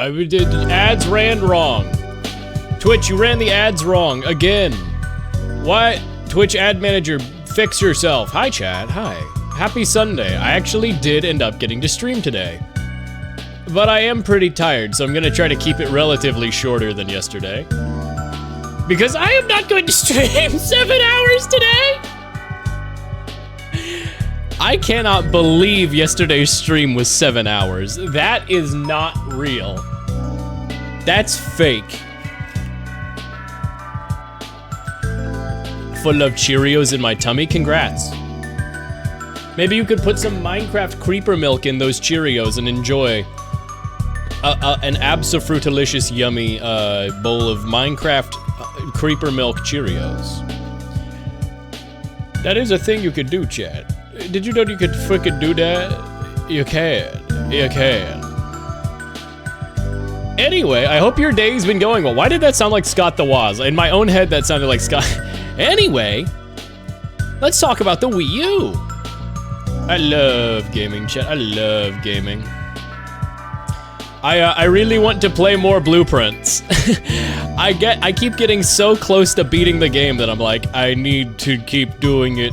Ads ran wrong. Twitch, you ran the ads wrong again. Why? Twitch ad manager, fix yourself. Hi, chat. Hi. Happy Sunday. I actually did end up getting to stream today. But I am pretty tired, so I'm gonna try to keep it relatively shorter than yesterday. Because I am not going to stream 7 hours today! I cannot believe yesterday's stream was 7 hours. That is not real. That's fake. Full of Cheerios in my tummy, congrats. Maybe you could put some Minecraft creeper milk in those Cheerios and enjoy an abso-fruitalicious yummy bowl of Minecraft creeper milk Cheerios. That is a thing you could do, Chad. Did you know you could frickin' do that? You can. You can. Anyway, I hope your day's been going well. Why did that sound like Scott the Woz? In my own head, that sounded like Scott. Anyway, let's talk about the Wii U. I love gaming, chat. I love gaming. I really want to play more Blueprints. I keep getting so close to beating the game that I'm like, I need to keep doing it.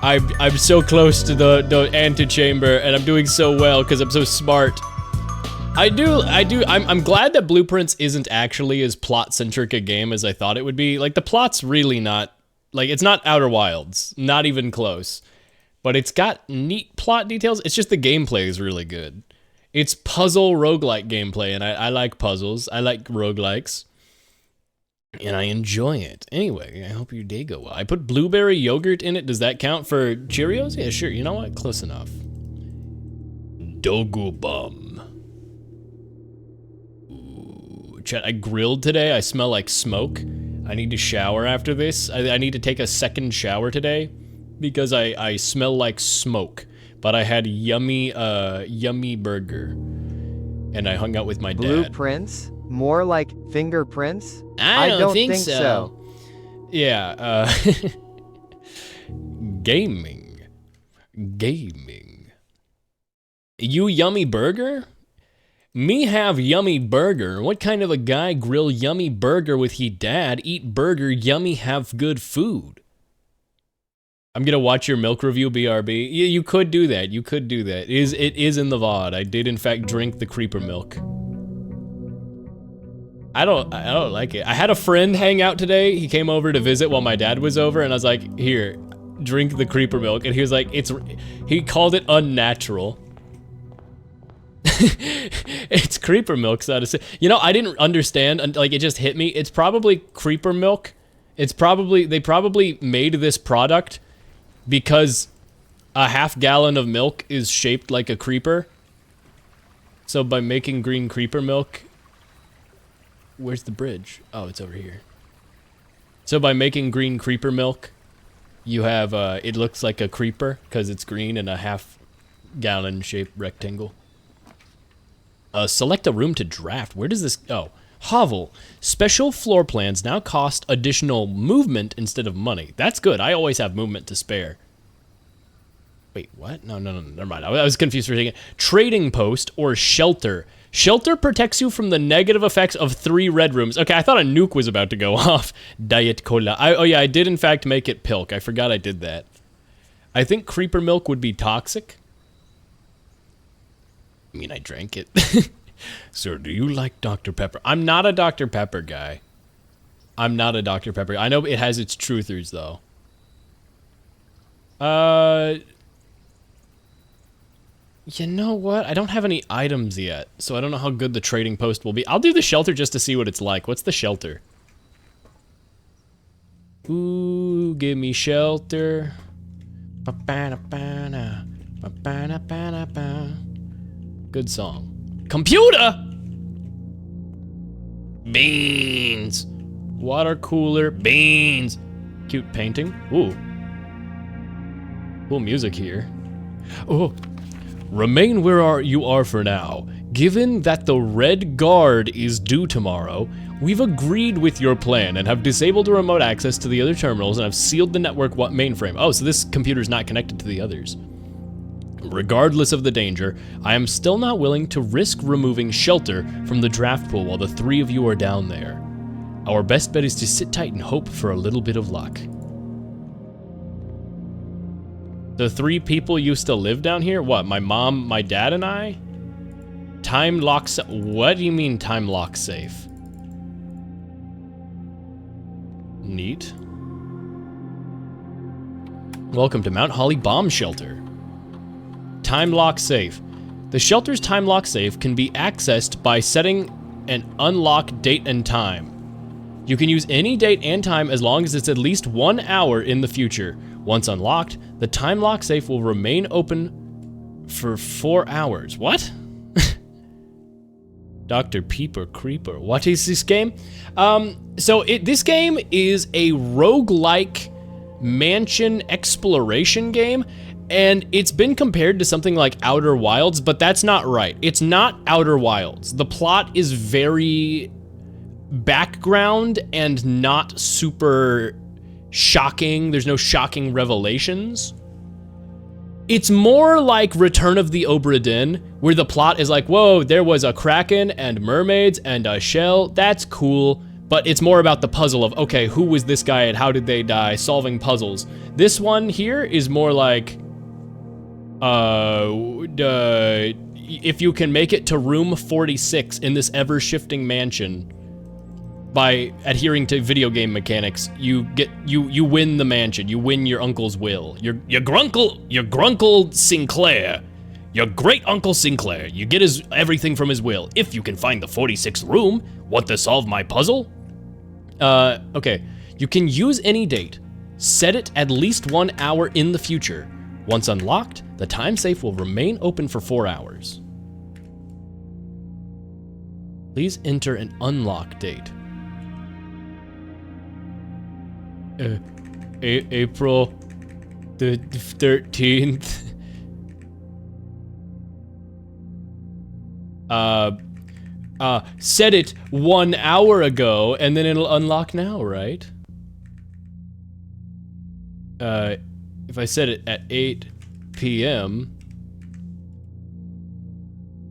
I'm so close to the antechamber, and I'm doing so well because I'm so smart. I'm glad that Blueprints isn't actually as plot-centric a game as I thought it would be. Like, the plot's really not, like, it's not Outer Wilds, not even close. But it's got neat plot details. It's just the gameplay is really good. It's puzzle roguelike gameplay, and I like puzzles. I like roguelikes. And I enjoy it. Anyway, I hope your day go well. I put blueberry yogurt in it. Does that count for Cheerios? Yeah, sure. You know what? Close enough. Dogu bum. Ooh, chat, I grilled today. I smell like smoke. I need to shower after this. I need to take a second shower today because I smell like smoke. But I had yummy burger. And I hung out with my dad. Blueprints? More like fingerprints? I don't think so. Yeah, gaming. You yummy burger? Me have yummy burger. What kind of a guy grill yummy burger with he dad? Eat burger, yummy, have good food. I'm gonna watch your milk review, BRB. You could do that. You could do that. It is in the VOD. I did in fact drink the creeper milk. I don't like it. I had a friend hang out today. He came over to visit while my dad was over, and I was like, here, drink the creeper milk. And he was like, he called it unnatural. It's creeper milk, so to say. You know, I didn't understand, like, it just hit me. It's probably creeper milk. They probably made this product because a half gallon of milk is shaped like a creeper. So by making green creeper milk, where's the bridge? Oh, it's over here. So by making green creeper milk, you have, it looks like a creeper because it's green and a half gallon shaped rectangle. Select a room to draft. Where does this, oh, hovel. Special floor plans now cost additional movement instead of money. That's good. I always have movement to spare. Wait, what? No, never mind. I was confused for a second. Trading post or shelter. Shelter protects you from the negative effects of 3 red rooms. Okay, I thought a nuke was about to go off. Diet Cola. Oh yeah, I did in fact make it pilk. I forgot I did that. I think creeper milk would be toxic. I mean, I drank it. Sir, do you like Dr. Pepper? I'm not a Dr. Pepper guy. I'm not a Dr. Pepper. I know it has its truthers, though. You know what? I don't have any items yet, so I don't know how good the trading post will be. I'll do the shelter just to see what it's like. What's the shelter? Ooh, give me shelter. Good song. Computer! Beans! Water cooler, beans! Cute painting. Ooh. Cool music here. Oh. Remain where you are for now. Given that the Red Guard is due tomorrow, we've agreed with your plan and have disabled remote access to the other terminals and have sealed the network mainframe. Oh, so this computer's not connected to the others. Regardless of the danger, I am still not willing to risk removing shelter from the draft pool while the three of you are down there. Our best bet is to sit tight and hope for a little bit of luck. The three people used to live down here? What, my mom, my dad, and I? Time lock what do you mean time lock safe? Neat. Welcome to Mount Holly Bomb Shelter. Time lock safe. The shelter's time lock safe can be accessed by setting an unlock date and time. You can use any date and time as long as it's at least 1 hour in the future. Once unlocked, the time lock safe will remain open for 4 hours. What? Dr. Peeper Creeper. What is this game? This game is a roguelike mansion exploration game, and it's been compared to something like Outer Wilds, but that's not right. It's not Outer Wilds. The plot is very background and not super shocking. There's no shocking revelations. It's more like Return of the Obra Dinn, where the plot is like, whoa, there was a kraken and mermaids and a shell. That's cool. But it's more about the puzzle of, okay, who was this guy and how did they die? Solving puzzles. This one here is more like, if you can make it to room 46 in this ever-shifting mansion by adhering to video game mechanics, you win the mansion. You win your uncle's will. Your grunkle Sinclair. Your great uncle Sinclair. You get everything from his will. If you can find the 46th room, want to solve my puzzle? Okay. You can use any date. Set it at least 1 hour in the future. Once unlocked, the time safe will remain open for 4 hours. Please enter an unlock date. April the 13th. Set it 1 hour ago, and then it'll unlock now, right? If I set it at 8 p.m.,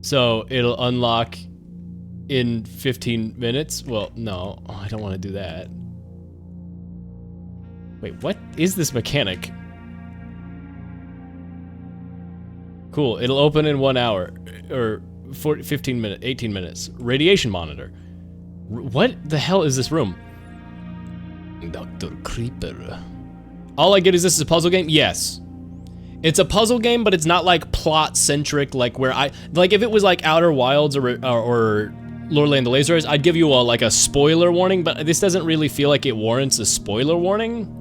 so it'll unlock in 15 minutes? Well, no, I don't want to do that. Wait, what is this mechanic? Cool, it'll open in 1 hour, or 15 minutes, 18 minutes. Radiation monitor. What the hell is this room? Dr. Creeper. All I get is this is a puzzle game? Yes. It's a puzzle game, but it's not like plot-centric, like where like if it was like Outer Wilds or Lordland the Laser Eyes, I'd give you a spoiler warning, but this doesn't really feel like it warrants a spoiler warning.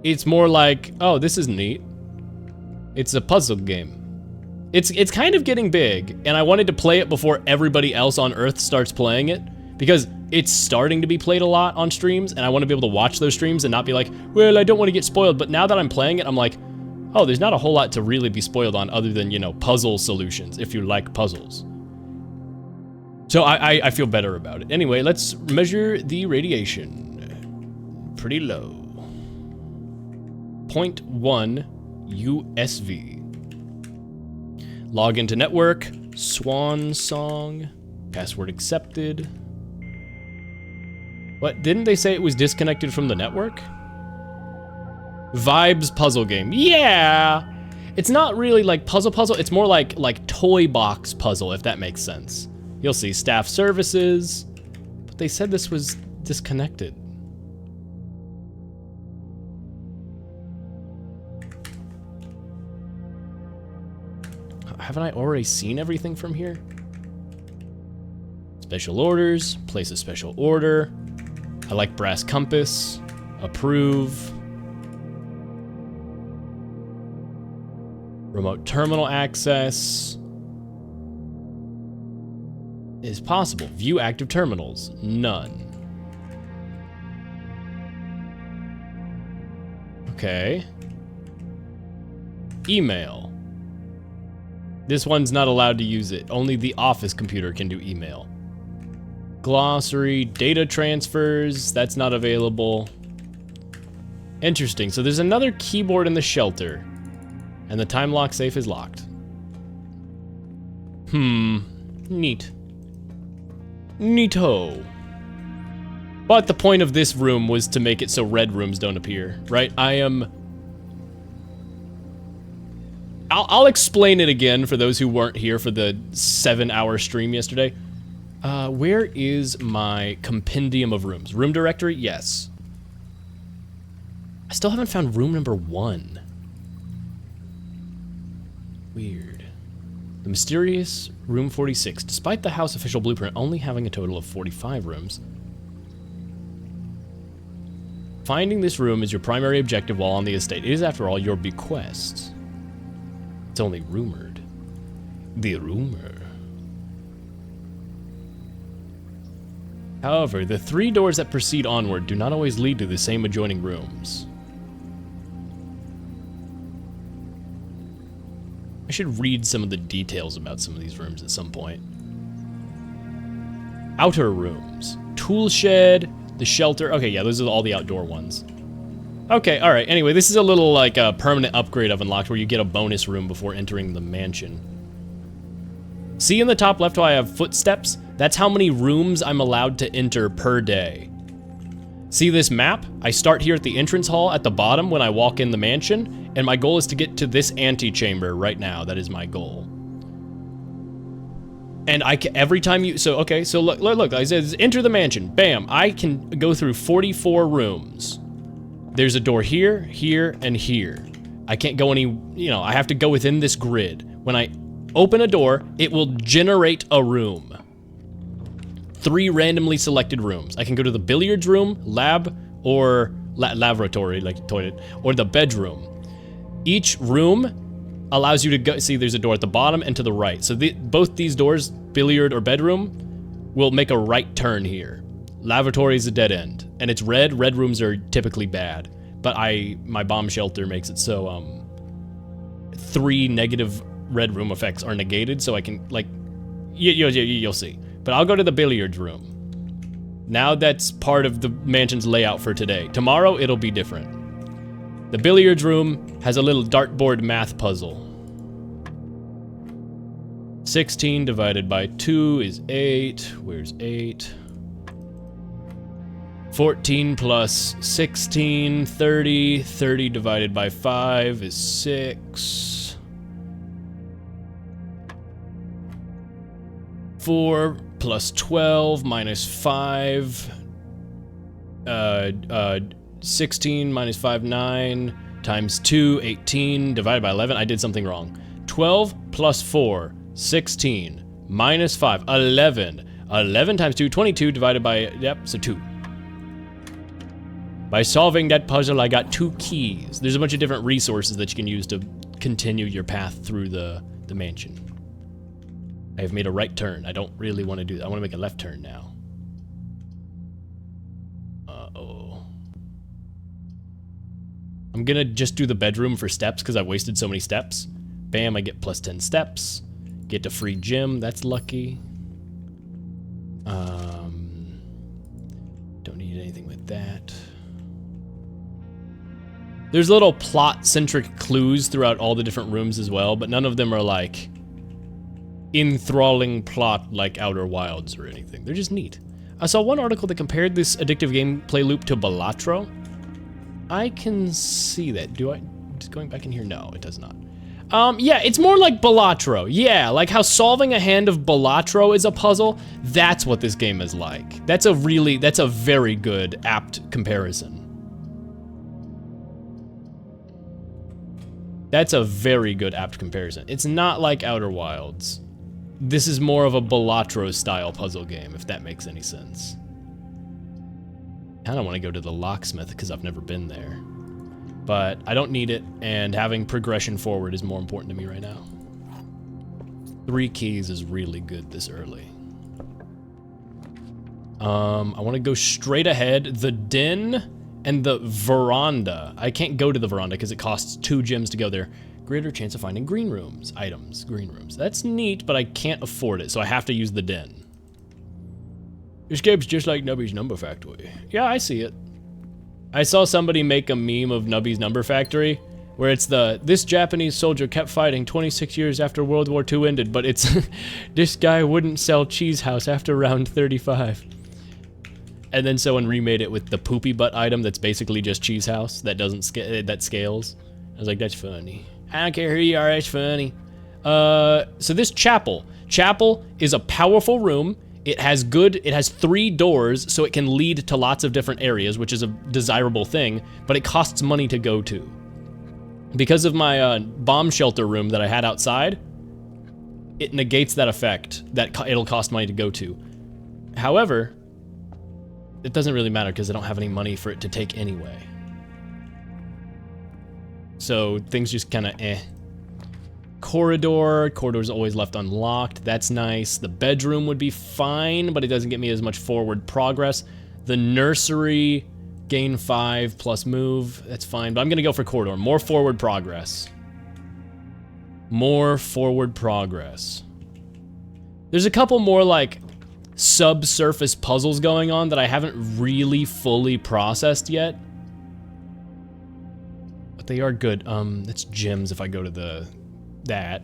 It's more like, oh, this is neat. It's a puzzle game. It's kind of getting big, and I wanted to play it before everybody else on Earth starts playing it, because it's starting to be played a lot on streams, and I want to be able to watch those streams and not be like, well, I don't want to get spoiled, but now that I'm playing it, I'm like, oh, there's not a whole lot to really be spoiled on other than, you know, puzzle solutions, if you like puzzles. So I feel better about it. Anyway, let's measure the radiation. Pretty low. 0.1 USV. Log into network. Swan song. Password accepted. What? Didn't they say it was disconnected from the network? Vibes puzzle game. Yeah! It's not really like puzzle. It's more like toy box puzzle, if that makes sense. You'll see staff services. But they said this was disconnected. Haven't I already seen everything from here? Special orders, place a special order. I like brass compass, approve. Remote terminal access is possible. View active terminals, none. Okay. Email. This one's not allowed to use it. Only the office computer can do email. Glossary, data transfers, that's not available. Interesting, so there's another keyboard in the shelter. And the time lock safe is locked. Neat. Neato. But the point of this room was to make it so red rooms don't appear, right? I'll explain it again for those who weren't here for the 7-hour stream yesterday. Where is my compendium of rooms? Room directory? Yes. I still haven't found room number 1. Weird. The mysterious room 46. Despite the house official blueprint only having a total of 45 rooms, finding this room is your primary objective while on the estate. It is, after all, your bequest. It's only rumored. The rumor. However, the 3 doors that proceed onward do not always lead to the same adjoining rooms. I should read some of the details about some of these rooms at some point. Outer rooms. Tool shed, the shelter. Okay, yeah, those are all the outdoor ones. Okay, alright. Anyway, this is a little, like, a permanent upgrade of Unlocked where you get a bonus room before entering the mansion. See in the top left how I have footsteps? That's how many rooms I'm allowed to enter per day. See this map? I start here at the entrance hall at the bottom when I walk in the mansion, and my goal is to get to this antechamber right now. That is my goal. And every time you, so look, I says enter the mansion, bam, I can go through 44 rooms. There's a door here, here, and here. I can't go any, I have to go within this grid. When I open a door, it will generate a room. 3 randomly selected rooms. I can go to the billiards room, lab, or laboratory, like toilet, or the bedroom. Each room allows you to go, see there's a door at the bottom and to the right. So both these doors, billiard or bedroom, will make a right turn here. Lavatory is a dead end, and it's red. Red rooms are typically bad, but my bomb shelter makes it so 3 negative red room effects are negated, so I can, like, you'll see. But I'll go to the billiards room. Now that's part of the mansion's layout for today. Tomorrow it'll be different. The billiards room has a little dartboard math puzzle. 16 divided by 2 is 8. Where's 8? 14 plus 16, 30. 30 divided by 5 is 6. 4 plus 12 minus 5. 16 minus 5, 9. Times 2, 18. Divided by 11. I did something wrong. 12 plus 4, 16. Minus 5, 11. 11 times 2, 22 divided by, so 2. By solving that puzzle, I got 2 keys. There's a bunch of different resources that you can use to continue your path through the mansion. I have made a right turn. I don't really want to do that. I want to make a left turn now. Uh-oh. I'm gonna just do the bedroom for steps because I wasted so many steps. Bam, I get plus 10 steps. Get a free gym. That's lucky. Don't need anything with that. There's little plot-centric clues throughout all the different rooms as well, but none of them are like enthralling plot like Outer Wilds or anything. They're just neat. I saw one article that compared this addictive gameplay loop to Balatro. I can see that. Do I? Just going back in here? No, it does not. Yeah, it's more like Balatro. Yeah, like how solving a hand of Balatro is a puzzle. That's what this game is like. That's a very good, apt comparison. That's a very good, apt comparison. It's not like Outer Wilds. This is more of a Balatro-style puzzle game, if that makes any sense. I kinda wanna go to the locksmith, because I've never been there. But I don't need it, and having progression forward is more important to me right now. 3 keys is really good this early. I wanna go straight ahead. The den and the veranda. I can't go to the veranda because it costs 2 gems to go there. Greater chance of finding green rooms. Items. Green rooms. That's neat, but I can't afford it, so I have to use the den. This game's just like Nubby's Number Factory. Yeah, I see it. I saw somebody make a meme of Nubby's Number Factory where it's this Japanese soldier kept fighting 26 years after World War II ended, but it's this guy wouldn't sell Cheese House after round 35. And then someone remade it with the poopy butt item that's basically just Cheese House that doesn't that scales. I was like, that's funny. I don't care who you are, it's funny. So this chapel is a powerful room. It has 3 doors, so it can lead to lots of different areas, which is a desirable thing, but it costs money to go to. Because of my bomb shelter room that I had outside, it negates that effect, that it'll cost money to go to. However, it doesn't really matter because I don't have any money for it to take anyway. So things just kind of eh. Corridor's always left unlocked. That's nice. The bedroom would be fine, but it doesn't get me as much forward progress. The nursery, gain 5 plus move. That's fine, but I'm gonna go for corridor. More forward progress. More forward progress. There's a couple more like subsurface puzzles going on that I haven't really fully processed yet. But they are good. That's gems if I go to that.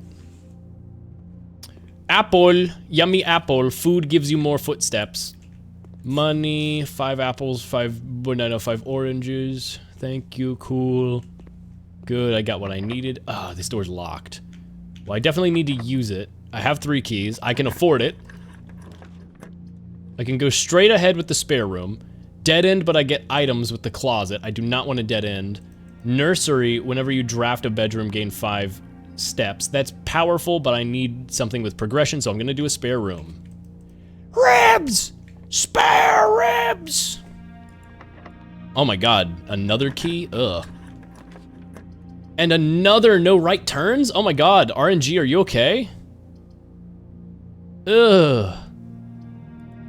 Apple, yummy apple. Food gives you more footsteps. Money, 5 apples, 5 banana, 5 oranges. Thank you, cool. Good, I got what I needed. Ah, this door's locked. Well, I definitely need to use it. I have 3 keys. I can afford it. I can go straight ahead with the spare room. Dead end, but I get items with the closet. I do not want a dead end. Nursery, whenever you draft a bedroom, gain 5 steps. That's powerful, but I need something with progression, so I'm gonna do a spare room. Ribs! Spare ribs! Oh my god, another key? Ugh. And another no right turns? Oh my god, RNG, are you okay? Ugh.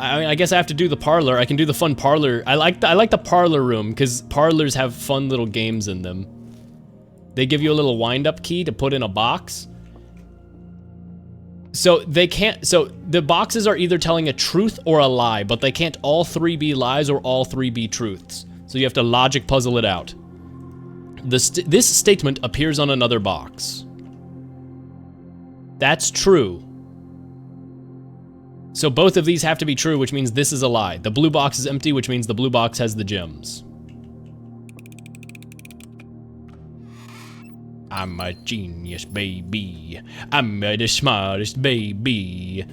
I guess I have to do the parlor. I can do the fun parlor. I like the parlor room because parlors have fun little games in them. They give you a little wind-up key to put in a box. So they can't. So the boxes are either telling a truth or a lie, but they can't all 3 be lies or all 3 be truths. So you have to logic puzzle it out. This statement appears on another box. That's true. So both of these have to be true, which means this is a lie. The blue box is empty, which means the blue box has the gems. I'm a genius, baby. I'm the smartest baby.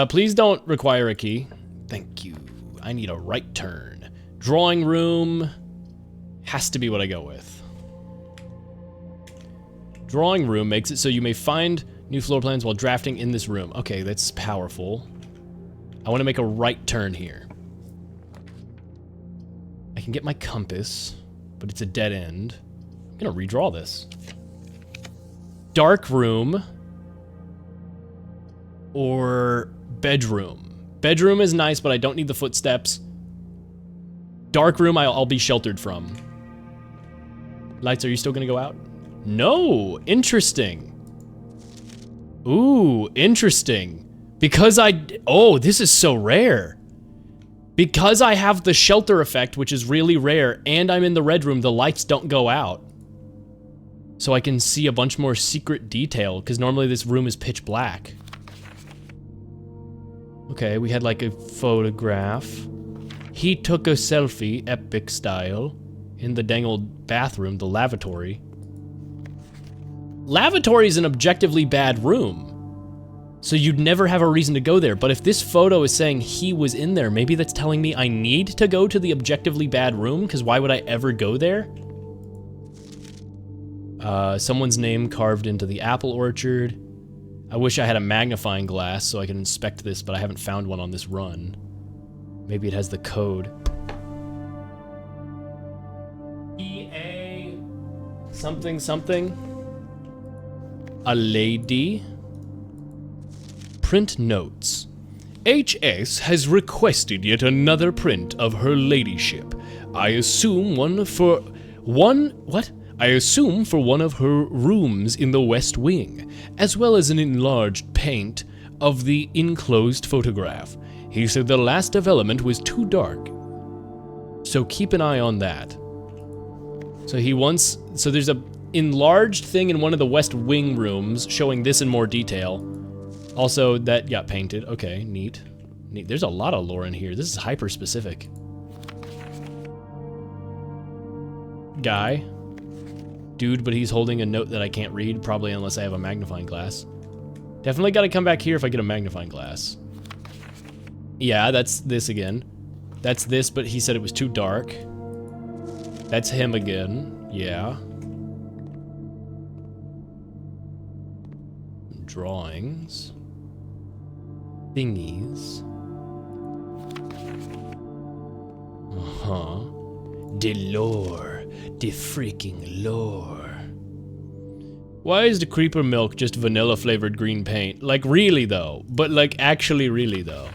Please don't require a key. Thank you. I need a right turn. Drawing room has to be what I go with. Drawing room makes it so you may find new floor plans while drafting in this room. Okay, that's powerful. I want to make a right turn here. I can get my compass, but it's a dead end. I'm gonna redraw this. Dark room or bedroom. Bedroom is nice, but I don't need the footsteps. Dark room I'll be sheltered from. Lights, are you still gonna go out? No, interesting. Ooh, interesting. Because oh, this is so rare. Because I have the shelter effect, which is really rare, and I'm in the red room, the lights don't go out. So I can see a bunch more secret detail, because normally this room is pitch black. Okay, we had like a photograph. He took a selfie, epic style, in the dang old bathroom, the lavatory. Lavatory is an objectively bad room. So you'd never have a reason to go there, but if this photo is saying he was in there, maybe that's telling me I need to go to the objectively bad room, because why would I ever go there? Someone's name carved into the apple orchard. I wish I had a magnifying glass so I could inspect this, but I haven't found one on this run. Maybe it has the code. EA something something. A lady. Print notes. HS has requested yet another print of her ladyship. I assume for one of her rooms in the West Wing, as well as an enlarged paint of the enclosed photograph. He said the last development was too dark, so keep an eye on that. So he wants, so there's a enlarged thing in one of the West Wing rooms showing this in more detail. Also, that got painted. Okay, neat. Neat. There's a lot of lore in here. This is hyper specific. Guy. Dude, but he's holding a note that I can't read, probably unless I have a magnifying glass. Definitely gotta come back here if I get a magnifying glass. Yeah, that's this again. That's this, but he said it was too dark. That's him again. Yeah. Drawings. Thingies. Uh-huh. The lore. The freaking lore. Why is the creeper milk just vanilla flavored green paint? Like, really though. But like, actually really though.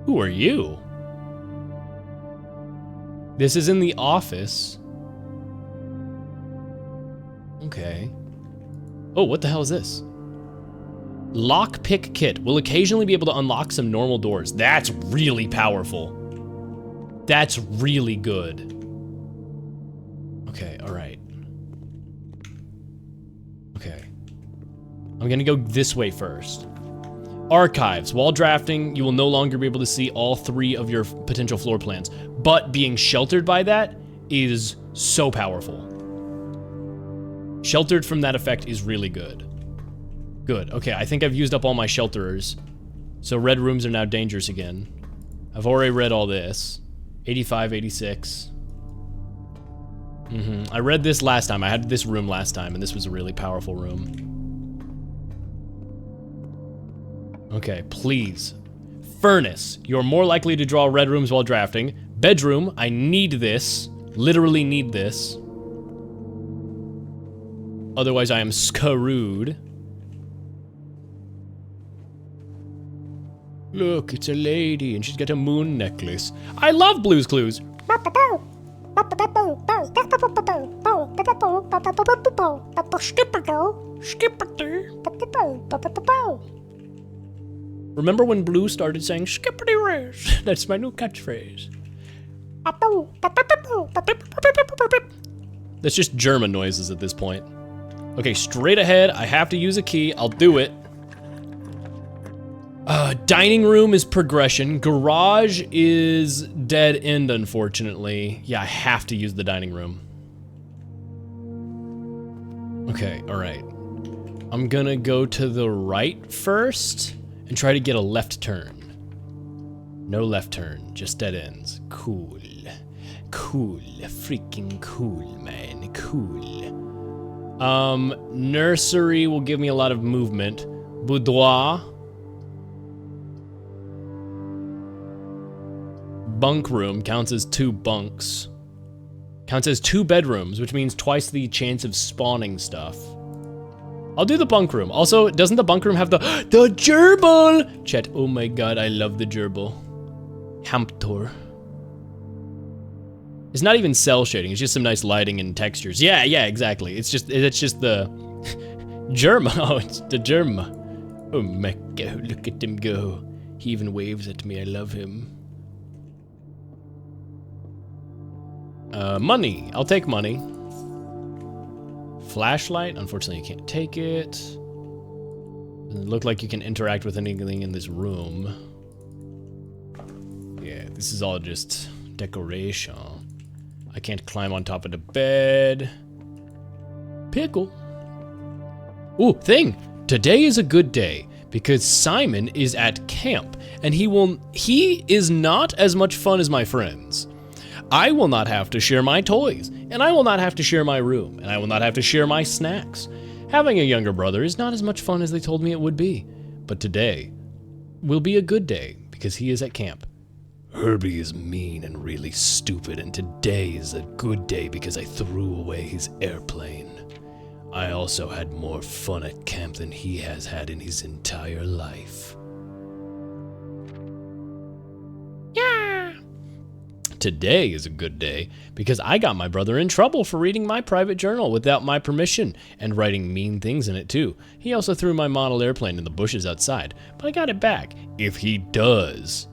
Who are you? This is in the office. Okay. Oh, what the hell is this? Lockpick kit. Will occasionally be able to unlock some normal doors. That's really powerful. That's really good. Okay, alright. Okay. I'm gonna go this way first. Archives. While drafting, you will no longer be able to see all 3 of your potential floor plans, but being sheltered by that is so powerful. Sheltered from that effect is really good. Good. Okay, I think I've used up all my shelterers. So red rooms are now dangerous again. I've already read all this. 85, 86. I read this last time. I had this room last time, and this was a really powerful room. Okay, please. Furnace. You're more likely to draw red rooms while drafting. Bedroom. I need this. Literally need this. Otherwise, I am screwed. Look, it's a lady, and she's got a moon necklace. I love Blue's Clues. Remember when Blue started saying skippity race? That's my new catchphrase. That's just German noises at this point. Okay, straight ahead. I have to use a key. I'll do it. Dining room is progression. Garage is dead end, unfortunately. Yeah, I have to use the dining room. Okay, alright. I'm gonna go to the right first and try to get a left turn. No left turn, just dead ends. Cool. Cool. Freaking cool, man. Cool. Nursery will give me a lot of movement. Boudoir. Bunk room counts as 2 bunks. Counts as 2 bedrooms, which means twice the chance of spawning stuff. I'll do the bunk room. Also, doesn't the bunk room have the gerbil? Chat, oh my god, I love the gerbil. Hamptor. It's not even cell shading, it's just some nice lighting and textures. Yeah, exactly. It's just the germ. Oh, it's the germ. Oh my god, look at him go. He even waves at me, I love him. Money. I'll take money. Flashlight. Unfortunately, you can't take it. Doesn't look like you can interact with anything in this room. Yeah, this is all just decoration. I can't climb on top of the bed. Pickle. Ooh, thing. Today is a good day because Simon is at camp and he is not as much fun as my friends. I will not have to share my toys, and I will not have to share my room, and I will not have to share my snacks. Having a younger brother is not as much fun as they told me it would be, but today will be a good day because he is at camp. Herbie is mean and really stupid, and today is a good day because I threw away his airplane. I also had more fun at camp than he has had in his entire life. Today is a good day because I got my brother in trouble for reading my private journal without my permission and writing mean things in it too. He also threw my model airplane in the bushes outside, but I got it back. If he does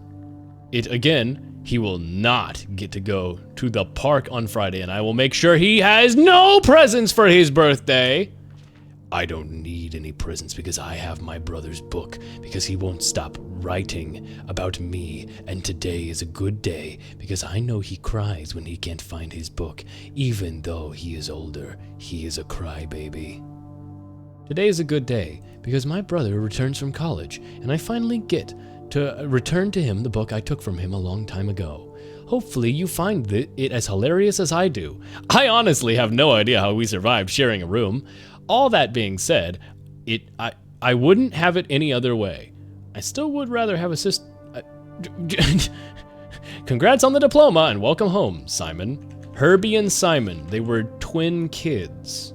it again, he will not get to go to the park on Friday, and I will make sure he has no presents for his birthday. I don't need any presents because I have my brother's book, because he won't stop writing about me, and today is a good day because I know he cries when he can't find his book. Even though he is older, he is a crybaby. Today is a good day because my brother returns from college, and I finally get to return to him the book I took from him a long time ago. Hopefully you find it as hilarious as I do. I honestly have no idea how we survived sharing a room. All that being said, I wouldn't have it any other way. I still would rather have a sister. Congrats on the diploma and welcome home, Simon. Herbie and Simon, they were twin kids.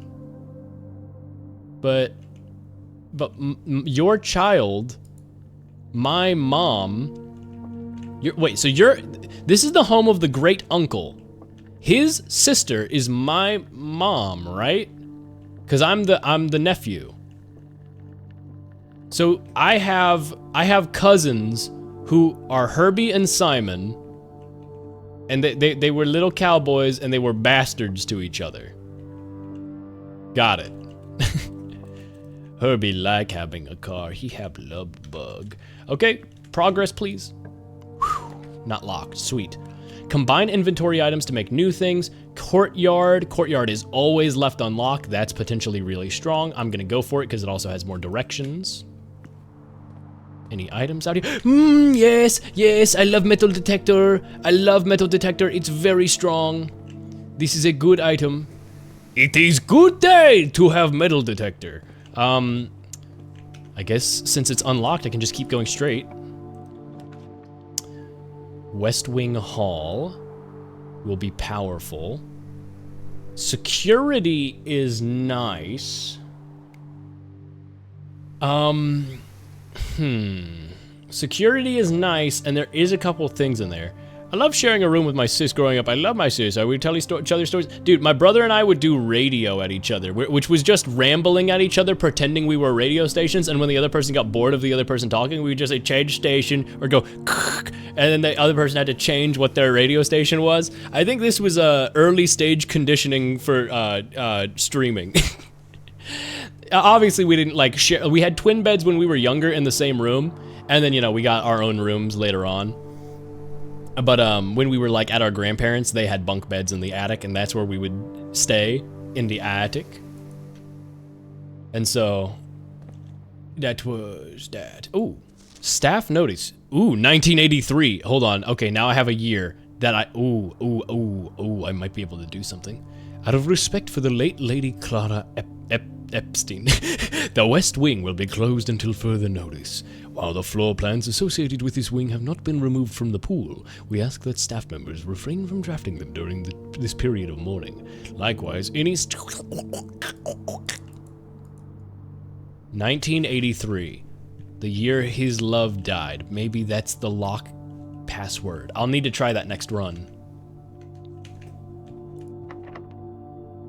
But your child, my mom, this is the home of the great uncle. His sister is my mom, right? Because I'm the nephew. So I have cousins who are Herbie and Simon, and they were little cowboys and they were bastards to each other. Got it. Herbie like having a car. He have love bug. Okay, progress please. Whew, not locked, sweet. Combine inventory items to make new things. Courtyard. Courtyard is always left unlocked. That's potentially really strong. I'm gonna go for it because it also has more directions. Any items out here? Yes, I love metal detector. I love metal detector. It's very strong. This is a good item. It is good day to have metal detector. I guess since it's unlocked, I can just keep going straight. West Wing Hall will be powerful. Security is nice. Security is nice, and there is a couple things in there. I love sharing a room with my sis growing up. I love my sis. I would tell each other stories. Dude, my brother and I would do radio at each other, which was just rambling at each other, pretending we were radio stations, and when the other person got bored of the other person talking, we would just say, change station, or go, and then the other person had to change what their radio station was. I think this was early stage conditioning for streaming. Obviously, we didn't, like, share. We had twin beds when we were younger in the same room, and then, you know, we got our own rooms later on. But when we were like at our grandparents', they had bunk beds in the attic, and that's where we would stay, in the attic. And so that was that. Ooh, staff notice. Ooh, 1983. Hold on. Okay, now I have a year that I I might be able to do something. Out of respect for the late Lady Clara Epstein, the West Wing will be closed until further notice. While the floor plans associated with this wing have not been removed from the pool, we ask that staff members refrain from drafting them during this period of mourning. Likewise, any 1983, the year his love died. Maybe that's the lock password. I'll need to try that next run.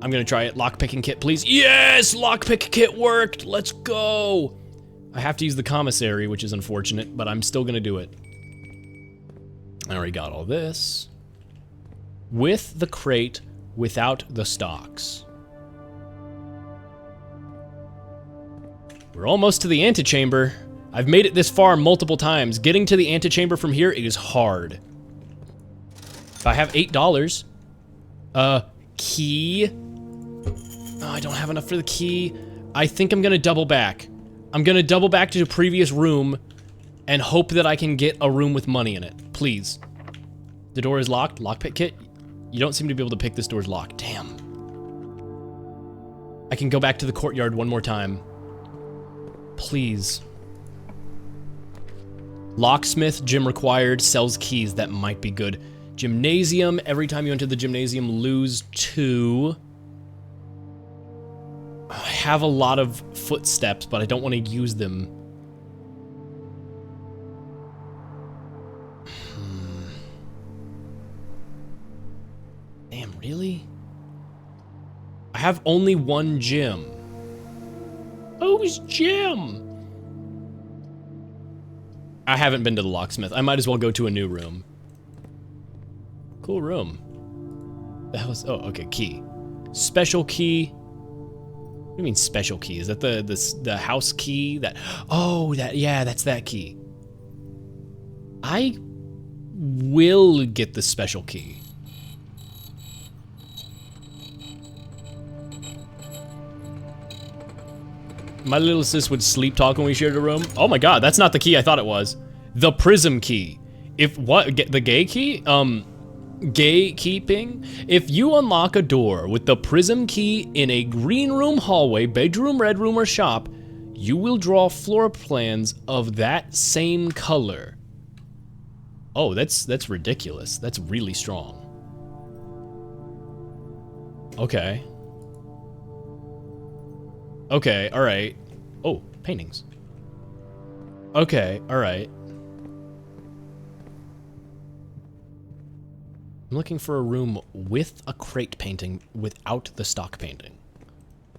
I'm gonna try it. Lockpicking kit, please. Yes! Lockpick kit worked! Let's go! I have to use the commissary, which is unfortunate, but I'm still gonna do it. I already got all this. With the crate, without the stocks. We're almost to the antechamber. I've made it this far multiple times. Getting to the antechamber from here, it is hard. If I have $8. Key. Oh, I don't have enough for the key. I think I'm gonna double back. I'm gonna double back to the previous room and hope that I can get a room with money in it. Please. The door is locked. Lockpick kit. You don't seem to be able to pick this door's lock. Damn. I can go back to the courtyard one more time. Please. Locksmith, gym required, sells keys. That might be good. Gymnasium. Every time you enter the gymnasium, lose 2. I have a lot of footsteps, but I don't want to use them. Damn, really? I have only one gym. Whose gym? I haven't been to the locksmith. I might as well go to a new room. Cool room. The hell is... Oh, okay, key. Special key. What do you mean special key? Is that the house key? That... Oh, that... Yeah, that's that key. I will get the special key. My little sis would sleep talk when we shared a room. Oh my god, that's not the key I thought it was. The prism key. If what? The gay key? Gatekeeping? If you unlock a door with the prism key in a green room, hallway, bedroom, red room, or shop, you will draw floor plans of that same color. Oh, that's ridiculous. That's really strong. Okay. Okay, alright. Oh, paintings. Okay, alright. I'm looking for a room with a crate painting without the stock painting.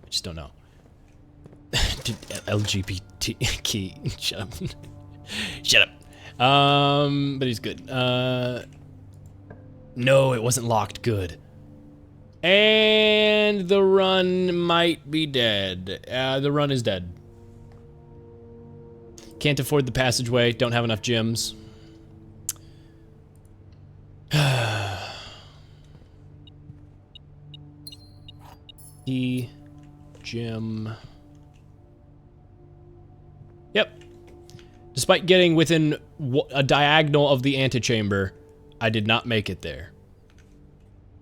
I just don't know. Dude, LGBT key. Shut up. Shut up. But he's good. No, it wasn't locked. Good. And the run might be dead. The run is dead. Can't afford the passageway. Don't have enough gyms. The gym. Yep. Despite getting within a diagonal of the antechamber, I did not make it there.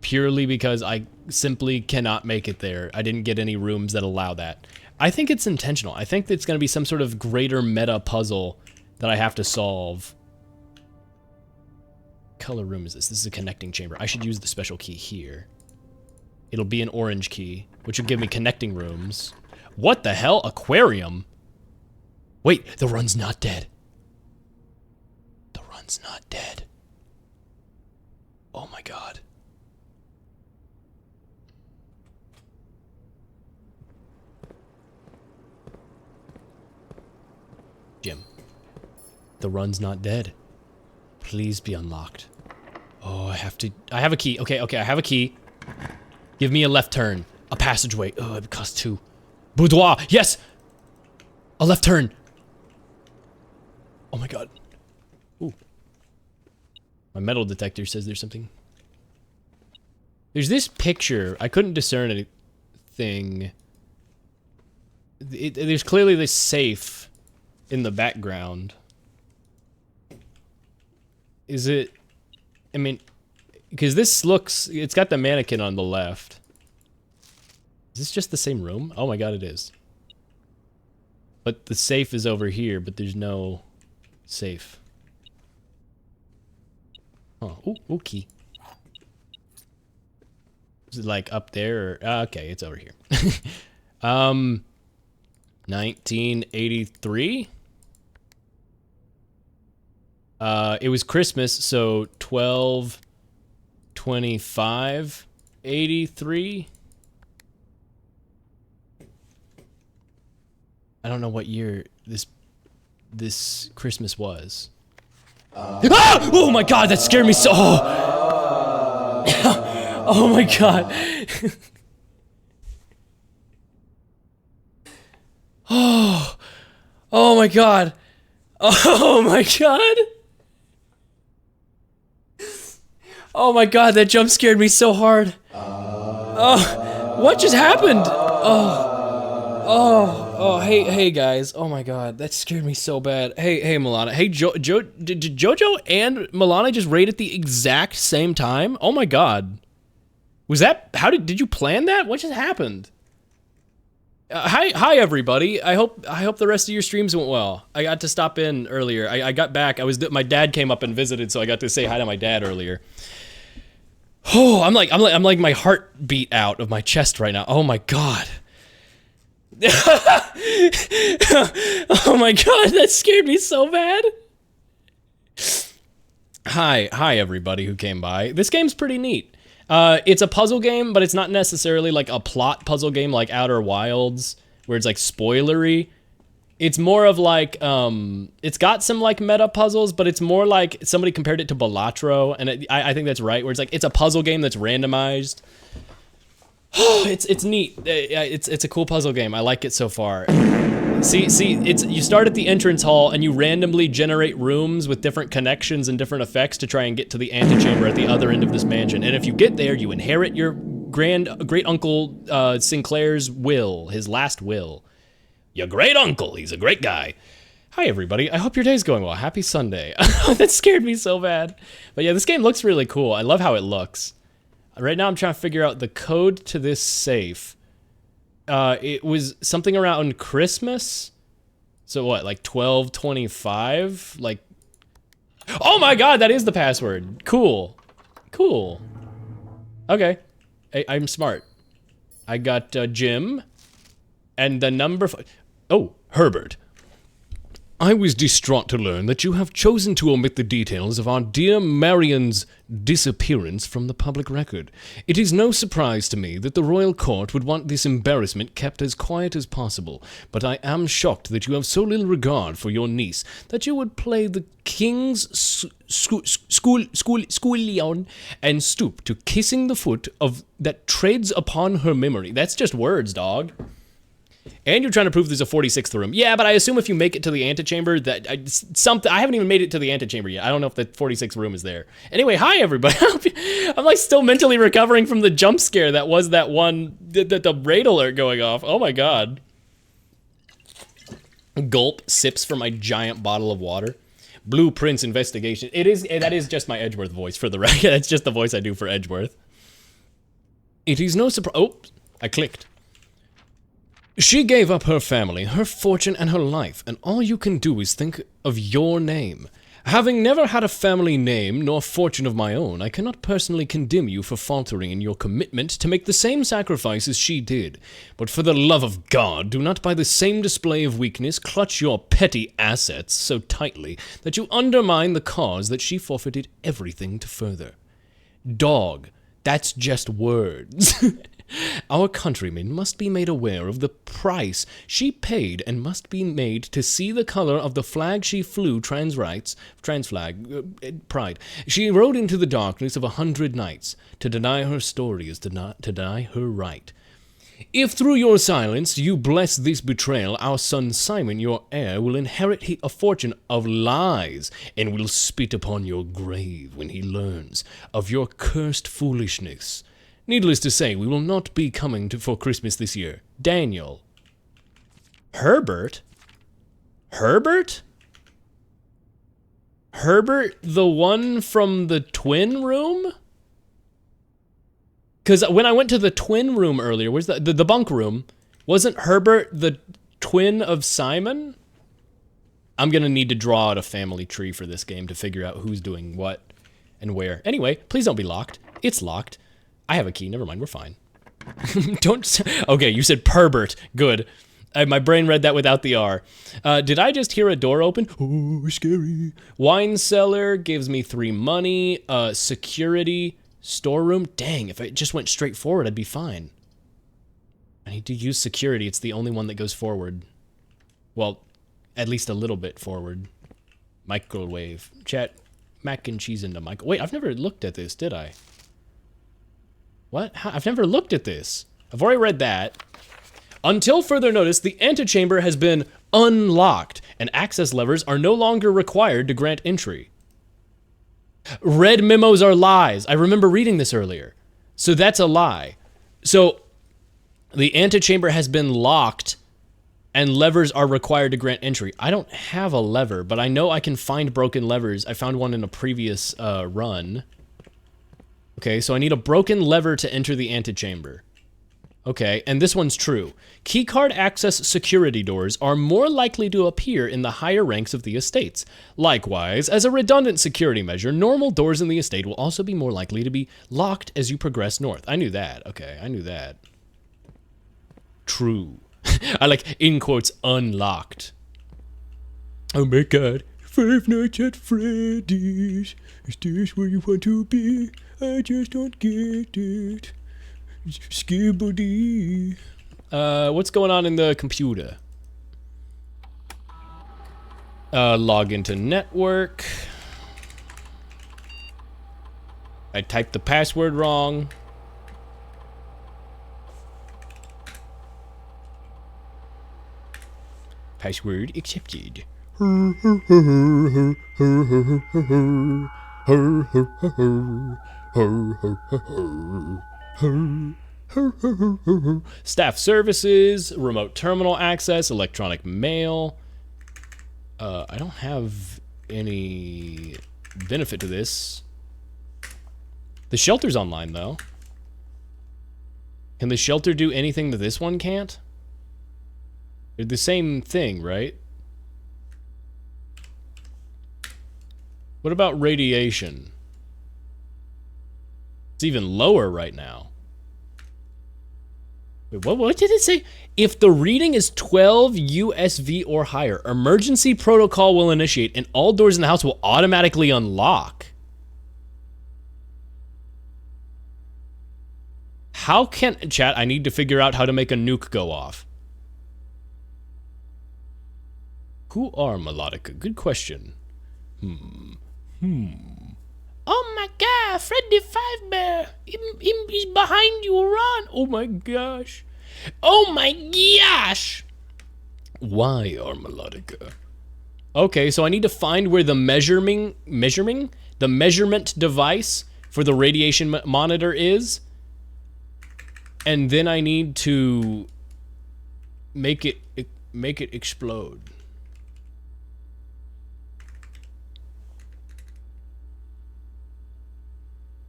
Purely because I simply cannot make it there. I didn't get any rooms that allow that. I think it's intentional. I think it's going to be some sort of greater meta puzzle that I have to solve. Color room is this? This is a connecting chamber. I should use the special key here. It'll be an orange key, which will give me connecting rooms. What the hell? Aquarium? Wait, the run's not dead. The run's not dead. Oh my god. Jim. The run's not dead. Please be unlocked. Oh, I have a key. Okay, I have a key. Give me a left turn. A passageway. Oh, it costs 2. Boudoir. Yes! A left turn. Oh my god. Ooh. My metal detector says there's something. There's this picture. I couldn't discern anything. There's clearly this safe in the background. Is it... I mean... Because this looks... It's got the mannequin on the left. Is this just the same room? Oh my god, it is. But the safe is over here, but there's no safe. Oh, ooh, key. Is it like up there? Or, okay, it's over here. 1983? It was Christmas, so 12/25/83. I don't know what year this Christmas was. Ah! Oh my god, that scared me so. Oh, oh my god. Oh, oh my god. Oh my god. Oh my god, that jump scared me so hard. Oh, what just happened? Oh, hey guys. Oh my god, that scared me so bad. Hey Milana. Hey did Jojo and Milana just raid at the exact same time? Oh my god. Was that, how did you plan that? What just happened? Hi everybody. I hope the rest of your streams went well. I got to stop in earlier. I got back. My dad came up and visited, so I got to say hi to my dad earlier. Oh, I'm like my heart beat out of my chest right now. Oh my god. Oh my god, that scared me so bad. Hi everybody who came by. This game's pretty neat. It's a puzzle game, but it's not necessarily like a plot puzzle game like Outer Wilds, where it's like spoilery. It's more of like, it's got some like meta puzzles, but it's more like somebody compared it to Balatro, and I think that's right, where it's like, it's a puzzle game that's randomized. It's neat. It's a cool puzzle game. I like it so far. See, you start at the entrance hall and you randomly generate rooms with different connections and different effects to try and get to the antechamber at the other end of this mansion. And if you get there, you inherit your great uncle Sinclair's will, his last will. Your great uncle, he's a great guy. Hi everybody, I hope your day's going well. Happy Sunday. That scared me so bad. But yeah, this game looks really cool. I love how it looks. Right now I'm trying to figure out the code to this safe. It was something around Christmas. So what, like 1225? Like, oh my god, that is the password. Cool. Cool. Okay. I'm smart. I got Jim. And the number oh, Herbert. I was distraught to learn that you have chosen to omit the details of our dear Marion's disappearance from the public record. It is no surprise to me that the royal court would want this embarrassment kept as quiet as possible, but I am shocked that you have so little regard for your niece that you would play the king's schoolion and stoop to kissing the foot of that treads upon her memory. That's just words, dog. And you're trying to prove there's a 46th room. Yeah, but I assume if you make it to the antechamber, that I haven't even made it to the antechamber yet. I don't know if the 46th room is there. Anyway, hi everybody. I'm like still mentally recovering from the jump scare that was that one, the raid alert going off. Oh my god. Gulp sips from my giant bottle of water. Blueprints investigation. That is just my Edgeworth voice for the record. That's just the voice I do for Edgeworth. It is no surprise. Oh, I clicked. She gave up her family, her fortune, and her life, and all you can do is think of your name. Having never had a family name nor fortune of my own, I cannot personally condemn you for faltering in your commitment to make the same sacrifices she did. But for the love of God, do not by the same display of weakness clutch your petty assets so tightly that you undermine the cause that she forfeited everything to further. Dog, that's just words. Our countrymen must be made aware of the price she paid and must be made to see the color of the flag she flew pride. She rode into the darkness of 100 nights. To deny her story is to deny her right. If through your silence you bless this betrayal, our son Simon, your heir, will inherit a fortune of lies and will spit upon your grave when he learns of your cursed foolishness. Needless to say, we will not be coming for Christmas this year. Daniel. Herbert? Herbert? Herbert, the one from the twin room? Because when I went to the twin room earlier, where's the bunk room? Wasn't Herbert the twin of Simon? I'm going to need to draw out a family tree for this game to figure out who's doing what and where. Anyway, please don't be locked. It's locked. I have a key. Never mind. We're fine. Okay, you said Perbert. Good. My brain read that without the R. Did I just hear a door open? Oh, scary. Wine cellar gives me 3 money. Security. Storeroom. Dang, if it just went straight forward, I'd be fine. I need to use security. It's the only one that goes forward. Well, at least a little bit forward. Microwave. Chat. Mac and cheese into microwave. Wait, I've never looked at this, did I? What? I've never looked at this. I've already read that. Until further notice, the antechamber has been unlocked, and access levers are no longer required to grant entry. Red memos are lies. I remember reading this earlier. So that's a lie. So the antechamber has been locked, and levers are required to grant entry. I don't have a lever, but I know I can find broken levers. I found one in a previous run. Okay, so I need a broken lever to enter the antechamber. Okay, and this one's true. Keycard access security doors are more likely to appear in the higher ranks of the estates. Likewise, as a redundant security measure, normal doors in the estate will also be more likely to be locked as you progress north. I knew that. Okay, I knew that. True. I like, in quotes, unlocked. Oh my god. 5 Nights at Freddy's. Is this where you want to be? I just don't get it. Skibbity. What's going on in the computer? Log into network. I typed the password wrong. Password accepted. Staff services, remote terminal access, electronic mail. I don't have any benefit to this. The shelter's online, though. Can the shelter do anything that this one can't? They're the same thing, right? What about radiation? It's even lower right now. Wait, what did it say? If the reading is 12 USV or higher, emergency protocol will initiate and all doors in the house will automatically unlock. How can... Chat, I need to figure out how to make a nuke go off. Who are Melodica? Good question. Oh my god, Freddy Fazbear! He's behind you, run! Oh my gosh. Oh my gosh! Why are Melodica? Okay, so I need to find where the measuring the measurement device for the radiation monitor is. And then I need to make it explode.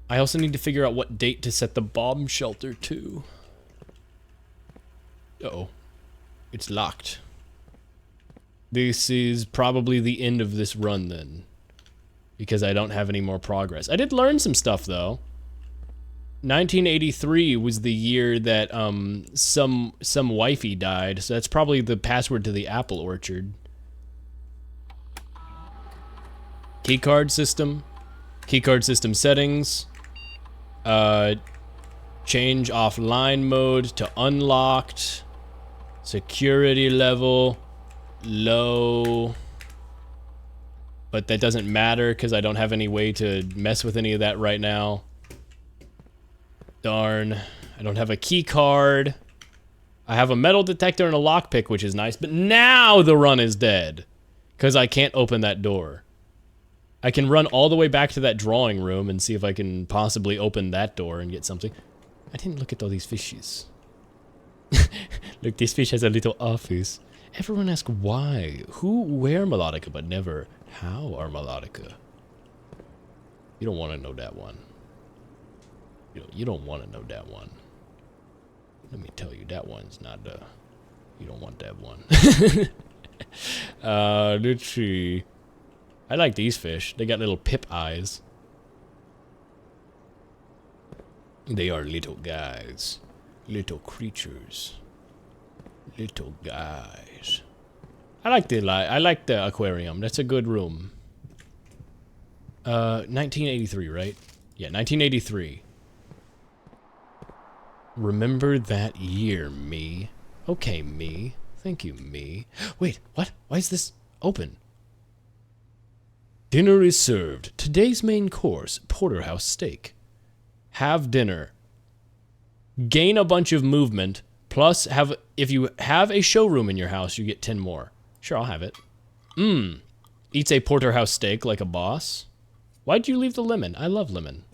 I also need to figure out what date to set the bomb shelter to. Uh-oh. It's locked. This is probably the end of this run then. Because I don't have any more progress. I did learn some stuff though. 1983 was the year that some wifey died, so that's probably the password to the apple orchard. Keycard system. Keycard system settings. Change offline mode to unlocked. Security level low. But that doesn't matter because I don't have any way to mess with any of that right now. Darn. I don't have a key card. I have a metal detector and a lockpick, which is nice, but now the run is dead. Because I can't open that door. I can run all the way back to that drawing room and see if I can possibly open that door and get something. I didn't look at all these fishes. Look, this fish has a little office. Everyone asks why. Who, where Melodica, but never how are Melodica. You don't want to know that one. You don't want to know that one. Let me tell you, that one's not you don't want that one. Let's see. I like these fish. They got little pip eyes. They are little guys. Little creatures. Little guys. I like the aquarium. That's a good room. 1983, right? Yeah, 1983. Remember that year, me. Okay, me. Thank you, me. Wait, what? Why is this open? Dinner is served. Today's main course, porterhouse steak. Have dinner. Gain a bunch of movement, plus if you have a showroom in your house, you get 10 more. Sure, I'll have it. Eats a porterhouse steak like a boss. Why'd you leave the lemon? I love lemon.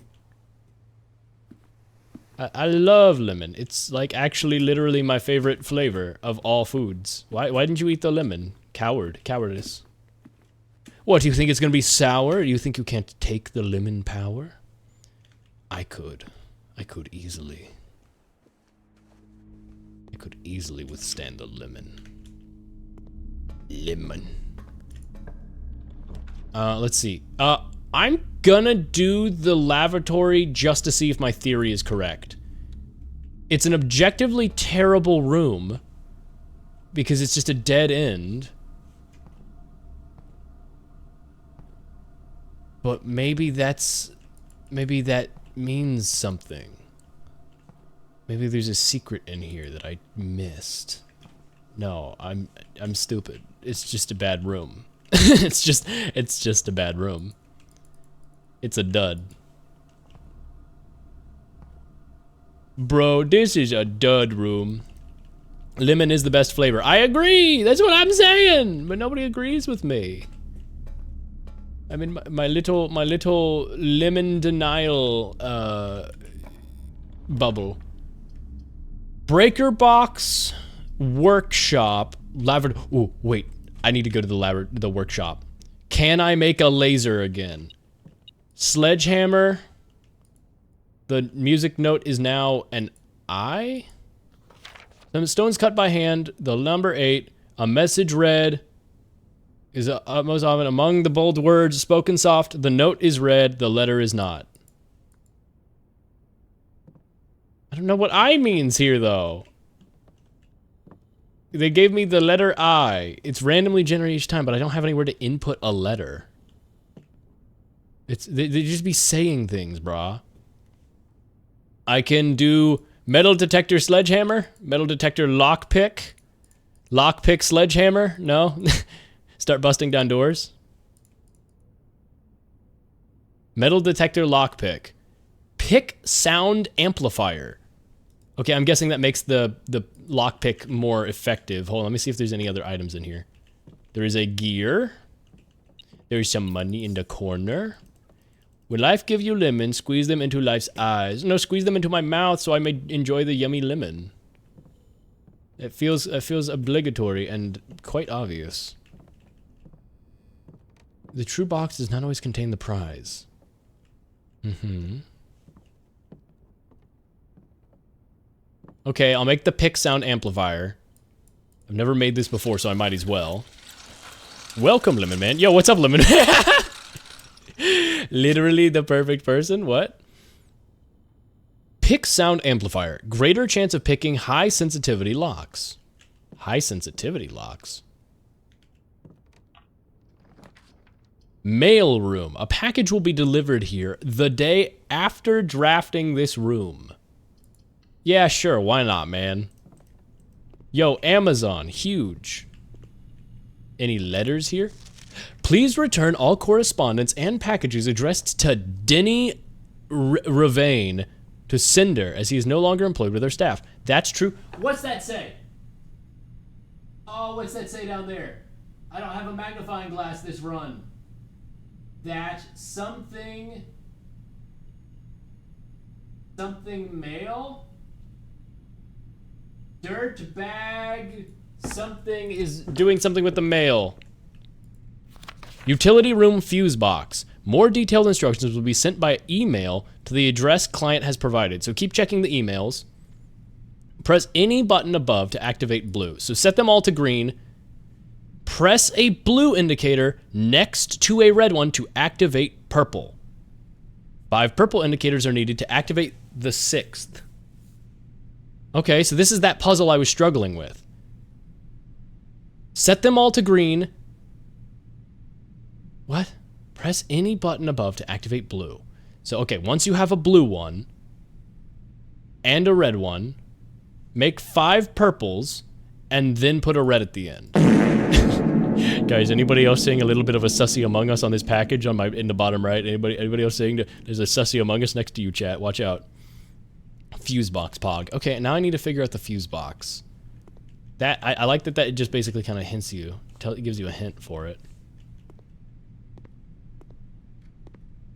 I love lemon. It's like actually literally my favorite flavor of all foods. Why didn't you eat the lemon? Cowardice. What, do you think it's gonna be sour? Do you think you can't take the lemon power? I could easily. I could easily withstand the lemon. Let's see. I'm gonna do the lavatory just to see if my theory is correct. It's an objectively terrible room because it's just a dead end. But maybe that means something. Maybe there's a secret in here that I missed. No, I'm stupid. It's just a bad room. it's just a bad room. It's a dud. Bro, this is a dud room. Lemon is the best flavor. I agree. That's what I'm saying. But nobody agrees with me. I mean, my little lemon denial bubble. Breaker box, workshop, lavender. Ooh, wait. I need to go to the workshop. Can I make a laser again? Sledgehammer. The music note is now an I. Some stones cut by hand. The number 8. A message read is most often among the bold words spoken soft. The note is read. The letter is not. I don't know what I means here though. They gave me the letter I. It's randomly generated each time, but I don't have anywhere to input a letter. They just be saying things, brah. I can do metal detector sledgehammer, metal detector lockpick, lockpick sledgehammer. No, start busting down doors. Metal detector lockpick, pick sound amplifier. Okay, I'm guessing that makes the lockpick more effective. Hold on, let me see if there's any other items in here. There is a gear. There's some money in the corner. When life give you lemons, squeeze them into life's eyes. No, squeeze them into my mouth so I may enjoy the yummy lemon. It feels obligatory and quite obvious. The true box does not always contain the prize. Okay, I'll make the pick sound amplifier. I've never made this before, so I might as well. Welcome, Lemon Man. Yo, what's up, Lemon Man? Literally the perfect person. What? Pick sound amplifier. Greater chance of picking high sensitivity locks. High sensitivity locks. Mail room. A package will be delivered here the day after drafting this room. Yeah, sure. Why not, man? Yo, Amazon. Huge. Any letters here? Please return all correspondence and packages addressed to Denny Ravane to sender, as he is no longer employed with our staff. That's true. What's that say? Oh, what's that say down there? I don't have a magnifying glass this run. That something mail? Dirt bag, something is doing something with the mail. Utility room fuse box. More detailed instructions will be sent by email to the address client has provided. So keep checking the emails. Press any button above to activate blue. So set them all to green. Press a blue indicator next to a red one to activate purple. 5 purple indicators are needed to activate the 6th. Okay, so this is that puzzle I was struggling with. Set them all to green. What? Press any button above to activate blue. So, okay, once you have a blue one and a red one, make 5 purples and then put a red at the end. Guys, anybody else seeing a little bit of a sussy Among Us on this package on in the bottom right? Anybody else seeing there's a sussy Among Us next to you, chat? Watch out. Fuse box pog. Okay, now I need to figure out the fuse box. That I like that it just basically kind of hints you. It gives you a hint for it.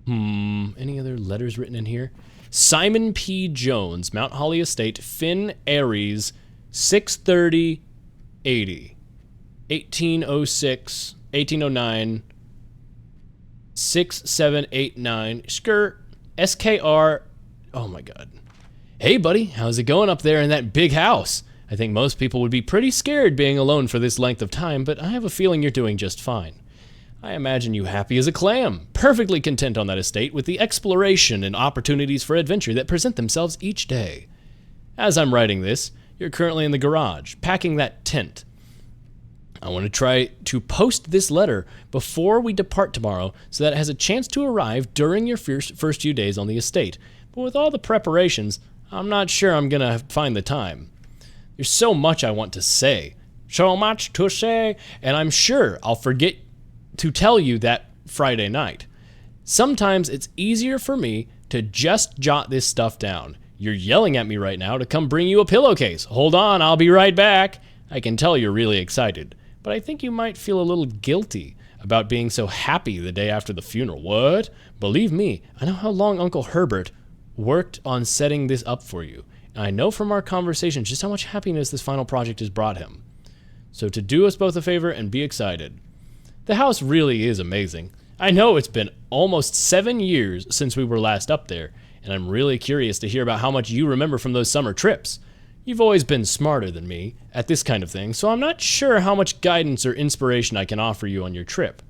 Any other letters written in here? Simon P. Jones, Mount Holly Estate, Finn Aries, 630-80. 1806, 1809, 6789, skirt, SKR. Oh my god. Hey buddy, how's it going up there in that big house? I think most people would be pretty scared being alone for this length of time, but I have a feeling you're doing just fine. I imagine you happy as a clam, perfectly content on that estate with the exploration and opportunities for adventure that present themselves each day. As I'm writing this, you're currently in the garage, packing that tent. I want to try to post this letter before we depart tomorrow so that it has a chance to arrive during your first few days on the estate. But with all the preparations, I'm not sure I'm going to find the time. There's so much I want to say. So much to say, and I'm sure I'll forget to tell you that Friday night. Sometimes it's easier for me to just jot this stuff down. You're yelling at me right now to come bring you a pillowcase. Hold on, I'll be right back. I can tell you're really excited, but I think you might feel a little guilty about being so happy the day after the funeral. What? Believe me, I know how long Uncle Herbert worked on setting this up for you. And I know from our conversations just how much happiness this final project has brought him. So to do us both a favor and be excited. The house really is amazing. I know it's been almost 7 years since we were last up there, and I'm really curious to hear about how much you remember from those summer trips. You've always been smarter than me at this kind of thing, so I'm not sure how much guidance or inspiration I can offer you on your trip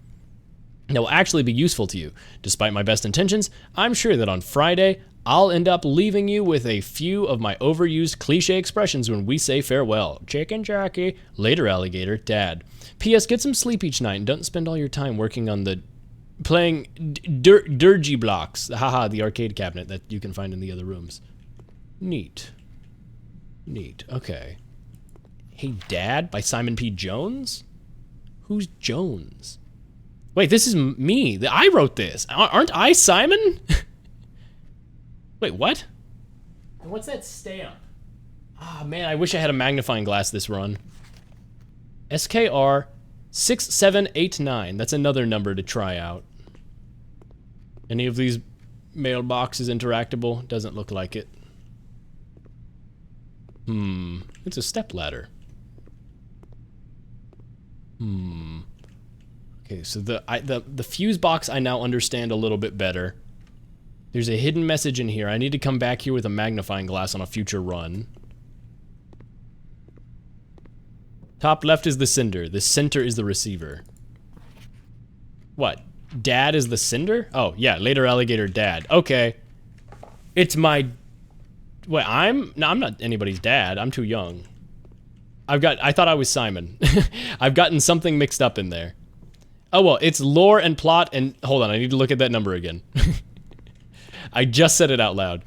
that will actually be useful to you. Despite my best intentions, I'm sure that on Friday, I'll end up leaving you with a few of my overused cliche expressions when we say farewell. Chicken Jackie, later alligator, Dad. P.S. Get some sleep each night and don't spend all your time working on the playing dirgy blocks. Haha, the arcade cabinet that you can find in the other rooms. Neat. Neat. Okay. Hey Dad by Simon P. Jones? Who's Jones? Wait, this is me. I wrote this. Aren't I Simon? Wait, what? What's that stamp? Ah, man, I wish I had a magnifying glass this run. SKR 6789. That's another number to try out. Any of these mailboxes interactable? Doesn't look like it. It's a stepladder. Okay, so the fuse box I now understand a little bit better. There's a hidden message in here. I need to come back here with a magnifying glass on a future run. Top left is the sender. The center is the receiver. What? Dad is the sender? Oh, yeah, later alligator dad. Okay. It's my... Wait, I'm not anybody's dad. I'm too young. I thought I was Simon. I've gotten something mixed up in there. Oh, well, it's lore and plot and... Hold on, I need to look at that number again. I just said it out loud.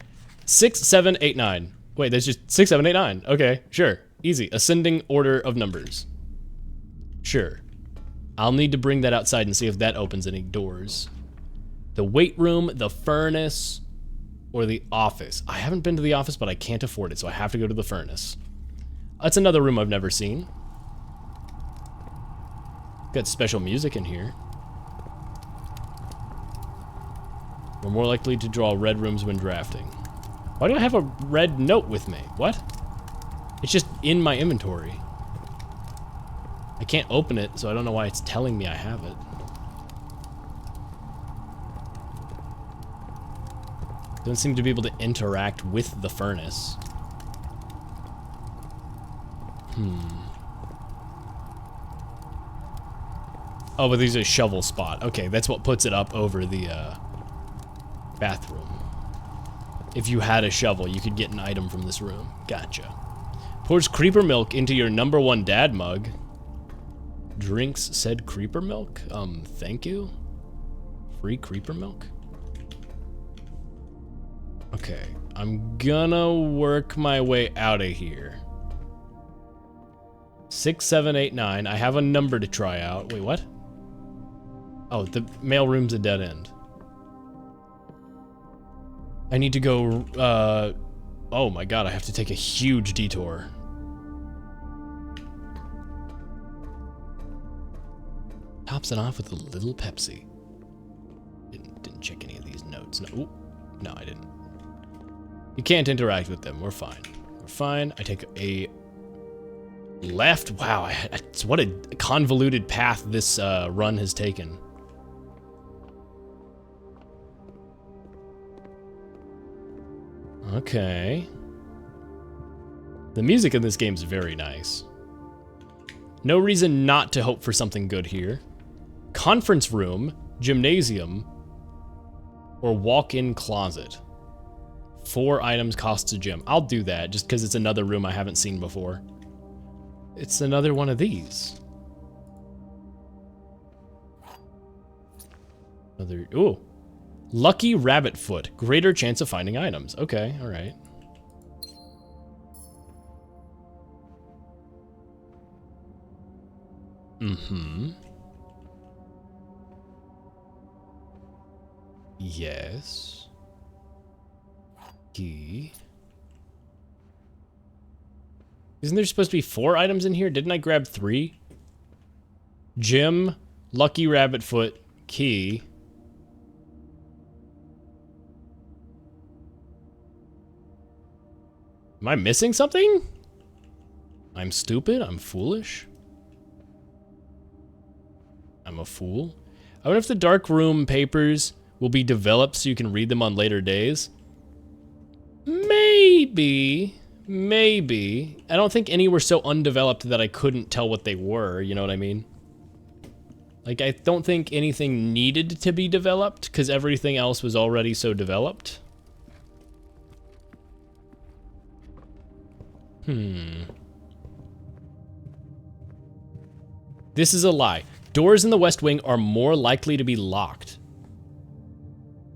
6789. Wait, there's just 6789. Okay, sure. Easy. Ascending order of numbers. Sure. I'll need to bring that outside and see if that opens any doors. The weight room, the furnace, or the office. I haven't been to the office, but I can't afford it, so I have to go to the furnace. That's another room I've never seen. Got special music in here. We're more likely to draw red rooms when drafting. Why do I have a red note with me? What? It's just in my inventory. I can't open it, so I don't know why it's telling me I have it. Don't seem to be able to interact with the furnace. Oh, but there's a shovel spot. Okay, that's what puts it up over the bathroom. If you had a shovel, you could get an item from this room. Gotcha. Pours creeper milk into your #1 dad mug. Drinks said creeper milk? Thank you? Free creeper milk? Okay, I'm gonna work my way out of here. 6789. I have a number to try out. Wait, what? Oh, the mail room's a dead end. I need to go, oh my god, I have to take a huge detour. Tops it off with a little Pepsi. Didn't check any of these notes. No, ooh, no, I didn't. You can't interact with them. We're fine. We're fine. I take a left. Wow, what a convoluted path this run has taken. Okay. The music in this game is very nice. No reason not to hope for something good here. Conference room, gymnasium, or walk-in closet. 4 items costs a gym. I'll do that just because it's another room I haven't seen before. It's another one of these. Another, ooh. Lucky rabbit foot. Greater chance of finding items. Okay, alright. Yes. Key. Isn't there supposed to be 4 items in here? Didn't I grab 3? Gym, Lucky Rabbit Foot, key. Am I missing something? I'm stupid? I'm foolish? I'm a fool? I wonder if the dark room papers will be developed so you can read them on later days. Maybe. Maybe. I don't think any were so undeveloped that I couldn't tell what they were, you know what I mean? Like, I don't think anything needed to be developed, because everything else was already so developed. This is a lie. Doors in the West Wing are more likely to be locked.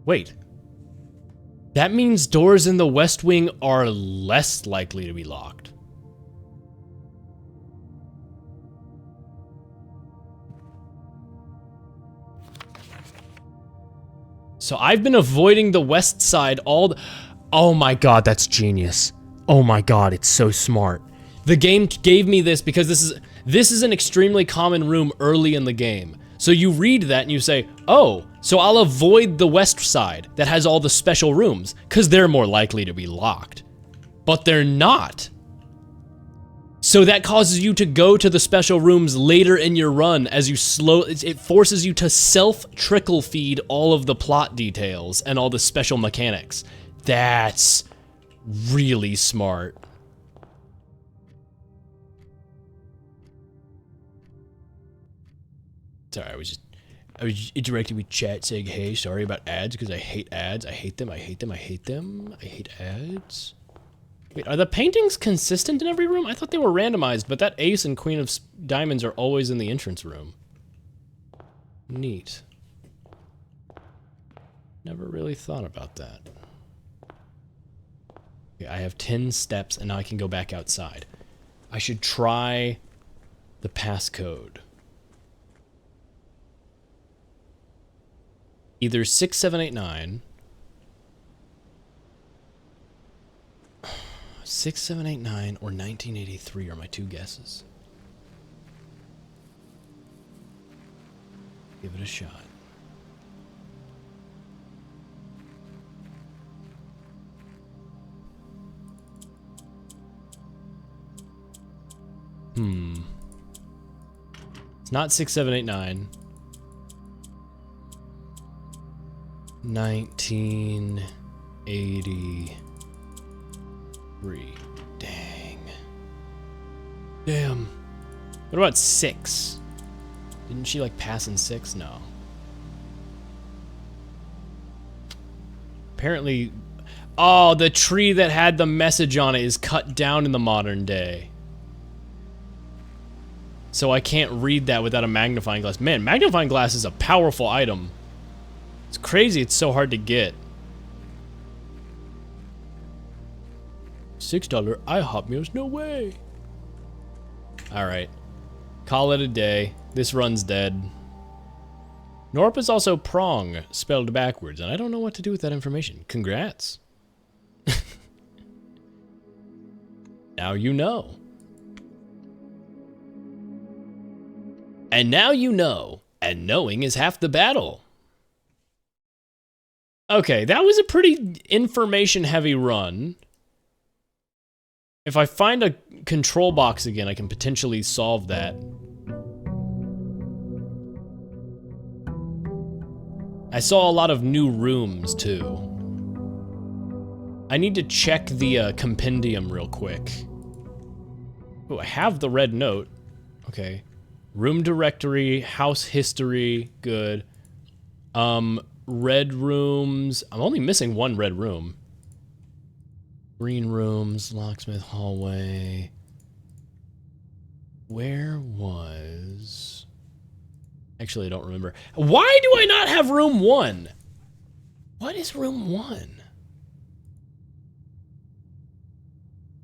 Wait. That means doors in the West Wing are less likely to be locked. So I've been avoiding the west side all the— oh my god, that's genius. Oh my god, it's so smart. The game gave me this because this is an extremely common room early in the game. So you read that and you say, oh, so I'll avoid the west side that has all the special rooms, because they're more likely to be locked. But they're not. So that causes you to go to the special rooms later in your run as you it forces you to self-trickle feed all of the plot details and all the special mechanics. That's really smart. Sorry, I was interacting with chat saying, hey, sorry about ads, because I hate ads. I hate them, I hate them, I hate them. I hate ads. Wait, are the paintings consistent in every room? I thought they were randomized, but that ace and queen of diamonds are always in the entrance room. Neat. Never really thought about that. Okay, I have 10 steps, and now I can go back outside. I should try the passcode. Either 6789, 6789 or 1983 are my 2 guesses. Give it a shot. It's not 6789. 1983. Dang. Damn. What about 6? Didn't she like pass in 6? No. Apparently, oh, the tree that had the message on it is cut down in the modern day. So I can't read that without a magnifying glass. Man, magnifying glass is a powerful item. It's crazy it's so hard to get. $6 IHOP meals? No way. Alright. Call it a day. This run's dead. Gnorp is also prong, spelled backwards, and I don't know what to do with that information. Congrats. Now you know. And now you know. And knowing is half the battle. Okay, that was a pretty information-heavy run. If I find a control box again, I can potentially solve that. I saw a lot of new rooms, too. I need to check the compendium real quick. Oh, I have the red note. Okay. Room directory, house history, good. Red rooms. I'm only missing 1 red room. Green rooms, locksmith hallway. Where was... Actually, I don't remember. Why do I not have room 1? What is room 1?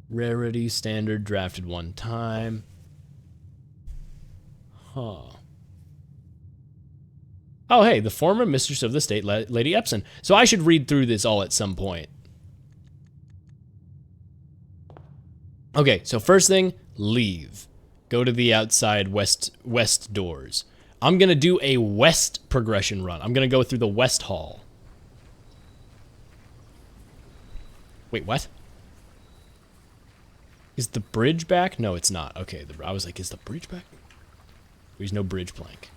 Rarity, standard, drafted 1 time. Huh. Oh, hey, the former mistress of the state, Lady Epson. So I should read through this all at some point. Okay, so first thing, leave. Go to the outside west doors. I'm gonna do a west progression run. I'm gonna go through the west hall. Wait, what? Is the bridge back? No, it's not. Okay, I was like, is the bridge back? There's no bridge plank.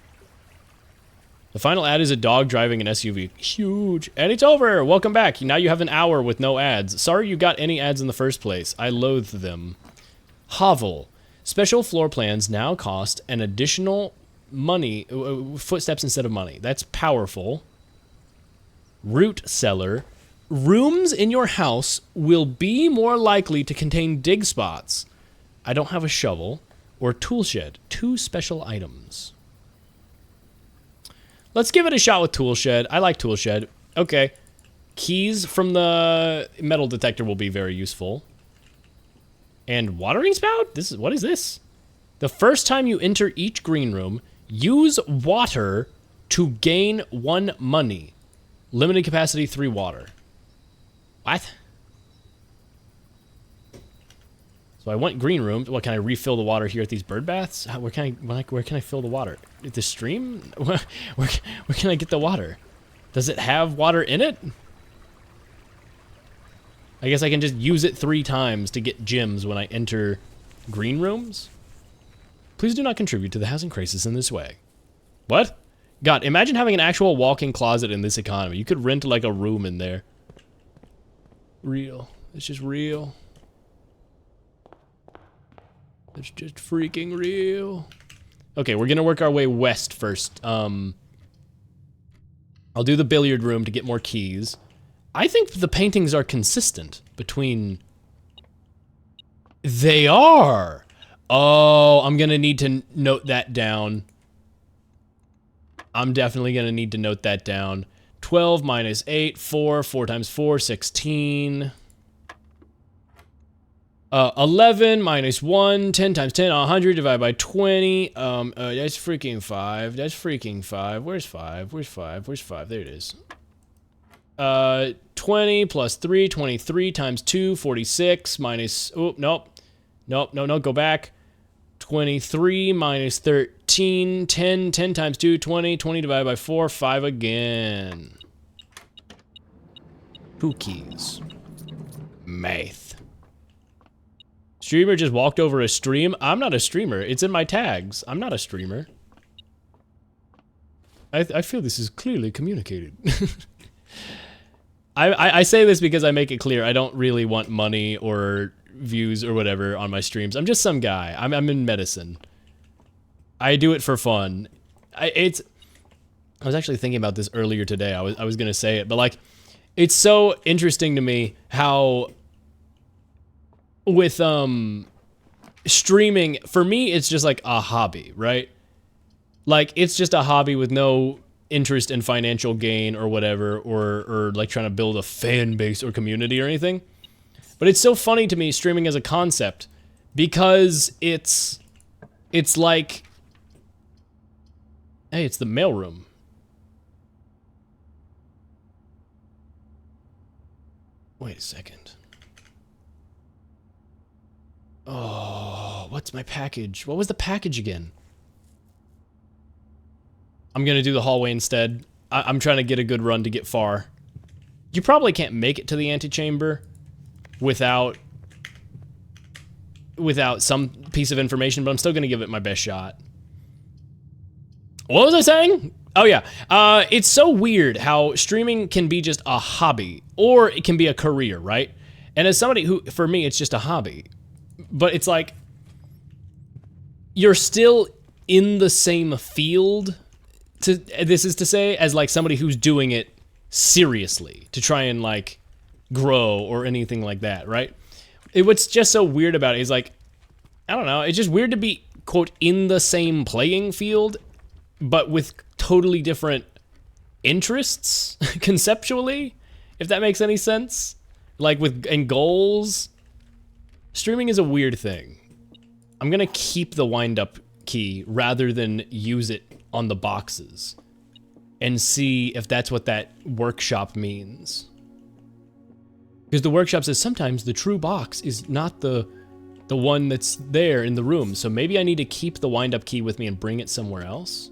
The final ad is a dog driving an SUV. Huge. And it's over. Welcome back. Now you have an hour with no ads. Sorry you got any ads in the first place. I loathe them. Hovel. Special floor plans now cost an additional money, footsteps instead of money. That's powerful. Root cellar. Rooms in your house will be more likely to contain dig spots. I don't have a shovel. Or tool shed. 2 special items. Let's give it a shot with tool shed. I like tool shed. Okay. Keys from the metal detector will be very useful. And watering spout? What is this? The first time you enter each green room, use water to gain 1 money. Limited capacity 3 water. What? So I want green room. What, can I refill the water here at these bird baths? Where can I fill the water? At the stream? Where can I get the water? Does it have water in it? I guess I can just use it 3 times to get gems when I enter green rooms? Please do not contribute to the housing crisis in this way. What? God, imagine having an actual walk-in closet in this economy. You could rent like a room in there. Real. It's just real. It's just freaking real. Okay, we're gonna work our way west first. I'll do the billiard room to get more keys. I think the paintings are consistent between... They are! Oh, I'm gonna need to note that down. I'm definitely gonna need to note that down. 12 minus 8, 4, 4 times 4, 16... 11 minus 1, 10 times 10, 100 divided by 20. That's freaking 5. That's freaking 5. Where's 5? Where's 5? Where's 5? There it is. 20 plus 3, 23 times 2, 46 minus, oh, nope. Nope, no, go back. 23 minus 13, 10 times 2, 20 divided by 4, 5 again. 2 keys. Math. Streamer just walked over a stream. I'm not a streamer. It's in my tags. I'm not a streamer. I feel this is clearly communicated. I say this because I make it clear I don't really want money or views or whatever on my streams. I'm just some guy. I'm in medicine. I do it for fun. I was actually thinking about this earlier today. I was gonna say it, but like, it's so interesting to me how with streaming, for me it's just like a hobby, right? Like, it's just a hobby with no interest in financial gain or whatever, or like trying to build a fan base or community or anything. But it's so funny to me, streaming as a concept, because it's like, hey, it's the mailroom. Wait a second. Oh, what's my package? What was the package again? I'm gonna do the hallway instead. I'm trying to get a good run to get far. You probably can't make it to the antechamber without some piece of information, but I'm still gonna give it my best shot. What was I saying? Oh yeah, it's so weird how streaming can be just a hobby, or it can be a career, right? And as somebody who, for me, it's just a hobby. But it's like, you're still in the same field, this is to say, as like somebody who's doing it seriously to try and like grow or anything like that, right? What's just so weird about it is like, I don't know, it's just weird to be, quote, in the same playing field, but with totally different interests, conceptually, if that makes any sense. Like and goals. Streaming is a weird thing. I'm gonna keep the wind-up key rather than use it on the boxes. and see if that's what that workshop means. Because the workshop says sometimes the true box is not the one that's there in the room. So maybe I need to keep the wind-up key with me and bring it somewhere else.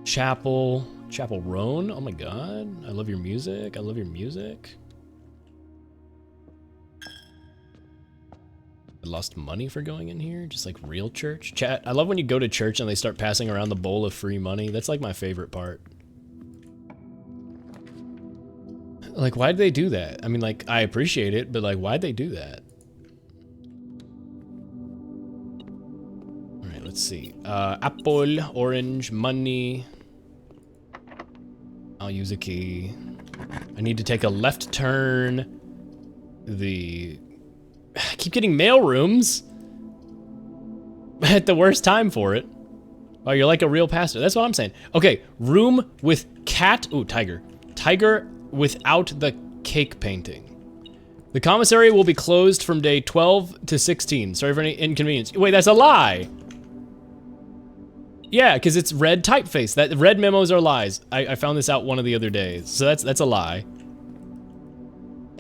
Chapel Roan. Oh my god. I love your music. I love your music. I lost money for going in here. Just like real church. Chat. I love when you go to church and they start passing around the bowl of free money. That's like my favorite part. Like, why'd they do that? I mean, like, I appreciate it, but like, why'd they do that? All right, let's see. Apple, orange, money. I'll use a key. I need to take a left turn. I keep getting mail rooms at the worst time for it. Oh, you're like a real pastor. That's what I'm saying. Okay, room with cat. Ooh, tiger. Tiger without the cake painting. The commissary will be closed from day 12 to 16. Sorry for any inconvenience. Wait, that's a lie. Yeah, because it's red typeface. That red memos are lies. I found this out one of the other days. So that's a lie.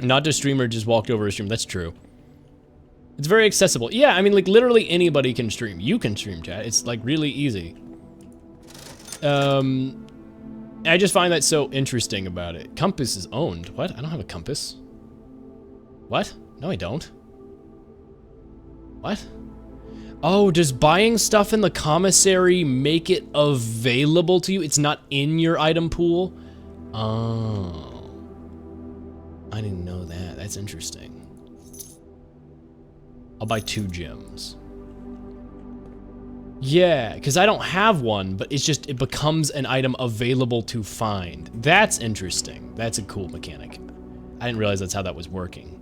Not a streamer just walked over a stream. That's true. It's very accessible. Yeah, I mean, like, literally anybody can stream. You can stream, chat. It's, like, really easy. I just find that so interesting about it. Compass is owned. What? I don't have a compass. What? No, I don't. What? Oh, does buying stuff in the commissary make it available to you? It's not in your item pool? Oh. I didn't know that. That's interesting. I'll buy 2 gems. Yeah, because I don't have one, but it's just, it becomes an item available to find. That's interesting. That's a cool mechanic. I didn't realize that's how that was working.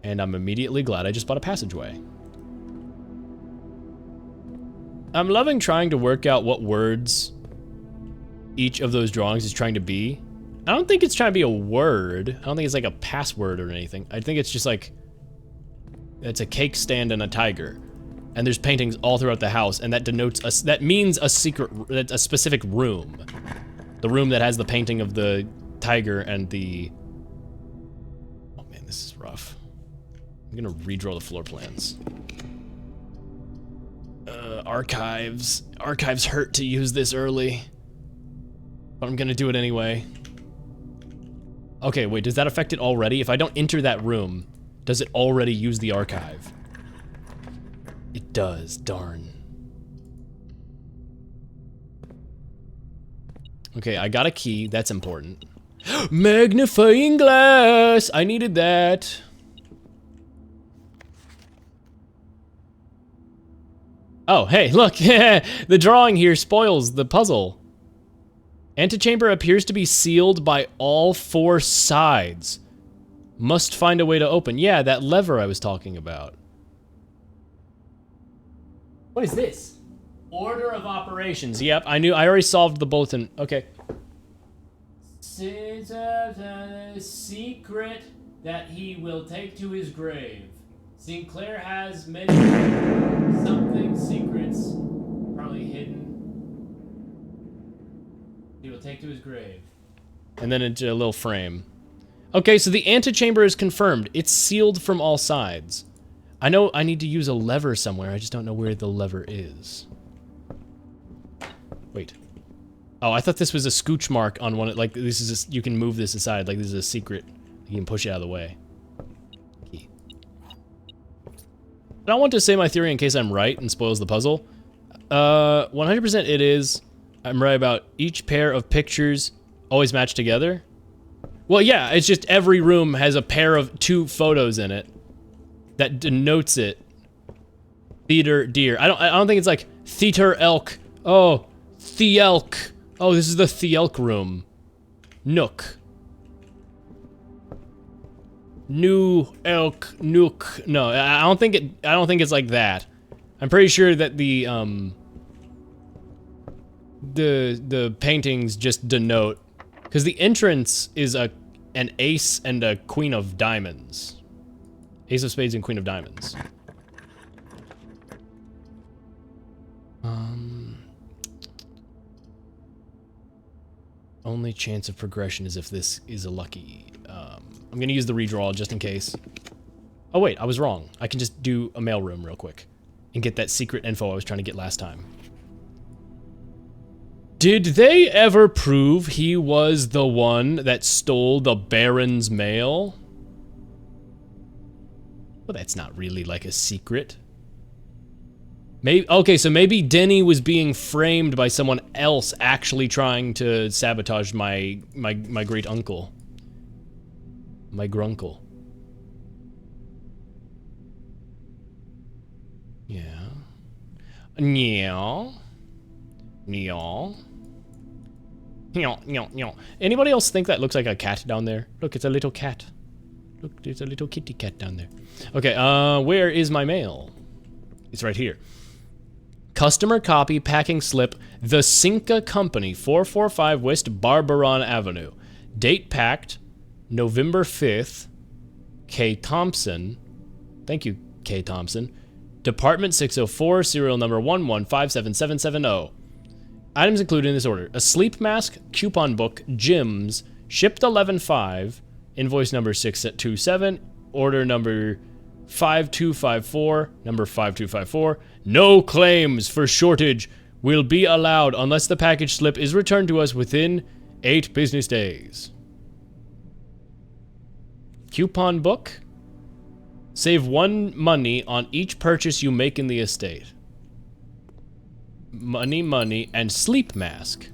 And I'm immediately glad I just bought a passageway. I'm loving trying to work out what words each of those drawings is trying to be. I don't think it's trying to be a word. I don't think it's like a password or anything. I think it's just like, it's a cake stand and a tiger. And there's paintings all throughout the house, and that denotes that means a specific room. The room that has the painting of the tiger and the... Oh man, this is rough. I'm gonna redraw the floor plans. Archives. Archives hurt to use this early. But I'm gonna do it anyway. Okay, wait, does that affect it already? If I don't enter that room, does it already use the archive? It does, darn. Okay, I got a key, that's important. Magnifying glass! I needed that. Oh, hey, look, the drawing here spoils the puzzle. Antechamber appears to be sealed by all 4 sides. Must find a way to open. Yeah, that lever I was talking about. What is this? Order of operations. Yep, I knew. I already solved the bulletin. Okay. Secret that he will take to his grave. Sinclair has many something secrets, probably hidden. He will take to his grave. And then into a little frame. Okay, so the antechamber is confirmed. It's sealed from all sides. I know I need to use a lever somewhere. I just don't know where the lever is. Wait. Oh, I thought this was a scooch mark on one. Like this is you can move this aside. Like this is a secret. You can push it out of the way. Key. I don't want to say my theory in case I'm right and spoils the puzzle. 100% it is. I'm right about each pair of pictures always match together. Well, yeah, it's just every room has a pair of 2 photos in it. That denotes it. Theater deer. I don't think it's like theater elk. Oh, the elk. Oh, this is the elk room. Nook. New elk nook. No, I don't think it's like that. I'm pretty sure that the paintings just denote, because the entrance is an ace and a queen of diamonds. Ace of spades and queen of diamonds. Only chance of progression is if this is a lucky. I'm gonna use the redraw just in case. Oh wait, I was wrong. I can just do a mailroom real quick and get that secret info I was trying to get last time. Did they ever prove he was the one that stole the Baron's mail? Well, that's not really like a secret. Maybe, okay, so maybe Denny was being framed by someone else actually trying to sabotage my great uncle. My grunkle. Yeah. Yeah. Yeah. Anybody else think that looks like a cat down there? Look, it's a little cat. Look, there's a little kitty cat down there. Okay, where is my mail? It's right here. Customer copy packing slip, The Cinca Company, 445 West Barbaron Avenue. Date packed, November 5th. K. Thompson. Thank you, K. Thompson. Department 604, serial number 1157770. Items included in this order: a sleep mask, coupon book, gyms, shipped 11/5, invoice number 627, order number 5254, number 5254. No claims for shortage will be allowed unless the package slip is returned to us within 8 business days. Coupon book. Save 1 money on each purchase you make in the estate. Money, and sleep mask.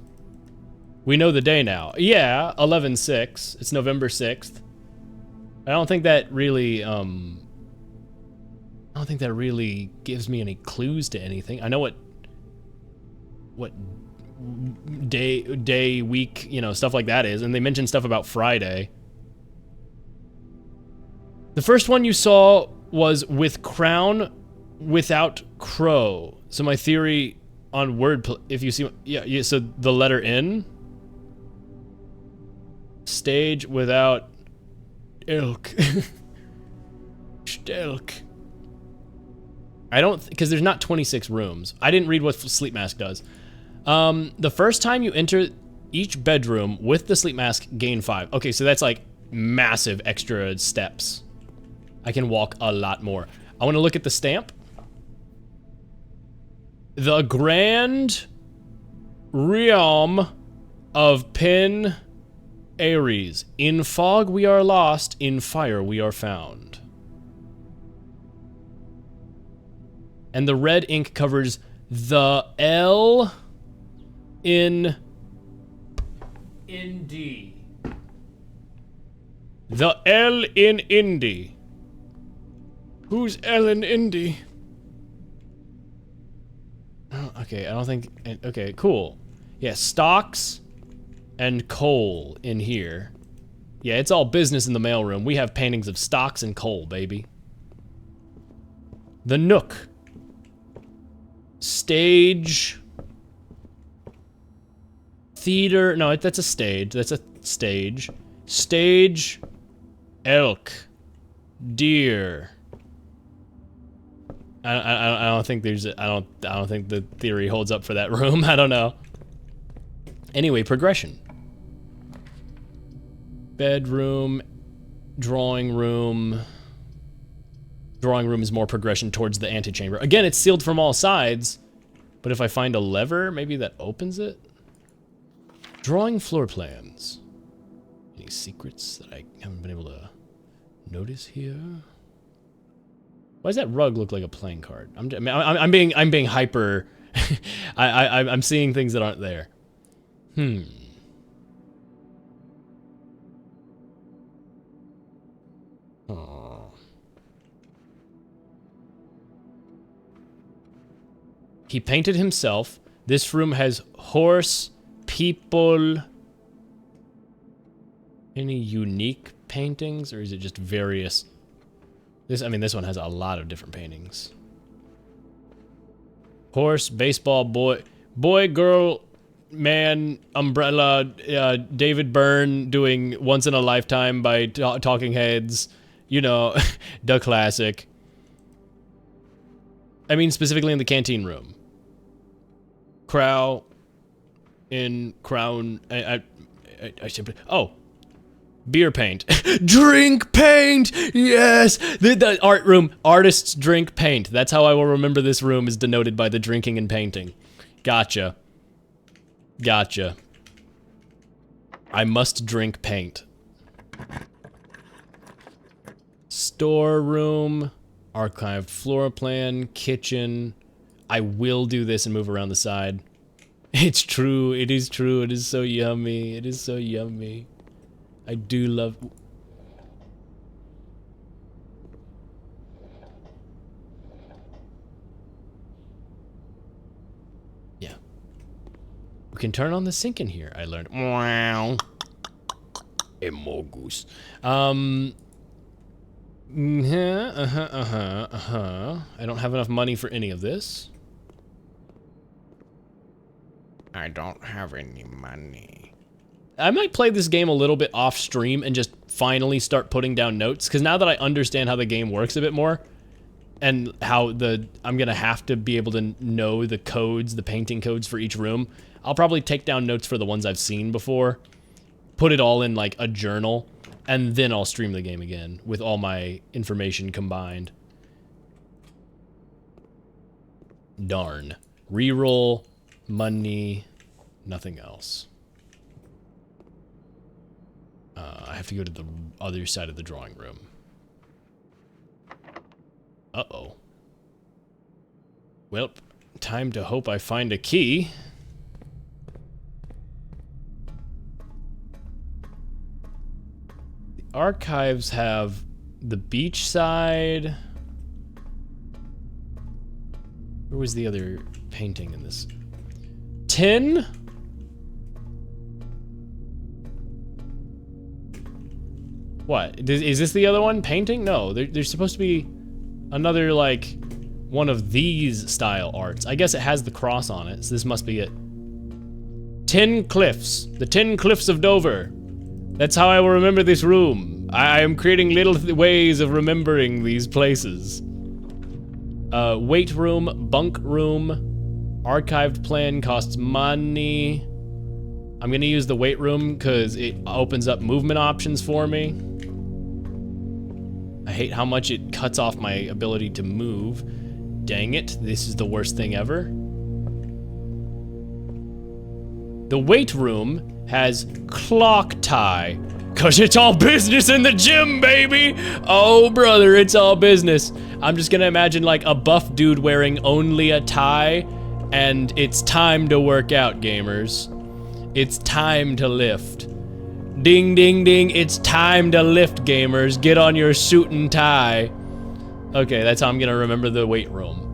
We know the day now. Yeah, 11/6. It's November 6th. I don't think that really, gives me any clues to anything. I know what day, week, you know, stuff like that is, and they mentioned stuff about Friday. The first one you saw was with crown without crow. So my theory on word, if you see, yeah, so the letter N. Stage without ilk. Stelk. I don't, because there's not 26 rooms. I didn't read what sleep mask does. The first time you enter each bedroom with the sleep mask, gain 5. Okay, so that's like massive extra steps. I can walk a lot more. I want to look at the stamp. The Grand Realm of Pen Ares. In fog we are lost, in fire we are found. And the red ink covers the L in Indy. The L in Indy. Who's L in Indy? Oh, okay, I don't think... Okay, cool. Yeah, stocks and coal in here. Yeah, it's all business in the mailroom. We have paintings of stocks and coal, baby. The Nook. Stage. Theater. No, that's a stage. That's a stage. Stage. Elk. Deer. I don't think there's I don't think the theory holds up for that room. I don't know. Anyway, progression. Bedroom, drawing room. Drawing room is more progression towards the antechamber. Again, it's sealed from all sides, but if I find a lever, maybe that opens it. Drawing floor plans. Any secrets that I haven't been able to notice here? Why does that rug look like a playing card? I'm being hyper. I'm seeing things that aren't there. Oh. He painted himself. This room has horse, people. Any unique paintings, or is it just various? This one has a lot of different paintings. Horse, baseball, boy, girl, man, umbrella, David Byrne doing Once in a Lifetime by Talking Heads. You know, the classic. I mean, specifically in the canteen room. Crow in Crown. I should. Oh, beer paint, drink paint. Yes, the art room. Artists drink paint. That's how I will remember this room is denoted by the drinking and painting. Gotcha. Gotcha. I must drink paint. Storeroom, archived floor plan, kitchen. I will do this and move around the side. It's true. It is true. It is so yummy. It is so yummy. I do love... Yeah. We can turn on the sink in here, I learned. Wow. A mongoose. I don't have enough money for any of this. I don't have any money. I might play this game a little bit off stream and just finally start putting down notes, because now that I understand how the game works a bit more, and how I'm gonna have to be able to know the codes, the painting codes for each room, I'll probably take down notes for the ones I've seen before, put it all in like a journal, and then I'll stream the game again with all my information combined. Darn. Reroll, money, nothing else. I have to go to the other side of the drawing room. Uh-oh. Well, time to hope I find a key. The archives have the beach side. Where was the other painting in this? 10? What? Is this the other one? Painting? No, there's supposed to be another, like, one of these style arts. I guess it has the cross on it, so this must be it. 10 cliffs. The 10 cliffs of Dover. That's how I will remember this room. I am creating little ways of remembering these places. Weight room, bunk room, archived plan costs money. I'm gonna use the weight room because it opens up movement options for me. I hate how much it cuts off my ability to move. Dang it, this is the worst thing ever. The weight room has clock tie, cause it's all business in the gym, baby! Oh, brother, it's all business. I'm just gonna imagine like a buff dude wearing only a tie, and it's time to work out, gamers. It's time to lift. Ding, ding, ding, it's time to lift, gamers. Get on your suit and tie. Okay, that's how I'm gonna remember the weight room.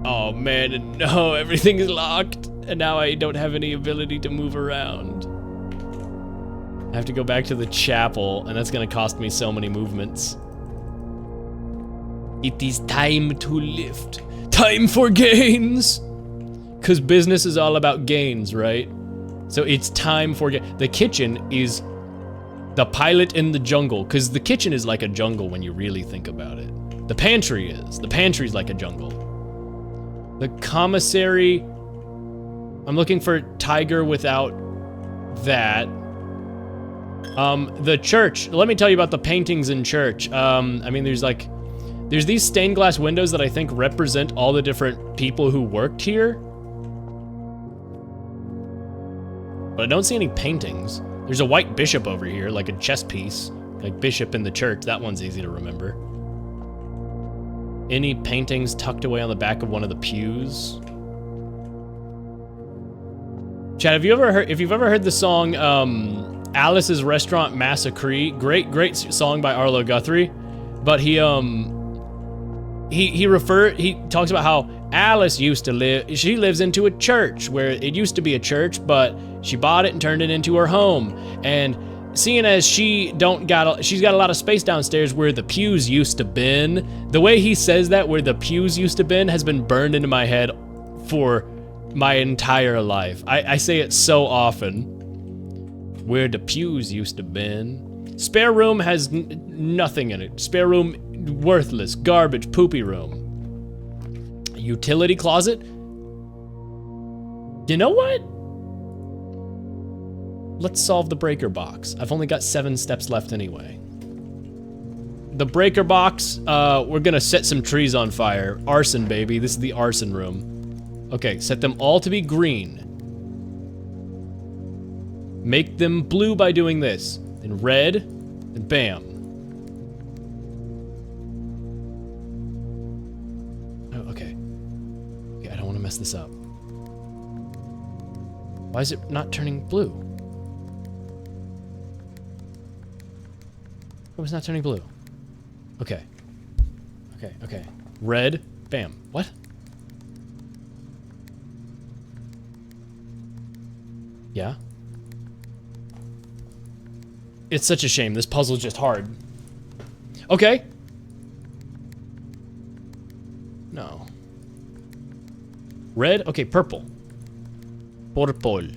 Oh man, no, everything is locked, and now I don't have any ability to move around. I have to go back to the chapel, and that's gonna cost me so many movements. It is time to lift. Time for gains! Because business is all about gains, right? So it's time for the kitchen is the pilot in the jungle, because the kitchen is like a jungle when you really think about it. The pantry is. The pantry's like a jungle. The commissary, I'm looking for tiger without that. The church, let me tell you about the paintings in church. I mean, there's these stained glass windows that I think represent all the different people who worked here. But I don't see any paintings. There's a white bishop over here, like a chess piece. Like bishop in the church, that one's easy to remember. Any paintings tucked away on the back of one of the pews? Chad, if you've ever heard the song, Alice's Restaurant Massacre, great song by Arlo Guthrie, but he talks about how Alice used to she lives into a church where it used to be a church, but she bought it and turned it into her home. And seeing as she's got a lot of space downstairs where the pews used to been, the way he says that, where the pews used to been, has been burned into my head for my entire life. I say it so often. Where the pews used to been. Spare room has nothing in it. Spare room, worthless, garbage, poopy room. Utility closet? You know what? Let's solve the breaker box. I've only got 7 steps left anyway. The breaker box, we're gonna set some trees on fire. Arson, baby. This is the arson room. Okay, set them all to be green. Make them blue by doing this. Then red, and bam. Oh, okay. Okay, I don't want to mess this up. Why is it not turning blue? Oh, it's not turning blue. Okay. Okay, okay. Red, bam. What? Yeah? It's such a shame. This puzzle's just hard. Okay. No. Red? Okay, purple. Purple.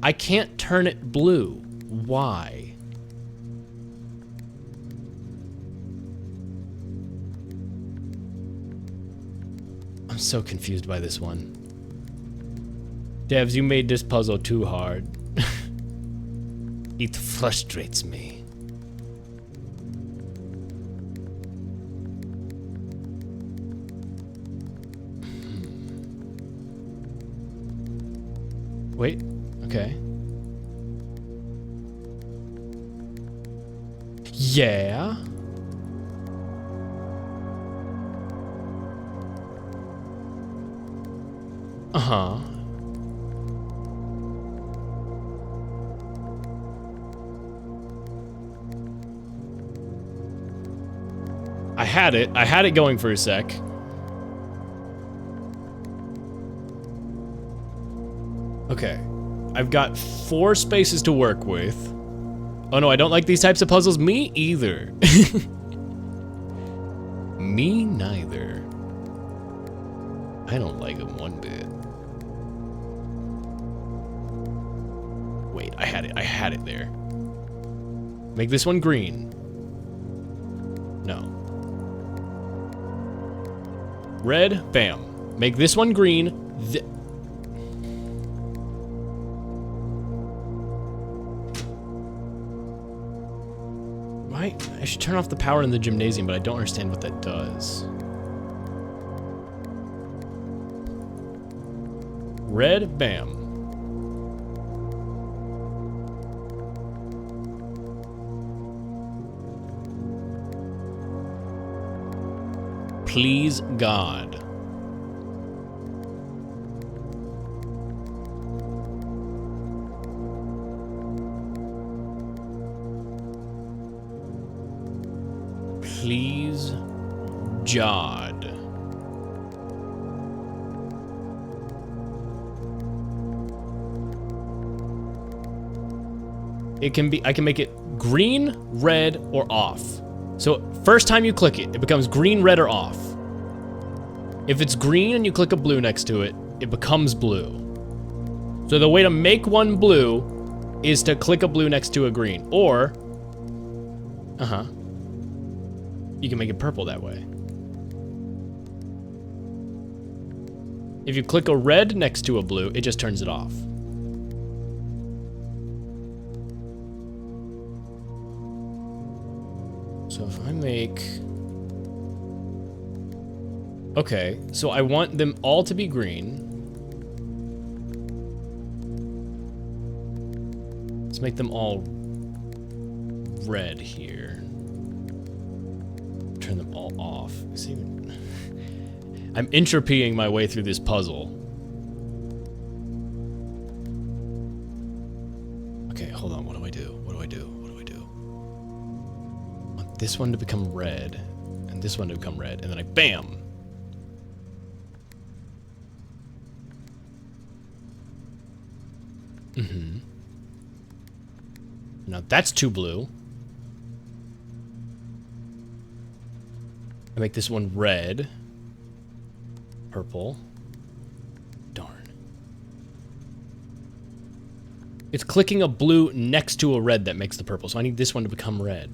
I can't turn it blue. Why? I'm so confused by this one. Devs, you made this puzzle too hard. It frustrates me. Wait, okay. Yeah. Uh-huh. I had it going for a sec. Okay. I've got 4 spaces to work with. Oh no, I don't like these types of puzzles. Me either. Me neither. I don't like them one bit. Wait, I had it there. Make this one green. No. Red, bam. Make this one green. Right? I should turn off the power in the gymnasium, but I don't understand what that does. Red, bam. Please, God. Please, Jod. It can be, I can make it green, red, or off. So first time you click it, it becomes green, red, or off. If it's green and you click a blue next to it, it becomes blue. So the way to make one blue is to click a blue next to a green, or, you can make it purple that way. If you click a red next to a blue, it just turns it off. So if I make... Okay, so I want them all to be green. Let's make them all red here. Turn them all off. See, I'm entropying my way through this puzzle. Okay, hold on. What do I do? What do I do? What do I do? I want this one to become red, and this one to become red, and then I BAM! Now that's too blue. I make this one red. Purple. Darn. It's clicking a blue next to a red that makes the purple, so I need this one to become red.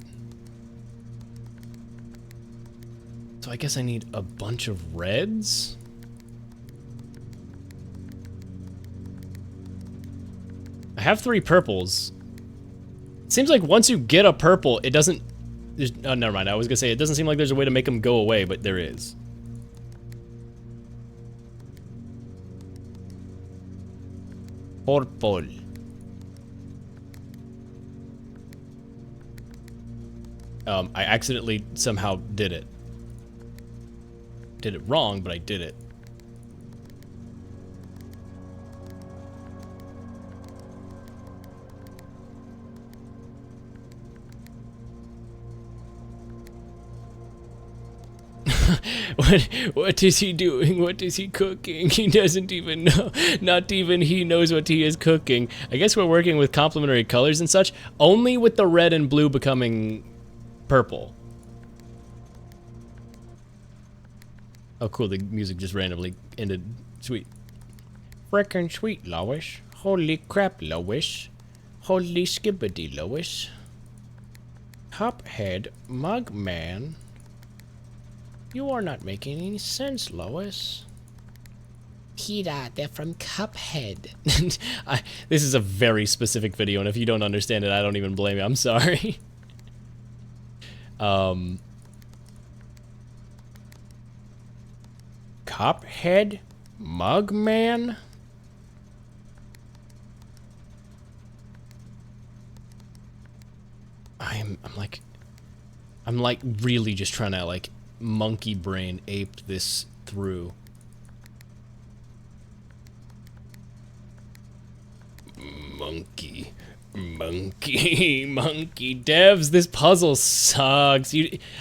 So I guess I need a bunch of reds? have 3 purples. It seems like once you get a purple, it doesn't... oh, never mind. I was gonna say, it doesn't seem like there's a way to make them go away, but there is. Purple. I accidentally somehow did it. Did it wrong, but I did it. What is he doing? What is he cooking? He doesn't even know. Not even he knows what he is cooking. I guess we're working with complementary colors and such. Only with the red and blue becoming purple. Oh, cool. The music just randomly ended. Sweet. Frickin' sweet, Lois. Holy crap, Lois. Holy skibbity, Lois. Cuphead, Mugman. You are not making any sense, Lois. Peter, they're from Cuphead. This is a very specific video, and if you don't understand it, I don't even blame you. I'm sorry. Cuphead? Mugman? I'm like really just trying to like monkey brain ape this through. Monkey devs, this puzzle sucks.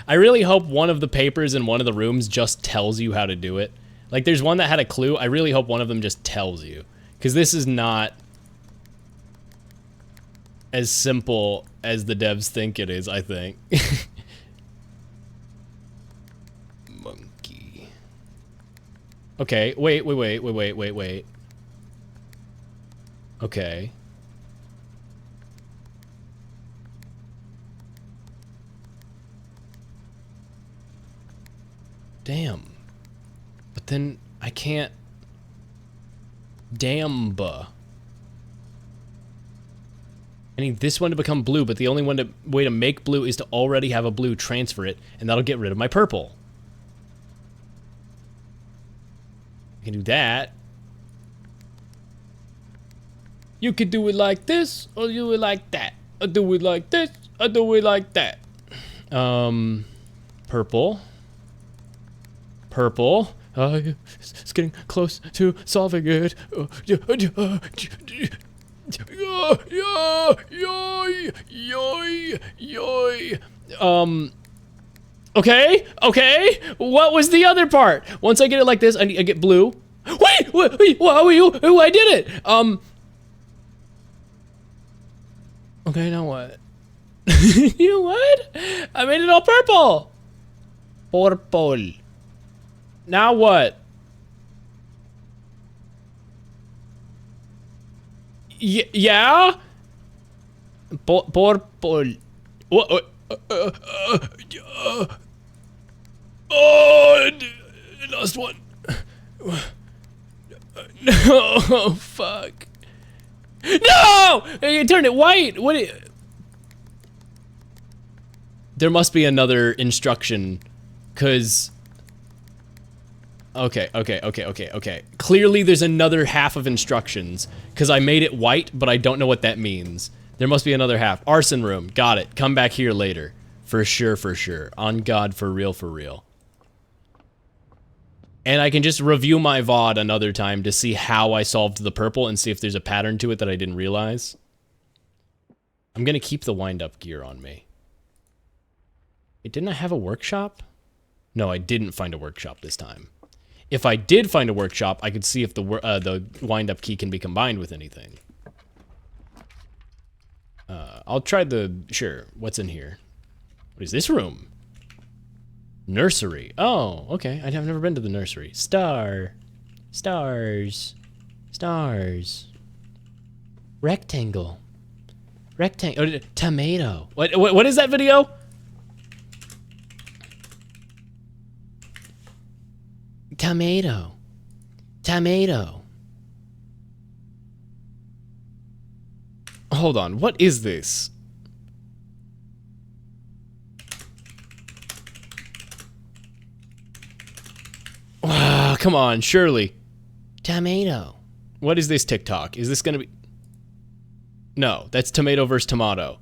I really hope one of the papers in one of the rooms just tells you how to do it. Like there's one that had a clue. I really hope one of them just tells you, because this is not as simple as the devs think it is, I think. Monkey. Okay, wait. Okay. Damn. But then I can't... Damn-ba. I need this one to become blue, but the only way to make blue is to already have a blue, transfer it, and that'll get rid of my purple. I can do that. You could do it like this, or do it like that. Or do it like this, or do it like that. Purple. Purple. It's getting close to solving it. Okay. What was the other part? Once I get it like this, I get blue. Wait, I did it. Okay, now what? You know what? I made it all purple. Purple. Now what? Yeah? Purple. Oh, lost one. No, fuck. No! You turned it white. What? There must be another instruction, cause. Okay. Clearly, there's another half of instructions, cause I made it white, but I don't know what that means. There must be another half. Arson room. Got it. Come back here later. For sure. On God, for real. And I can just review my VOD another time to see how I solved the purple and see if there's a pattern to it that I didn't realize. I'm gonna keep the wind-up gear on me. Wait, didn't I have a workshop? No, I didn't find a workshop this time. If I did find a workshop, I could see if the wind-up key can be combined with anything. I'll try sure, what's in here? What is this room? Nursery. Oh, okay. I've never been to the nursery. Stars. Rectangle. Oh, tomato. What is that video? Tomato. Hold on, what is this? Ah, come on, surely. Tomato. What is this TikTok? Is this gonna be... No, that's tomato versus tomato.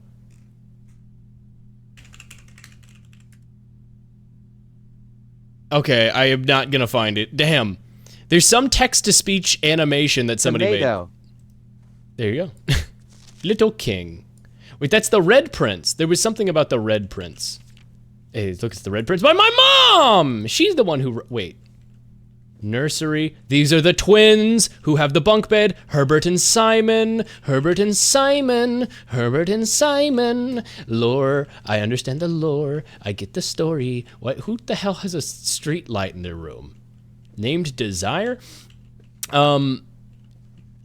Okay, I am not gonna find it. Damn. There's some text-to-speech animation that somebody Tomato. made. There you go. Little King. Wait, that's the Red Prince. There was something about the Red Prince. Hey, look, it's the Red Prince by my mom! She's the one who... Wait. Nursery. These are the twins who have the bunk bed. Herbert and Simon. Herbert and Simon. Herbert and Simon. Lore. I understand the lore. I get the story. What? Who the hell has a street light in their room? Named Desire?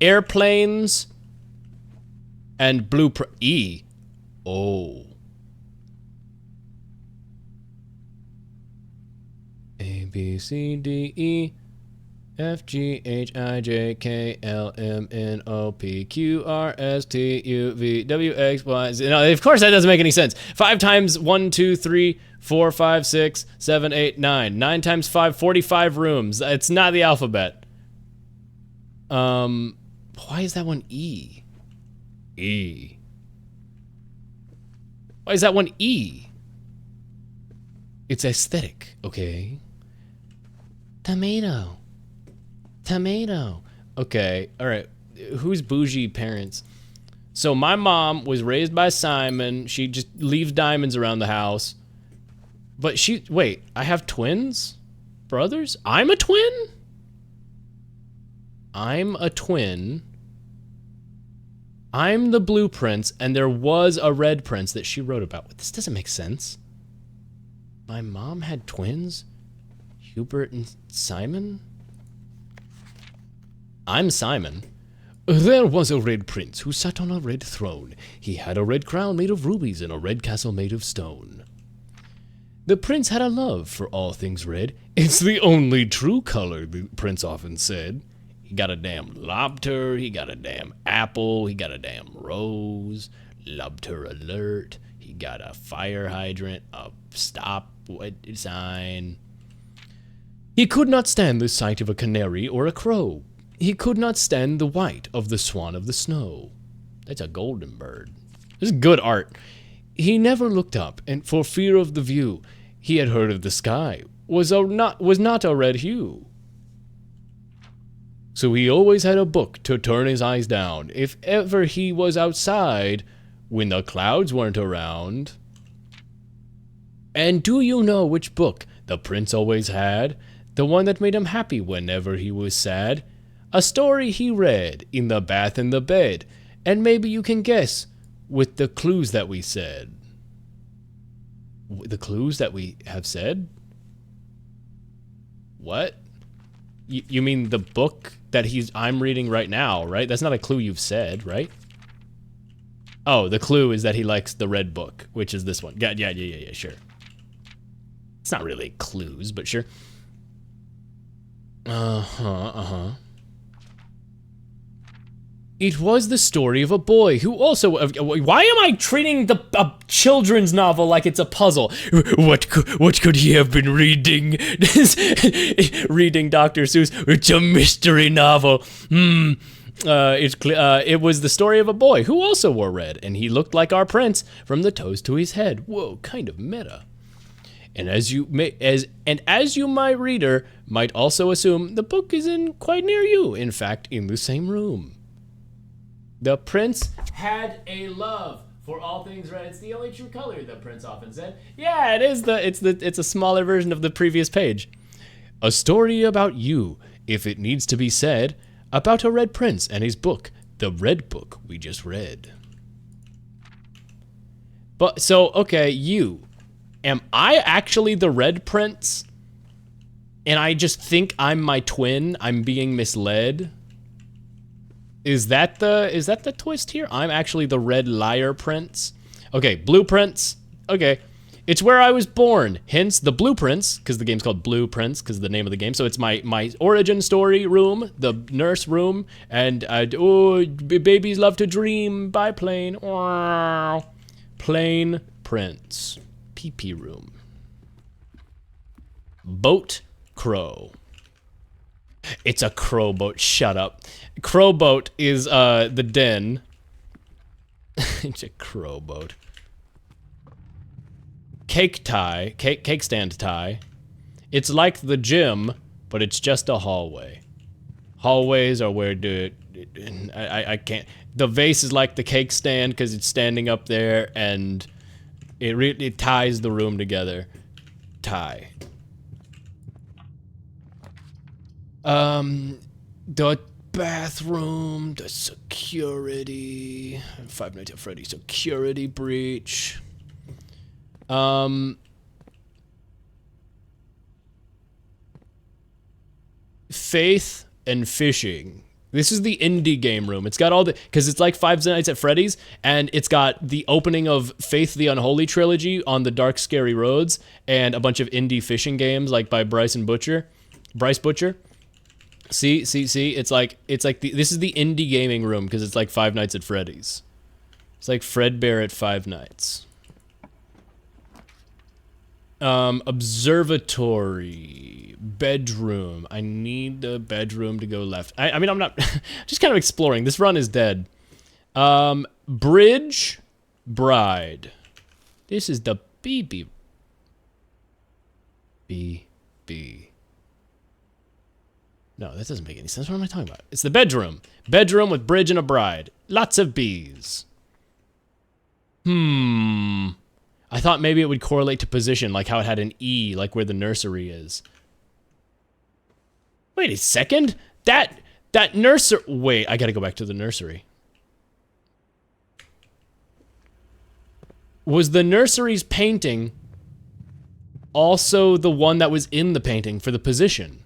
Airplanes. And Blueprint. E. Oh. A, B, C, D, E. F, G, H, I, J, K, L, M, N, O, P, Q, R, S, T, U, V, W, X, Y, Z. No, of course that doesn't make any sense. 5 times 1, 2, 3, 4, 5, 6, 7, 8, 9. 9 times 5, 45 rooms. It's not the alphabet. Why is that one E? E. Why is that one E? It's aesthetic, okay? Tomato. Tomato. Okay, all right. Who's bougie parents? So my mom was raised by Simon. She just leaves diamonds around the house. But she, wait, I have twins? Brothers? I'm a twin? I'm a twin. I'm the blue prince, and there was a red prince that she wrote about. This doesn't make sense. My mom had twins? Hubert and Simon? I'm Simon. There was a red prince who sat on a red throne. He had a red crown made of rubies and a red castle made of stone. The prince had a love for all things red. It's the only true color, the prince often said. He got a damn lobster, he got a damn apple, he got a damn rose, lobster alert, he got a fire hydrant, a stop sign. He could not stand the sight of a canary or a crow. He could not stand the white of the swan of the snow. That's a golden bird. This is good art. He never looked up, and for fear of the view, he had heard of the sky was not a red hue. So he always had a book to turn his eyes down, if ever he was outside, when the clouds weren't around. And do you know which book the prince always had? The one that made him happy whenever he was sad? A story he read in the bath and the bed, and maybe you can guess with the clues that we said. The clues that we have said? What? You mean the book that I'm reading right now, right? That's not a clue you've said, right? Oh, the clue is that he likes the red book, which is this one. Yeah, sure. It's not really clues, but sure. It was the story of a boy who also... why am I treating a children's novel like it's a puzzle? What could he have been reading? Reading Dr. Seuss. It's a mystery novel. It was the story of a boy who also wore red, and he looked like our prince from the toes to his head. Whoa, kind of meta. And as you, my reader, might also assume, the book is in quite near you. In fact, in the same room. The prince had a love for all things red. It's the only true color, the prince often said. Yeah, it is it's a smaller version of the previous page. A story about you, if it needs to be said, about a red prince and his book, the red book we just read. But, so, okay, you. Am I actually the red prince? And I just think I'm my twin? I'm being misled? Is that the twist here? I'm actually the red liar prince. Okay, blue prince. Okay. It's where I was born, hence the blueprints, because the game's called Blueprints, because of the name of the game. So it's my origin story room, the nurse room, and babies love to dream by plane. Plane prints. PP room. Boat crow. It's a crow boat. Shut up. Crow boat is the den. It's a crow boat. Cake stand tie. It's like the gym, but it's just a hallway. Hallways are where I can't. The vase is like the cake stand because it's standing up there and it ties the room together. Tie. The bathroom, the security, Five Nights at Freddy's security breach. Faith and fishing. This is the indie game room. It's got all the, because it's like Five Nights at Freddy's, and it's got the opening of Faith the Unholy trilogy on the Dark Scary Roads, and a bunch of indie fishing games like by Bryce Butcher. See, it's like this is the indie gaming room because it's like Five Nights at Freddy's. It's like Fredbear at Five Nights. Observatory, bedroom. I need the bedroom to go left. I mean, I'm not just kind of exploring. This run is dead. Bridge, bride. This is the BB. No, that doesn't make any sense. What am I talking about? It's the bedroom. Bedroom with bridge and a bride. Lots of bees. I thought maybe it would correlate to position, like how it had an E, like where the nursery is. Wait a second. That nursery. Wait, I gotta go back to the nursery. Was the nursery's painting also the one that was in the painting for the position?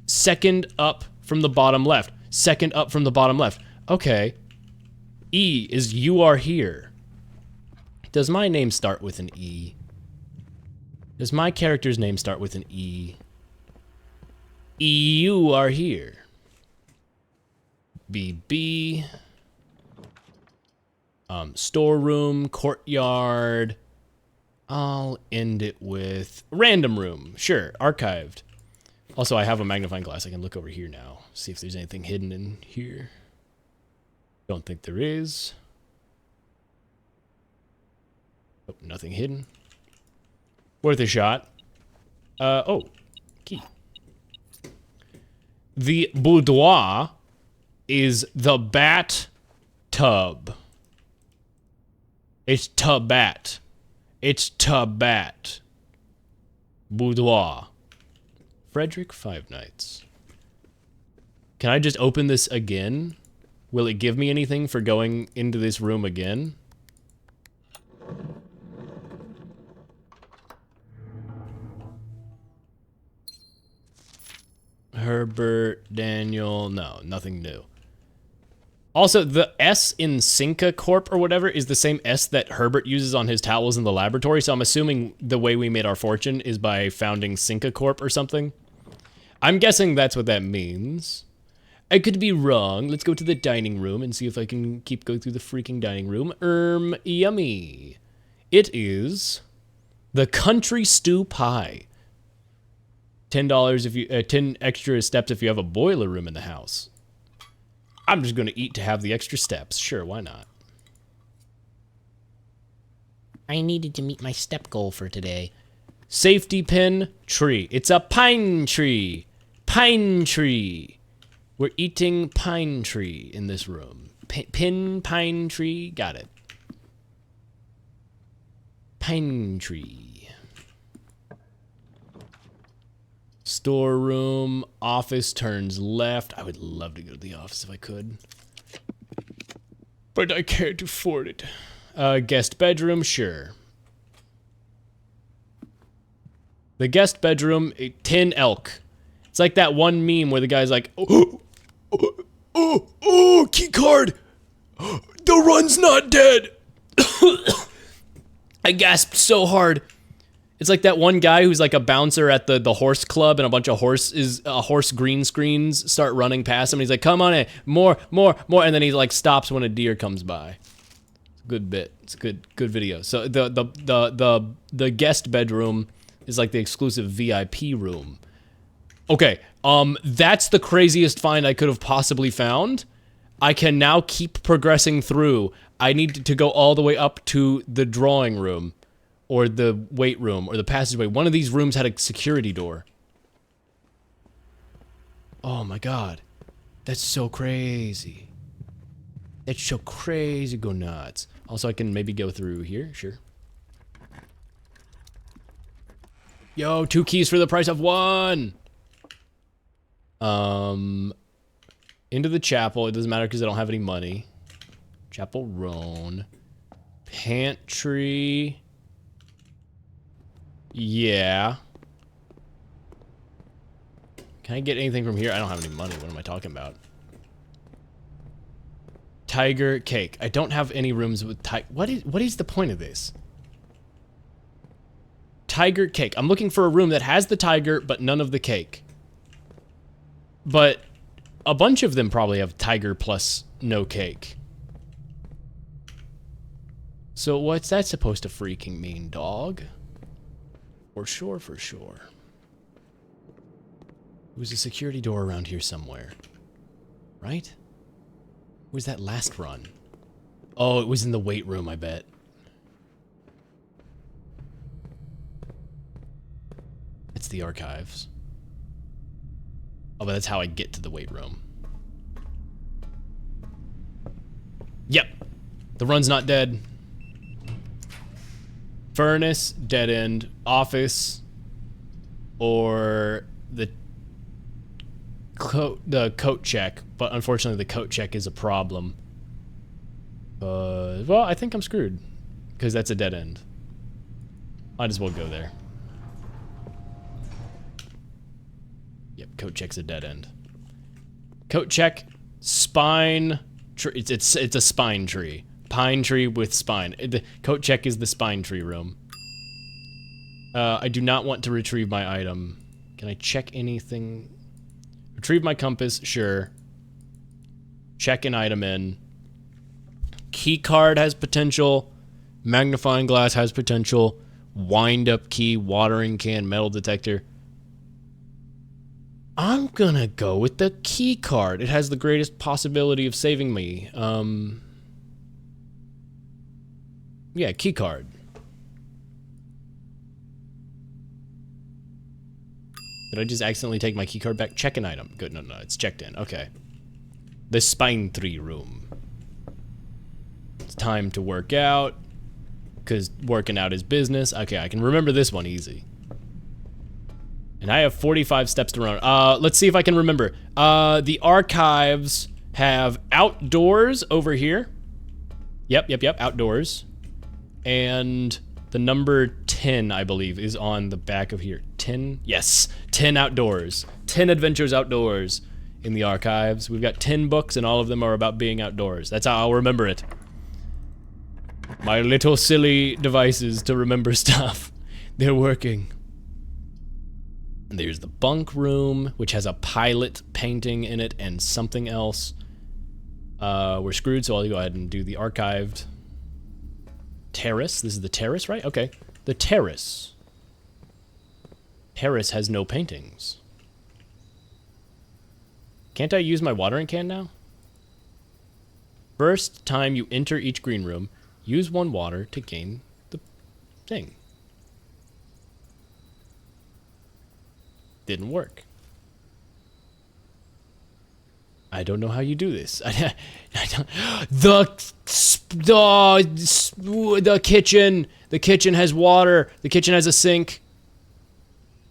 Second up from the bottom left. Second up from the bottom left. Okay. E is you are here. Does my name start with an E? Does my character's name start with an E? You are here. BB. Storeroom, courtyard. I'll end it with random room. Sure, archived. Also, I have a magnifying glass. I can look over here now. See if there's anything hidden in here. Don't think there is. Oh, nothing hidden. Worth a shot. Oh, key. The boudoir is the bat tub. It's tubat. It's tubat. Boudoir. Frederick Five Nights. Can I just open this again? Will it give me anything for going into this room again? Herbert, Daniel, no, nothing new. Also, the S in Cinca Corp or whatever is the same S that Herbert uses on his towels in the laboratory, so I'm assuming the way we made our fortune is by founding Cinca Corp or something. I'm guessing that's what that means. I could be wrong. Let's go to the dining room and see if I can go through the freaking dining room. Yummy. It is the country stew pie. $10 if you 10 extra steps if you have a boiler room in the house. I'm just gonna eat to have the extra steps. Sure, why not? I needed to meet my step goal for today. Safety pin tree. It's a pine tree. Pine tree. We're eating pine tree in this room. Pin pine tree. Got it. Pine tree. Storeroom, office turns left. I would love to go to the office if I could. But I can't afford it. Guest bedroom, sure. The guest bedroom, a tin elk. It's like that one meme where the guy's like, oh, key card. The run's not dead. I gasped so hard. It's like that one guy who's like a bouncer at the horse club, and a bunch of horse green screens start running past him. And he's like, "Come on in, more," and then he like stops when a deer comes by. It's a good bit. It's a good video. So the guest bedroom is like the exclusive VIP room. Okay, that's the craziest find I could have possibly found. I can now keep progressing through. I need to go all the way up to the drawing room, or the weight room, or the passageway. One of these rooms had a security door. Oh my god. That's so crazy. That's so crazy, go nuts. Also, I can maybe go through here, sure. Yo, 2 keys for the price of 1! Into the chapel. It doesn't matter because I don't have any money. Chapel Roan. Pantry. Yeah. Can I get anything from here? I don't have any money. What am I talking about? Tiger cake. I don't have any rooms with tiger. What is the point of this? Tiger cake. I'm looking for a room that has the tiger, but none of the cake. But a bunch of them probably have tiger plus no cake. So what's that supposed to freaking mean, dog? For sure, for sure. There's a security door around here somewhere. Right? Where's that last run? Oh, it was in the weight room, I bet. It's the archives. Oh, but that's how I get to the weight room. Yep. The run's not dead. Furnace, dead end, office, or the coat check. But unfortunately, the coat check is a problem. Well, I think I'm screwed because that's a dead end. Might as well go there. Yep, coat check's a dead end. Coat check, spine. It's a spine tree. Pine tree with spine. The coat check is the spine tree room. I do not want to retrieve my item. Can I check anything? Retrieve my compass, sure. Check an item in. Key card has potential. Magnifying glass has potential. Wind up key, watering can, metal detector. I'm gonna go with the key card. It has the greatest possibility of saving me. Yeah, key card. Did I just accidentally take my key card back? Check an item. Good, no, it's checked in. Okay. The spine tree room. It's time to work out, because working out is business. Okay, I can remember this one easy. And I have 45 steps to run. Let's see if I can remember. The archives have outdoors over here. Yep, outdoors. And the number 10, I believe, is on the back of here. 10? Yes, 10 outdoors. 10 adventures outdoors in the archives. We've got 10 books, and all of them are about being outdoors. That's how I'll remember it. My little silly devices to remember stuff. They're working. And there's the bunk room, which has a pilot painting in it and something else. We're screwed, so I'll go ahead and do the archived. Terrace. This is the terrace, right? Okay. The terrace. Terrace has no paintings. Can't I use my watering can now? First time you enter each green room, use 1 water to gain the thing. Didn't work. I don't know how you do this. I don't, the kitchen. The kitchen has water. The kitchen has a sink.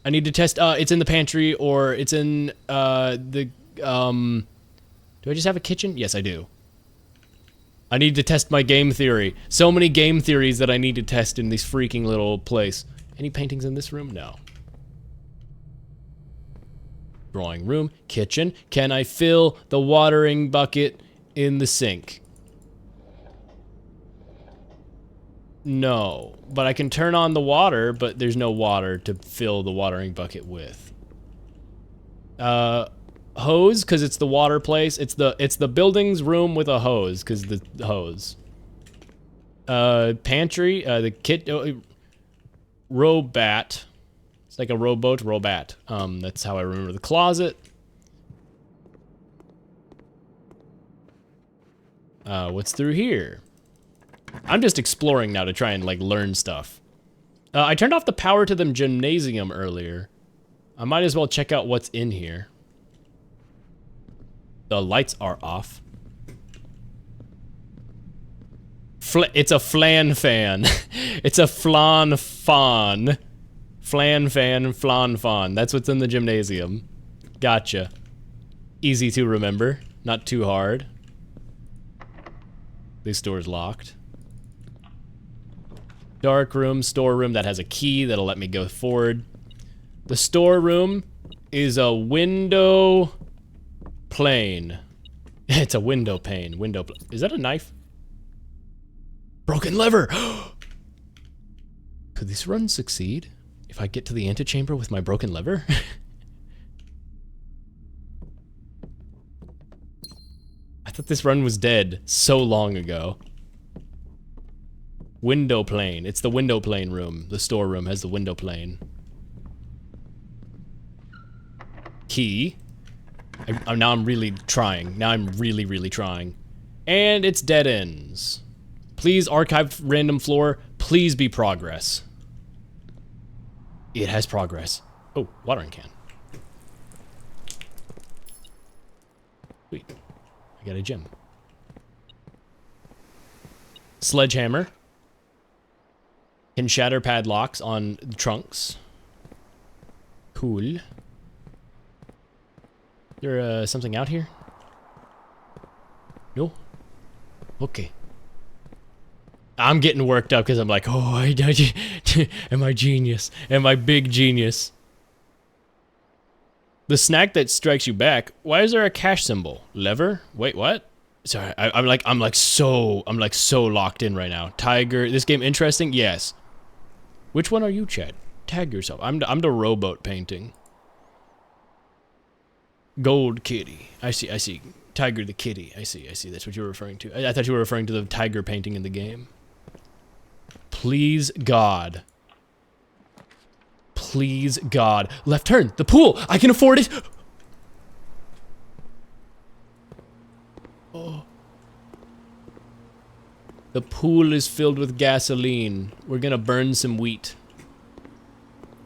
I need to test. It's in the pantry, or it's in the. Do I just have a kitchen? Yes, I do. I need to test my game theory. So many game theories that I need to test in this freaking little place. Any paintings in this room? No. Drawing room, kitchen. Can I fill the watering bucket in the sink? No, but I can turn on the water, but there's no water to fill the watering bucket with. Hose, because it's the water place. It's the building's room with a hose, because the hose. Pantry, the Robat. It's like a rowboat, Robat. That's how I remember the closet. What's through here? I'm just exploring now to try and, like, learn stuff. I turned off the power to the gymnasium earlier. I might as well check out what's in here. The lights are off. It's a flan fan. It's a flan fan. Flan fan, flan fan. That's what's in the gymnasium. Gotcha. Easy to remember. Not too hard. This door's locked. Dark room, storeroom that has a key that'll let me go forward. The storeroom is a window plane. It's a window pane. Is that a knife? Broken lever! Could this run succeed if I get to the antechamber with my broken lever? I thought this run was dead so long ago. Window plane. It's the window plane room. The storeroom has the window plane. Key. Now I'm really trying. Now I'm really, really trying. And it's dead ends. Please archive random floor. Please be progress. It has progress. Oh, watering can. Sweet. I got a gem. Sledgehammer. Can shatter padlocks on trunks. Cool. There something out here? No? Okay. I'm getting worked up because I'm like, oh, am I genius? Am I big genius? The snack that strikes you back. Why is there a cash symbol? Lever? Wait, what? Sorry, I'm like so locked in right now. Tiger. This game interesting? Yes. Which one are you, Chad? Tag yourself. I'm the rowboat painting. Gold kitty. I see. Tiger the kitty. I see. That's what you were referring to. I thought you were referring to the tiger painting in the game. Please, God. Please, God. Left turn. The pool. I can afford it. Oh. The pool is filled with gasoline. We're gonna burn some wheat.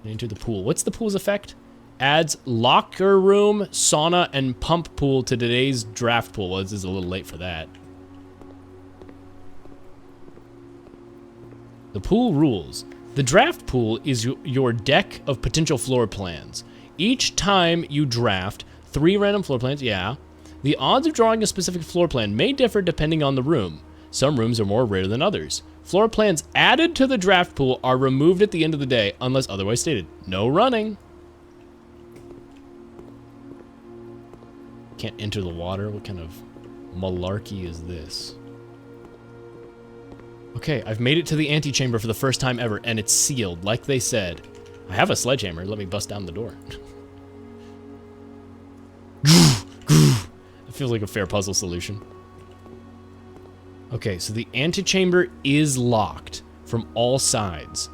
Enter the pool. What's the pool's effect? Adds locker room, sauna, and pump pool to today's draft pool. Well, this is a little late for that. The pool rules. The draft pool is your deck of potential floor plans. Each time you draft 3 random floor plans, the odds of drawing a specific floor plan may differ depending on the room. Some rooms are more rare than others. Floor plans added to the draft pool are removed at the end of the day unless otherwise stated. No running. Can't enter the water. What kind of malarkey is this? Okay, I've made it to the antechamber for the first time ever, and it's sealed, like they said. I have a sledgehammer. Let me bust down the door. It feels like a fair puzzle solution. Okay, so the antechamber is locked from all sides.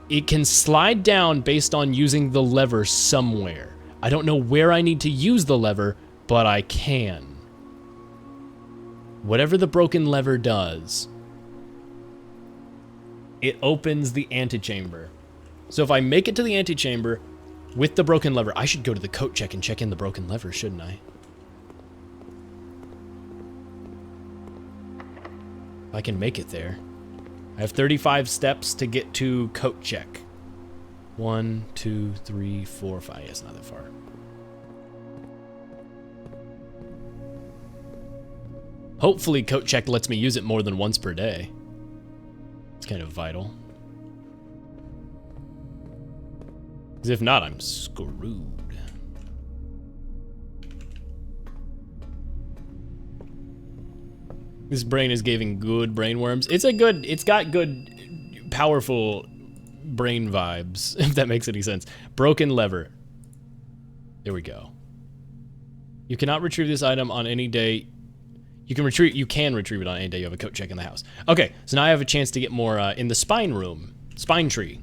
It can slide down based on using the lever somewhere. I don't know where I need to use the lever, but I can. Whatever the broken lever does, it opens the antechamber. So if I make it to the antechamber with the broken lever, I should go to the coat check and check in the broken lever, shouldn't I? I can make it there. I have 35 steps to get to coat check. 1, 2, 3, 4, 5. Yeah, it's not that far. Hopefully coat check lets me use it more than once per day. It's kind of vital. Because if not, I'm screwed. This brain is giving good brain worms. It's got good powerful brain vibes, if that makes any sense. Broken lever. There we go. You cannot retrieve this item on any day. You can retrieve it on any day you have a coat check in the house. Okay, so now I have a chance to get more in the spine room. Spine tree.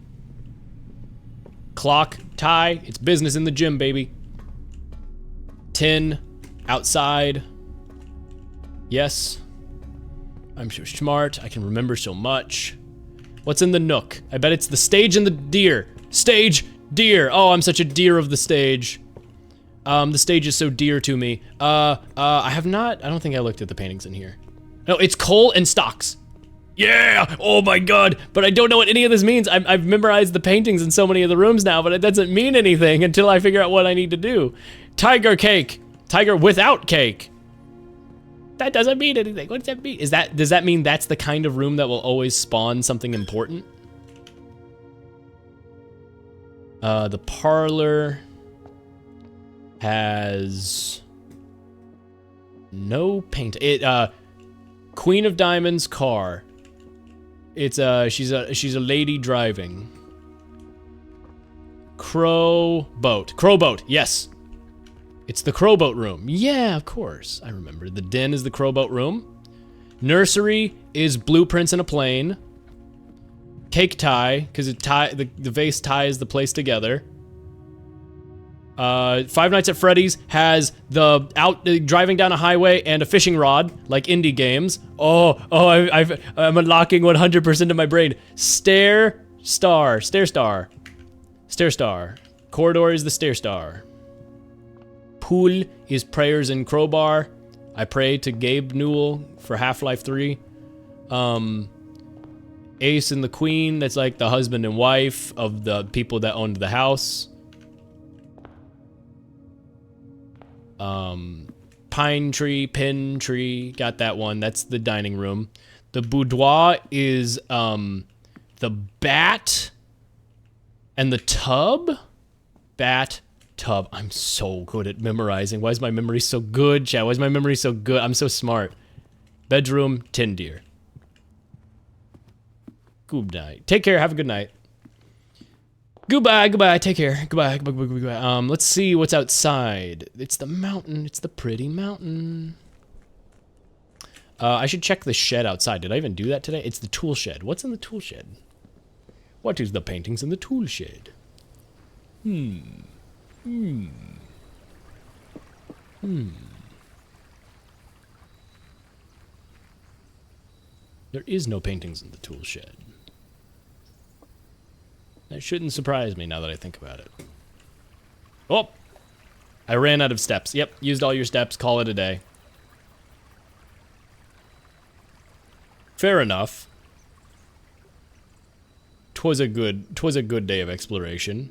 Clock, tie, it's business in the gym, baby. Tin, outside. Yes. I'm so smart, I can remember so much. What's in the nook? I bet it's the stage and the deer. Stage, deer. Oh, I'm such a deer of the stage. The stage is so dear to me. I don't think I looked at the paintings in here. No, it's coal and stocks. Yeah! Oh my god! But I don't know what any of this means. I've memorized the paintings in so many of the rooms now, but it doesn't mean anything until I figure out what I need to do. Tiger cake. Tiger without cake. That doesn't mean anything. What does that mean? Does that mean that's the kind of room that will always spawn something important? The parlor has no paint. Queen of Diamonds car. It's she's a lady driving. Crow boat, yes. It's the crow boat room. Yeah, of course, I remember. The den is the crow boat room. Nursery is blueprints in a plane. Cake tie, because the vase ties the place together. Five Nights at Freddy's has the driving down a highway and a fishing rod, like indie games. I'm unlocking 100% of my brain. Stair star. Corridor is the stair star. Pool is prayers and crowbar. I pray to Gabe Newell for Half-Life 3. Ace and the Queen, that's like the husband and wife of the people that owned the house. Pine tree, pin tree, got that one. That's the dining room. The boudoir is the bat and the tub. Bat, tub. I'm so good at memorizing. Why is my memory so good, chat? Why is my memory so good? I'm so smart. Bedroom, tin deer. Good night. Take care. Have a good night. Goodbye. Take care. Goodbye. Let's see what's outside. It's the mountain. It's the pretty mountain. I should check the shed outside. Did I even do that today? It's the tool shed. What's in the tool shed? What is the paintings in the tool shed? There is no paintings in the tool shed. That shouldn't surprise me now that I think about it. Oh! I ran out of steps. Yep, used all your steps. Call it a day. Fair enough. 'Twas a good day of exploration.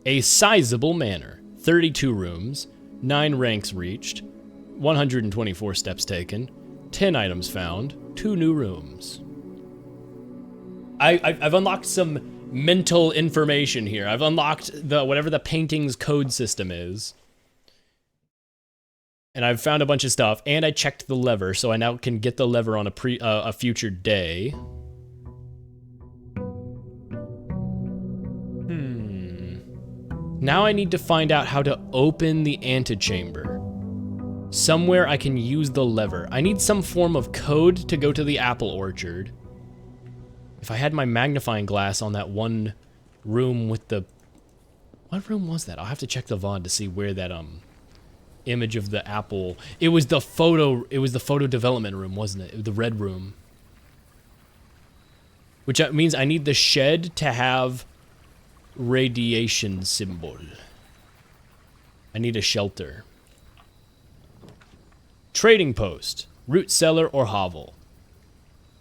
A sizable manor. 32 rooms, 9 ranks reached, 124 steps taken, 10 items found, 2 new rooms. I've unlocked some mental information here. I've unlocked whatever the painting's code system is. And I've found a bunch of stuff, and I checked the lever, so I now can get the lever on a future day. Now I need to find out how to open the antechamber. Somewhere I can use the lever. I need some form of code to go to the apple orchard. If I had my magnifying glass on that one room with the... What room was that? I'll have to check the VOD to see where that, image of the apple... It was the photo development room, wasn't it? The red room. Which means I need the shed to have radiation symbol. I need a shelter. Trading post. Root cellar or hovel.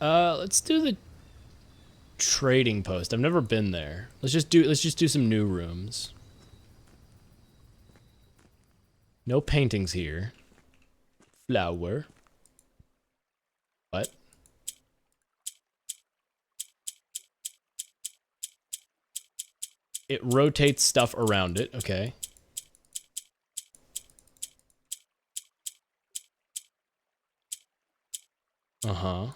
Let's do the trading post. I've never been there. Let's just do some new rooms. No paintings here. Flower. What? It rotates stuff around it. Okay. Uh-huh.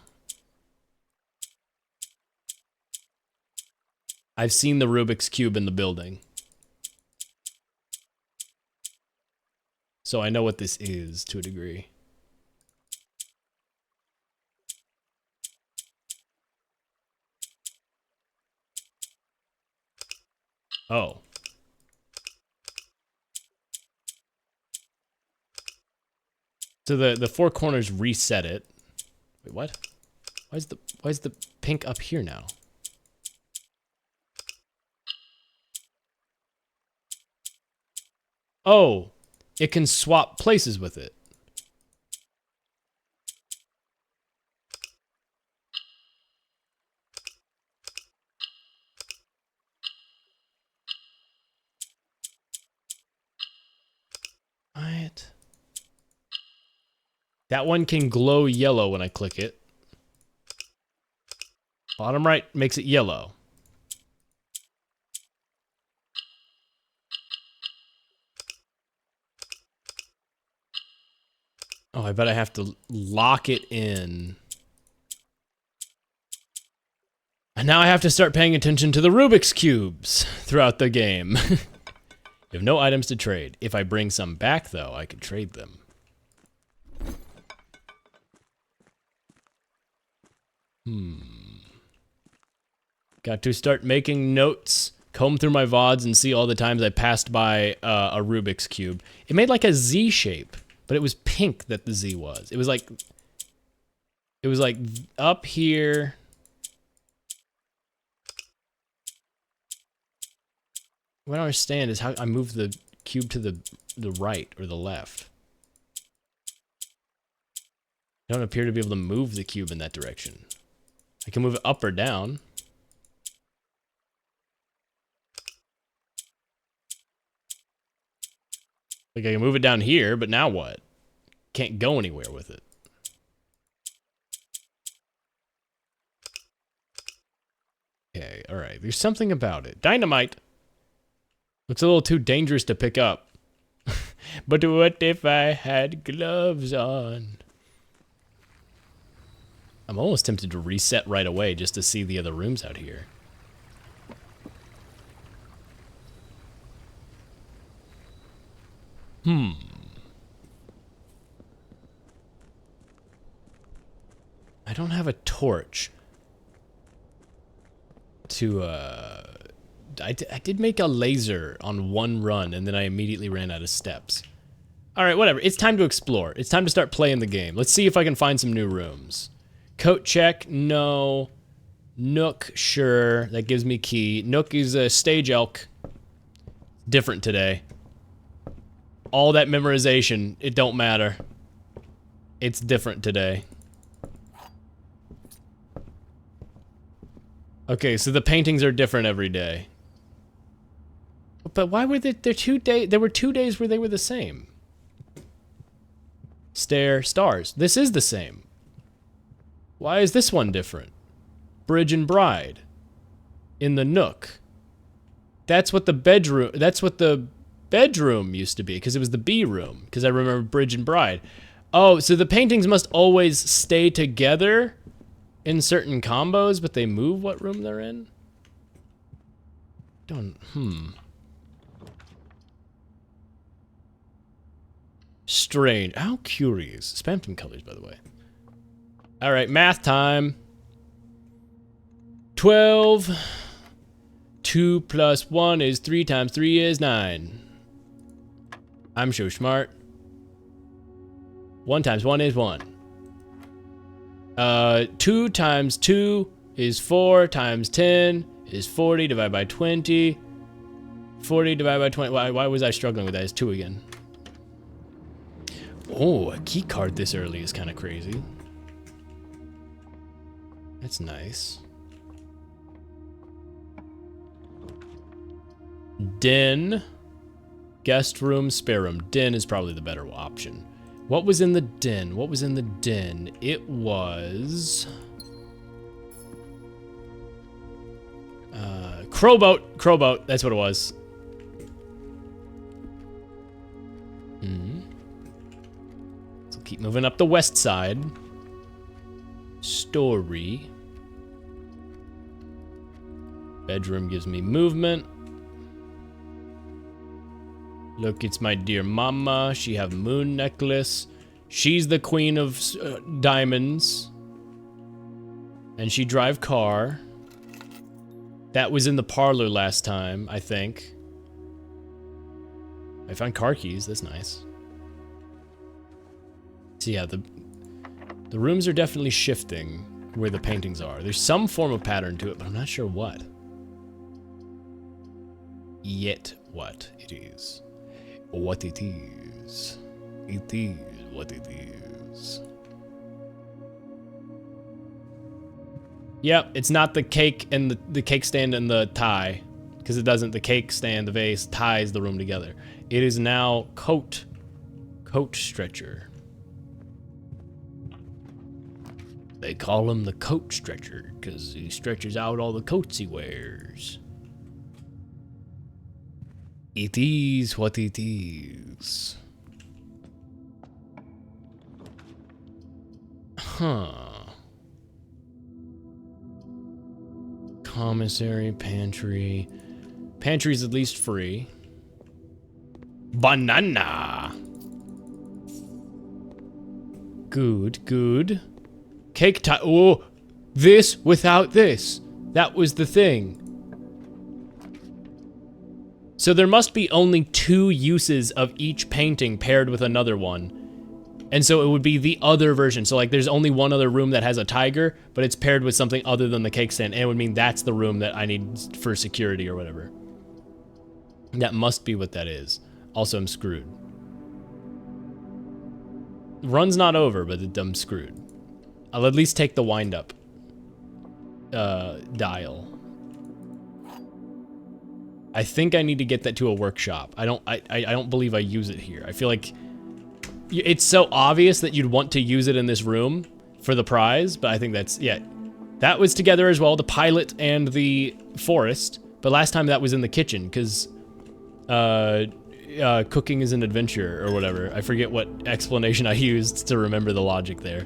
I've seen the Rubik's Cube in the building. So I know what this is to a degree. Oh. So the four corners reset it. Wait, what? Why is the pink up here now? Oh, it can swap places with it. What? That one can glow yellow when I click it. Bottom right makes it yellow. Oh, I bet I have to lock it in. And now I have to start paying attention to the Rubik's Cubes throughout the game. You have no items to trade. If I bring some back, though, I could trade them. Got to start making notes, comb through my VODs, and see all the times I passed by a Rubik's Cube. It made like a Z shape, but it was pink that the Z was. It was like up here. What I don't understand is how I move the cube to the right or the left. I don't appear to be able to move the cube in that direction. I can move it up or down. Like I can move it down here, but now what? Can't go anywhere with it. Okay, alright. There's something about it. Dynamite! Looks a little too dangerous to pick up. But what if I had gloves on? I'm almost tempted to reset right away just to see the other rooms out here. I don't have a torch to, I did make a laser on one run, and then I immediately ran out of steps. Alright, whatever. It's time to explore. It's time to start playing the game. Let's see if I can find some new rooms. Coat check, no. Nook, sure. That gives me key. Nook is a stage elk. Different today. All that memorization, it don't matter. It's different today. Okay, so the paintings are different every day. But why were there 2 days? There were 2 days where they were the same. Stair, stars. This is the same. Why is this one different? Bridge and bride. In the nook. That's what the bedroom used to be, because it was the B room, because I remember bridge and bride. Oh, so the paintings must always stay together in certain combos, but they move what room they're in? Strange. How curious. Spam some colors, by the way. Alright, math time. 12. 2 plus 1 is 3 times 3 is 9. I'm so smart. 1 times 1 is 1. 2 times 2 is 4 times 10 is 40 divided by 20. 40 divided by 20. Why was I struggling with that? It's 2 again. Oh, a key card this early is kind of crazy. That's nice. Den. Guest room, spare room. Den is probably the better option. What was in the den? What was in the den? It was... Crowboat. Crowboat. That's what it was. So keep moving up the west side. Story. Bedroom gives me movement. Look, it's my dear mama. She have moon necklace. She's the queen of diamonds. And she drive car. That was in the parlor last time, I think. I found car keys. That's nice. So yeah, the rooms are definitely shifting where the paintings are. There's some form of pattern to it, but I'm not sure what. Yet what it is. What it is. It is what it is. Yep, it's not the cake and the cake stand and the tie. Because it doesn't, the cake stand, the vase ties the room together. It is now coat stretcher. They call him the coat stretcher because he stretches out all the coats he wears. It is what it is. Huh. Commissary, pantry. Pantry's at least free. Banana. Good, good. Cake tie. Oh, this without this. That was the thing. So there must be only 2 uses of each painting paired with another one. And so it would be the other version. So like there's only one other room that has a tiger, but it's paired with something other than the cake stand. And it would mean that's the room that I need for security or whatever. That must be what that is. Also, I'm screwed. Run's not over, but I'm screwed. I'll at least take the wind up dial. I think I need to get that to a workshop. I don't believe I use it here. I feel like it's so obvious that you'd want to use it in this room for the prize, but I think that's, yeah. That was together as well, the pilot and the forest, but last time that was in the kitchen, because cooking is an adventure or whatever. I forget what explanation I used to remember the logic there.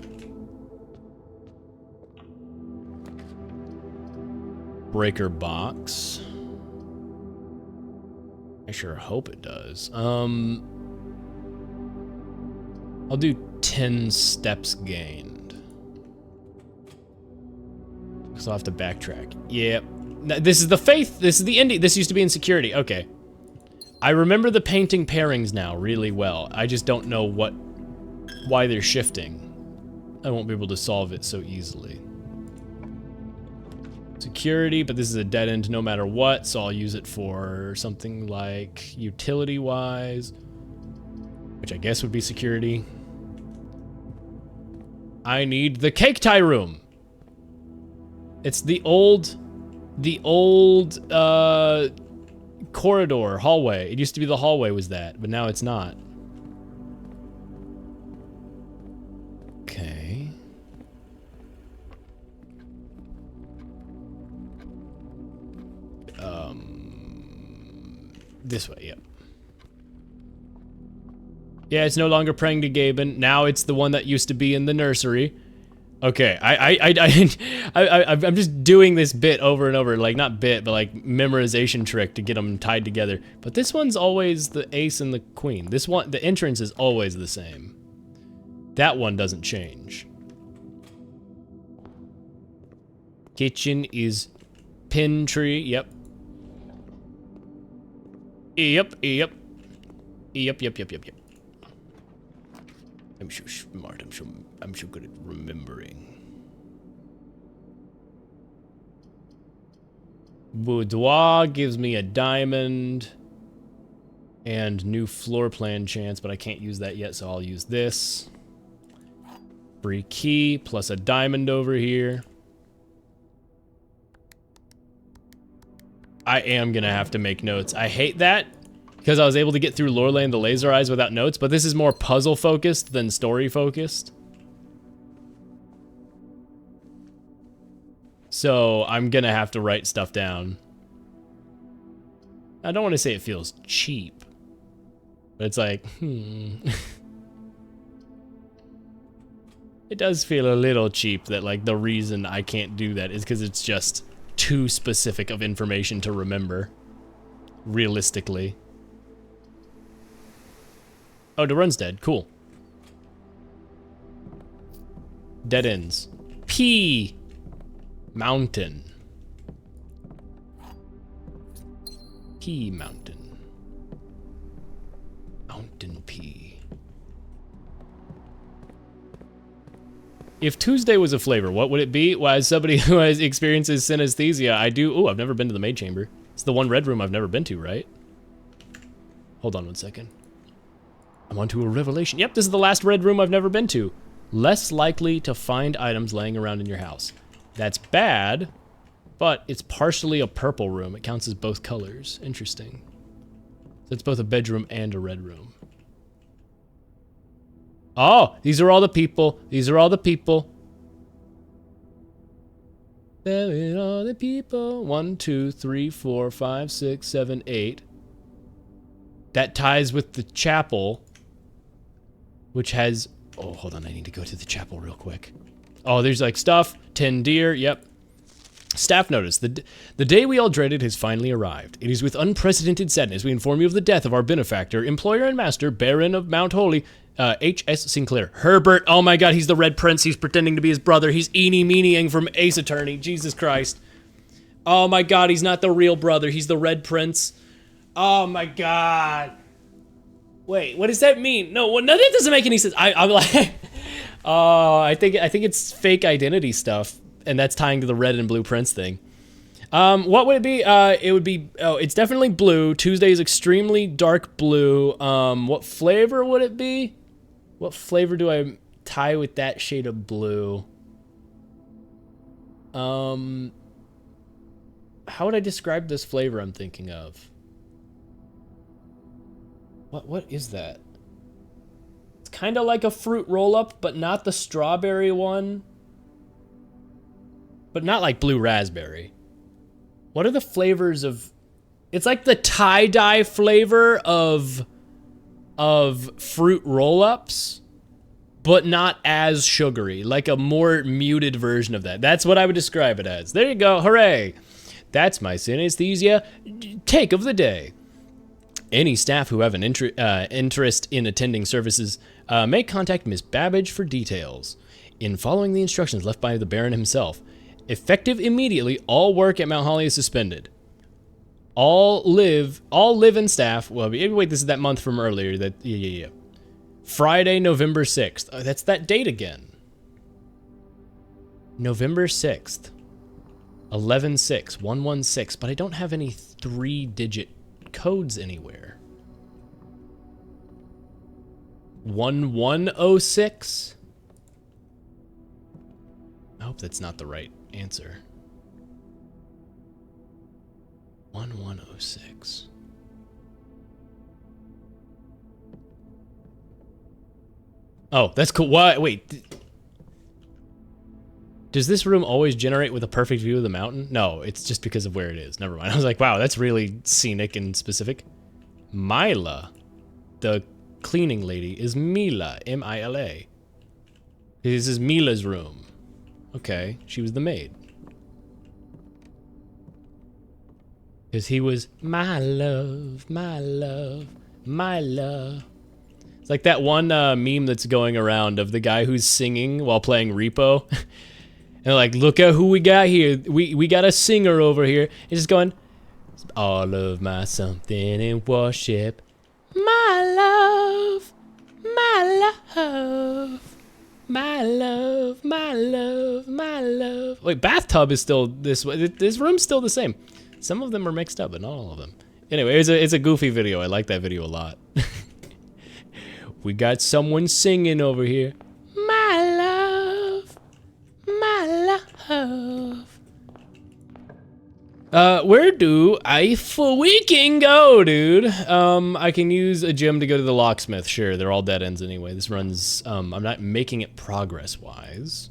Breaker box. I sure hope it does. I'll do 10 steps gained. Because I'll have to backtrack. Yep. This is the faith. This is the ending. This used to be in security. Okay. I remember the painting pairings now really well. I just don't know why they're shifting. I won't be able to solve it so easily. Security, but this is a dead end no matter what, so I'll use it for something like utility-wise, which I guess would be security. I need the cake tie room. It's the old corridor, hallway. It used to be the hallway was that, but now it's not. Okay. This way, yep. Yeah, it's no longer praying to Gaben. Now it's the one that used to be in the nursery. Okay, I'm just doing this bit over and over, like not bit, but like memorization trick to get them tied together. But this one's always the ace and the queen. This one, the entrance is always the same. That one doesn't change. Kitchen is pin tree. Yep. Yep. I'm so smart. I'm so good at remembering. Boudoir gives me a diamond and new floor plan chance, but I can't use that yet, so I'll use this. Free key plus a diamond over here. I am gonna have to make notes. I hate that because I was able to get through Lorelei the Laser Eyes without notes, but this is more puzzle focused than story focused. So I'm gonna have to write stuff down. I don't want to say it feels cheap, but it's like, It does feel a little cheap that like the reason I can't do that is because it's just too specific of information to remember, realistically. Oh, the run's dead. Cool. Dead ends. P. Mountain. P mountain. Mountain P. If Tuesday was a flavor, what would it be? Well, as somebody who has experiences synesthesia, I do... Oh, I've never been to the maid chamber. It's the one red room I've never been to, right? Hold on one second. I'm onto a revelation. Yep, this is the last red room I've never been to. Less likely to find items laying around in your house. That's bad, but it's partially a purple room. It counts as both colors. Interesting. So it's both a bedroom and a red room. Oh, these are all the people. These are all the people. There are all the people. 1, 2, 3, 4, 5, 6, 7, 8. That ties with the chapel, which has... Oh, hold on. I need to go to the chapel real quick. Oh, there's like stuff. 10 deer. Yep. Staff notice. The day we all dreaded has finally arrived. It is with unprecedented sadness we inform you of the death of our benefactor, employer and master, Baron of Mount Holy, H.S. Sinclair. Herbert. Oh my god, he's the Red Prince. He's pretending to be his brother. He's eeny meanying from Ace Attorney. Jesus Christ. Oh my god, he's not the real brother. He's the Red Prince. Oh my god. Wait, what does that mean? No, none of that doesn't make any sense. I'm like... Oh, I think it's fake identity stuff, and that's tying to the Red and Blue Prince thing. What would it be? It would be... Oh, it's definitely blue. Tuesday is extremely dark blue. What flavor would it be? What flavor do I tie with that shade of blue? How would I describe this flavor I'm thinking of? What is that? It's kind of like a fruit roll-up, but not the strawberry one. But not like blue raspberry. What are the flavors of... It's like the tie-dye flavor of fruit roll-ups, but not as sugary. Like a more muted version of that. That's what I would describe it as. There you go. Hooray. That's my synesthesia take of the day. Any staff who have an interest in attending services may contact Miss Babbage for details. In following the instructions left by the Baron himself, effective immediately, all work at Mount Holly is suspended. All live-in staff. Well, wait, this is that month from earlier. Yeah. Friday, November 6th. Oh, that's that date again. November 6th. 11-6, 116. But I don't have any 3-digit codes anywhere. 1106? I hope that's not the right answer. 1106. Oh, that's cool. Why? Wait. Does this room always generate with a perfect view of the mountain? No, it's just because of where it is. Never mind. I was like, wow, that's really scenic and specific. Mila. The cleaning lady is Mila. M-I-L-A. This is Mila's room. Okay, she was the maid. Because he was my love, my love, my love. It's like that one meme that's going around of the guy who's singing while playing Repo. And like, look at who we got here. We got a singer over here. He's just going, all of my something in worship. My love, my love, my love, my love, my love. Wait, bathtub is still this way. This room's still the same. Some of them are mixed up, but not all of them. Anyway, it's a goofy video. I like that video a lot. We got someone singing over here. My love, my love. Where do I freaking go, dude? I can use a gem to go to the locksmith. Sure, they're all dead ends anyway. This runs, I'm not making it progress-wise.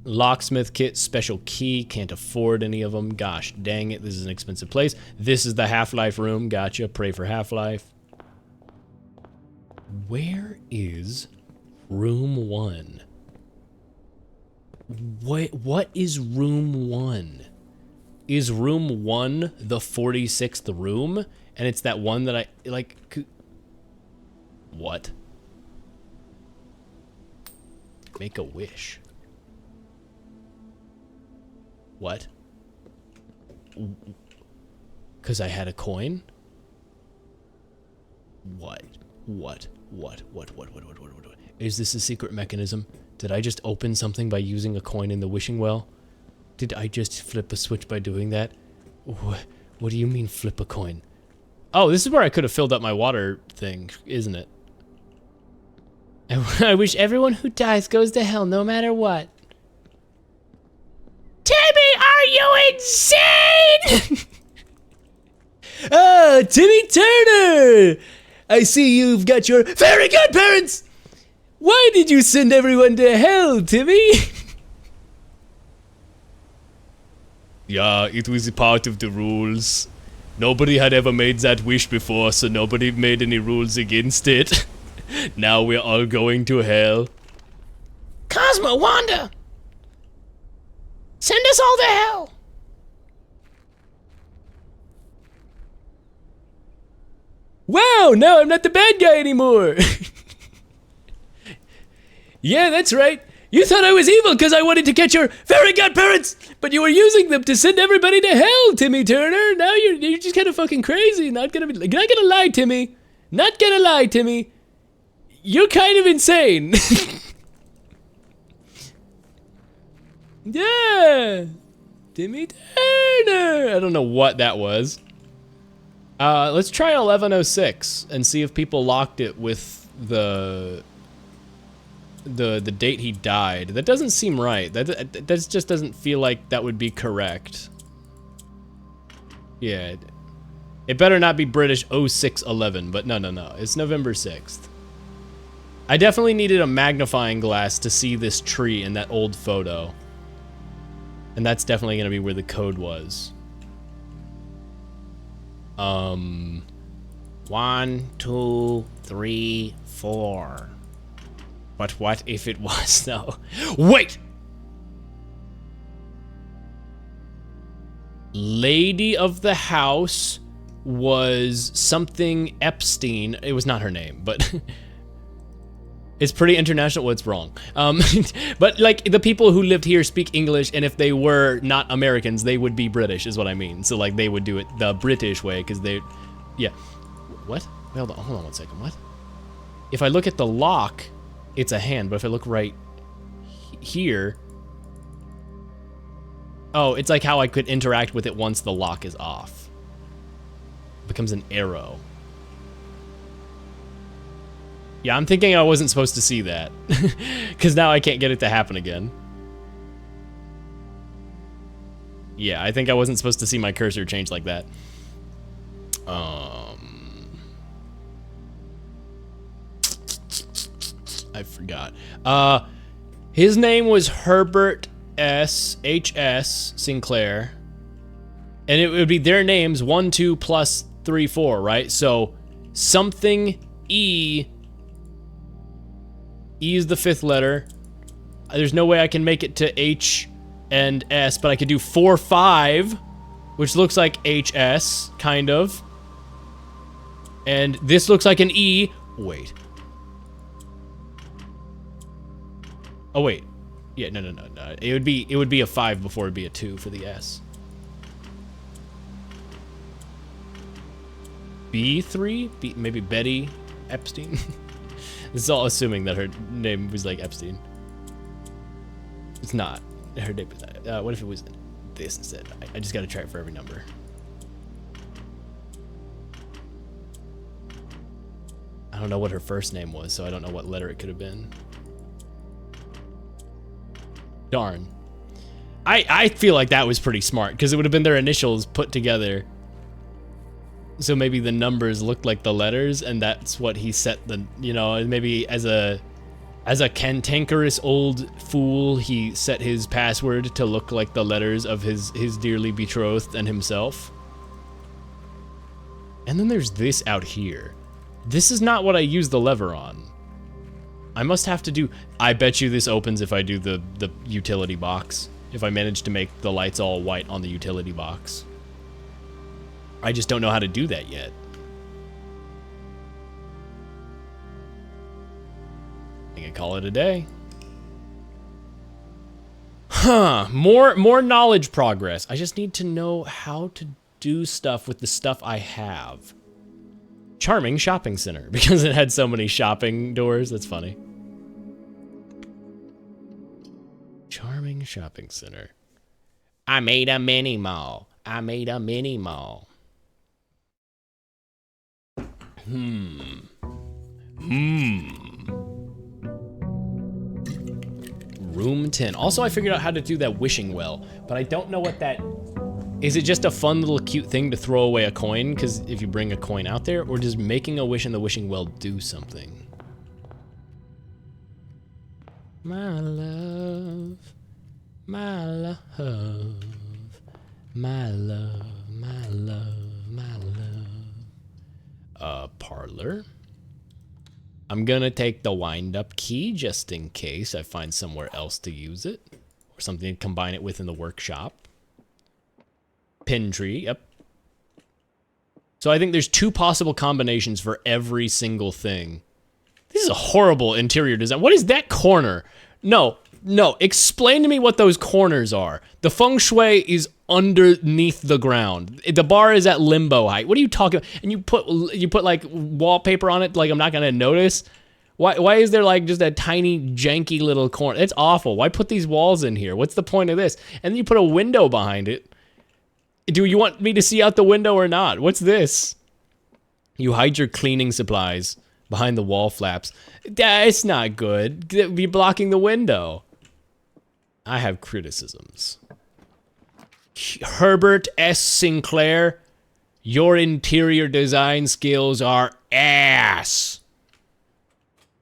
Locksmith kit, special key, can't afford any of them. Gosh, dang it, this is an expensive place. This is the Half-Life room, gotcha, pray for Half-Life. Where is room 1? What is room 1? is room 1 the 46th room? And it's that one that I, like, what? Make a wish. What? Because I had a coin? What? Is this a secret mechanism? Did I just open something by using a coin in the wishing well? Did I just flip a switch by doing that? What do you mean flip a coin? Oh, this is where I could have filled up my water thing, isn't it? I wish everyone who dies goes to hell no matter what. Timmy, are you insane? Ah, Timmy Turner! I see you've got your very good parents! Why did you send everyone to hell, Timmy? Yeah, it was part of the rules. Nobody had ever made that wish before, so nobody made any rules against it. Now we're all going to hell. Cosmo, Wanda! Send us all to hell! Wow, now I'm not the bad guy anymore! Yeah, that's right. You thought I was evil because I wanted to catch your very godparents, but you were using them to send everybody to hell, Timmy Turner. Now you're just kind of fucking crazy. Not gonna lie, Timmy. Not gonna lie, Timmy. You're kind of insane. Yeah, Timmy Turner. I don't know what that was. Let's try 1106 and see if people locked it with the date he died. That doesn't seem right. That just doesn't feel like that would be correct. Yeah, it better not be British 0611, but no, it's November 6th. I definitely needed a magnifying glass to see this tree in that old photo. And that's definitely gonna be where the code was. 1, 2, 3, 4. But what if it was though? Wait! Lady of the house was something Epstein. It was not her name, but it's pretty international. Well, it's wrong. But like the people who lived here speak English, and if they were not Americans, they would be British, is what I mean. So like they would do it the British way, because they, yeah. What? Hold on 1 second. What? If I look at the lock, it's a hand, but if I look right here, oh, it's like how I could interact with it once the lock is off. It becomes an arrow. Yeah, I'm thinking I wasn't supposed to see that. Because now I can't get it to happen again. Yeah, I think I wasn't supposed to see my cursor change like that. I forgot. His name was Herbert H.S. Sinclair. And it would be their names 1, 2 plus 3, 4, right? So something E. E is the 5th letter. There's no way I can make it to H and S, but I could do 4, 5, which looks like HS, kind of. And this looks like an E. Wait. Oh wait. Yeah, no. It would be a 5 before it'd be a 2 for the S. B3? Maybe Betty Epstein? This is all assuming that her name was like Epstein. It's not. Her name was not. What if it was this instead? I just gotta try it for every number. I don't know what her first name was, so I don't know what letter it could have been. Darn. I feel like that was pretty smart, because it would have been their initials put together. So maybe the numbers looked like the letters, and that's what he set the, you know, maybe as a cantankerous old fool, he set his password to look like the letters of his dearly betrothed and himself. And then there's this out here. This is not what I use the lever on. I must have to do, I bet you this opens if I do the utility box. if I manage to make the lights all white on the utility box. I just don't know how to do that yet. I can call it a day. Huh, more knowledge progress. I just need to know how to do stuff with the stuff I have. Charming shopping center, because it had so many shopping doors. That's funny. Charming shopping center. I made a mini mall. I made a mini mall. Room 10. Also, I figured out how to do that wishing well, but I don't know what that... Is it just a fun little cute thing to throw away a coin? Because if you bring a coin out there, or does making a wish in the wishing well do something? My love, my love, my love, my love, my love. Parlor. I'm gonna take the wind-up key just in case I find somewhere else to use it. Or something to combine it with in the workshop. Pin tree, yep. So I think there's 2 possible combinations for every single thing. This is a horrible interior design. What is that corner? No, explain to me what those corners are. The feng shui is underneath the ground. The bar is at limbo height. What are you talking about? And you put like wallpaper on it like I'm not gonna notice? Why is there like just a tiny janky little corner? It's awful. Why put these walls in here? What's the point of this? And then you put a window behind it. Do you want me to see out the window or not? What's this? You hide your cleaning supplies behind the wall flaps. That's not good. That'd be blocking the window. I have criticisms. Herbert S. Sinclair, your interior design skills are ass.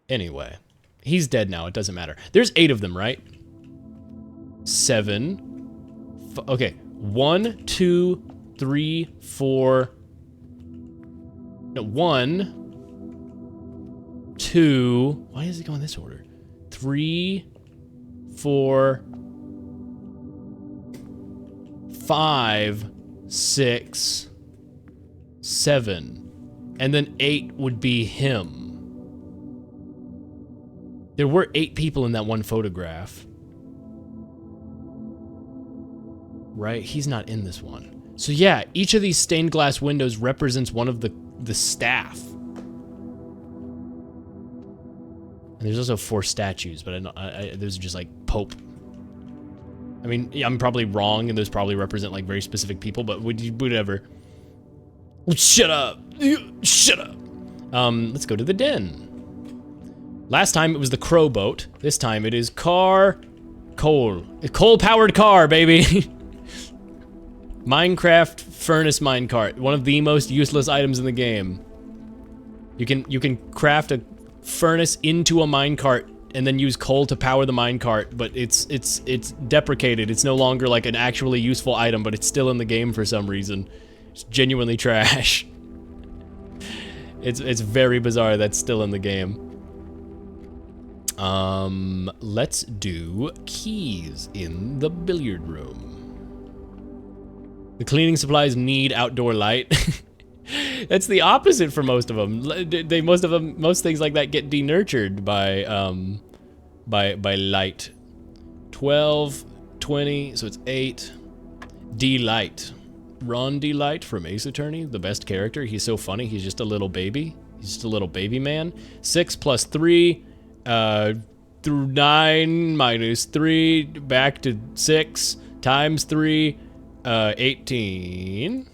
Anyway, he's dead now. It doesn't matter. There's 8 of them, right? 7. Okay. 1, 2, 3, 4. No, 1, 2. Why does it go in this order? 3, 4, 5, 6, 7. And then 8 would be him. There were 8 people in that one photograph. Right? He's not in this one. So yeah, each of these stained glass windows represents one of the staff. And there's also 4 statues, but those are just like Pope. I mean, yeah, I'm probably wrong, and those probably represent like very specific people, but whatever. Shut up! Shut up! Let's go to the den. Last time it was the crow boat. This time it is coal. Coal-powered car, baby! Minecraft furnace minecart, one of the most useless items in the game. You can craft a furnace into a minecart and then use coal to power the minecart, but it's deprecated. It's no longer like an actually useful item, but it's still in the game for some reason. It's genuinely trash. It's very bizarre that's still in the game. Let's do keys in the billiard room. The cleaning supplies need outdoor light. That's the opposite for most of them. Most things like that get denurtured by light. 12, 20, so it's 8. D-Light. Ron D-Light from Ace Attorney, the best character. He's so funny. He's just a little baby. He's just a little baby man. 6 plus 3, through 9 minus 3, back to 6 times 3. 18.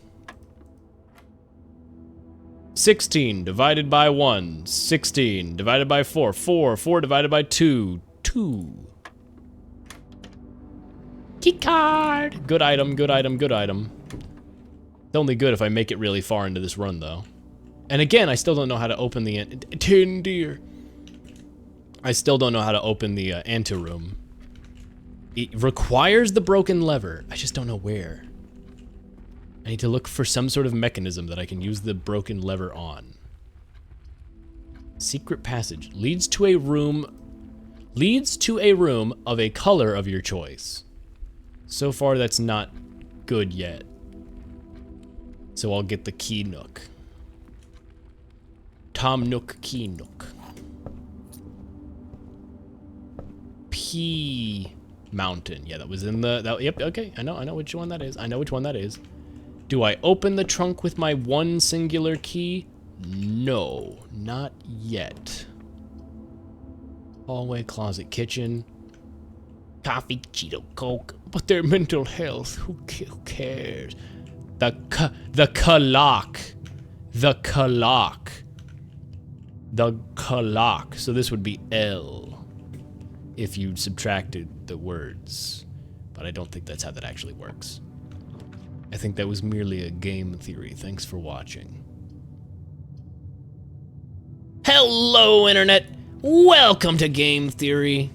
16 divided by 1. 16 divided by 4. 4. 4 divided by 2. 2. Key card. Good item, good item, good item. It's only good if I make it really far into this run, though. And again, I still don't know how to open the... Tin deer. I still don't know how to open the anteroom. It requires the broken lever. I just don't know where. I need to look for some sort of mechanism that I can use the broken lever on. Secret passage. Leads to a room of a color of your choice. So far, that's not good yet. So I'll get the Key Nook. Tom Nook, Key Nook. P Mountain. Yeah, that was in the... yep, okay. I know which one that is. I know which one that is. Do I open the trunk with my one singular key? No, not yet. Hallway, closet, kitchen. Coffee, Cheeto, Coke. But their mental health, who cares? The Kalak. The Kalak. The Kalak. So this would be L if you subtracted the words. But I don't think that's how that actually works. I think that was merely a game theory. Thanks for watching. Hello, Internet! Welcome to Game Theory.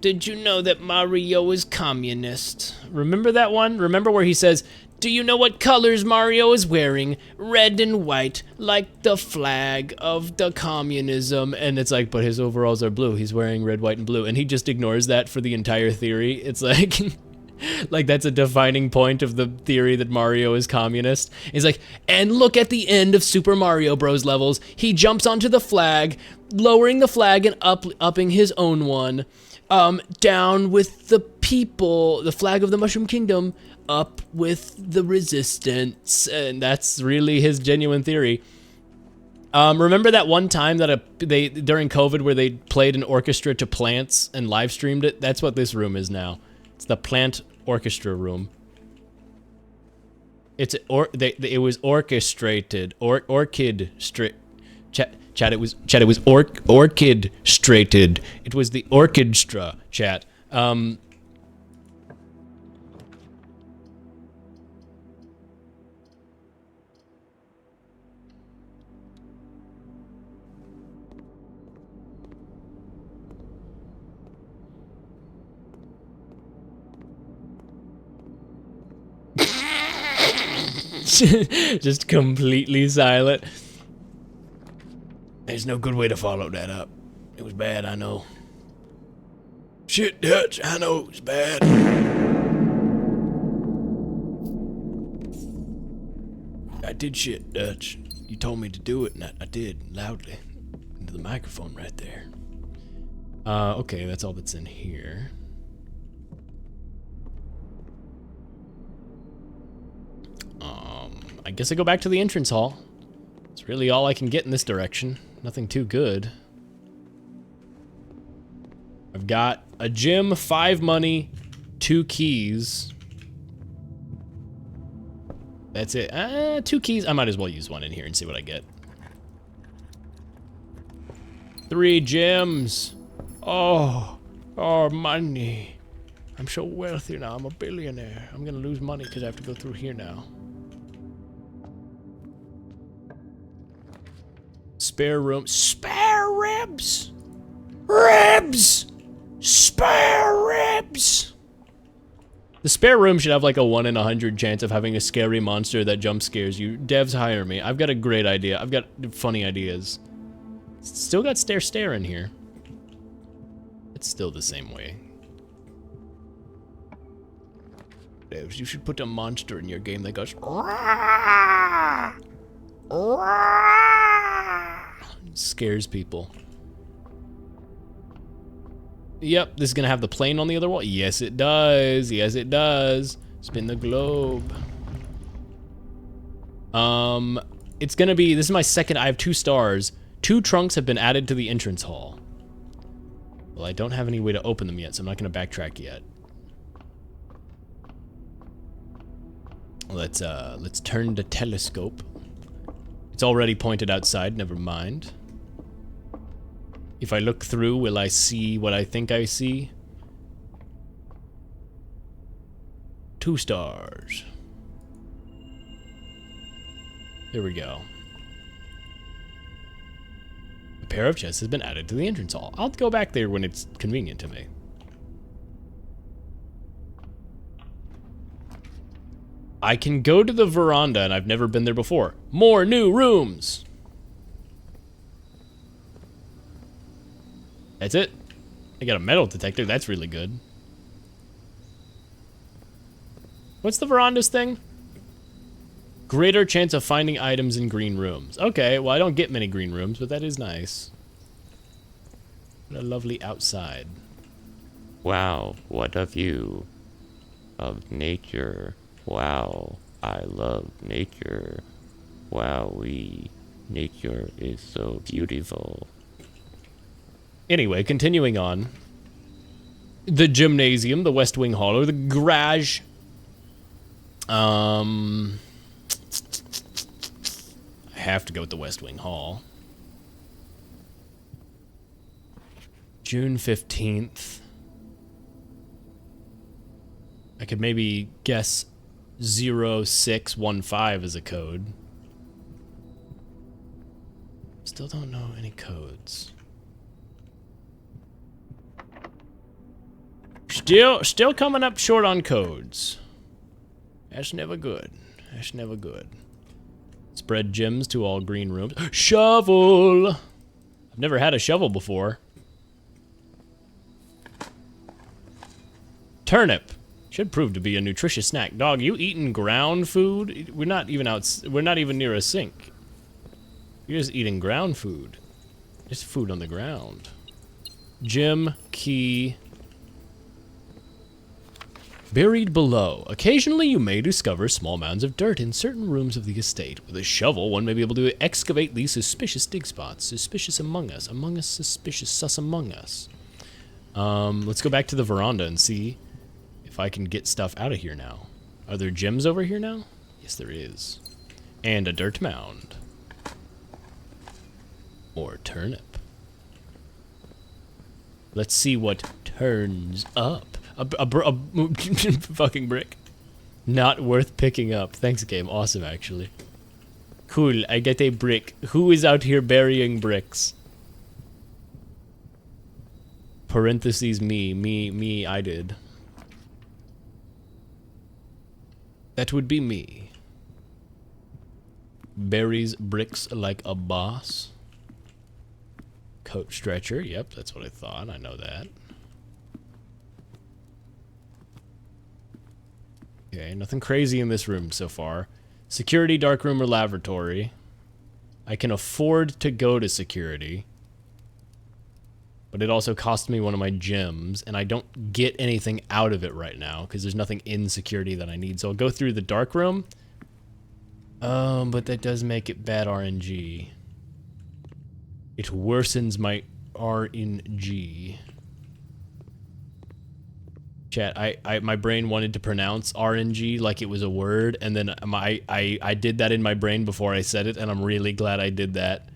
Did you know that Mario is communist? Remember that one? Remember where he says, do you know what colors Mario is wearing? Red and white, like the flag of the communism. And it's like, but his overalls are blue. He's wearing red, white, and blue. And he just ignores that for the entire theory. It's like... like that's a defining point of the theory that Mario is communist. He's like, and look at the end of Super Mario Bros. Levels. He jumps onto the flag, lowering the flag and upping his own one. Down with the people, the flag of the Mushroom Kingdom, up with the resistance. And that's really his genuine theory. Remember that one time that they during COVID where they played an orchestra to plants and live streamed it? That's what this room is now. It's the plant orchestra room. It was orchestrated Chat, it was orchestrated. It was the orchestra, chat. Just completely silent. There's no good way to follow that up. It was bad, I know. Shit, Dutch, I know it was bad. I did shit, Dutch. You told me to do it, and I did, loudly. Into the microphone right there. Okay, that's all that's in here. I guess I go back to the entrance hall. It's really all I can get in this direction. Nothing too good. I've got a gem, 5 money, 2 keys. That's it. 2 keys. I might as well use one in here and see what I get. 3 gems. Oh, money. I'm so wealthy now. I'm a billionaire. I'm gonna lose money because I have to go through here now. Spare room. Spare ribs! Ribs! Spare ribs! The spare room should have like a 1 in 100 chance of having a scary monster that jump scares you. Devs, hire me. I've got a great idea. I've got funny ideas. Still got stare in here. It's still the same way. Devs, you should put a monster in your game that goes... Rah! Scares people. Yep, this is gonna have the plane on the other wall. Yes, it does. Yes, it does. Spin the globe. It's gonna be, this is my second, I have 2 stars. 2 trunks have been added to the entrance hall. Well, I don't have any way to open them yet, so I'm not gonna backtrack yet. Let's turn the telescope. It's already pointed outside, never mind. If I look through, will I see what I think I see? 2 stars. There we go. A pair of chests has been added to the entrance hall. I'll go back there when it's convenient to me. I can go to the veranda, and I've never been there before. More new rooms! That's it. I got a metal detector. That's really good. What's the verandas thing? Greater chance of finding items in green rooms. Okay, well, I don't get many green rooms, but that is nice. What a lovely outside. Wow, what a view of nature. Wow, I love nature. Wowee, nature is so beautiful. Anyway, continuing on. The gymnasium, the West Wing Hall, or the garage. I have to go with the West Wing Hall. June 15th. I could maybe guess 0615 as a code. Still don't know any codes. Still coming up short on codes. That's never good. That's never good. Spread gems to all green rooms. Shovel! I've never had a shovel before. Turnip. Should prove to be a nutritious snack. Dog, you eating ground food? We're not even near a sink. You're just eating ground food. Just food on the ground. Gem key. Buried below. Occasionally you may discover small mounds of dirt in certain rooms of the estate. With a shovel, one may be able to excavate these suspicious dig spots. Suspicious among us. Among us, suspicious, sus among us. Let's go back to the veranda and see if I can get stuff out of here now. Are there gems over here now? Yes, there is. And a dirt mound. Or turnip. Let's see what turns up. A fucking brick. Not worth picking up. Thanks, game. Awesome, actually. Cool, I get a brick. Who is out here burying bricks? Parentheses, me, I did. That would be me. Buries bricks like a boss. Coat stretcher, yep, that's what I thought. I know that. Okay, nothing crazy in this room so far. Security, dark room, or lavatory. I can afford to go to security. But it also cost me one of my gems, and I don't get anything out of it right now, because there's nothing in security that I need. So I'll go through the dark room. But that does make it bad RNG. It worsens my RNG. Chat, my brain wanted to pronounce RNG like it was a word, and then I did that in my brain before I said it, and I'm really glad I did that.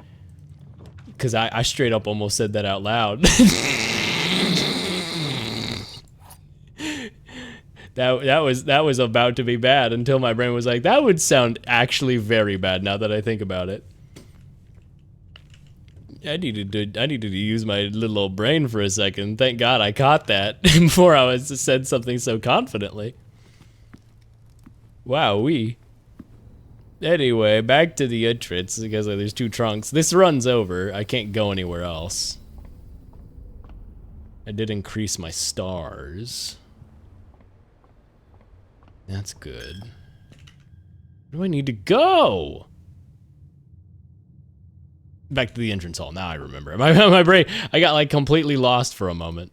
Because I straight up almost said that out loud. that was about to be bad until my brain was like, that would sound actually very bad now that I think about it. I needed to use my little old brain for a second. Thank God I caught that before I said something so confidently. Wowee. Anyway, back to the entrance, because there's two trunks. This runs over. I can't go anywhere else. I did increase my stars. That's good. Where do I need to go? Back to the entrance hall. Now I remember. My brain, I got like completely lost for a moment.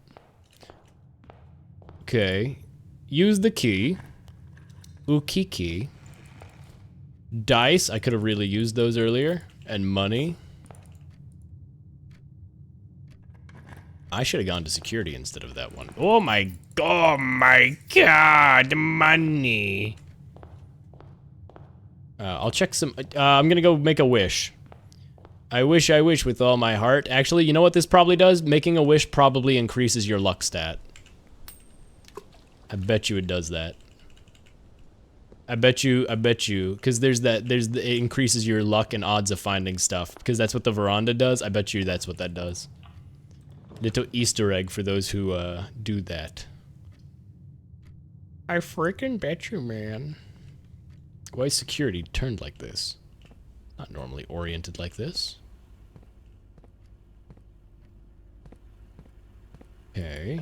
Okay. Use the key. Ukiki. Dice. I could have really used those earlier. And money. I should have gone to security instead of that one. Oh my god, money. I'll check some. I'm gonna go make a wish. I wish with all my heart. Actually, you know what this probably does? Making a wish probably increases your luck stat. I bet you it does that. I bet you, because it increases your luck and odds of finding stuff, because that's what the veranda does. I bet you that's what that does. Little Easter egg for those who do that. I freaking bet you, man. Why is security turned like this? Not normally oriented like this. Okay.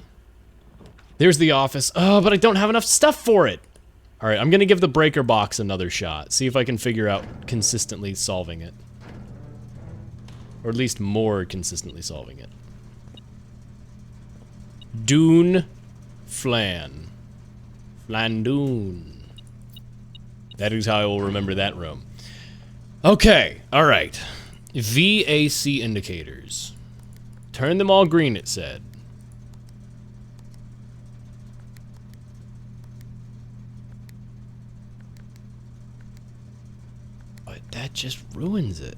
There's the office. Oh, but I don't have enough stuff for it. All right, I'm gonna give the breaker box another shot. See if I can figure out consistently solving it. Or at least more consistently solving it. Dune Flan. Flandoon. That is how I will remember that room. Okay, alright. VAC indicators. Turn them all green, it said. But that just ruins it.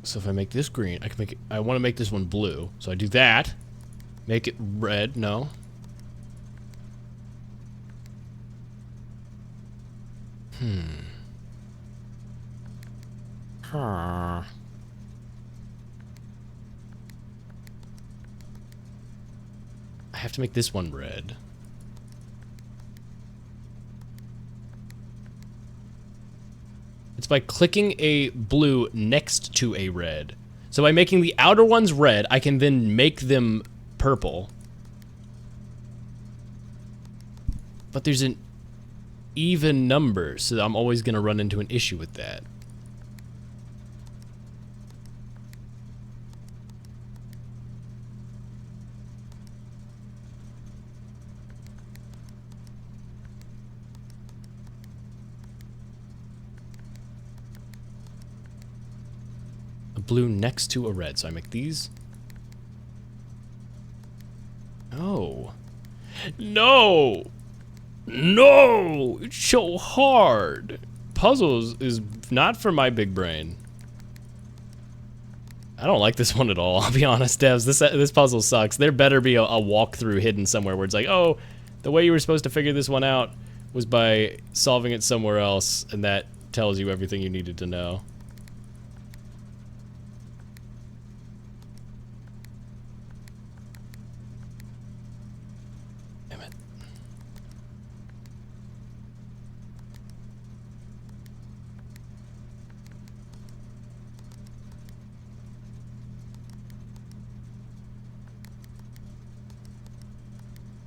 So if I make this green, I can make it, I want to make this one blue. So I do that. Make it red, no. Huh. I have to make this one red. It's by clicking a blue next to a red. So by making the outer ones red, I can then make them purple. But there's an even number, so I'm always going to run into an issue with that. Blue next to a red. So I make these. No. No! No! It's so hard. Puzzles is not for my big brain. I don't like this one at all, I'll be honest, devs. This puzzle sucks. There better be a walkthrough hidden somewhere where it's like, oh, the way you were supposed to figure this one out was by solving it somewhere else, and that tells you everything you needed to know.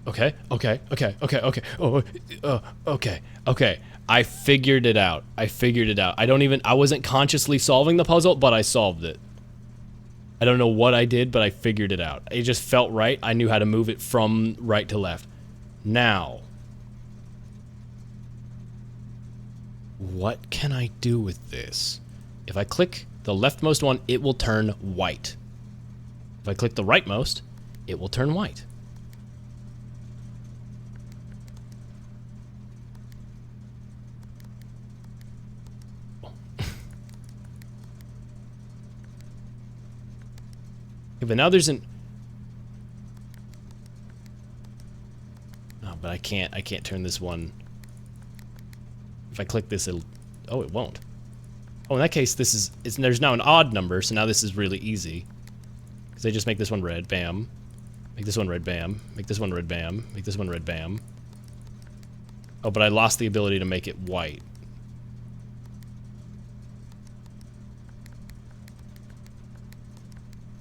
Okay. Okay. I figured it out. I wasn't consciously solving the puzzle, but I solved it. I don't know what I did, but I figured it out. It just felt right. I knew how to move it from right to left. Now, what can I do with this? If I click the leftmost one, it will turn white. If I click the rightmost, it will turn white. But now there's an... Oh, but I can't turn this one... If I click this, it'll... Oh, it won't. Oh, in that case, there's now an odd number, so now this is really easy. Because I just make this one red, bam. Make this one red, bam. Make this one red, bam. Make this one red, bam. Oh, but I lost the ability to make it white.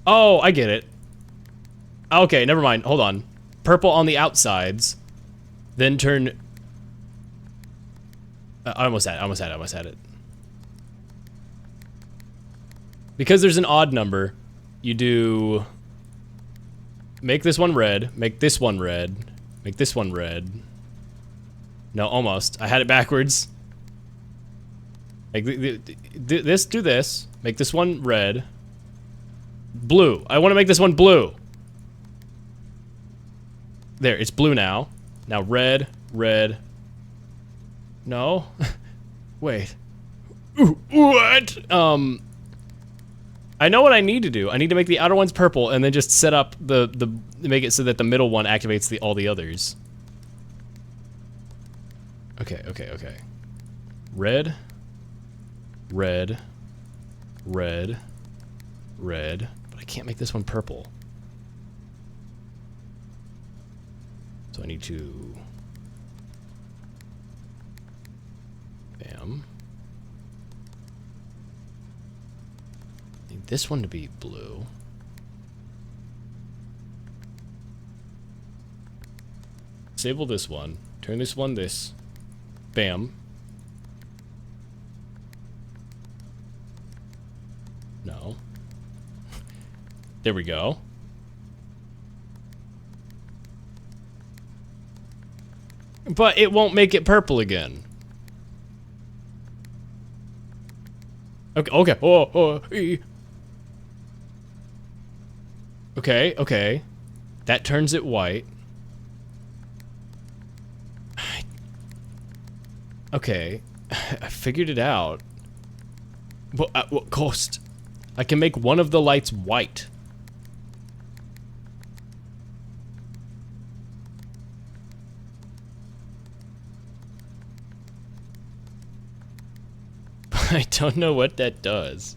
Oh, I get it. Okay, never mind. Hold on. Purple on the outsides, then turn... I almost had it. Because there's an odd number, you do... Make this one red, make this one red, make this one red. No, almost. I had it backwards. Make this, do this, make this one red. Blue. I want to make this one blue. There, it's blue now. Now red, red. No. Wait. Ooh, what? I know what I need to do. I need to make the outer ones purple and then just set up make it so that the middle one activates all the others. Okay. Red, red, red, red. I can't make this one purple. So I need to... Bam. Need this one to be blue. Disable this one. Turn this one this. Bam. No. There we go. But it won't make it purple again. Okay, okay. Okay, okay. That turns it white. Okay. I figured it out. But at what cost? I can make one of the lights white. I don't know what that does.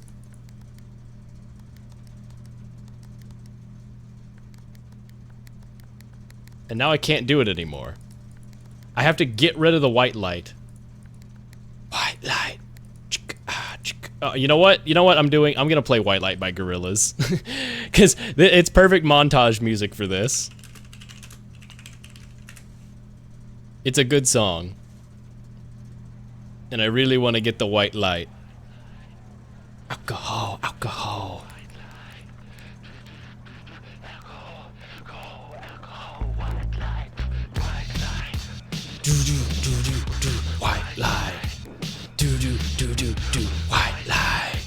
And now I can't do it anymore. I have to get rid of the white light. White light. You know what? You know what I'm doing? I'm gonna play White Light by Gorillaz. Because it's perfect montage music for this. It's a good song. And I really want to get the white light. Alcohol, alcohol. Do do do do do white light. Do do do do do white light.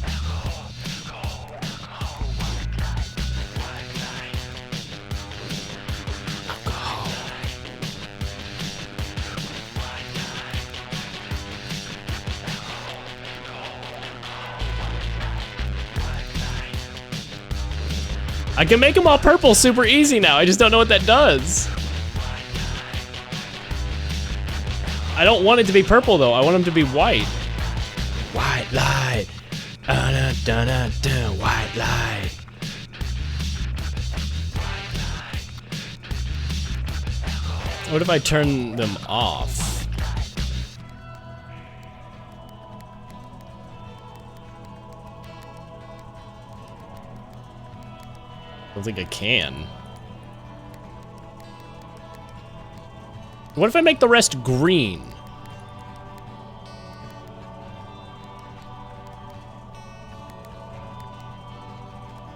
Alcohol. I can make them all purple super easy now. I just don't know what that does. I don't want it to be purple though. I want them to be white. White light. Dun dun dun dun. White light. What if I turn them off? I don't think I can. What if I make the rest green?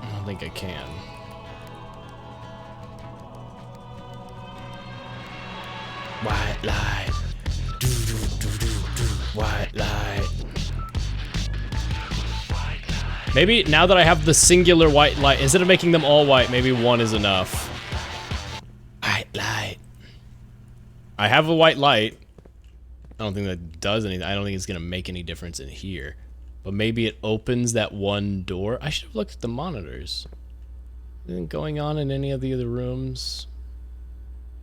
I don't think I can. White light. Do do do do do. White light. Maybe now that I have the singular white light, instead of making them all white, maybe one is enough. White light. I have a white light. I don't think that does anything. I don't think it's gonna make any difference in here. But maybe it opens that one door. I should have looked at the monitors. Anything going on in any of the other rooms?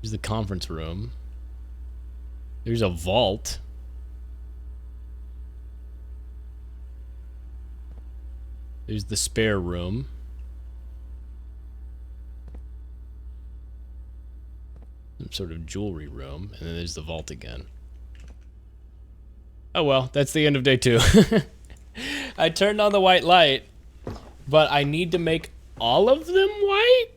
Here's the conference room. There's a vault. There's the spare room. Some sort of jewelry room. And then there's the vault again. Oh well, that's the end of day 2. I turned on the white light, but I need to make all of them white?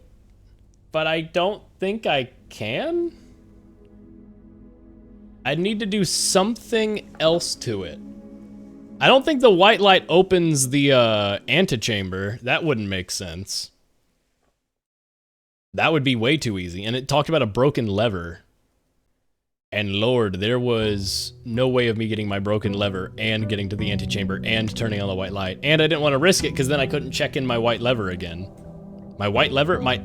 But I don't think I can? I need to do something else to it. I don't think the white light opens the antechamber. That wouldn't make sense. That would be way too easy. And it talked about a broken lever. And Lord, there was no way of me getting my broken lever and getting to the antechamber and turning on the white light. And I didn't want to risk it because then I couldn't check in my white lever again. My white lever, and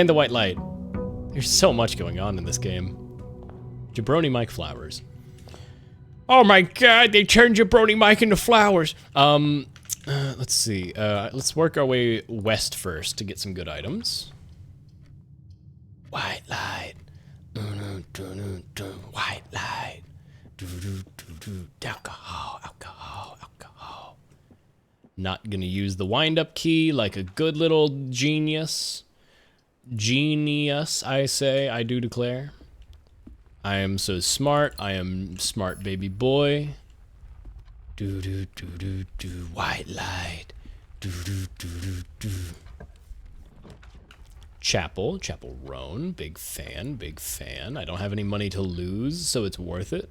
the white light. There's so much going on in this game. Jabroni Mike Flowers. Oh my god, they turned Jabroni Mike into flowers. Let's see. Let's work our way west first to get some good items. White light. White light. Alcohol, alcohol, alcohol. Not gonna use the wind-up key like a good little genius. Genius, I say, I do declare. I am so smart. I am smart baby boy. Do do do do do. White light. Do do do do do. Chapel Roan. Big fan, big fan. I don't have any money to lose, so it's worth it.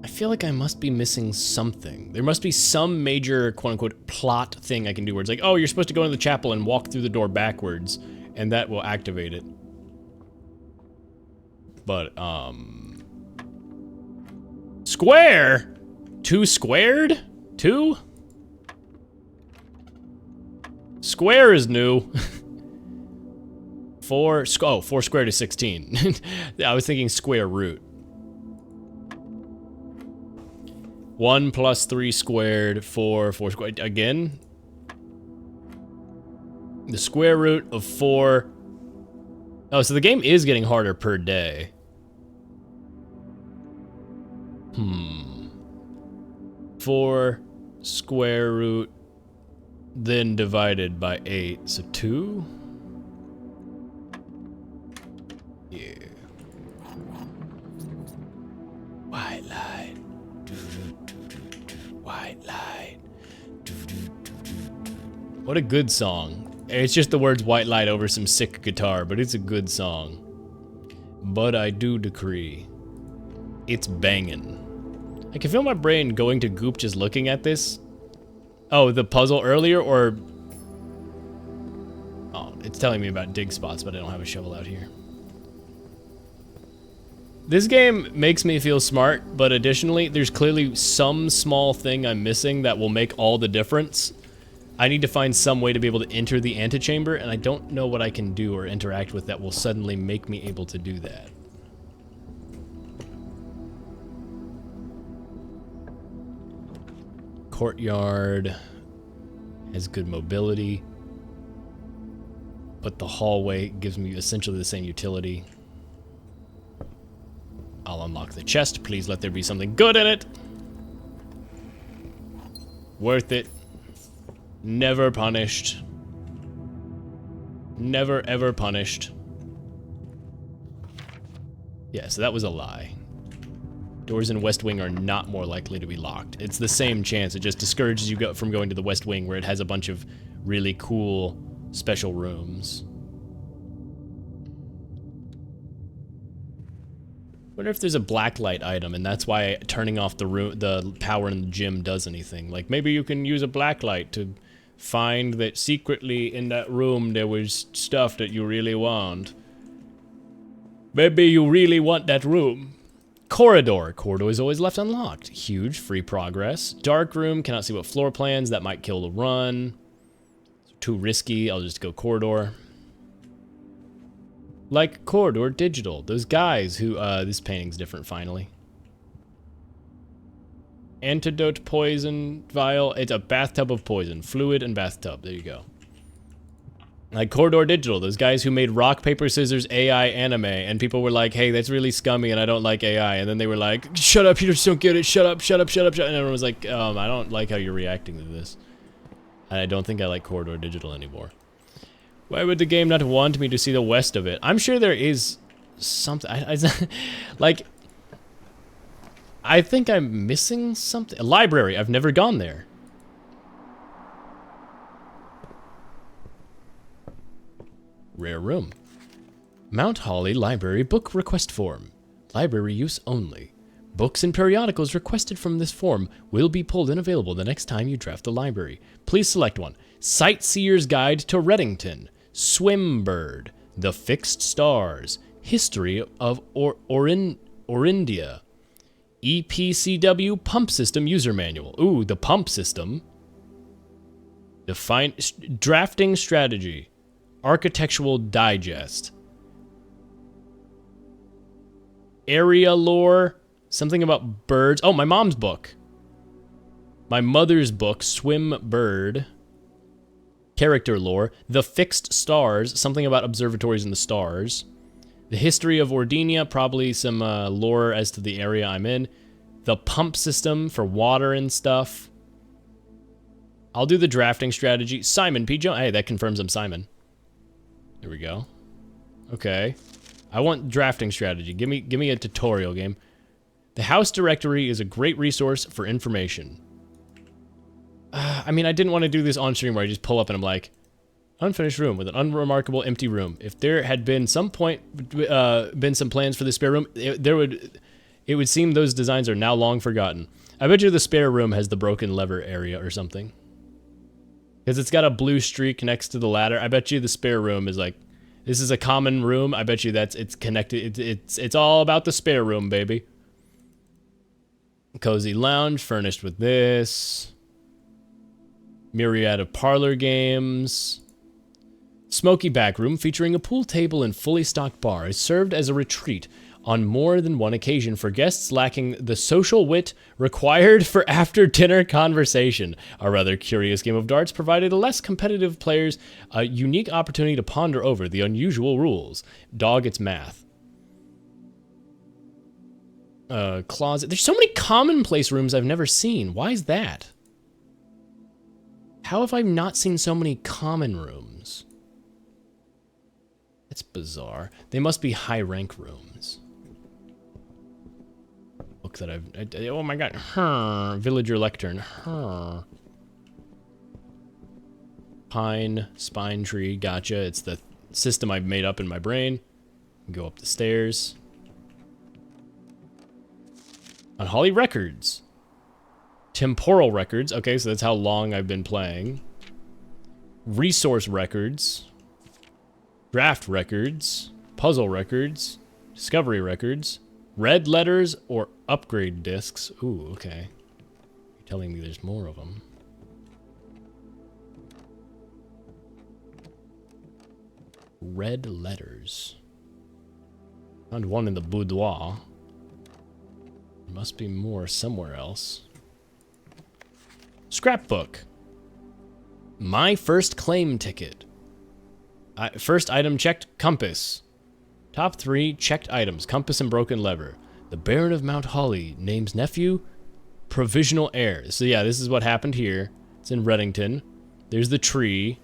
I feel like I must be missing something. There must be some major quote-unquote plot thing I can do where it's like, oh, you're supposed to go into the chapel and walk through the door backwards, and that will activate it. But, Square? 2 squared? 2? Square is new. 4 squared is 16. I was thinking square root. 1 plus 3 squared, 4 squared. Again? The square root of 4. Oh, so the game is getting harder per day. 4 square root, then divided by 8. So 2? Yeah. White light. White light. What a good song. It's just the words white light over some sick guitar, but it's a good song. But I do decree, it's bangin'. I can feel my brain going to goop just looking at this. Oh, the puzzle earlier, or... Oh, it's telling me about dig spots, but I don't have a shovel out here. This game makes me feel smart, but additionally, there's clearly some small thing I'm missing that will make all the difference. I need to find some way to be able to enter the antechamber, and I don't know what I can do or interact with that will suddenly make me able to do that. Courtyard has good mobility, but the hallway gives me essentially the same utility. I'll unlock the chest. Please let there be something good in it. Worth it. Never punished. Never ever punished. Yeah, so that was a lie. Doors in West Wing are not more likely to be locked. It's the same chance. It just discourages you from going to the West Wing, where it has a bunch of really cool special rooms. Wonder if there's a blacklight item, and that's why turning off the power in the gym does anything. Like, maybe you can use a blacklight to find that secretly in that room there was stuff that you really want. Maybe you really want that room. Corridor. Corridor is always left unlocked. Huge, free progress. Dark room, cannot see what floor plans. That might kill the run. Too risky, I'll just go corridor. Like Corridor Digital. Those guys who, this painting's different finally. Antidote poison vial. It's a bathtub of poison. Fluid and bathtub. There you go. Like Corridor Digital, those guys who made rock, paper, scissors, AI anime, and people were like, hey, that's really scummy and I don't like AI. And then they were like, shut up, you just don't get it, shut up, shut up, shut up, shut up. And everyone was like, I don't like how you're reacting to this. And I don't think I like Corridor Digital anymore. Why would the game not want me to see the west of it? I'm sure there is something, like, I think I'm missing something. A library, I've never gone there. Rare room. Mount Holly Library Book Request Form. Library use only. Books and periodicals requested from this form will be pulled and available the next time you draft the library. Please select one. Sightseer's Guide to Reddington. Swimbird. The Fixed Stars. History of Orindia. EPCW Pump System User Manual. Ooh, the pump system. Define drafting strategy. Architectural Digest. Area lore. Something about birds. Oh, my mom's book. My mother's book, Swim Bird. Character lore. The Fixed Stars. Something about observatories in the stars. The history of Ordinia. Probably some lore as to the area I'm in. The pump system for water and stuff. I'll do the drafting strategy. Simon P. Jones. Hey, that confirms I'm Simon. There we go. Okay. I want drafting strategy. Give me a tutorial game. The house directory is a great resource for information. I mean, I didn't want to do this on stream where I just pull up and I'm like, unfinished room with an unremarkable empty room. If there had been some been some plans for the spare room, it would seem those designs are now long forgotten. I bet you the spare room has the broken lever area or something. Because it's got a blue streak next to the ladder. I bet you the spare room is like, this is a common room. I bet you it's connected. It's all about the spare room, baby. Cozy lounge furnished with this. Myriad of parlor games. Smoky back room featuring a pool table and fully stocked bar is served as a retreat on more than one occasion for guests lacking the social wit required for after-dinner conversation. A rather curious game of darts provided less competitive players a unique opportunity to ponder over the unusual rules. Dog its math. Closet. There's so many commonplace rooms I've never seen. Why is that? How have I not seen so many common rooms? It's bizarre. They must be high-rank rooms. Book that oh my god. Villager lectern. Pine, spine tree, gotcha. It's the system I've made up in my brain. Go up the stairs. Unholy records. Temporal records. Okay, so that's how long I've been playing. Resource records. Draft records. Puzzle records. Discovery records. Red letters or upgrade discs. Ooh, okay. You're telling me there's more of them. Red letters. Found one in the boudoir. There must be more somewhere else. Scrapbook. My first claim ticket. First item checked, compass. Top 3 checked items, compass and broken lever. The Baron of Mount Holly names nephew provisional heir. So yeah, this is what happened here. It's in Reddington. There's the tree.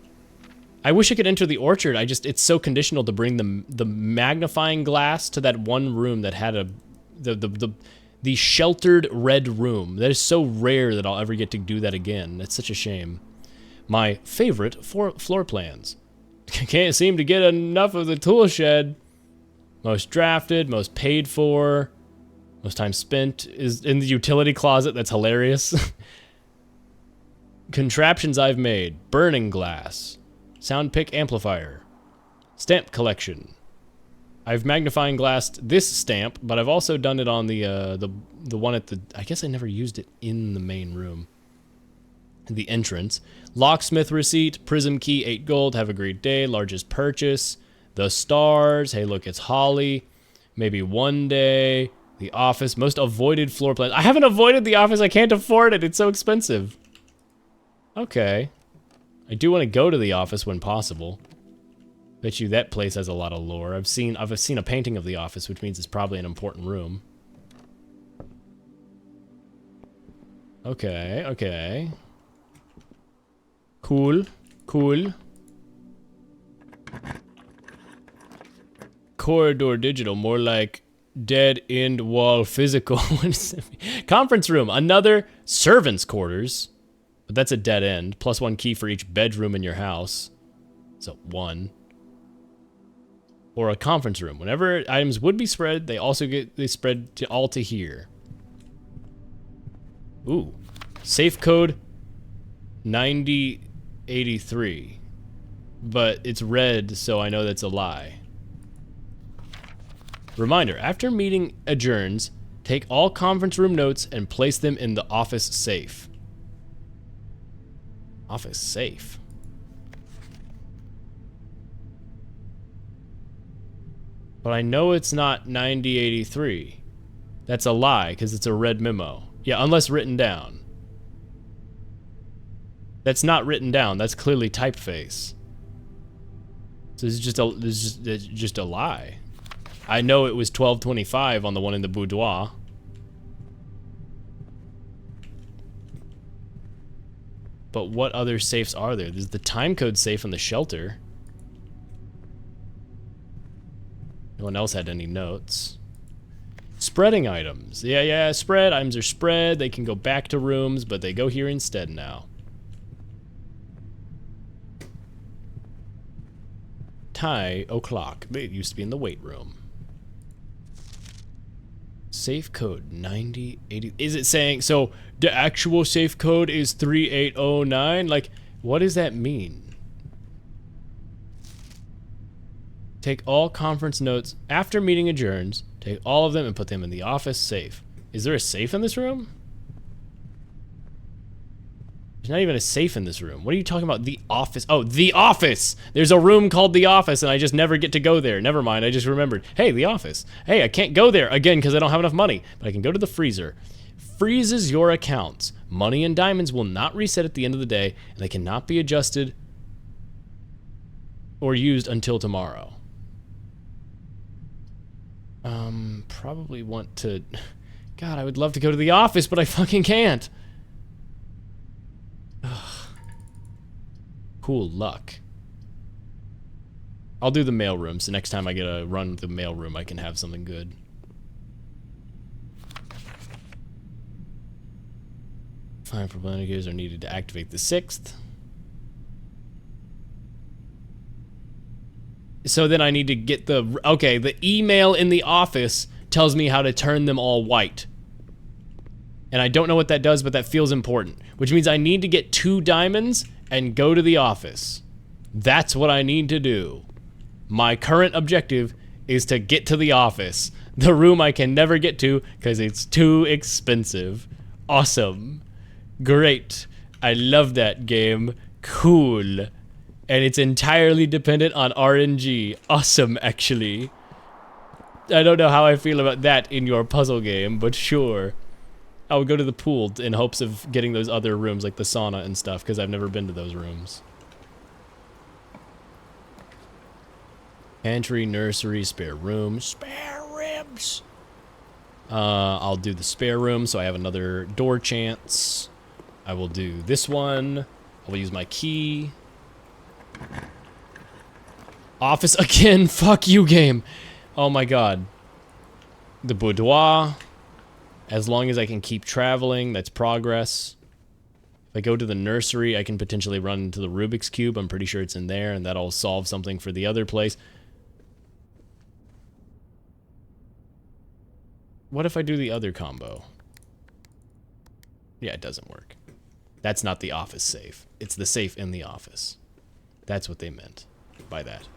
I wish I could enter the orchard. It's so conditional to bring the magnifying glass to that one room that had the sheltered red room. That is so rare that I'll ever get to do that again. That's such a shame. My favorite floor plans. Can't seem to get enough of the tool shed. Most drafted, most paid for, most time spent is in the utility closet. That's hilarious. Contraptions I've made. Burning glass. Sound pick amplifier. Stamp collection. I've magnifying glassed this stamp, but I've also done it on the one at the... I guess I never used it in the main room. The entrance. Locksmith receipt. Prism key, 8 gold. Have a great day. Largest purchase. The stars. Hey, look, it's Holly. Maybe one day. The office. Most avoided floor plans. I haven't avoided the office. I can't afford it. It's so expensive. Okay. I do want to go to the office when possible. Bet you that place has a lot of lore. I've seen a painting of the office, which means it's probably an important room. Okay, okay. Cool, cool. Corridor digital, more like dead end wall physical. Conference room, another servant's quarters, but that's a dead end. Plus 1 key for each bedroom in your house. So 1. Or a conference room. Whenever items would be spread, they spread to here. Ooh. Safe code 9083. But it's red, so I know that's a lie. Reminder, after meeting adjourns, take all conference room notes and place them in the office safe. Office safe. But I know it's not 9083. That's a lie, because it's a red memo. Yeah, unless written down. That's not written down. That's clearly typeface. So it's just a lie. I know it was 1225 on the one in the boudoir. but what other safes are there? There's the timecode safe in the shelter. No one else had any notes. Spreading items. Yeah, spread. Items are spread. They can go back to rooms, but they go here instead now. Tie o'clock. It used to be in the weight room. Safe code 9080. Is it saying, so the actual safe code is 3809? Like, what does that mean? Take all conference notes after meeting adjourns. Take all of them and put them in the office safe. Is there a safe in this room? There's not even a safe in this room. What are you talking about? The office. Oh, the office! There's a room called the office and I just never get to go there. Never mind, I just remembered. Hey, the office. Hey, I can't go there again because I don't have enough money. But I can go to the freezer. Freezes your accounts. Money and diamonds will not reset at the end of the day and they cannot be adjusted or used until tomorrow. Probably want to... God, I would love to go to the office, but I fucking can't. Ugh. Cool luck. I'll do the mailroom, so next time I get a run with the mailroom, I can have something good. Fine for gears are needed to activate the 6th. So then I need to get the... Okay, the email in the office tells me how to turn them all white. And I don't know what that does, but that feels important. Which means I need to get 2 diamonds and go to the office. That's what I need to do. My current objective is to get to the office. The room I can never get to because it's too expensive. Awesome. Great. I love that game. Cool. And it's entirely dependent on RNG. Awesome, actually. I don't know how I feel about that in your puzzle game, but sure. I would go to the pool in hopes of getting those other rooms, like the sauna and stuff, because I've never been to those rooms. Pantry, nursery, spare room. Spare ribs! I'll do the spare room, so I have another door chance. I will do this one. I will use my key. Office again. Fuck you, game. Oh my god. The boudoir. As long as I can keep traveling, that's progress. If I go to the nursery, I can potentially run into the Rubik's Cube. I'm pretty sure it's in there, and that'll solve something for the other place. What if I do the other combo? Yeah, it doesn't work. That's not the office safe. It's the safe in the office. That's what they meant by that.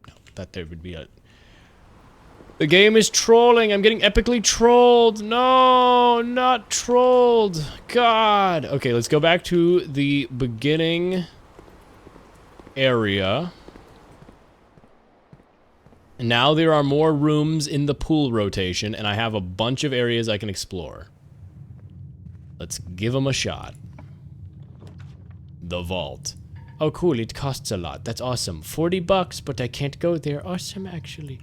No, that there would be a... The game is trolling. I'm getting epically trolled. No, not trolled. God. Okay, let's go back to the beginning area. And now there are more rooms in the pool rotation, and I have a bunch of areas I can explore. Let's give them a shot. The vault. Oh, cool. It costs a lot. That's awesome. 40 bucks, but I can't go there. Awesome, actually.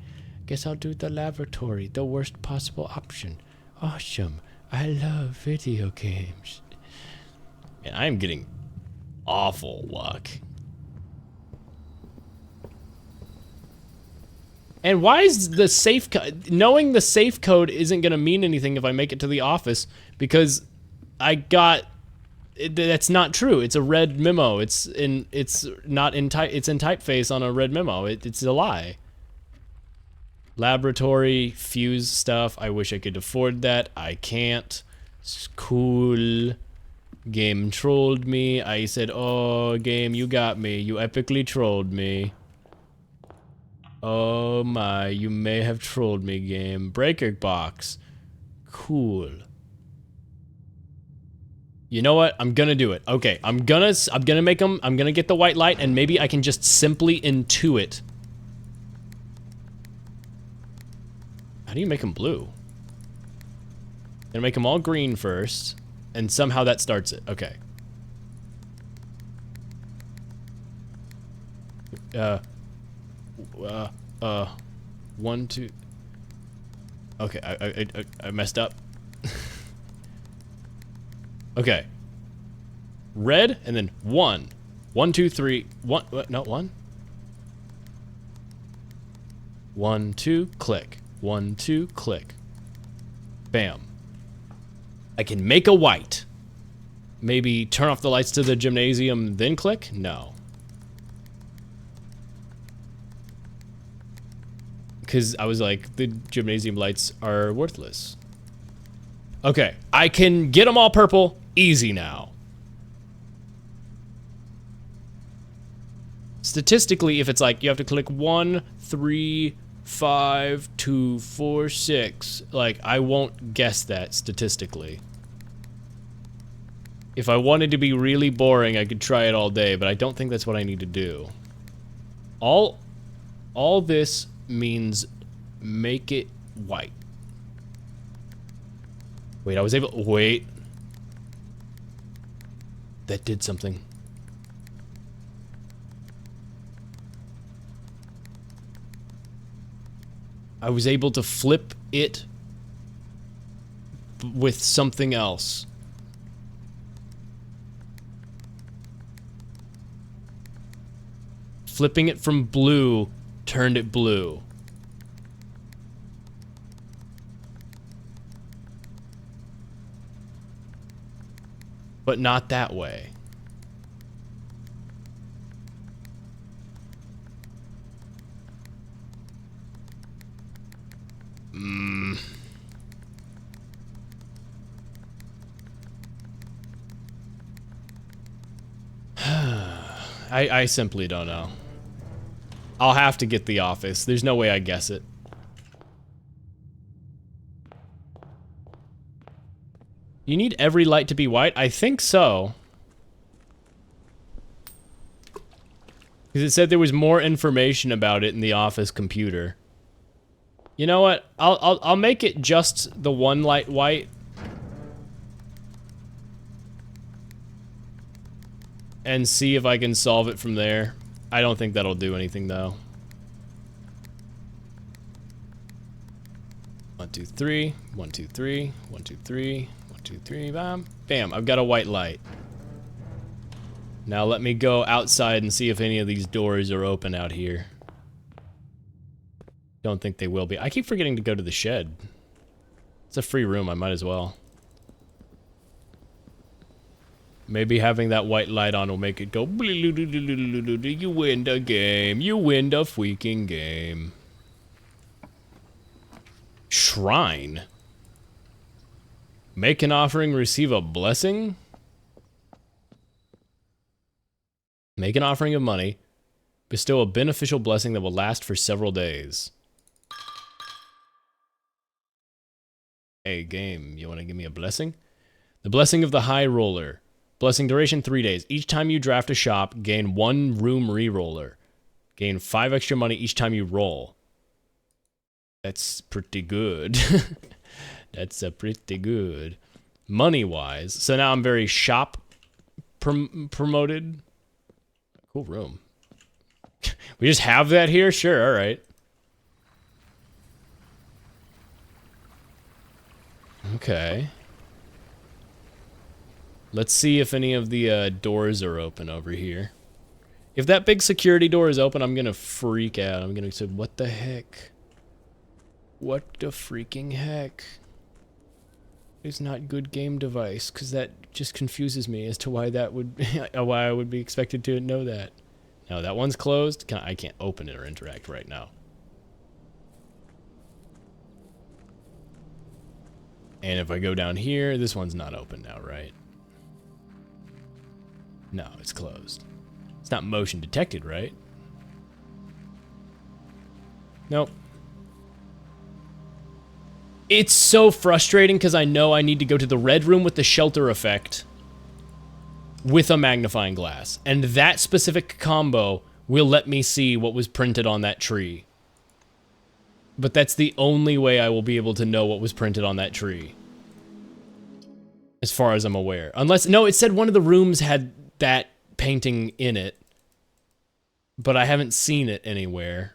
Guess I'll do the laboratory, the worst possible option. Awesome. I love video games. And I'm getting awful luck. And why is the safe code... Knowing the safe code isn't going to mean anything if I make it to the office, because I got... That's not true. It's a red memo. It's in typeface on a red memo. It's a lie. Laboratory, fuse stuff. I wish I could afford that. I can't. It's cool. Game trolled me. I said, oh, game, you got me. You epically trolled me. Oh my, you may have trolled me, game. Breaker box. Cool. You know what? I'm gonna do it. Okay, I'm gonna make them, I'm gonna get the white light, and maybe I can just simply intuit. How do you make them blue? Gonna make them all green first, and somehow that starts it. Okay. 1, 2. Okay, I messed up. Okay. Red, and then 1. 1, 2, 3. 1. What? No, 1. 1, 2, click. 1, 2, click. Bam. I can make a white. Maybe turn off the lights to the gymnasium, then click? No. Because I was like, the gymnasium lights are worthless. Okay, I can get them all purple. Easy now. Statistically, if it's like, you have to click 1, 3, 5, 2, 4, 6. Like, I won't guess that statistically. If I wanted to be really boring, I could try it all day, but I don't think that's what I need to do. All this means make it white. Wait, I was able... Wait. That did something. I was able to flip it with something else. Flipping it from blue turned it blue. But not that way. I simply don't know. I'll have to get the office. There's no way I guess it. You need every light to be white? I think so. Because it said there was more information about it in the office computer. You know what? I'll make it just the one light white. And see if I can solve it from there. I don't think that'll do anything though. 1, 2, 3. 1, 2, 3. 1, 2, 3. 1, 2, 3. Bam. Bam. I've got a white light. Now let me go outside and see if any of these doors are open out here. Don't think they will be. I keep forgetting to go to the shed. It's a free room. I might as well. Maybe having that white light on will make it go. You win the game. You win the freaking game. Shrine. Make an offering, receive a blessing. Make an offering of money. Bestow a beneficial blessing that will last for several days. Hey, game, you want to give me a blessing? The blessing of the high roller. Blessing duration 3 days. Each time you draft a shop, gain 1 room re-roller. Gain 5 extra money each time you roll. That's pretty good. That's pretty good. Money-wise. So now I'm very shop promoted. Cool room. We just have that here? Sure, alright. Okay. Let's see if any of the doors are open over here. If that big security door is open, I'm gonna freak out. I'm gonna say, what the heck? What the freaking heck? It's not good game device, because that just confuses me as to why that would why I would be expected to know that. No, that one's closed. I can't open it or interact right now. And if I go down here, this one's not open now, right? No, it's closed. It's not motion detected, right? Nope. It's so frustrating because I know I need to go to the red room with the shelter effect with a magnifying glass. And that specific combo will let me see what was printed on that tree. But that's the only way I will be able to know what was printed on that tree. As far as I'm aware. Unless, no, it said one of the rooms had that painting in it. But I haven't seen it anywhere.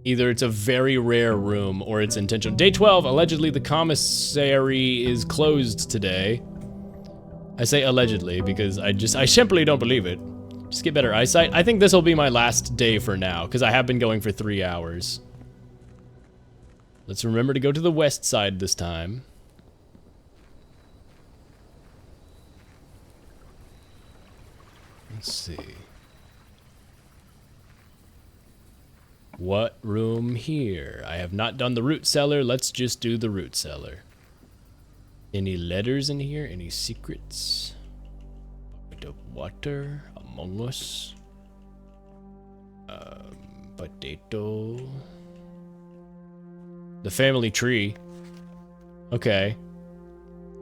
Either it's a very rare room or it's intentional. Day 12, allegedly the commissary is closed today. I say allegedly because I simply don't believe it. Just get better eyesight. I think this will be my last day for now, because I have been going for 3 hours. Let's remember to go to the west side this time. Let's see. What room here? I have not done the root cellar. Let's just do the root cellar. Any letters in here? Any secrets? Bucket of water. Among Us. Potato. The family tree. Okay.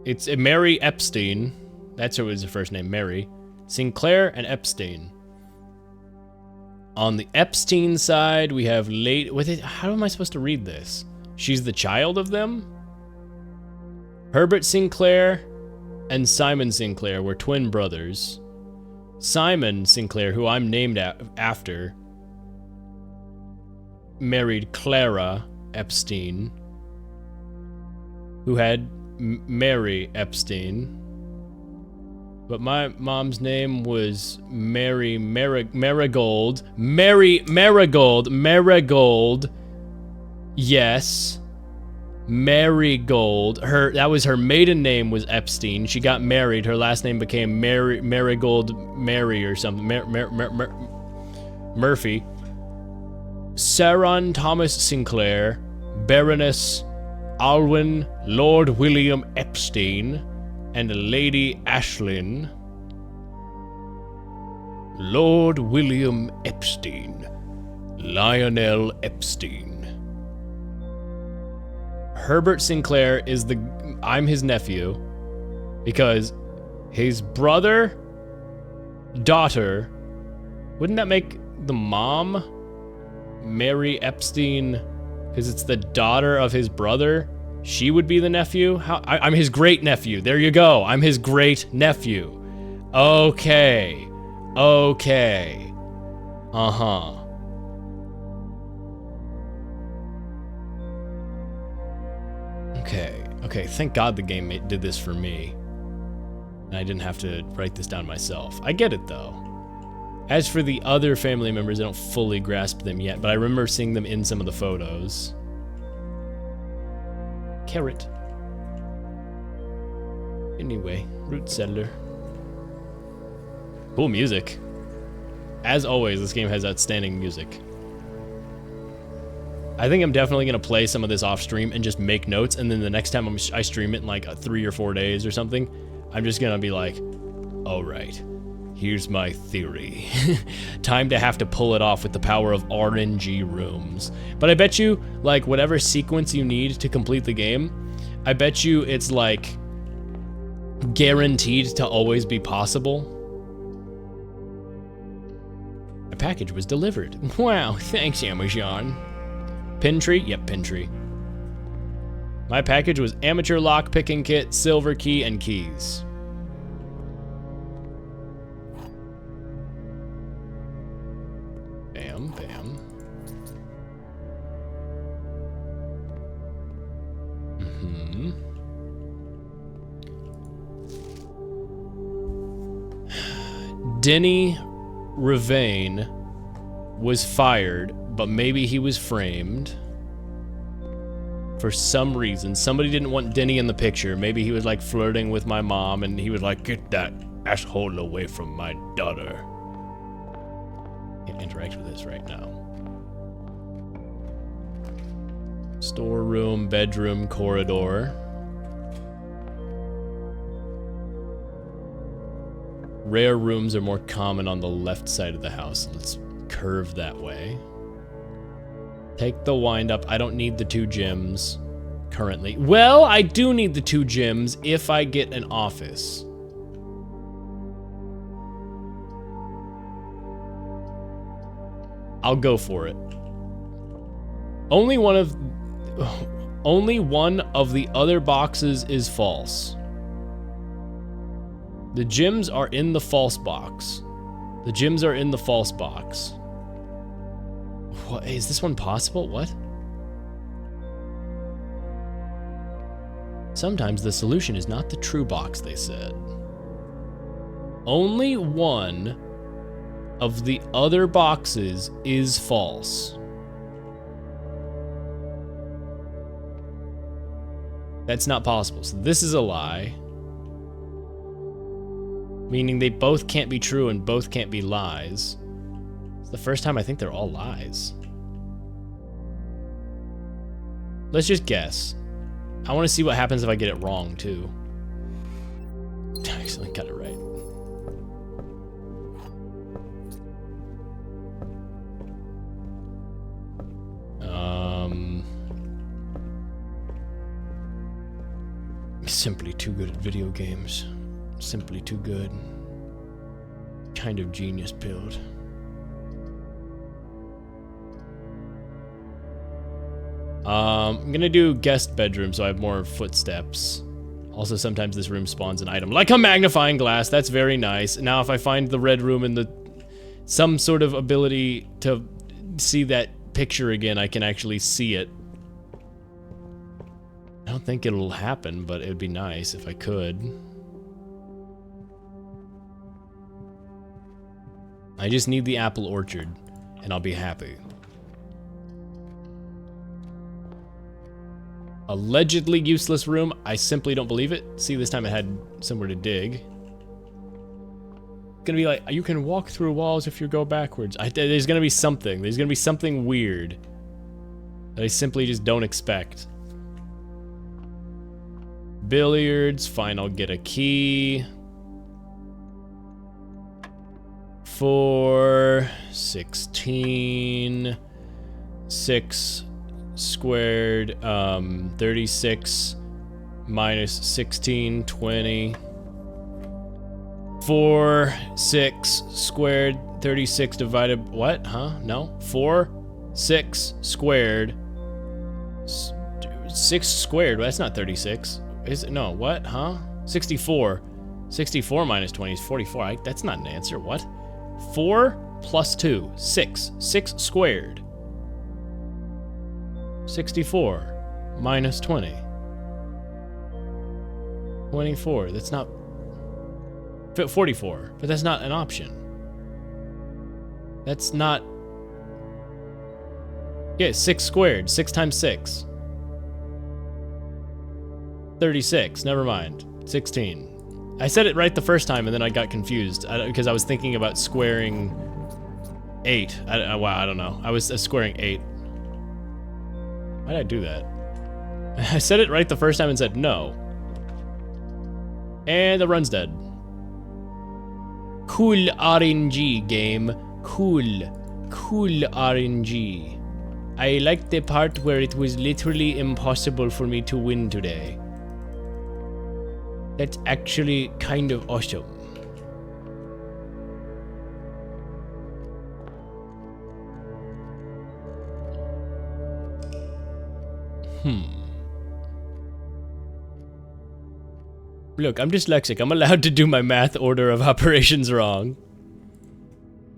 It's Mary Epstein. That's who was the first name, Mary. Sinclair and Epstein. On the Epstein side, we have how am I supposed to read this? She's the child of them? Herbert Sinclair and Simon Sinclair were twin brothers. Simon Sinclair, who I'm named after, married Clara Epstein, who had Mary Epstein. But my mom's name was Mary Marigold. Mary Marigold. Marigold. Yes. Marigold. That was her maiden name was Epstein. She got married. Her last name became Marigold Mary or something. Murphy. Saron Thomas Sinclair. Baroness Alwyn Lord William Epstein. And Lady Ashlyn. Lord William Epstein. Lionel Epstein. Herbert Sinclair is I'm his nephew because his daughter, wouldn't that make the mom Mary Epstein, because it's the daughter of his brother? She would be the nephew? I'm his great nephew. There you go. I'm his great nephew. Okay. Okay. Uh-huh. Okay. Okay. Thank God the game did this for me. And I didn't have to write this down myself. I get it, though. As for the other family members, I don't fully grasp them yet, but I remember seeing them in some of the photos. Carrot. Anyway, root cellar. Cool music. As always, this game has outstanding music. I think I'm definitely going to play some of this off stream and just make notes, and then the next time I stream it in like 3 or 4 days or something, I'm just going to be like, alright, here's my theory. Time to have to pull it off with the power of RNG rooms. But I bet you, like, whatever sequence you need to complete the game, I bet you it's, like, guaranteed to always be possible. A package was delivered. Wow, thanks, Amazon. Pin tree? Yep, pin tree. My package was amateur lock picking kit, silver key, and keys. Bam, bam. Denny Ravane was fired, but maybe he was framed. For some reason, somebody didn't want Denny in the picture. Maybe he was like flirting with my mom and he was like, get that asshole away from my daughter. Can't interact with this right now. Storeroom, bedroom, corridor. Rare rooms are more common on the left side of the house. Let's curve that way. Take the wind up. I don't need the 2 gyms currently. Well, I do need the 2 gyms if I get an office. I'll go for it. Only one of the other boxes is false. The gyms are in the false box. The gyms are in the false box. What, is this one possible? What? Sometimes the solution is not the true box, they said. Only one of the other boxes is false. That's not possible. So this is a lie. Meaning they both can't be true and both can't be lies. It's the first time I think they're all lies. Let's just guess. I want to see what happens if I get it wrong, too. I actually got it right. Simply too good at video games. Simply too good. Kind of genius build. I'm gonna do guest bedroom so I have more footsteps. Also, sometimes this room spawns an item, like a magnifying glass. That's very nice. Now, if I find the red room and some sort of ability to see that picture again, I can actually see it. I don't think it'll happen, but it would be nice if I could. I just need the apple orchard, and I'll be happy. Allegedly useless room. I simply don't believe it. See, this time it had somewhere to dig. Gonna be like, you can walk through walls if you go backwards. There's gonna be something. There's gonna be something weird that I simply just don't expect. Billiards. Fine, I'll get a key. 4, 16, 6 squared, 36 minus 16, 20. 4, 6 squared, 36 divided, what? Huh? No? 4, 6 squared, 6 squared, well, that's not 36. Is it? No, what? Huh? 64. 64 minus 20 is 44. That's not an answer. What? 4 plus 2. 6. 6 squared. 64 minus 20. 24. That's not... 44. But that's not an option. That's not... Yeah, 6 squared. 6 times 6. 36. Never mind. 16. I said it right the first time, and then I got confused because I was thinking about squaring 8. Wow, I don't know. I was squaring 8. Why did I do that? I said it right the first time and said no. And the run's dead. Cool RNG game. Cool. Cool RNG. I liked the part where it was literally impossible for me to win today. That's actually kind of awesome. Look, I'm dyslexic. I'm allowed to do my math order of operations wrong.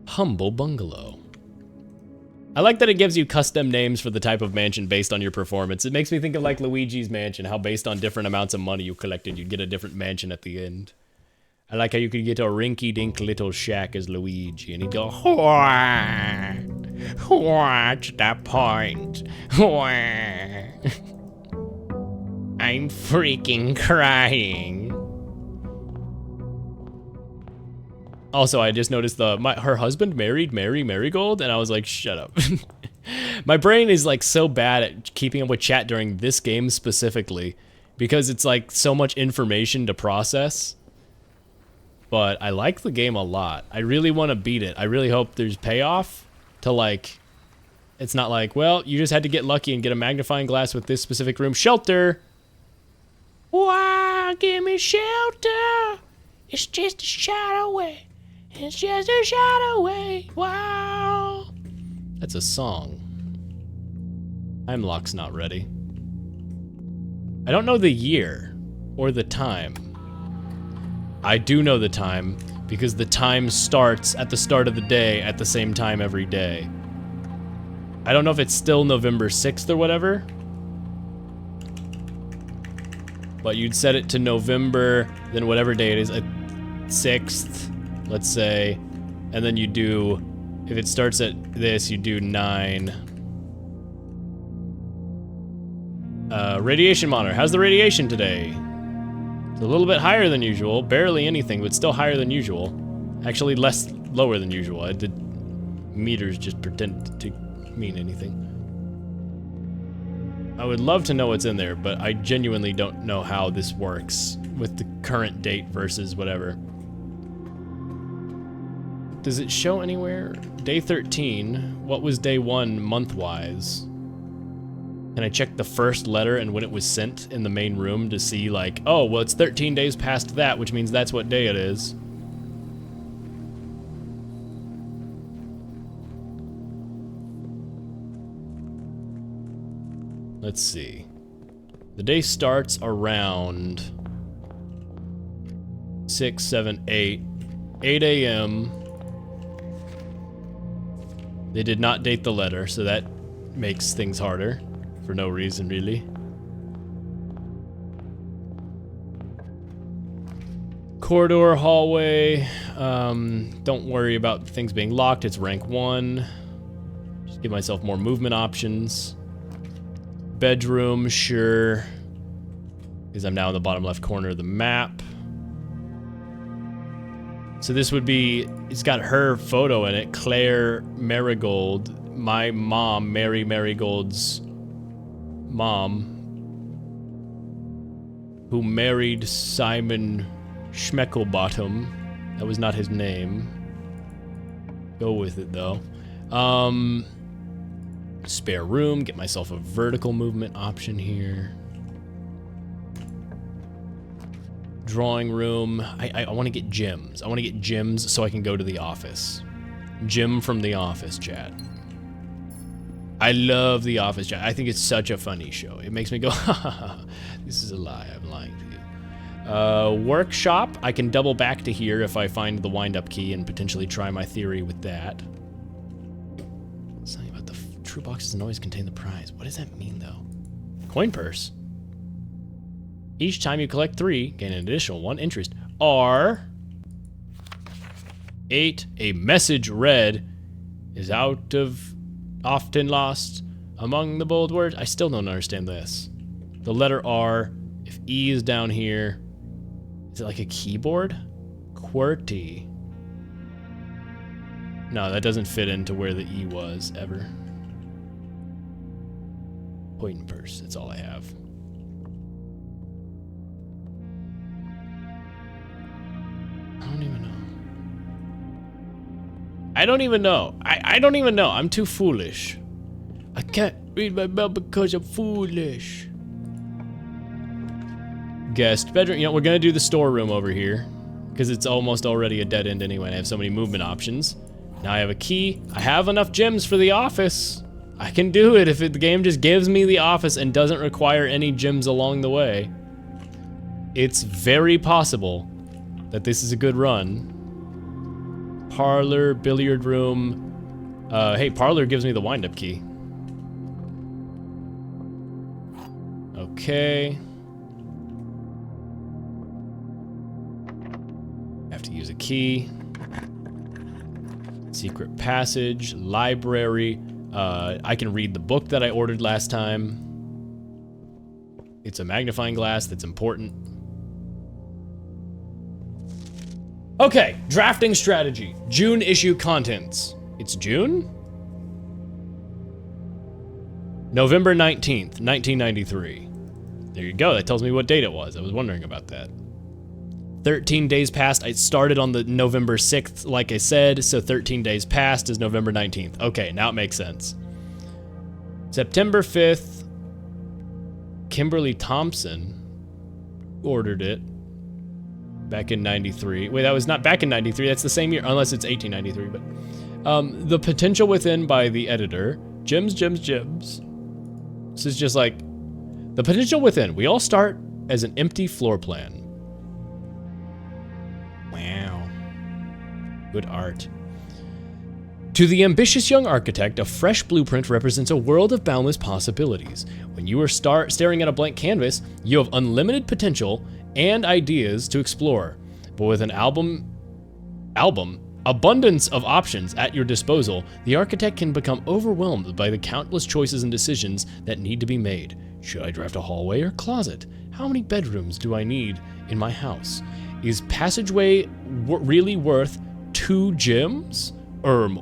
Humble bungalow. I like that it gives you custom names for the type of mansion based on your performance. It makes me think of like Luigi's Mansion, how based on different amounts of money you collected, you'd get a different mansion at the end. I like how you could get a rinky-dink little shack as Luigi, and he'd go, what's the point? I'm freaking crying. Also, I just noticed her husband married Mary Marigold, and I was like, shut up. My brain is like so bad at keeping up with chat during this game specifically, because it's like so much information to process. But I like the game a lot. I really want to beat it. I really hope there's payoff to like, it's not like, well, you just had to get lucky and get a magnifying glass with this specific room. Shelter! Wow, give me shelter! It's just a shot away. It's just a shot away. Wow. That's a song. Timelock's not ready. I don't know the year or the time. I do know the time because the time starts at the start of the day at the same time every day. I don't know if it's still November 6th or whatever. But you'd set it to November, then whatever day it is, 6th. let's say, and then you do, if it starts at this, you do 9. Radiation monitor. How's the radiation today? It's a little bit higher than usual. Barely anything, but still higher than usual. Actually, lower than usual. I did meters just pretend to mean anything. I would love to know what's in there, but I genuinely don't know how this works with the current date versus whatever. Does it show anywhere? Day 13. What was day 1 month-wise? Can I check the first letter and when it was sent in the main room to see, like, oh, well, it's 13 days past that, which means that's what day it is. Let's see. The day starts around 6, 7, 8 a.m. They did not date the letter, so that makes things harder. For no reason, really. Corridor, hallway. Don't worry about things being locked. It's rank 1. Just give myself more movement options. Bedroom, sure. Because I'm now in the bottom left corner of the map. So this would be, it's got her photo in it. Claire Marigold. My mom, Mary Marigold's mom, who married Simon Schmeckelbottom. That was not his name. Go with it, though. Spare room. Get myself a vertical movement option here. Drawing room. I want to get gyms. I want to get gyms so I can go to the office. Jim from The Office, chat. I love The Office, chat. I think it's such a funny show. It makes me go, ha ha ha. This is a lie. I'm lying to you. Workshop. I can double back to here if I find the wind-up key and potentially try my theory with that. Something about the true box doesn't always contain the prize. What does that mean, though? Coin purse. Each time you collect 3, gain an additional 1 interest. R. 8. A message read is out of often lost among the bold words. I still don't understand this. The letter R. If E is down here, is it like a keyboard? QWERTY. No, that doesn't fit into where the E was ever. Point and purse. That's all I have. I don't even know. I don't even know. I don't even know. I'm too foolish. I can't read my mail because I'm foolish. Guest bedroom. You know, we're gonna do the storeroom over here because it's almost already a dead end anyway. I have so many movement options. Now I have a key. I have enough gems for the office. I can do it if the game just gives me the office and doesn't require any gems along the way. It's very possible that this is a good run. Parlor, billiard room. Hey, parlor gives me the wind-up key. Okay. Have to use a key. Secret passage, library. I can read the book that I ordered last time. It's a magnifying glass that's important. Okay, drafting strategy. June issue contents. It's June? November 19th, 1993. There you go, that tells me what date it was. I was wondering about that. 13 days passed. I started on the November 6th, like I said, so 13 days passed is November 19th. Okay, now it makes sense. September 5th, Kimberly Thompson ordered it. Back in 93. Wait, that was not back in 93. That's the same year, unless it's 1893. But The Potential Within by the editor. Gems, gems, gems. This is just like The Potential Within. We all start as an empty floor plan. Wow. Good art. To the ambitious young architect, a fresh blueprint represents a world of boundless possibilities. When you are staring at a blank canvas, you have unlimited potential and ideas to explore. But with an album abundance of options at your disposal, the architect can become overwhelmed by the countless choices and decisions that need to be made. Should I draft a hallway or closet? How many bedrooms do I need in my house? Is passageway really worth 2 gyms?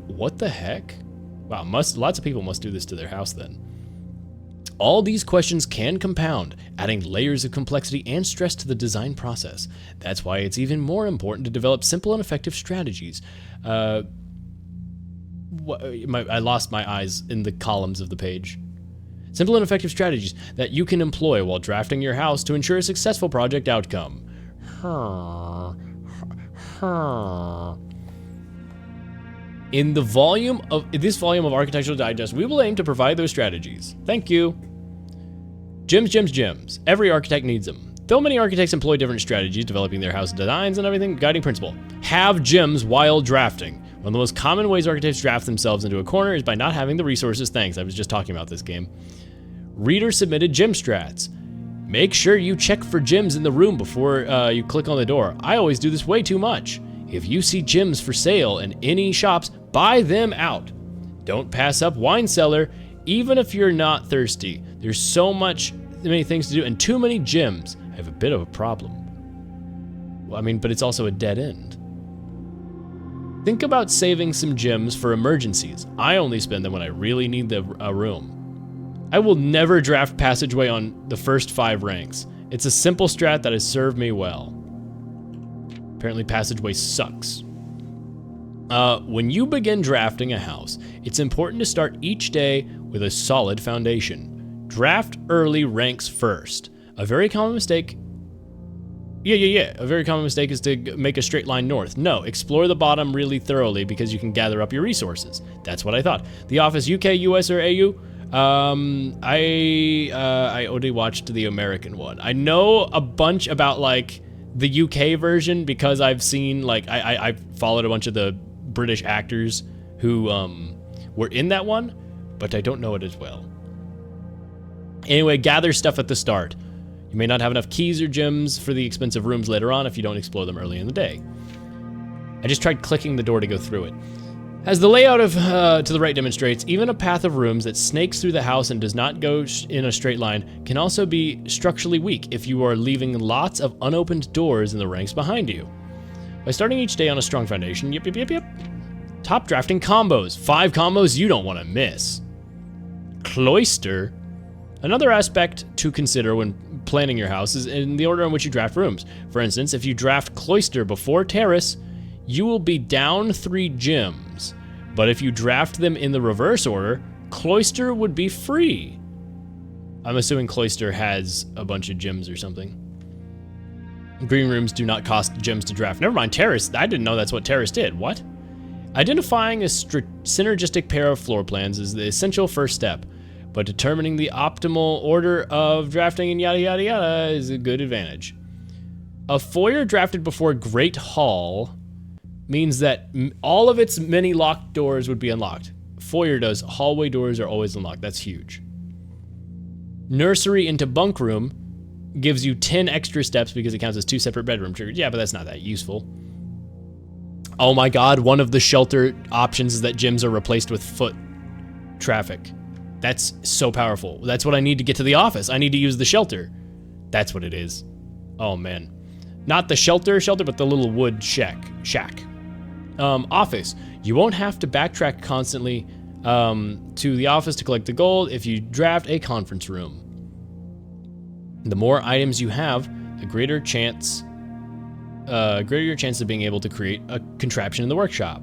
What the heck? Wow, lots of people must do this to their house then. All these questions can compound, adding layers of complexity and stress to the design process. That's why it's even more important to develop simple and effective strategies. I lost my eyes in the columns of the page. Simple and effective strategies that you can employ while drafting your house to ensure a successful project outcome. In this volume of Architectural Digest, we will aim to provide those strategies. Thank you. Gyms. Every architect needs them. Though many architects employ different strategies, developing their house designs and everything, guiding principle. Have gyms while drafting. One of the most common ways architects draft themselves into a corner is by not having the resources. Thanks, I was just talking about this game. Reader submitted gym strats. Make sure you check for gyms in the room before you click on the door. I always do this way too much. If you see gyms for sale in any shops, buy them out. Don't pass up wine cellar, even if you're not thirsty. There's many things to do and too many gyms. I have a bit of a problem. Well, but it's also a dead end. Think about saving some gyms for emergencies. I only spend them when I really need a room. I will never draft passageway on the first 5 ranks. It's a simple strat that has served me well. Apparently passageway sucks. When you begin drafting a house, it's important to start each day with a solid foundation. Draft early ranks first. A very common mistake A very common mistake is to make a straight line north. No, explore the bottom really thoroughly because you can gather up your resources. That's what I thought. The Office UK, US, or AU? I only watched the American one. I know a bunch about like the UK version because I've seen I followed a bunch of the British actors who were in that one, but I don't know it as well. Anyway, gather stuff at the start. You may not have enough keys or gems for the expensive rooms later on if you don't explore them early in the day. I just tried clicking the door to go through it. As the layout of to the right demonstrates, even a path of rooms that snakes through the house and does not go in a straight line can also be structurally weak if you are leaving lots of unopened doors in the ranks behind you. By starting each day on a strong foundation, yep. Top drafting combos. 5 combos you don't want to miss. Cloister. Another aspect to consider when planning your house is in the order in which you draft rooms. For instance, if you draft cloister before terrace, you will be down 3 gems. But if you draft them in the reverse order, cloister would be free. I'm assuming cloister has a bunch of gems or something. Green rooms do not cost gems to draft. Never mind, terrace. I didn't know that's what terrace did. What? Identifying a synergistic pair of floor plans is the essential first step, but determining the optimal order of drafting and yada yada yada is a good advantage. A foyer drafted before Great Hall means that all of its many locked doors would be unlocked. Foyer does. Hallway doors are always unlocked. That's huge. Nursery into bunk room gives you 10 extra steps because it counts as 2 separate bedroom triggers. Yeah, but that's not that useful. Oh my god, one of the shelter options is that gyms are replaced with foot traffic. That's so powerful. That's what I need to get to the office. I need to use the shelter. That's what it is. Oh man. Not the shelter, but the little wood shack. Office. You won't have to backtrack constantly to the office to collect the gold if you draft a conference room. The more items you have, the greater your chance of being able to create a contraption in the workshop.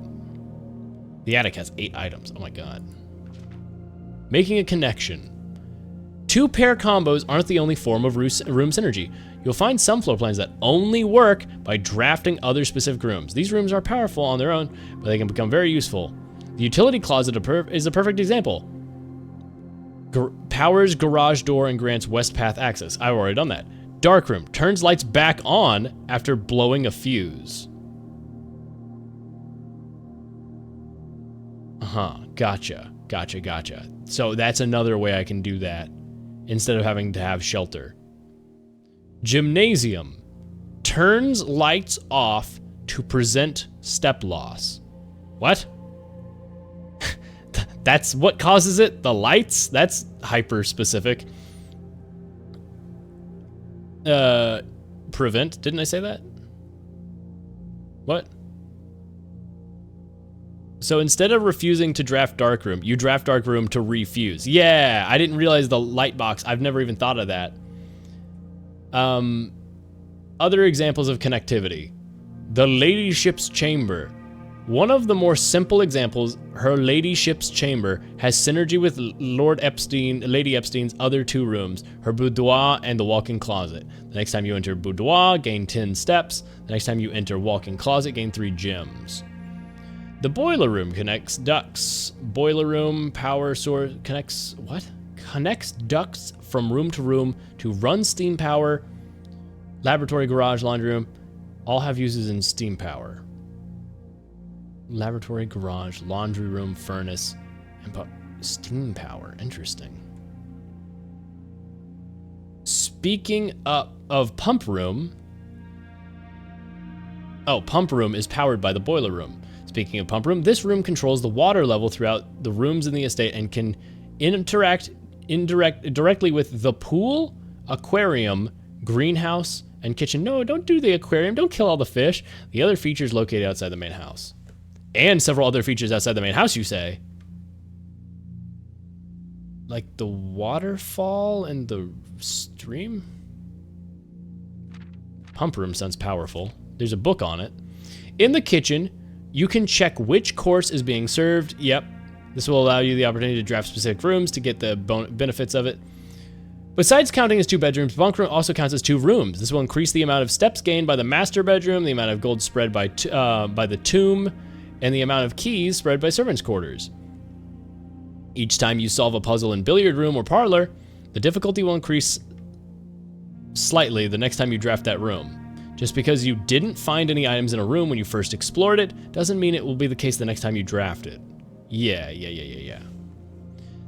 The attic has 8 items. Oh my god. Making a connection. 2-pair combos aren't the only form of room synergy. You'll find some floor plans that only work by drafting other specific rooms. These rooms are powerful on their own, but they can become very useful. The utility closet is a perfect example. Powers garage door and grants west path access. I've already done that. Dark room turns lights back on after blowing a fuse. Gotcha. So that's another way I can do that instead of having to have shelter. Gymnasium turns lights off to present step loss. What? That's what causes it? The lights? That's hyper specific. Prevent? Didn't I say that? What? So instead of refusing to draft Darkroom, you draft Darkroom to refuse. Yeah, I didn't realize the light box. I've never even thought of that. Other examples of connectivity. The Ladyship's Chamber. One of the more simple examples, her Ladyship's Chamber, has synergy with Lady Epstein's other 2 rooms, her boudoir and the walk-in closet. The next time you enter boudoir, gain 10 steps. The next time you enter walk-in closet, gain 3 gems. The boiler room connects ducts. Boiler room power source connects what? Connects ducts from room to run steam power. Laboratory, garage, laundry room, all have uses in steam power. Laboratory, garage, laundry room, furnace, and steam power. Interesting. Speaking of pump room. Oh, pump room is powered by the boiler room. Speaking of pump room, this room controls the water level throughout the rooms in the estate and can interact directly with the pool, aquarium, greenhouse, and kitchen. No, don't do the aquarium. Don't kill all the fish. The other features located outside the main house. And several other features outside the main house, you say? Like the waterfall and the stream? Pump room sounds powerful. There's a book on it. In the kitchen, you can check which course is being served. Yep. This will allow you the opportunity to draft specific rooms to get the benefits of it. Besides counting as 2 bedrooms, bunk room also counts as 2 rooms. This will increase the amount of steps gained by the master bedroom, the amount of gold spread by the tomb, and the amount of keys spread by servants' quarters. Each time you solve a puzzle in billiard room or parlor, the difficulty will increase slightly the next time you draft that room. Just because you didn't find any items in a room when you first explored it, doesn't mean it will be the case the next time you draft it. Yeah.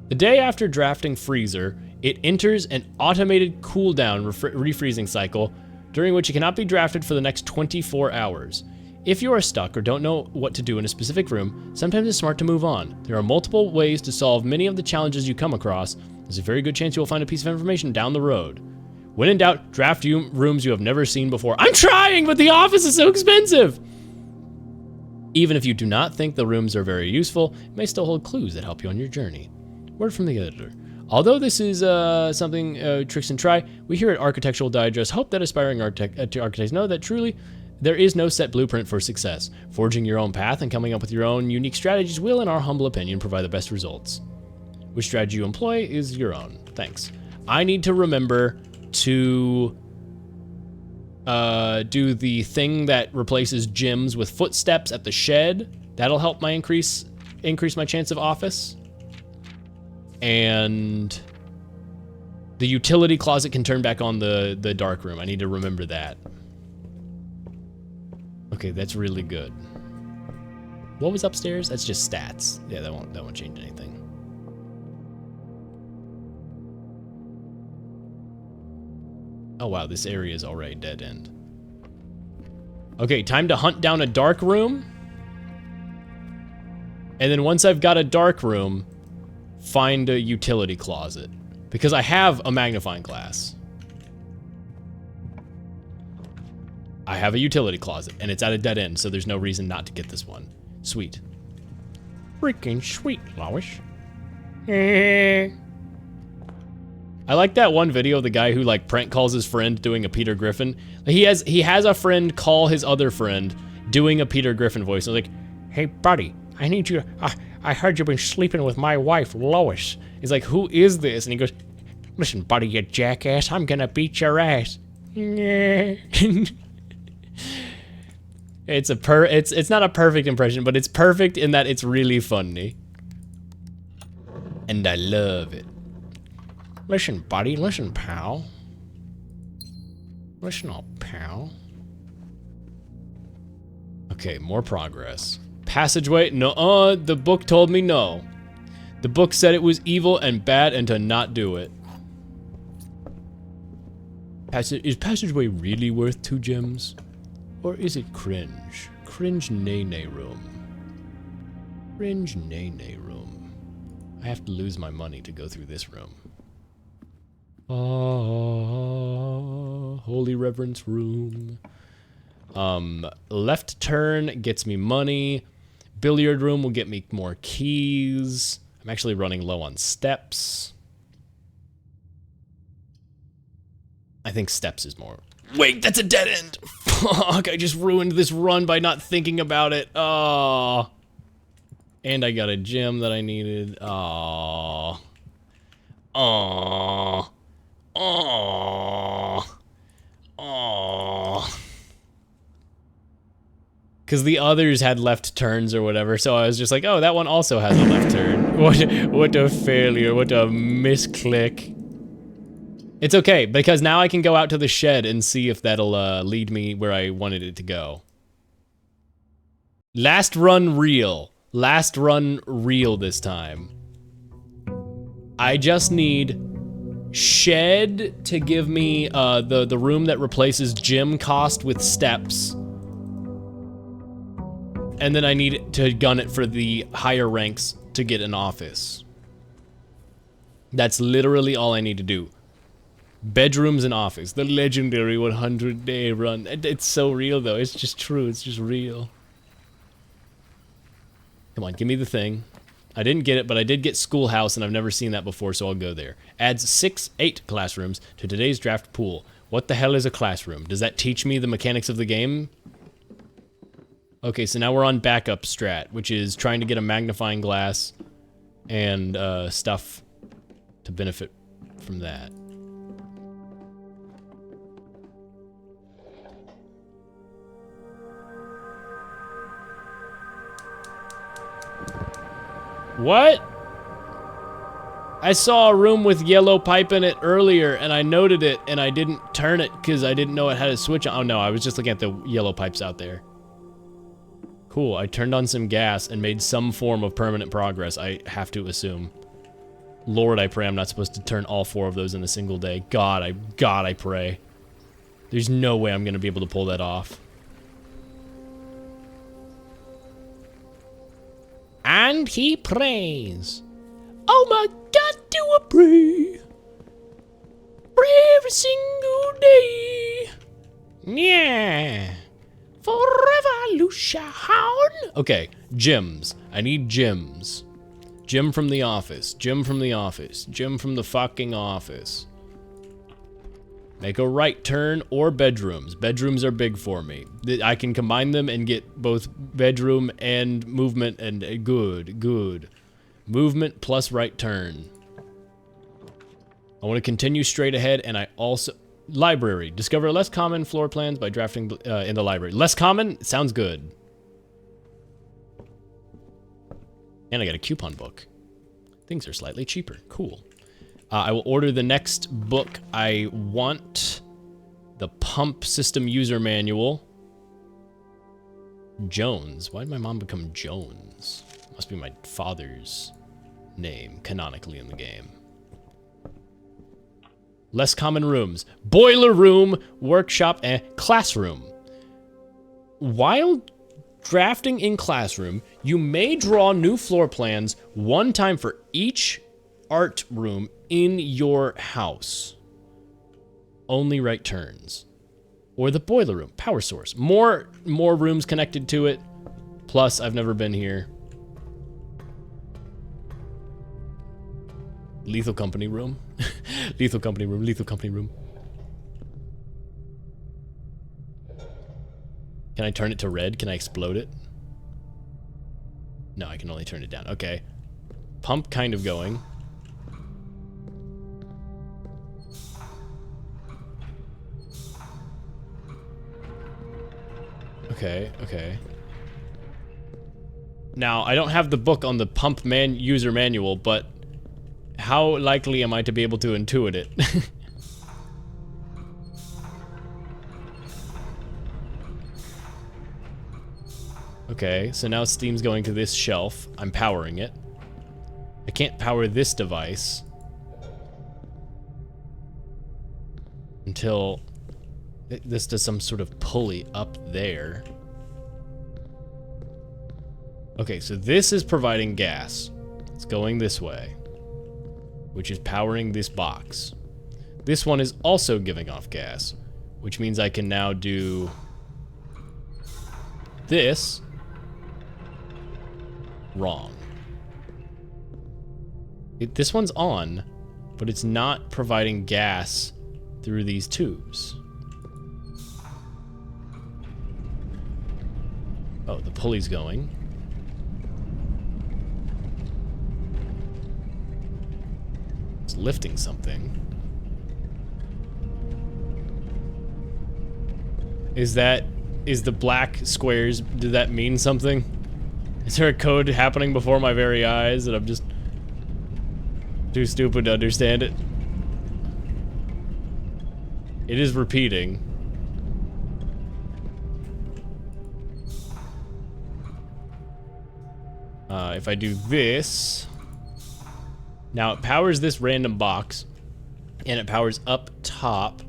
The day after drafting Freezer, it enters an automated cooldown refreezing cycle, during which it cannot be drafted for the next 24 hours. If you are stuck or don't know what to do in a specific room, sometimes it's smart to move on. There are multiple ways to solve many of the challenges you come across. There's a very good chance you will find a piece of information down the road. When in doubt, draft rooms you have never seen before. I'm trying, but the office is so expensive! Even if you do not think the rooms are very useful, it may still hold clues that help you on your journey. Word from the editor. Although this is something Tricks and Try, we here at Architectural Digest hope that aspiring architects know that truly there is no set blueprint for success. Forging your own path and coming up with your own unique strategies will, in our humble opinion, provide the best results. Which strategy you employ is your own. Thanks. I need to remember to do the thing that replaces gyms with footsteps at the shed. That'll help my increase my chance of office. And the utility closet can turn back on the dark room. I need to remember that. Okay, that's really good. What was upstairs? That's just stats. Yeah, that won't change anything. Oh wow, this area is already dead end. Okay, time to hunt down a dark room. And then once I've got a dark room, find a utility closet. Because I have a magnifying glass. I have a utility closet, and it's at a dead end, so there's no reason not to get this one. Sweet. Freaking sweet, Lois. I like that one video of the guy who like prank calls his friend doing a Peter Griffin. He has a friend call his other friend doing a Peter Griffin voice. I'm like, hey buddy, I need you. I heard you've been sleeping with my wife, Lois. He's like, who is this? And he goes, listen, buddy, you jackass, I'm gonna beat your ass. It's not a perfect impression, but it's perfect in that it's really funny. And I love it. Listen, buddy, listen, pal. Listen up, pal. Okay, more progress. Passageway, no, the book told me no. The book said it was evil and bad and to not do it. Is passageway really worth 2 gems? Or is it cringe? Cringe nay room. Cringe nay room. I have to lose my money to go through this room. Holy reverence room. Left turn gets me money. Billiard room will get me more keys. I'm actually running low on steps. I think steps is more. Wait, that's a dead end! Fuck, I just ruined this run by not thinking about it. Oh. And I got a gem that I needed. Oh. Oh. Oh. Oh. Because the others had left turns or whatever, so I was just like, oh, that one also has a left turn. What a failure, what a misclick. It's okay, because now I can go out to the shed and see if that'll lead me where I wanted it to go. Last run real. Last run real this time. I just need shed to give me the room that replaces gym cost with steps. And then I need to gun it for the higher ranks to get an office. That's literally all I need to do. Bedrooms and office. The legendary 100-day run. It's so real, though. It's just true. It's just real. Come on, give me the thing. I didn't get it, but I did get schoolhouse, and I've never seen that before, so I'll go there. Adds 8 classrooms to today's draft pool. What the hell is a classroom? Does that teach me the mechanics of the game? Okay, so now we're on backup strat, which is trying to get a magnifying glass and stuff to benefit from that. What? I saw a room with yellow pipe in it earlier, and I noted it, and I didn't turn it because I didn't know it had a switch on. Oh no, I was just looking at the yellow pipes out there. Cool, I turned on some gas and made some form of permanent progress, I have to assume. Lord, I pray I'm not supposed to turn all 4 of those in a single day. God, I pray. There's no way I'm gonna be able to pull that off. And he prays. Oh my God, do I pray. Every single day. Yeah. For revolution. Okay, gyms. I need gyms. Gym from the office. Gym from the office. Gym from the fucking office. Make a right turn or bedrooms. Bedrooms are big for me. I can combine them and get both bedroom and movement and good. Movement plus right turn. I want to continue straight ahead, and I also... Library. Discover less common floor plans by drafting in the library. Less common? Sounds good. And I got a coupon book. Things are slightly cheaper. Cool. I will order the next book. I want the pump system user manual. Jones. Why did my mom become Jones? Must be my father's name, canonically in the game. Less common rooms. Boiler room, workshop, and classroom. While drafting in classroom, you may draw new floor plans one time for each art room in your house. Only right turns. Or the boiler room, power source. More rooms connected to it. Plus, I've never been here. Lethal company room. Lethal company room, lethal company room. Can I turn it to red? Can I explode it? No, I can only turn it down. Okay. Pump kind of going. Okay. Now, I don't have the book on the pump user manual, but how likely am I to be able to intuit it? Okay, so now Steam's going to this shelf. I'm powering it. I can't power this device until this does some sort of pulley up there. Okay, so this is providing gas. It's going this way, which is powering this box. This one is also giving off gas, which means I can now do this. Wrong. This one's on, but it's not providing gas through these tubes. Oh, the pulley's going. It's lifting something. Is the black squares, did that mean something? Is there a code happening before my very eyes that I'm just too stupid to understand it? It is repeating. If I do this, now it powers this random box, and it powers up top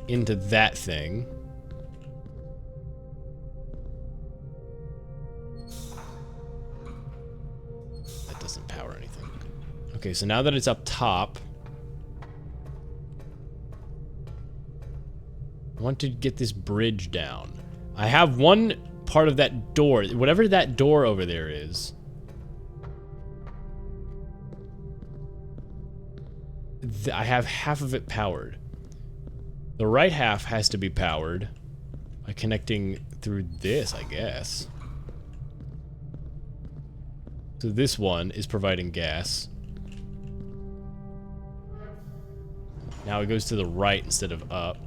into that thing. That doesn't power anything. Okay, so now that it's up top, I want to get this bridge down. I have one part of that door, whatever that door over there is. I have half of it powered. The right half has to be powered by connecting through this, I guess. So this one is providing gas. Now it goes to the right instead of up.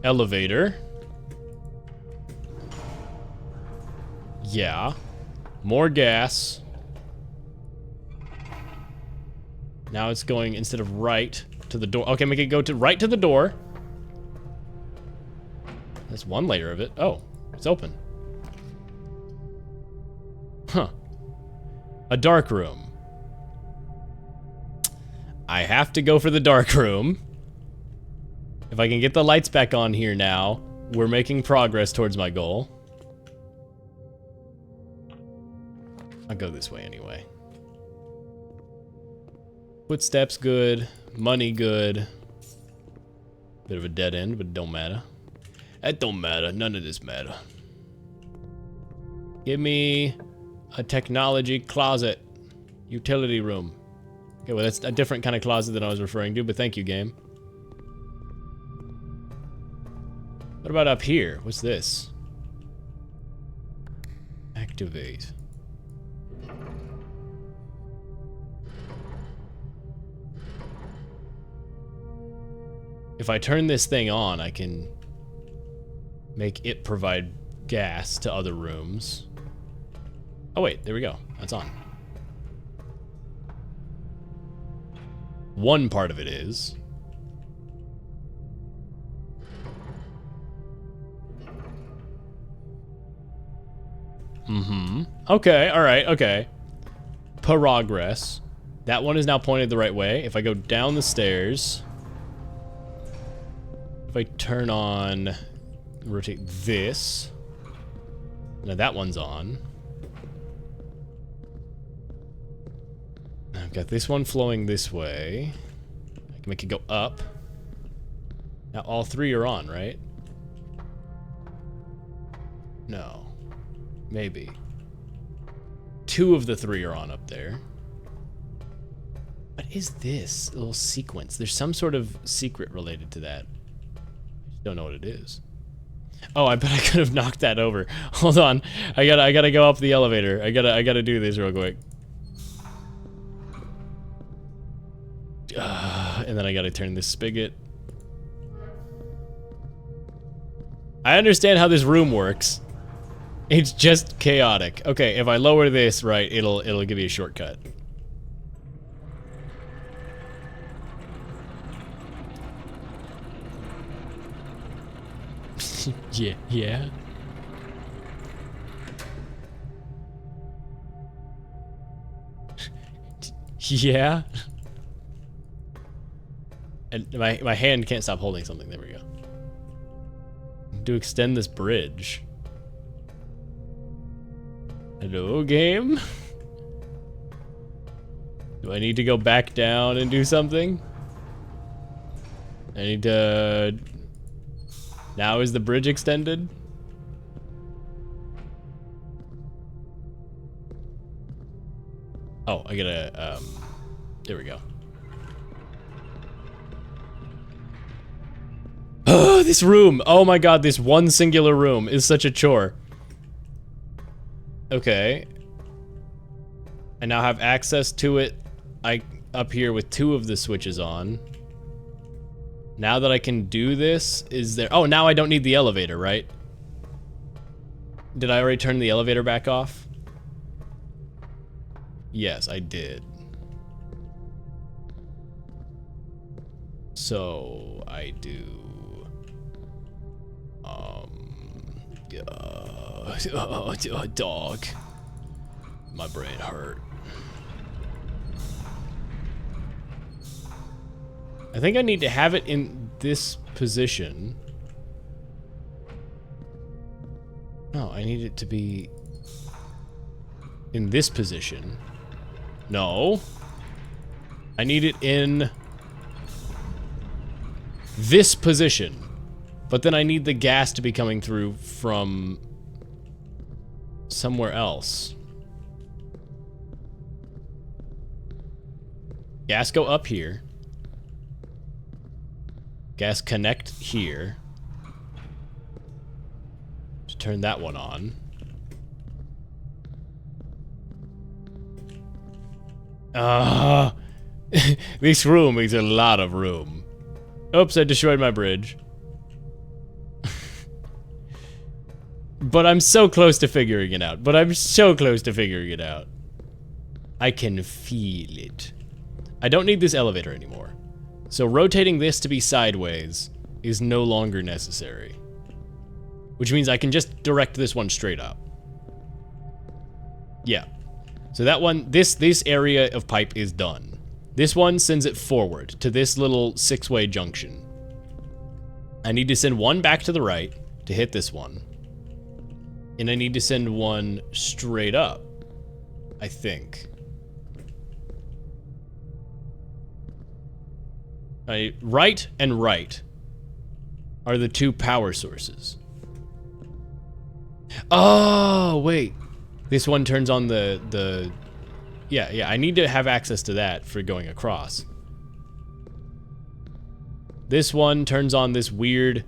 Elevator. Yeah. More gas. Now it's going, instead of right, to the door. Okay, make it go to right to the door. That's one layer of it. Oh, it's open. Huh. A dark room. I have to go for the dark room. If I can get the lights back on here now, we're making progress towards my goal. I'll go this way anyway. Footsteps good, money good. Bit of a dead end, but it don't matter. That don't matter, none of this matter. Give me a technology closet. Utility room. Okay, well that's a different kind of closet than I was referring to, but thank you, game. What about up here? What's this? Activate. If I turn this thing on, I can make it provide gas to other rooms. Oh wait, there we go. That's on. One part of it is. Okay, alright, okay. Progress. That one is now pointed the right way. If I go down the stairs... If I turn on, rotate this, now that one's on. I've got this one flowing this way. I can make it go up. Now all three are on, right? No. Maybe. Two of the three are on up there. What is this little sequence? There's some sort of secret related to that. Don't know what it is. Oh, I bet I could have knocked that over. Hold on. I gotta go up the elevator. I gotta do this real quick. And then I gotta turn this spigot. I understand how this room works. It's just chaotic. Okay, if I lower this right, it'll give you a shortcut. Yeah. Yeah. And my hand can't stop holding something. There we go. To extend this bridge. Hello, game? Do I need to go back down and do something? I need to... Now is the bridge extended? Oh, I gotta, there we go. Oh, this room! Oh my god, this one singular room is such a chore. Okay. I now have access to it. Up here with 2 of the switches on. Now that I can do this, is there... Oh, now I don't need the elevator, right? Did I already turn the elevator back off? Yes, I did. So, I do... dog. My brain hurt. I think I need to have it in this position. No, I need it to be in this position. No. I need it in this position. But then I need the gas to be coming through from somewhere else. Gas go up here. Gas connect here. To turn that one on. This room is a lot of room. Oops, I destroyed my bridge. But I'm so close to figuring it out. I can feel it. I don't need this elevator anymore. So rotating this to be sideways is no longer necessary. Which means I can just direct this one straight up. Yeah. So that one, this area of pipe is done. This one sends it forward to this little 6-way junction. I need to send one back to the right to hit this one. And I need to send one straight up, I think. Right and right are the 2 power sources. Oh, wait. This one turns on the... Yeah, I need to have access to that for going across. This one turns on this weird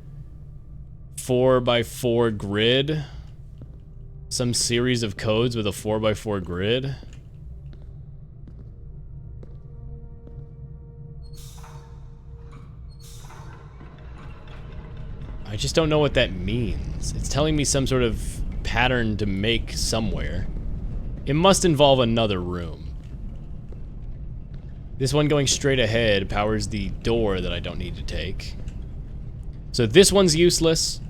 4x4 grid. Some series of codes with a 4x4 grid. I just don't know what that means. It's telling me some sort of pattern to make somewhere. It must involve another room. This one going straight ahead powers the door that I don't need to take. So this one's useless.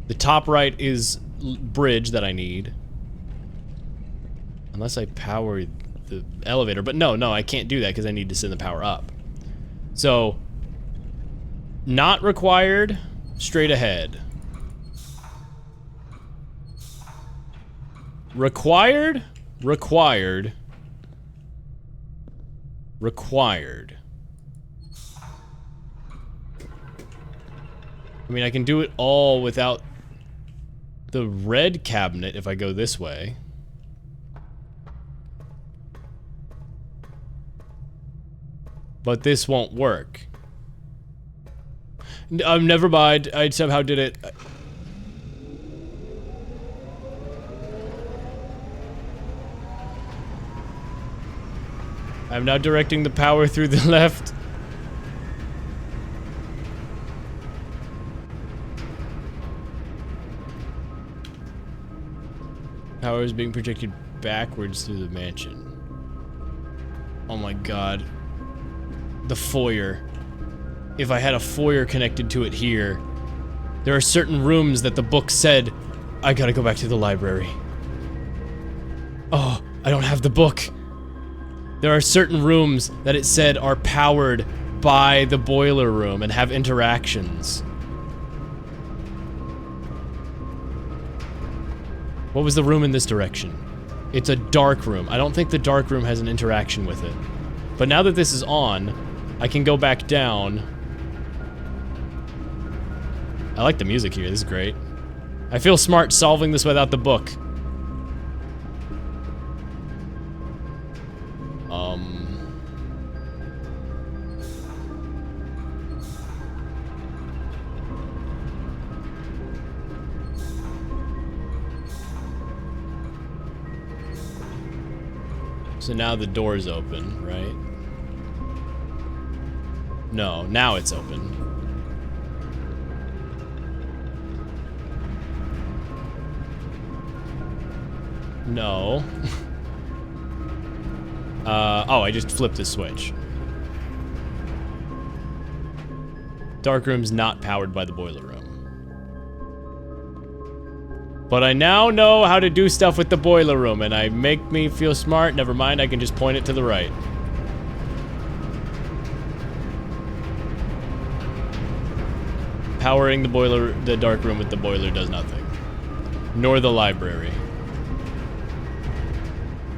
The top right is bridge that I need. Unless I power the elevator. But no, I can't do that because I need to send the power up. So... Not required, straight ahead. Required, required, required. I mean, I can do it all without the red cabinet if I go this way. But this won't work. Never mind. I somehow did it. I'm now directing the power through the left. Power is being projected backwards through the mansion. Oh my god. The foyer. If I had a foyer connected to it here, there are certain rooms that the book said, I gotta go back to the library. Oh, I don't have the book. There are certain rooms that it said are powered by the boiler room and have interactions. What was the room in this direction? It's a dark room. I don't think the dark room has an interaction with it. But now that this is on, I can go back down. I like the music here. This is great. I feel smart solving this without the book. So now the door's open, right? No, now it's open. No. Oh, I just flipped the switch. Dark room's not powered by the boiler room. But I now know how to do stuff with the boiler room, and I make me feel smart. Never mind, I can just point it to the right. Powering the dark room with the boiler does nothing. Nor the library.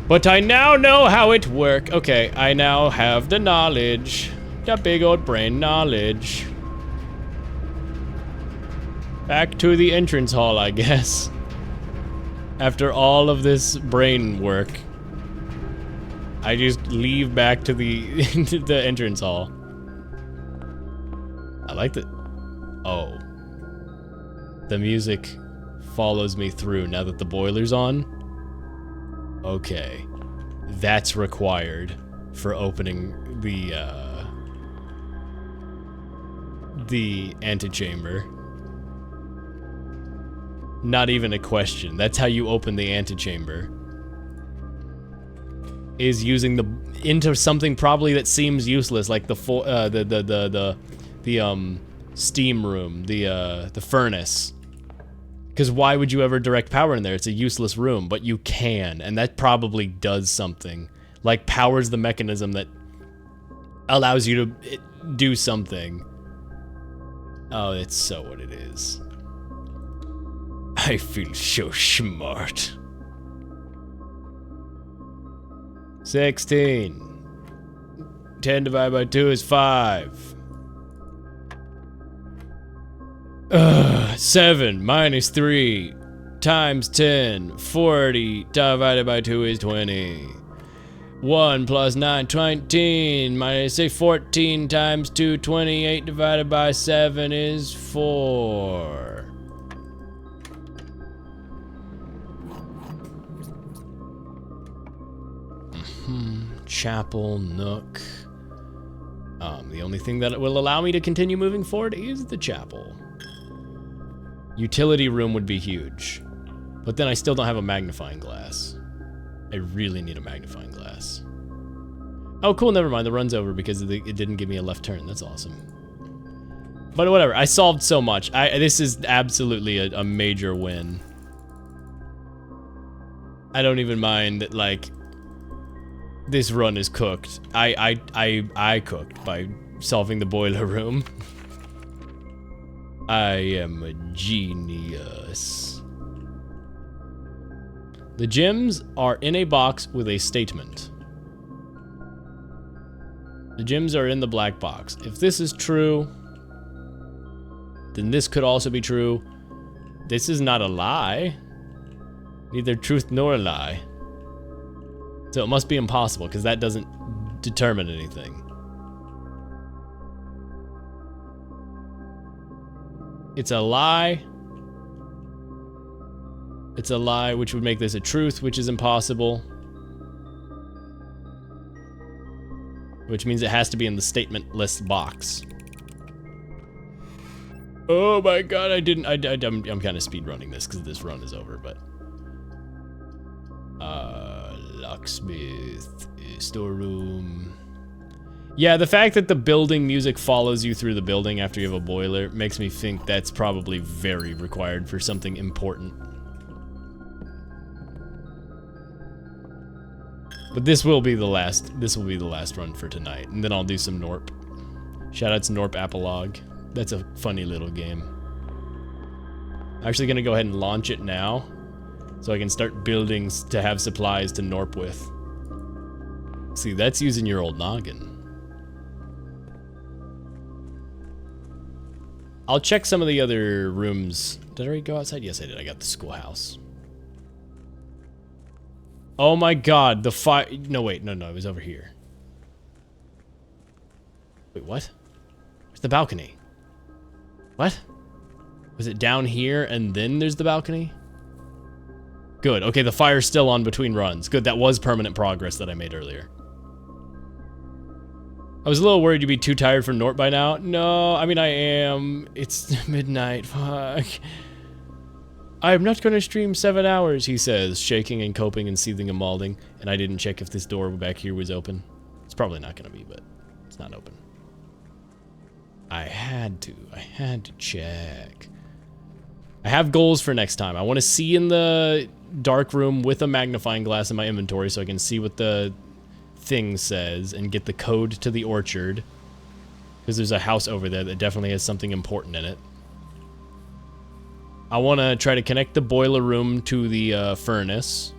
But I now know how it works. Okay, I now have the knowledge. The big old brain knowledge. Back to the entrance hall, I guess. After all of this brain work, I just leave back to the to the entrance hall. I like it. Oh. The music follows me through now that the boiler's on. Okay. That's required for opening the antechamber. Not even a question. That's how you open the antechamber. Is using into something probably that seems useless, like the steam room, the furnace. Because why would you ever direct power in there? It's a useless room, but you can, and that probably does something. Like powers the mechanism that allows you to do something. Oh, it's so what it is. I feel so smart. 16. 10 divided by 2 is 5. 7 minus 3 times 10. 40 divided by 2 is 20. 1 plus 9, 19. Minus, say 14 times 2, 28 divided by 7 is 4. Chapel, nook. The only thing that will allow me to continue moving forward is the chapel. Utility room would be huge. But then I still don't have a magnifying glass. I really need a magnifying glass. Oh, cool, never mind. The run's over because it didn't give me a left turn. That's awesome. But whatever, I solved so much. This is absolutely a major win. I don't even mind that, like, this run is cooked. I cooked by solving the boiler room. I am a genius. The gems are in a box with a statement. The gems are in the black box. If this is true, then this could also be true. This is not a lie. Neither truth nor a lie. So it must be impossible, because that doesn't determine anything. It's a lie. It's a lie, which would make this a truth, which is impossible. Which means it has to be in the statement list box. Oh my god, I'm kind of speedrunning this, because this run is over, but... locksmith, storeroom. Yeah, the fact that the building music follows you through the building after you have a boiler makes me think that's probably very required for something important. But this will be the last run for tonight, and then I'll do some gnorp. Shoutouts gnorp Apolog. That's a funny little game. I'm actually gonna go ahead and launch it now. So I can start buildings to have supplies to Gnorp with. See, that's using your old noggin. I'll check some of the other rooms. Did I already go outside? Yes, I did. I got the schoolhouse. Oh my god, the fire. No, wait, no, it was over here. Wait, what? Where's the balcony? What? Was it down here and then there's the balcony? Good, okay, the fire's still on between runs. Good, that was permanent progress that I made earlier. I was a little worried you'd be too tired for Gnorp by now. No, I mean, I am. It's midnight, fuck. I'm not gonna stream 7 hours, he says, shaking and coping and seething and malding. And I didn't check if this door back here was open. It's probably not gonna be, but it's not open. I had to check. I have goals for next time. I want to see in the dark room with a magnifying glass in my inventory so I can see what the thing says and get the code to the orchard. Because there's a house over there that definitely has something important in it. I want to try to connect the boiler room to the furnace.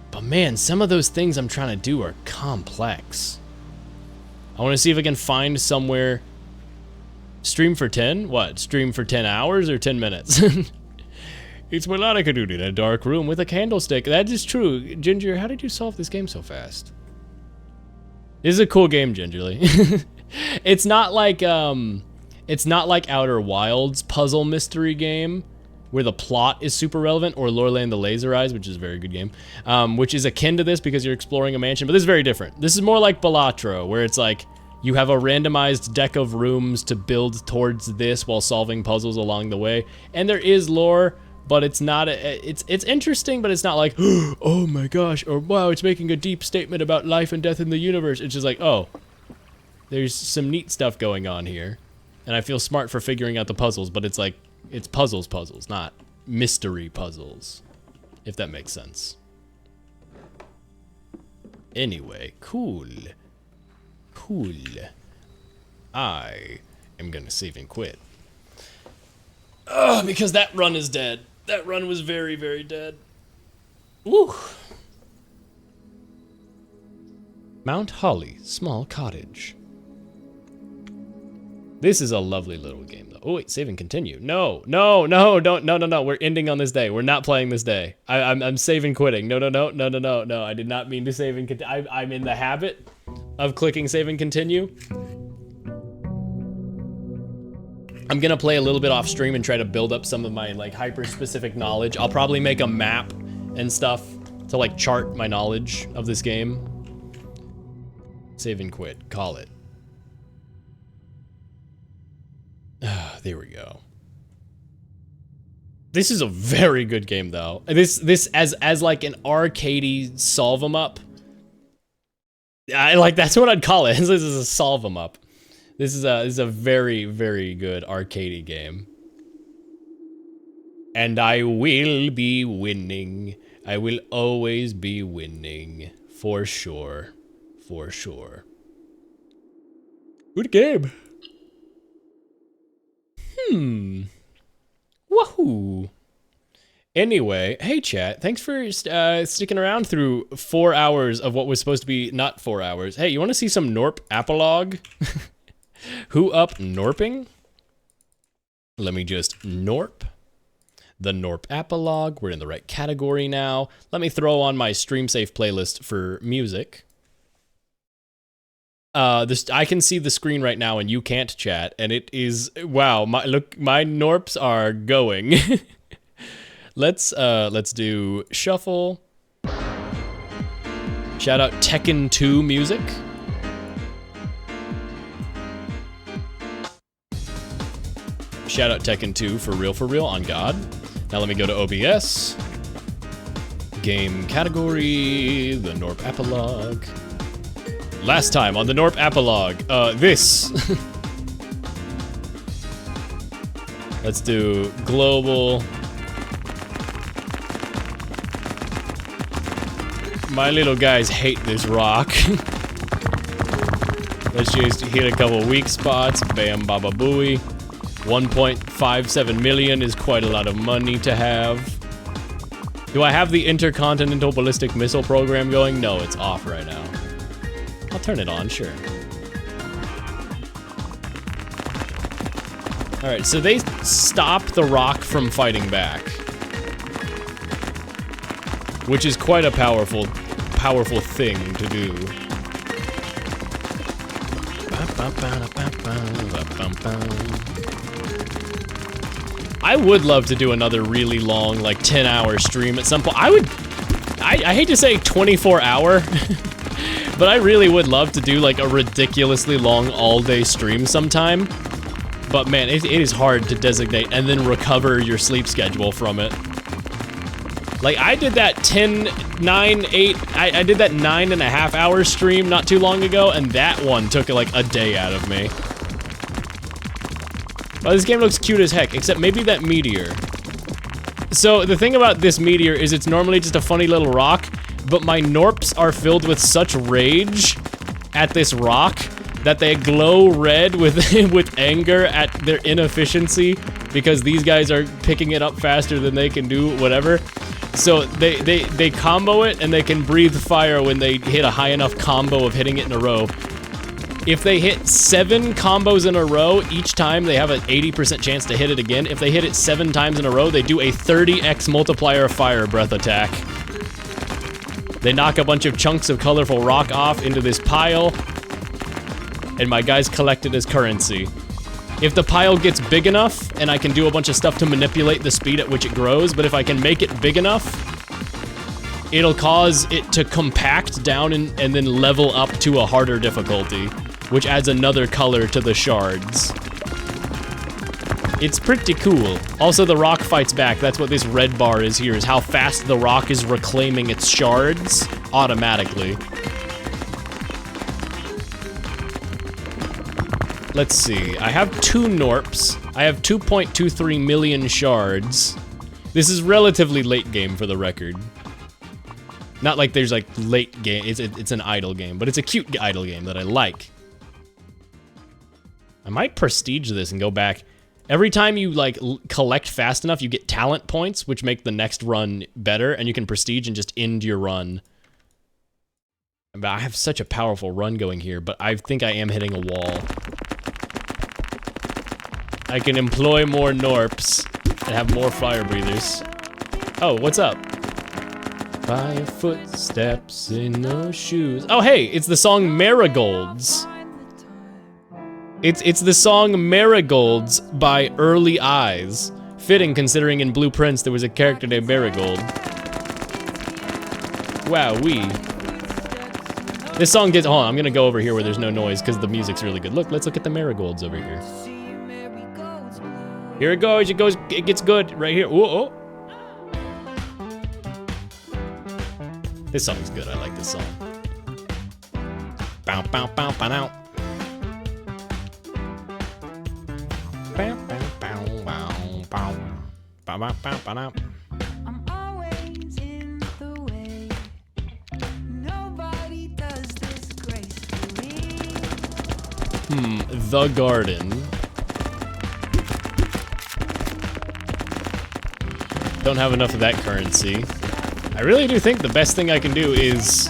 But man, some of those things I'm trying to do are complex. I want to see if I can find somewhere. Stream for 10? What? Stream for 10 hours or 10 minutes? It's melodica dude in a dark room with a candlestick. That is true. Ginger, how did you solve this game so fast? This is a cool game, Gingerly. It's not like Outer Wilds puzzle mystery game where the plot is super relevant, or Loreland the Laser Eyes, which is a very good game, which is akin to this because you're exploring a mansion, but this is very different. This is more like Balatro, where it's like you have a randomized deck of rooms to build towards this while solving puzzles along the way, and there is lore, but it's not, it's interesting, but it's not like, oh my gosh, or wow, it's making a deep statement about life and death in the universe. It's just like, oh, there's some neat stuff going on here, and I feel smart for figuring out the puzzles, but it's like, it's puzzles, not mystery puzzles, if that makes sense. Anyway, cool. I am gonna save and quit. Because that run is dead. That run was very, very dead. Woo. Mount Holly, small cottage. This is a lovely little game, though. Oh, wait, save and continue. No, we're ending on this day. We're not playing this day. I'm save and quitting. No, I did not mean to save and continue. I'm in the habit of clicking save and continue. I'm gonna play a little bit off stream and try to build up some of my, like, hyper-specific knowledge. I'll probably make a map and stuff to, like, chart my knowledge of this game. Save and quit. Call it. There we go. This is a very good game, though. This as like an arcadey solve 'em up. That's what I'd call it. This is a solve 'em up. This is a very, very good arcadey game. And I will be winning. I will always be winning. For sure. For sure. Good game. Wahoo. Anyway, hey chat, thanks for sticking around through 4 hours of what was supposed to be not 4 hours. Hey, you want to see some Gnorp apologue? Who up Gnorping? Let me just Gnorp. The Gnorp apologue. We're in the right category now. Let me throw on my stream safe playlist for music. I can see the screen right now and you can't chat, and it is, wow, my Gnorps are going. Let's do shuffle. Shout out Tekken 2 music. Shout out Tekken 2 for real on God. Now let me go to OBS. Game category, the Gnorp apologue. Last time on the Gnorp apologue, this. Let's do global. My little guys hate this rock. Let's just hit a couple weak spots. Bam, baba, booey. 1.57 million is quite a lot of money to have. Do I have the intercontinental ballistic missile program going? No, it's off right now. I'll turn it on, sure. Alright, so they stop the rock from fighting back. Which is quite a powerful thing to do. I would love to do another really long, like 10-hour stream at some point. I hate to say 24-hour, but I really would love to do like a ridiculously long all-day stream sometime. But man, it is hard to designate and then recover your sleep schedule from it. Like, I did that I did that 9.5 hour stream not too long ago, and that one took like a day out of me. Well, this game looks cute as heck, except maybe that meteor. So, the thing about this meteor is it's normally just a funny little rock, but my gnorps are filled with such rage at this rock that they glow red with with anger at their inefficiency because these guys are picking it up faster than they can do whatever. So they combo it and they can breathe fire when they hit a high enough combo of hitting it in a row. If they hit 7 combos in a row, each time they have an 80% chance to hit it again. If they hit it 7 times in a row, they do a 30x multiplier fire breath attack. They knock a bunch of chunks of colorful rock off into this pile, and my guys collect it as currency. If the pile gets big enough, and I can do a bunch of stuff to manipulate the speed at which it grows, but if I can make it big enough, it'll cause it to compact down and then level up to a harder difficulty, which adds another color to the shards. It's pretty cool. Also, the rock fights back. That's what this red bar is here, is how fast the rock is reclaiming its shards automatically. Let's see, I have 2 gnorps. I have 2.23 million shards. This is relatively late game for the record. Not like there's like late game, it's an idle game, but it's a cute idle game that I like. I might prestige this and go back. Every time you like collect fast enough, you get talent points, which make the next run better, and you can prestige and just end your run. But I have such a powerful run going here, but I think I am hitting a wall. I can employ more gnorps and have more fire breathers. Oh, what's up? By your footsteps in those shoes. Oh, hey, it's the song Marigolds. It's the song Marigolds by Early Eyes. Fitting, considering in Blue Prince there was a character named Marigold. Wowee. This song gets, hold on, I'm gonna go over here where there's no noise because the music's really good. Look, let's look at the Marigolds over here. Here it goes, it gets good right here. Whoa, oh. This song's good, I like this song. Bow, bow, bow, bow, bow. Bow, bow, bow, bow, bow. Bow, bow, bow, bow, bow. I'm always in the way. Nobody does this gracefully. The Garden. Don't have enough of that currency. I really do think the best thing I can do is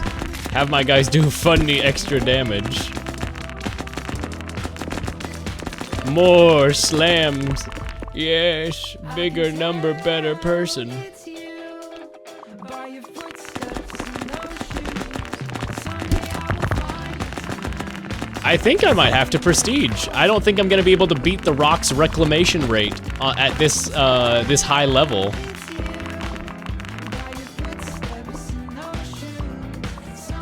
have my guys do funny extra damage. More slams. Yes, bigger number, better person. It's you. By your footsteps in those shoes. Someday I will find it. I think I might have to prestige. I don't think I'm gonna be able to beat the rock's reclamation rate at this this high level.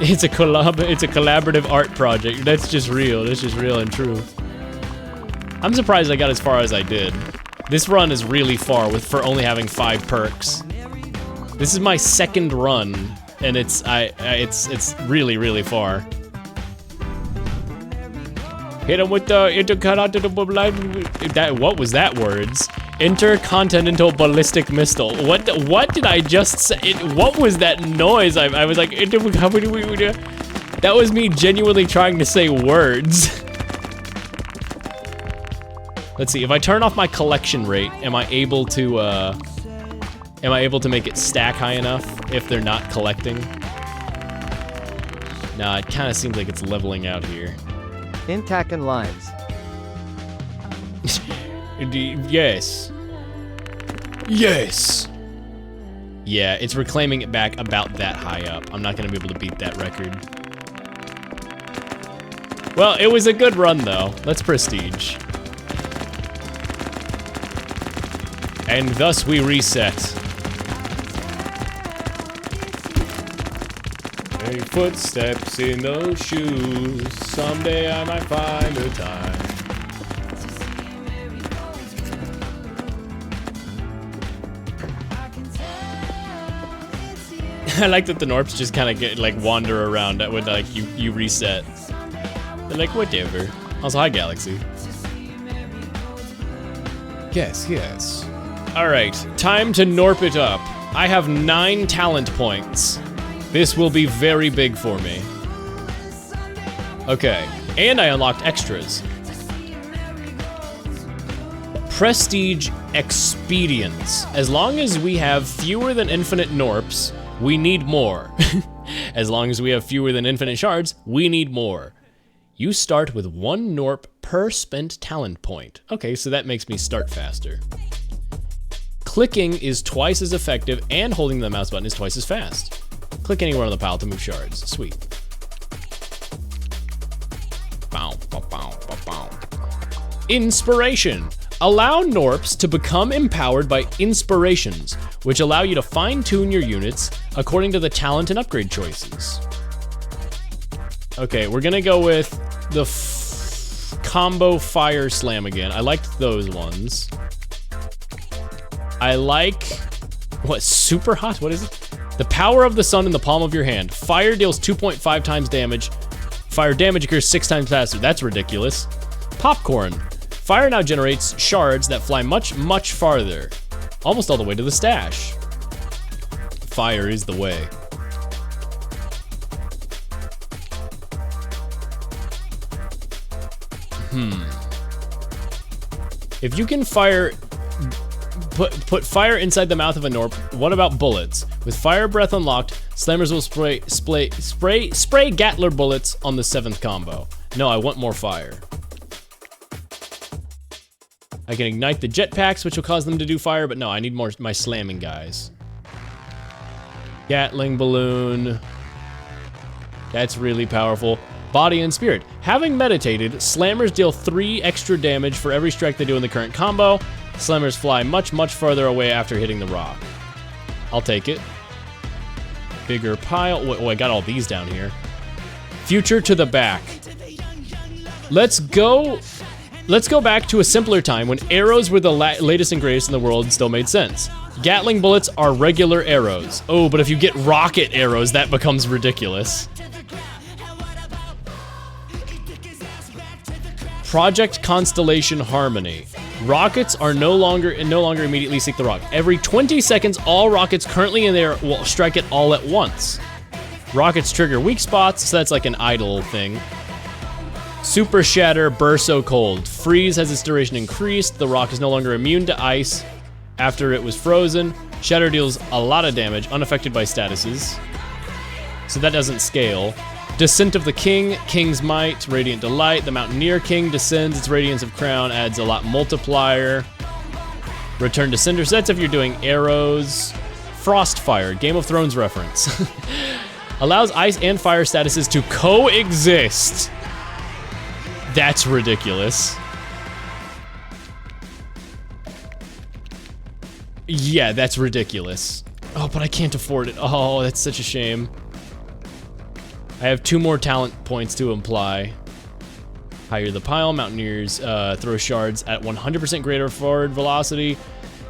It's a collaborative art project. That's just real. That's just real and true. I'm surprised I got as far as I did. This run is really far for only having 5 perks. This is my 2nd run, and it's really, really far. Hit him with the what was that words? Intercontinental ballistic missile. What did I just say? What was that noise? I was like, that was me genuinely trying to say words. Let's see, if I turn off my collection rate, am I able to make it stack high enough if they're not collecting? Nah, it kind of seems like it's leveling out here. Intact and lines. Yes. Yes! Yeah, it's reclaiming it back about that high up. I'm not gonna be able to beat that record. Well, it was a good run though. Let's prestige. And thus we reset. Any footsteps in those shoes. Someday I might find a time. I like that the Gnorps just kind of get like wander around when like you reset. They're like whatever. Also, hi Galaxy. Yes. All right, time to Gnorp it up. I have 9 talent points. This will be very big for me. Okay, and I unlocked extras. Prestige expedience. As long as we have fewer than infinite Gnorps, we need more. As long as we have fewer than infinite shards, we need more. You start with 1 Gnorp per spent talent point. Okay, so that makes me start faster. Clicking is twice as effective, and holding the mouse button is twice as fast. Click anywhere on the pile to move shards. Sweet. Bow, bow, bow, bow, bow. Inspiration. Allow Gnorps to become empowered by inspirations, which allow you to fine-tune your units according to the talent and upgrade choices. Okay, we're gonna go with the combo fire slam again. I liked those ones. I like, what, super hot? What is it? The power of the sun in the palm of your hand. Fire deals 2.5 times damage. Fire damage occurs 6 times faster. That's ridiculous. Popcorn. Fire now generates shards that fly much, much farther. Almost all the way to the stash. Fire is the way. If you can fire, put fire inside the mouth of a Gnorp, what about bullets? With fire breath unlocked, slammers will spray Gatler bullets on the 7th combo. No, I want more fire. I can ignite the jetpacks, which will cause them to do fire, but no, I need more my slamming guys. Gatling balloon. That's really powerful. Body and spirit. Having meditated, slammers deal 3 extra damage for every strike they do in the current combo. Slammers fly much, much farther away after hitting the rock. I'll take it. Bigger pile. Oh, I got all these down here. Future to the back. Let's go back to a simpler time when arrows were the latest and greatest in the world and still made sense. Gatling bullets are regular arrows. Oh, but if you get rocket arrows, that becomes ridiculous. Project Constellation Harmony. Rockets are no longer immediately seek the rock. Every 20 seconds, all rockets currently in the air will strike it all at once. Rockets trigger weak spots, so that's like an idle thing. Super Shatter, burst so cold. Freeze has its duration increased. The rock is no longer immune to ice after it was frozen. Shatter deals a lot of damage, unaffected by statuses. So that doesn't scale. Descent of the King, King's Might, Radiant Delight. The Mountaineer King descends, its Radiance of Crown adds a lot multiplier. Return to Cinder, so that's if you're doing arrows. Frostfire, Game of Thrones reference. Allows ice and fire statuses to coexist. That's ridiculous. Yeah, that's ridiculous. Oh, but I can't afford it. Oh, that's such a shame. I have 2 more talent points to apply. Higher the pile, Mountaineers throw shards at 100% greater forward velocity.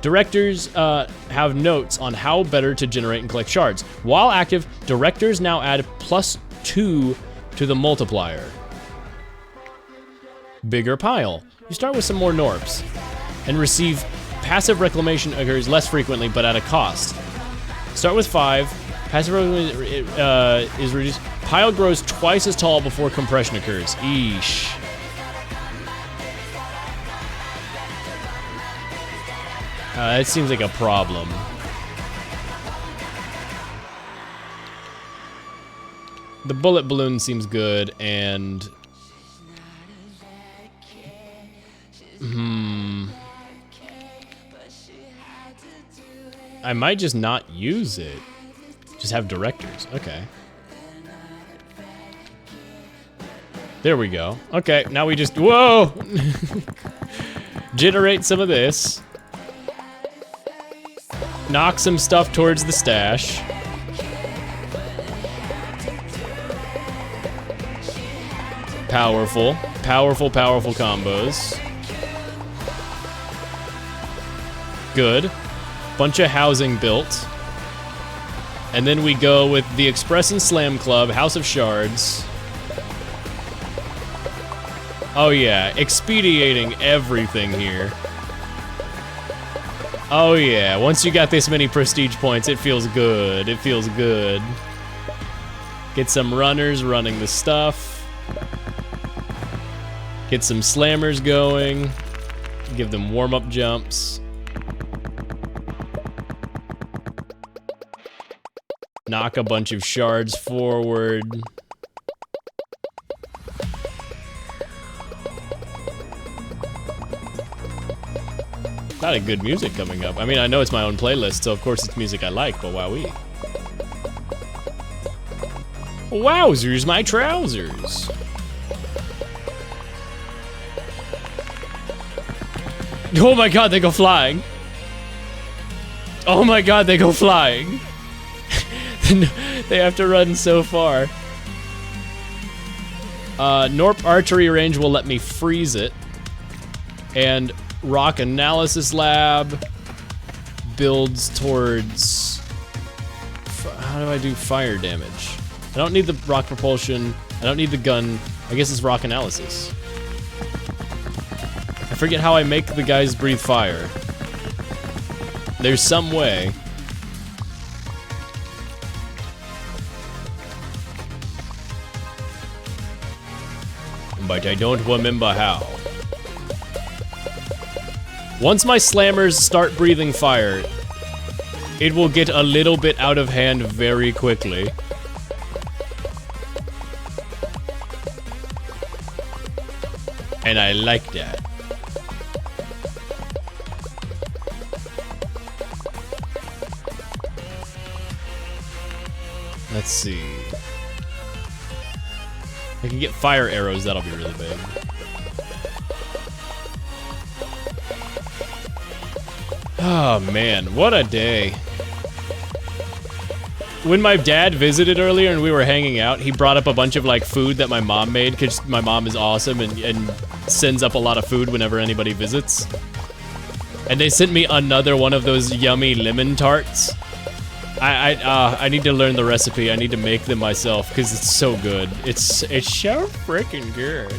Directors have notes on how better to generate and collect shards. While active, directors now add +2 to the multiplier. Bigger pile. You start with some more Gnorps and receive passive reclamation occurs less frequently but at a cost. Start with 5. Passive reclamation is reduced. Pile grows twice as tall before compression occurs. Eesh. That seems like a problem. The bullet balloon seems good, and... I might just not use it. Just have directors. Okay. There we go. Okay, now we just... Whoa! Generate some of this. Knock some stuff towards the stash. Powerful. Powerful, powerful combos. Good. Bunch of housing built. And then we go with the Express and Slam Club, House of Shards. Oh yeah, expediting everything here. Oh yeah, once you got this many prestige points, it feels good. It feels good. Get some runners running the stuff. Get some slammers going. Give them warm-up jumps. Knock a bunch of shards forward. Not a good music coming up. I mean, I know it's my own playlist, so of course it's music I like, but wowee. Wowzers, my trousers. Oh my god, they go flying. Oh my god, they go flying. They have to run so far. Gnorp archery range will let me freeze it. And rock analysis lab builds towards... How do I do fire damage? I don't need the rock propulsion. I don't need the gun. I guess it's rock analysis. I forget how I make the guys breathe fire. There's some way. But I don't remember how. Once my slammers start breathing fire, it will get a little bit out of hand very quickly. And I like that. Let's see. I can get fire arrows, that'll be really big. Oh man, what a day. When my dad visited earlier and we were hanging out, he brought up a bunch of like food that my mom made, because my mom is awesome and sends up a lot of food whenever anybody visits. And they sent me another one of those yummy lemon tarts. I need to learn the recipe. I need to make them myself because it's so good. It's so freaking good.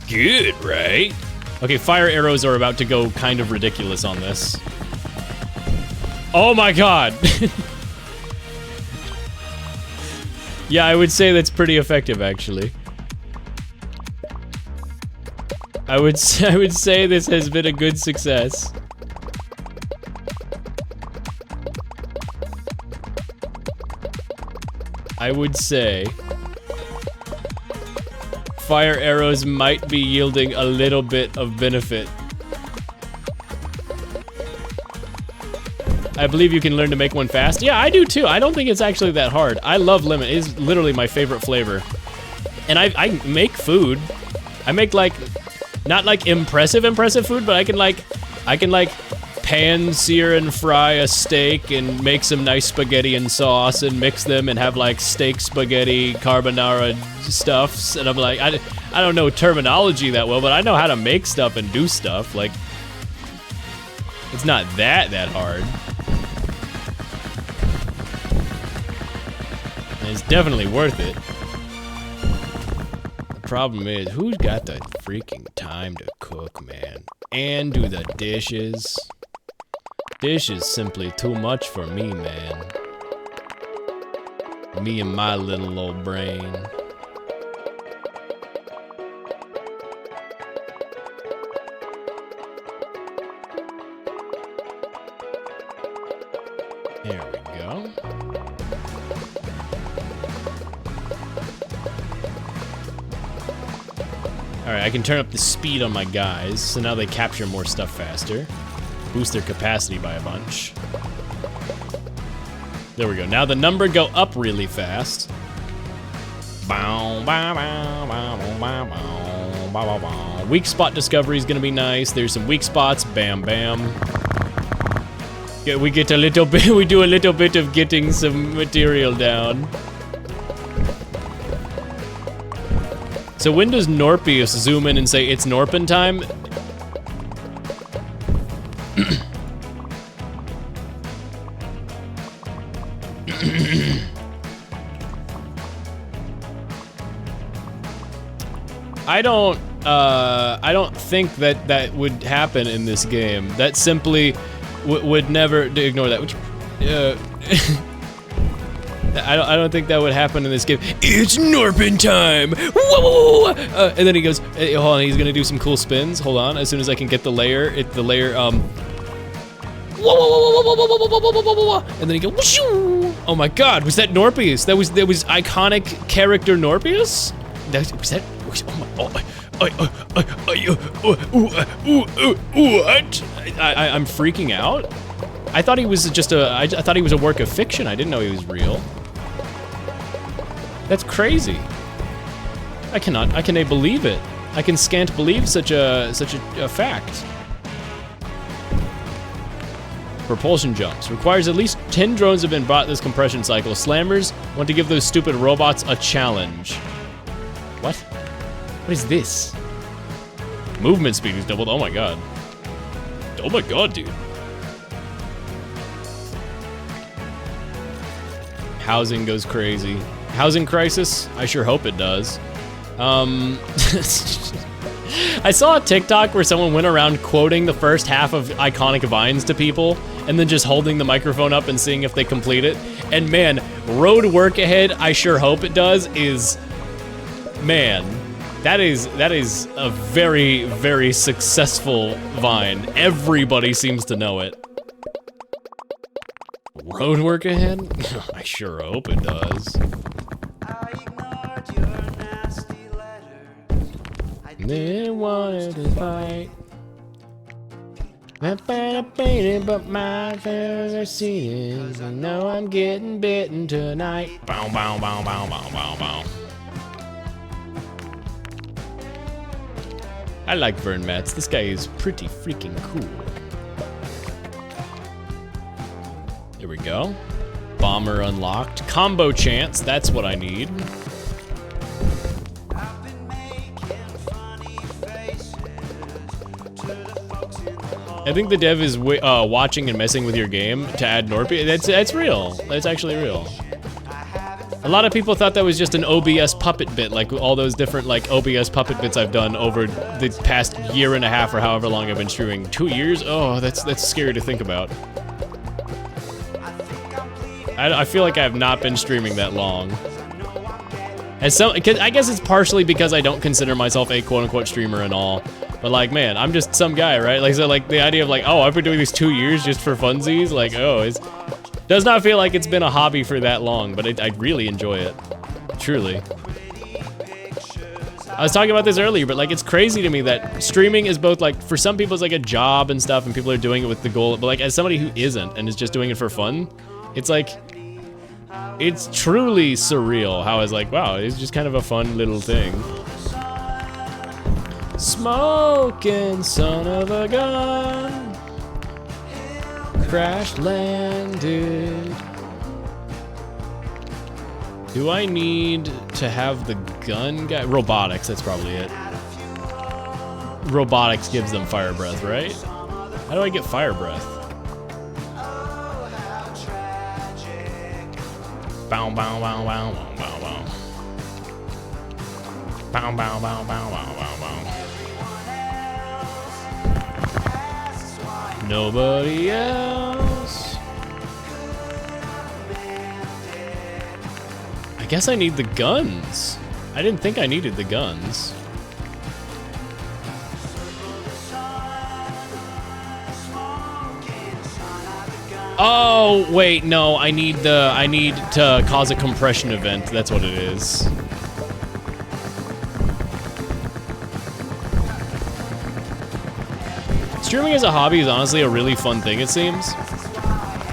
Good, right? Okay, fire arrows are about to go kind of ridiculous on this. Oh my god! Yeah, I would say that's pretty effective, actually. I would say this has been a good success. I would say fire arrows might be yielding a little bit of benefit. I believe you can learn to make one fast. Yeah, I do too. I don't think it's actually that hard. I love lemon. It is literally my favorite flavor. And I make food. I make like, not like impressive food, but I can like pan, sear, and fry a steak and make some nice spaghetti and sauce and mix them and have like steak spaghetti carbonara stuffs. And I'm like, I don't know terminology that well, but I know how to make stuff and do stuff. Like, it's not that hard. And it's definitely worth it. The problem is, who's got the freaking time to cook, man? And do the dishes? Dish is simply too much for me, man. Me and my little old brain. Alright, I can turn up the speed on my guys, so now they capture more stuff faster. Boost their capacity by a bunch. There we go. Now the number go up really fast. Weak spot discovery is gonna be nice. There's some weak spots. Bam, bam. Yeah, we get a little bit. We do a little bit of getting some material down. So when does Gnorpius zoom in and say it's Gnorpin time? I don't think that that would happen in this game. That simply would never ignore that. Which, I don't think that would happen in this game. It's Gnorpin time! Whoa! And then he goes, hey, hold on, he's gonna do some cool spins. Hold on, as soon as I can get the layer, whoa, and then he goes, whooshoo! Oh my God, was that Gnorpius? That was iconic character Gnorpius? Was that? What? I'm freaking out. I thought he was just I thought he was a work of fiction. I didn't know he was real. That's crazy. I cannot believe it. I can scant believe such a fact. Propulsion jumps. Requires at least 10 drones have been brought this compression cycle. Slammers want to give those stupid robots a challenge. What? What is this? Movement speed is doubled. Oh my God. Oh my God, dude. Housing goes crazy. Housing crisis? I sure hope it does. I saw a TikTok where someone went around quoting the first half of iconic vines to people and then just holding the microphone up and seeing if they complete it. And man, road work ahead, I sure hope it does, is, man, that is a very, very successful vine. Everybody seems to know it. Road work ahead? I sure hope it does. I ignored your nasty letters. I They wanted to fight. But my favorite scenes. I know I'm getting bitten tonight. Bow, bow, bow, bow, bow, bow, bow. I like Vern Mats. This guy is pretty freaking cool. Here we go. Bomber unlocked. Combo chance, that's what I need. I've been making funny faces to the folks in the hall. I think the dev is watching and messing with your game to add Gnorpi. That's real. That's actually real. A lot of people thought that was just an OBS puppet bit, like all those different like OBS puppet bits I've done over the past year and a half or however long I've been streaming. 2 years? Oh, that's scary to think about. I feel like I have not been streaming that long. I guess it's partially because I don't consider myself a quote-unquote streamer and all. But like, man, I'm just some guy, right? Like, so like the idea of like, oh, I've been doing these 2 years just for funsies, like, oh, it does not feel like it's been a hobby for that long, but I really enjoy it, truly. I was talking about this earlier, but like, it's crazy to me that streaming is both like, for some people it's like a job and stuff, and people are doing it with the goal, but like, as somebody who isn't and is just doing it for fun, it's like, it's truly surreal how it's like, wow, it's just kind of a fun little thing. Smoking son of a gun, crash landed. Do I need to have the gun guy? Robotics, that's probably it. Robotics gives them fire breath, right? How do I get fire breath? Bow, bow, bow, bow, bow, bow, bow. Bow, bow, bow, bow, bow, bow, bow. Nobody else. I guess I need the guns. I didn't think I needed the guns. Oh, wait, no, I need to cause a compression event. That's what it is. Streaming as a hobby is honestly a really fun thing, it seems.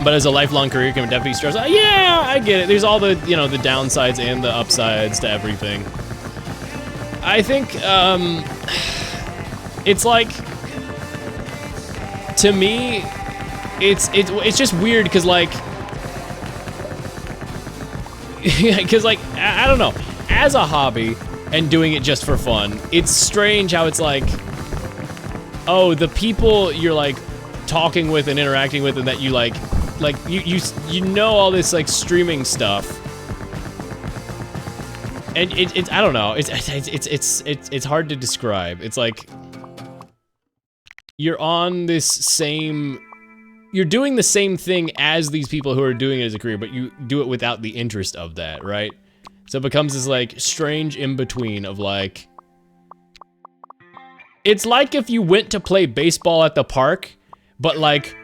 But as a lifelong career, can definitely be stressful. Yeah, I get it. There's all the, you know, the downsides and the upsides to everything. I think, it's like, to me, it's just weird because like, I don't know, as a hobby and doing it just for fun, it's strange how it's like, oh, the people you're like talking with and interacting with and that you like you know all this like streaming stuff, and it's I don't know, it's hard to describe. It's like you're on this same, you're doing the same thing as these people who are doing it as a career, but you do it without the interest of that, right? So it becomes this like strange in-between of like, it's like if you went to play baseball at the park, but like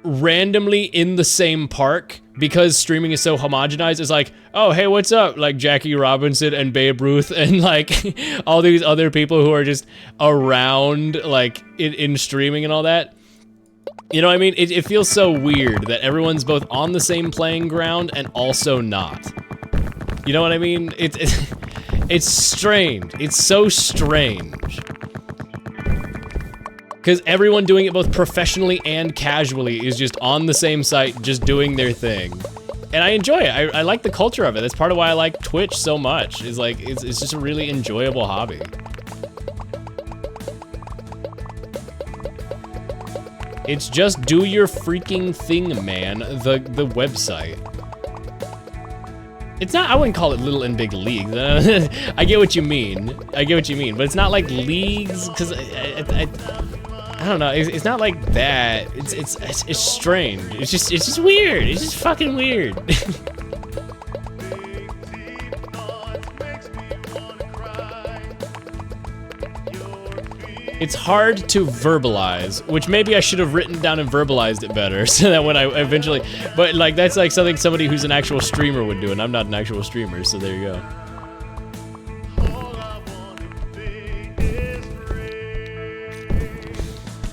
randomly in the same park, because streaming is so homogenized, it's like, oh, hey, what's up? Like Jackie Robinson and Babe Ruth and like all these other people who are just around like in streaming and all that. You know what I mean? It feels so weird that everyone's both on the same playing ground and also not. You know what I mean? It's strange. It's so strange. Because everyone doing it both professionally and casually is just on the same site, just doing their thing. And I enjoy it. I like the culture of it. That's part of why I like Twitch so much. Is like, it's just a really enjoyable hobby. It's just do your freaking thing, man. The website. It's not, I wouldn't call it Little and Big Leagues. I get what you mean. I get what you mean. But it's not like leagues, because I don't know. It's not like that. It's strange. It's just weird. It's just fucking weird. It's hard to verbalize, which maybe I should have written down and verbalized it better, so that when I eventually, but like that's like something somebody who's an actual streamer would do, and I'm not an actual streamer, so there you go.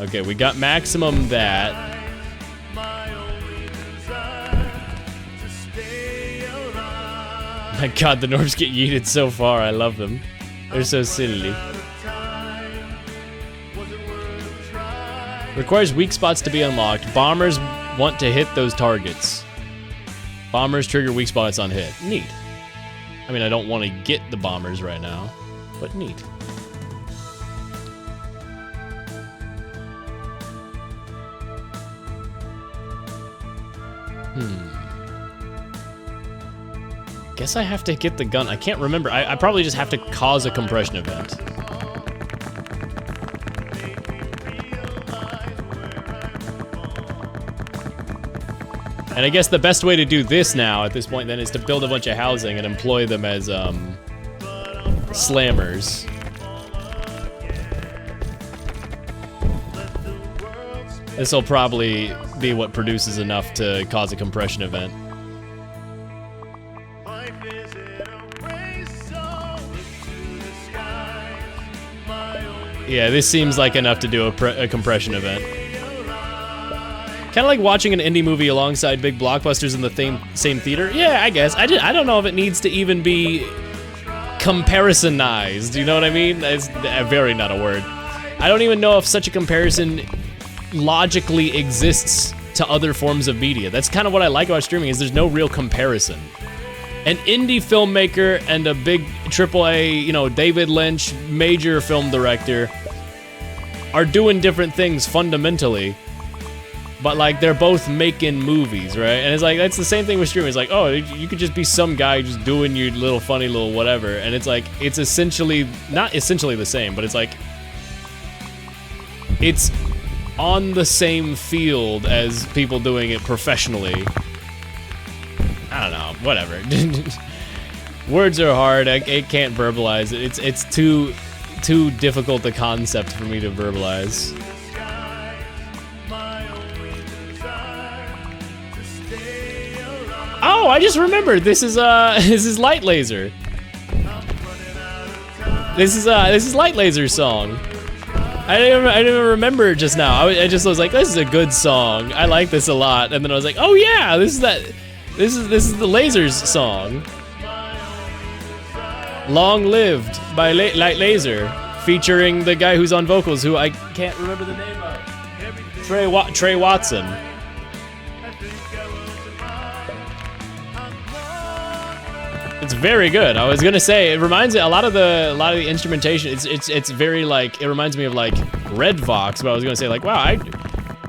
Okay, we got maximum that. My god, the Gnorps get yeeted so far, I love them. They're so silly. Requires weak spots to be unlocked. Bombers want to hit those targets. Bombers trigger weak spots on hit. Neat. I mean, I don't want to get the bombers right now, but neat. Guess I have to get the gun. I can't remember. I probably just have to cause a compression event. And I guess the best way to do this now, at this point then, is to build a bunch of housing and employ them as, slammers. This'll probably be what produces enough to cause a compression event. Yeah, this seems like enough to do a compression event. Kind of like watching an indie movie alongside big blockbusters in the same theater. Yeah, I guess. I don't know if it needs to even be comparisonized. You know what I mean? It's very not a word. I don't even know if such a comparison logically exists to other forms of media. That's kind of what I like about streaming, is there's no real comparison. An indie filmmaker and a big AAA, you know, David Lynch, major film director, are doing different things fundamentally. But like, they're both making movies, right? And it's like, that's the same thing with streaming. It's like, oh, you could just be some guy just doing your little funny little whatever. And it's like, it's essentially, not essentially the same, but it's like, it's on the same field as people doing it professionally. I don't know, whatever. Words are hard, I can't verbalize it. It's too difficult a concept for me to verbalize. Oh, I just remembered. This is Light Laser. This is Light Laser's song. I didn't even remember just now. I just was like, this is a good song. I like this a lot. And then I was like, oh yeah, this is the Lasers song. Long Lived by Light Laser, featuring the guy who's on vocals, who I can't remember the name of. Trey Watson. It's very good. I was gonna say it reminds me a lot of the instrumentation. It's very like, it reminds me of like Red Vox. But I was gonna say like, wow,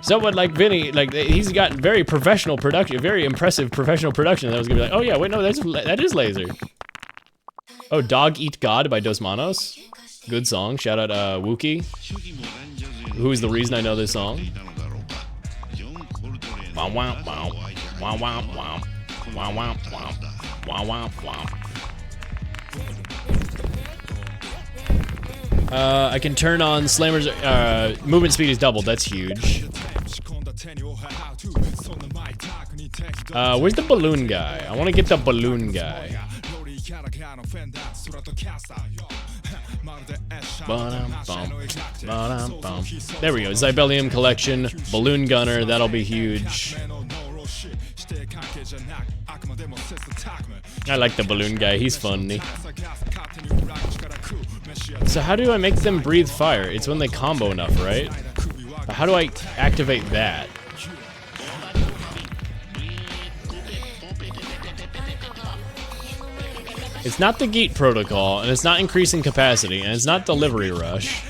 someone like Vinny, like he's got very professional production, very impressive professional production. And I was gonna be like, oh yeah, wait, no, that is Laser. Oh, Dog Eat God by Dos Manos. Good song. Shout out Wookie, who is the reason I know this song. Wow wow wow wow wow wow wow wow wow. Wow, wow, wow. I can turn on Slammer's movement speed is doubled. That's huge. Where's the balloon guy? I want to get the balloon guy. There we go. Zybelium collection, balloon gunner. That'll be huge. I like the balloon guy, he's funny. So how do I make them breathe fire? It's when they combo enough, right? But how do I activate that? It's not the Geet protocol, and it's not increasing capacity, and it's not delivery rush.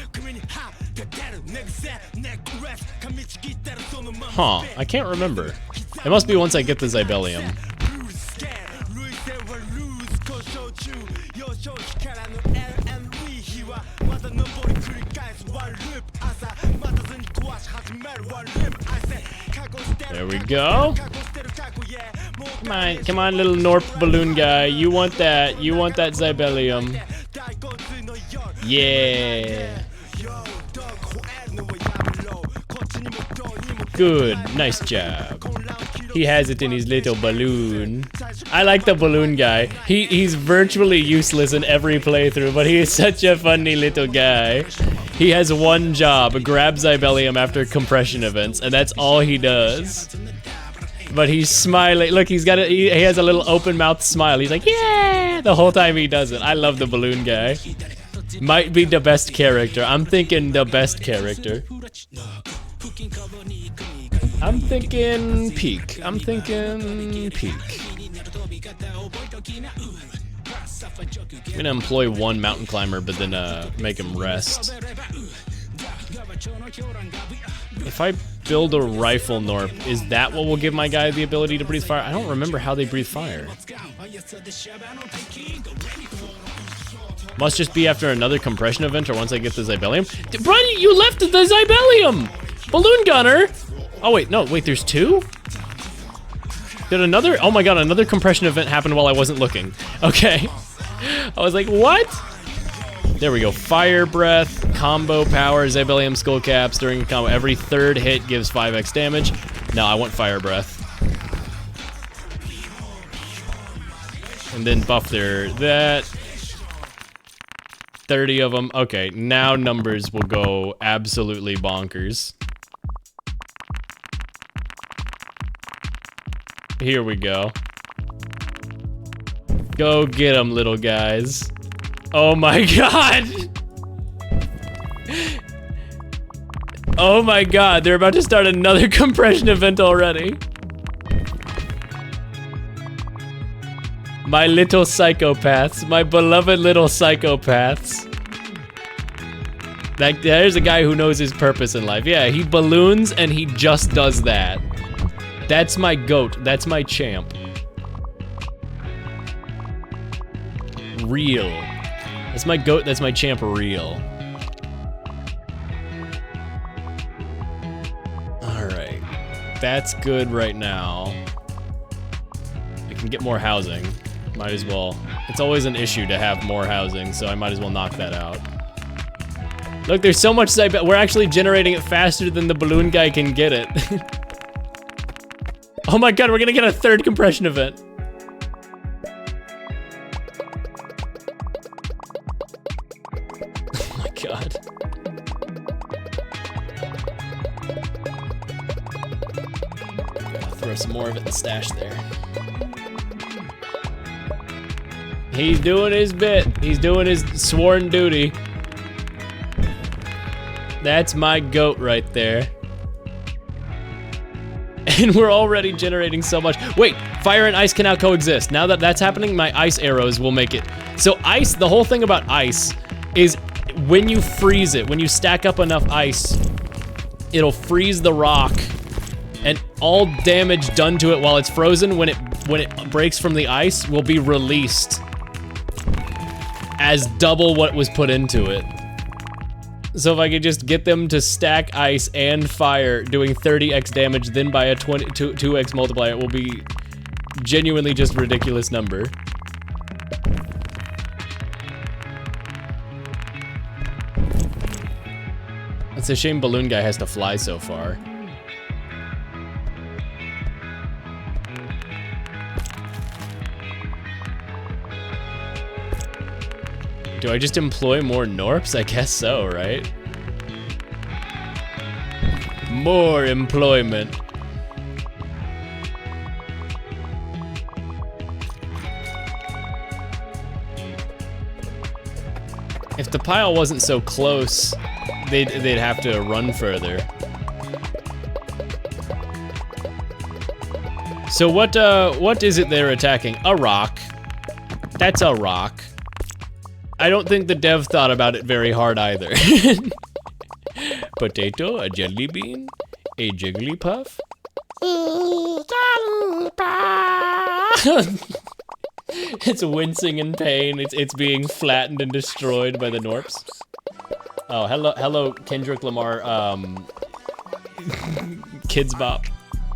Huh, I can't remember. It must be once I get the Zybelium. There we go. Come on, little Gnorp balloon guy. You want that Zybelium. Yeah. Good, nice job. He has it in his little balloon. I like the balloon guy. He's virtually useless in every playthrough, but he is such a funny little guy. He has one job, grab Zybelium after compression events, and that's all he does. But he's smiling. Look, he has a little open mouth smile. He's like, yeah, the whole time he does it. I love the balloon guy. Might be the best character. I'm thinking the best character. I'm thinking peak. I'm thinking peak. I'm gonna employ one mountain climber, but then make him rest. If I build a rifle Gnorp, is that what will give my guy the ability to breathe fire? I don't remember how they breathe fire. Must just be after another compression event or once I get the Zybelium. Brian, you left the Zybelium! Balloon gunner! Oh wait, no, wait, there's two? Did another, oh my god, another compression event happened while I wasn't looking. Okay. I was like, what? There we go, fire breath, combo power, Zybelium skull caps during a combo. Every third hit gives 5x damage. No, I want fire breath. And then buff that. 30 of them. Okay, now numbers will go absolutely bonkers. Here we go. Go get them, little guys. Oh my god! Oh my god, they're about to start another compression event already. My little psychopaths, my beloved little psychopaths. There's a guy who knows his purpose in life. Yeah, he balloons and he just does that. That's my goat, that's my champ. Real. That's my goat, that's my champ, real. Alright. That's good right now. I can get more housing. Might as well. It's always an issue to have more housing, so I might as well knock that out. Look, there's so much Zybelium. We're actually generating it faster than the balloon guy can get it. Oh my god, we're gonna get a third compression event. Oh my god. have some more of it in the stash there. He's doing his bit. He's doing his sworn duty. That's my goat right there. And we're already generating so much. Wait, fire and ice can now coexist. Now that that's happening, my ice arrows will make it. So ice, the whole thing about ice is when you freeze it, when you stack up enough ice, it'll freeze the rock, and all damage done to it while it's frozen, when it breaks from the ice, will be released as double what was put into it. So if I could just get them to stack ice and fire, doing 30x damage, then by a 2x multiplier, it will be genuinely just a ridiculous number. It's a shame Balloon Guy has to fly so far. Do I just employ more gnorps? I guess so, right? More employment. If the pile wasn't so close, they'd have to run further. So what is it they're attacking? A rock. That's a rock. I don't think the dev thought about it very hard either. Potato, a jelly bean, a jigglypuff. It's wincing in pain. It's being flattened and destroyed by the gnorps. Oh, hello, Kendrick Lamar, Kids Bop.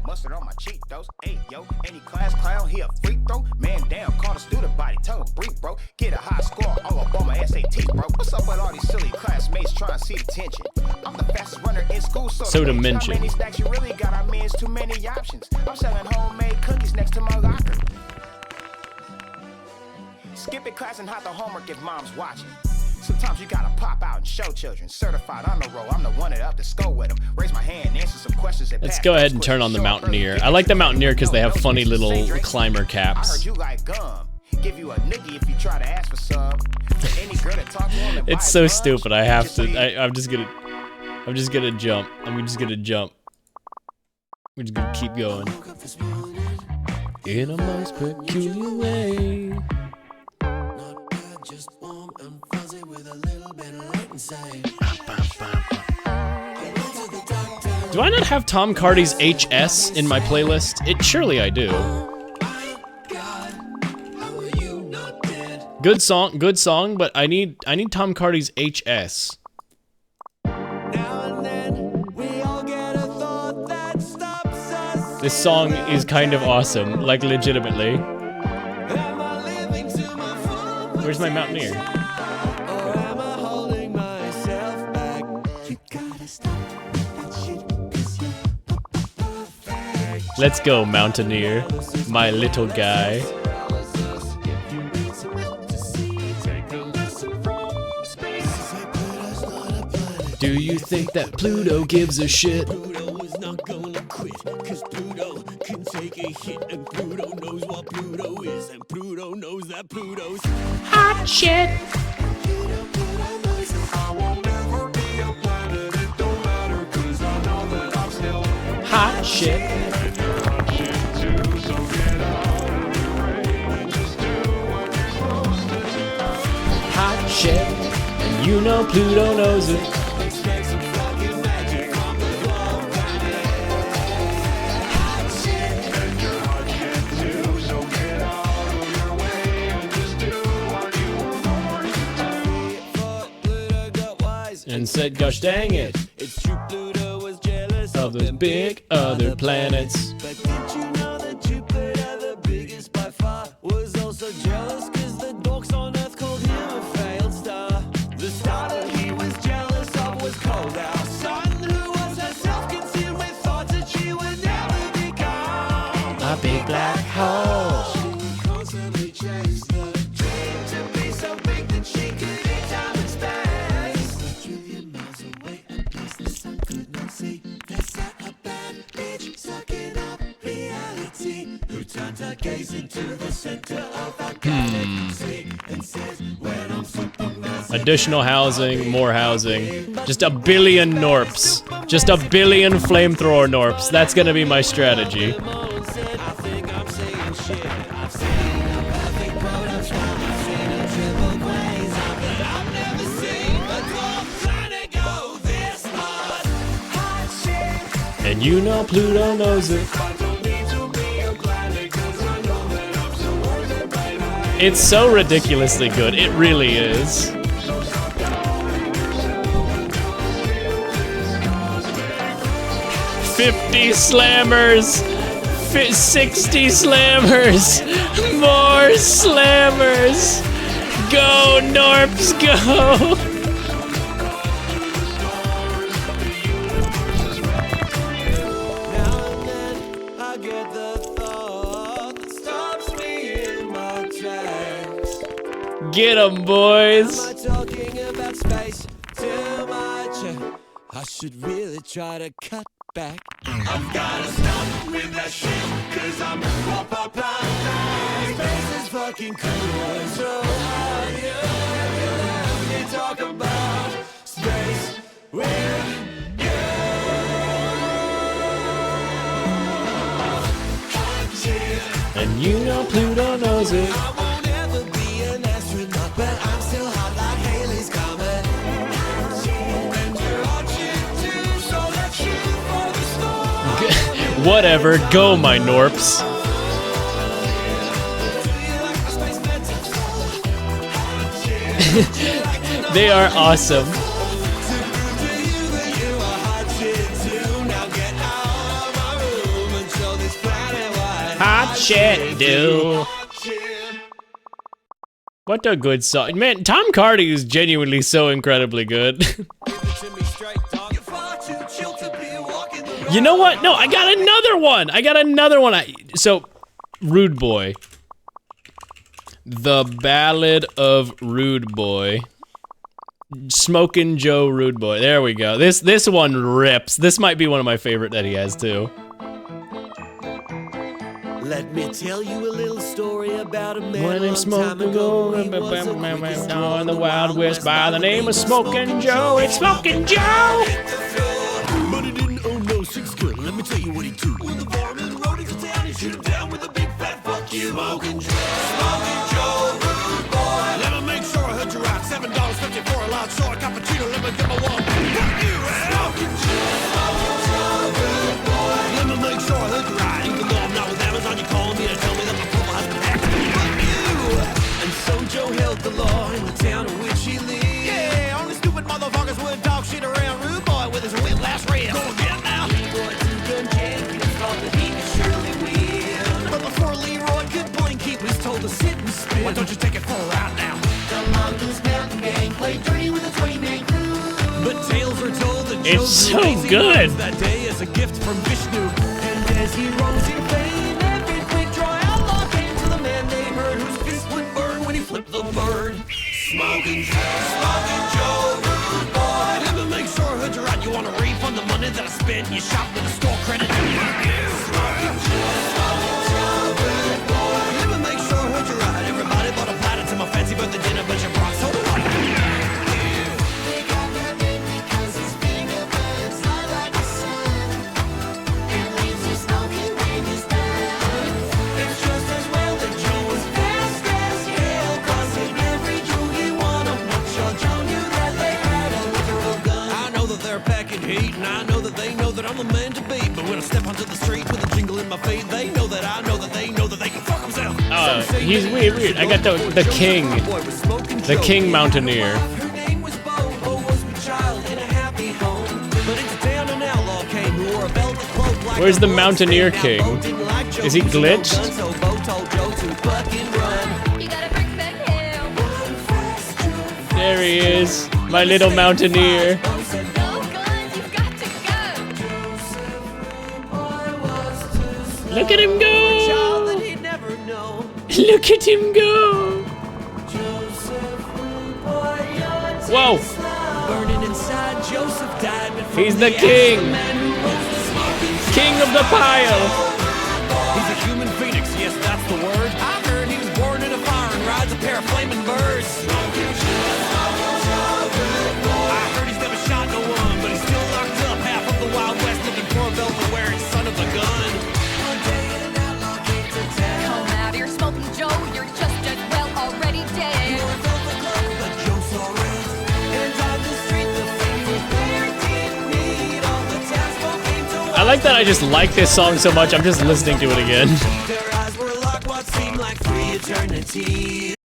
Mustard on my cheek, those. Hey, yo, any class clown, he a freak throw. Man down, caught a student body, tell him brief, bro. Get a high score, all up on my SATs, bro. What's up with all these silly classmates trying to see the tension? I'm the fastest runner in school, so to mention. How many stacks you really got? I mean, it's too many options. I'm selling homemade cookies next to my locker. Skipping class and hide the homework if mom's watching. Sometimes you gotta pop out and show children. Certified on the roll, I'm the one that up to school with them. Raise my hand, answer some questions. Let's go ahead and turn on the Mountaineer. I like the Mountaineer because they have funny little climber I caps. heard you like gum. Give you a noogie if you try to ask for some. For any girl that talk to him and buy It's so lunch, stupid. I have just so you- to. I'm just gonna jump. I'm just gonna jump. We're just gonna keep going. In a most peculiar way. Do I not have Tom Cardy's HS in my playlist? Surely I do. Good song, but I need Tom Cardy's HS. This song is kind of awesome, like legitimately. Where's my Mountaineer? Let's go, Mountaineer, my little guy. Do you think that Pluto gives a shit? Pluto is not gonna quit, cause Pluto can take a hit, and Pluto knows what Pluto is, and Pluto knows that Pluto's Hot shit. Hot shit. Hot shit. And you know Pluto knows it. And said, gosh dang it, It's true Pluto was jealous of those big other planets. But did you know that Jupiter, the biggest by far, was also jealous cause the dorks on Earth called him a failed star? The star that he was jealous of was cold, our sun, who was herself consumed with thoughts that she would never become A big black hole. She constantly chased the dream to be so big that she could eat time and space. A trillion miles away, a place the sun could not see. They sat a bad bitch sucking up reality. Additional housing, more housing. Just a billion Gnorps. Just a billion flamethrower Gnorps. That's gonna be my strategy. And you know Pluto knows it. It's so ridiculously good. It really is. $50 slammers. 60 slammers. More slammers. Go, Gnorps, go. Get 'em, boys. Am I talking about space too much? I should really try to cut back. I've gotta stop with that shit, cause I'm space is fucking cool and so hard. You talk about space with you. And you know Pluto knows it. I won't ever be an astronaut, but I'm still hot like Haley's Comet. And you're hot shit too, so let's shoot for the stars. Whatever, go my Gnorps. They are awesome. Hot shit, dude. What a good song. Man, Tom Cardy is genuinely so incredibly good. You know what? No, I got another one. So, Rude Boy. The Ballad of Rude Boy. Smokin' Joe Rude Boy. There we go. This one rips. This might be one of my favorite that he has too. Let me tell you a little story about a man When a I'm long time smoking ago. He Joe, was the quickest in the Wild West by the name of Smokin' Joe. It's Smokin' Joe. But he didn't own no six gun. Let me tell you what he do. When the fireman rode into town, he shoot him down with a big fat fuck you. Smokin' Joe, rude boy. Let me make sure I heard you right. $7.50 for a large soy cappuccino. Let me get my one. Fuck you, Smokin' Joe, rude boy. Let me make sure I heard you right. Even though I'm not with Amazon, you calling me to tell me that my profile has been hacked. Fuck you. And so Joe held the law in the town in which he lived. Yeah, only stupid motherfuckers would talk shit around Rude Boy with his whiplash wrist. Go again now. Leroy two-gun Jenkins thought that he could surely win. But before Leroy could blink, he was told to sit and spin. Why don't you take it for a ride now? The Mongoose Mountain Gang played dirty with a 20-man crew. But tales are told that Joe It's grew so lazy good. bones that day as a gift from Vishnu. And as he rose in fame, every quick draw outlaw came to the man they heard, whose fist would burn when he flipped the bird. Smoking Joe, rude boy. Let me make sure I heard you right. You want a refund the money that I spent? You shop with a store credit. Smoking Joe, rude boy. Let me make sure I heard you right. Everybody bought a platter to my fancy birthday dinner, but you brought soda water. They got that name because his finger burns hot like the sun. It leaves you smoking when he's done. It's just as well that Joe was fast as hell, 'cause in every Joe he won a mugshot. Joe knew that they had a literal gun. I know that they're packing heat, and I know that they know that I'm the man to beat. But when I step onto the street with a jingle in my feet, they know that I know that they know that they can fuck themselves. He's weird. I got the king. The King Mountaineer. Her name was Bo. Bo was my child in a happy home. But into town an outlaw came who wore a velvet cloak like Where's a the wolf. Mountaineer Now, King? Bo didn't like Joe Is he using no glitched? gun, so Bo told Joe to fucking run. You gotta bring back him. There he is. My little Mountaineer. No guns, you've got to go. Look at him go. Child that he'd never know. Look at him go. Whoa. Burning inside, Joseph died. But from He's the ashes, king. the man who rose the smoking King of the pile. He's a human phoenix, yes, that's the word. I heard he was born in a fire and like that I just like this song so much, I'm just listening to it again. Their eyes were locked, what seemed like 3 eternities.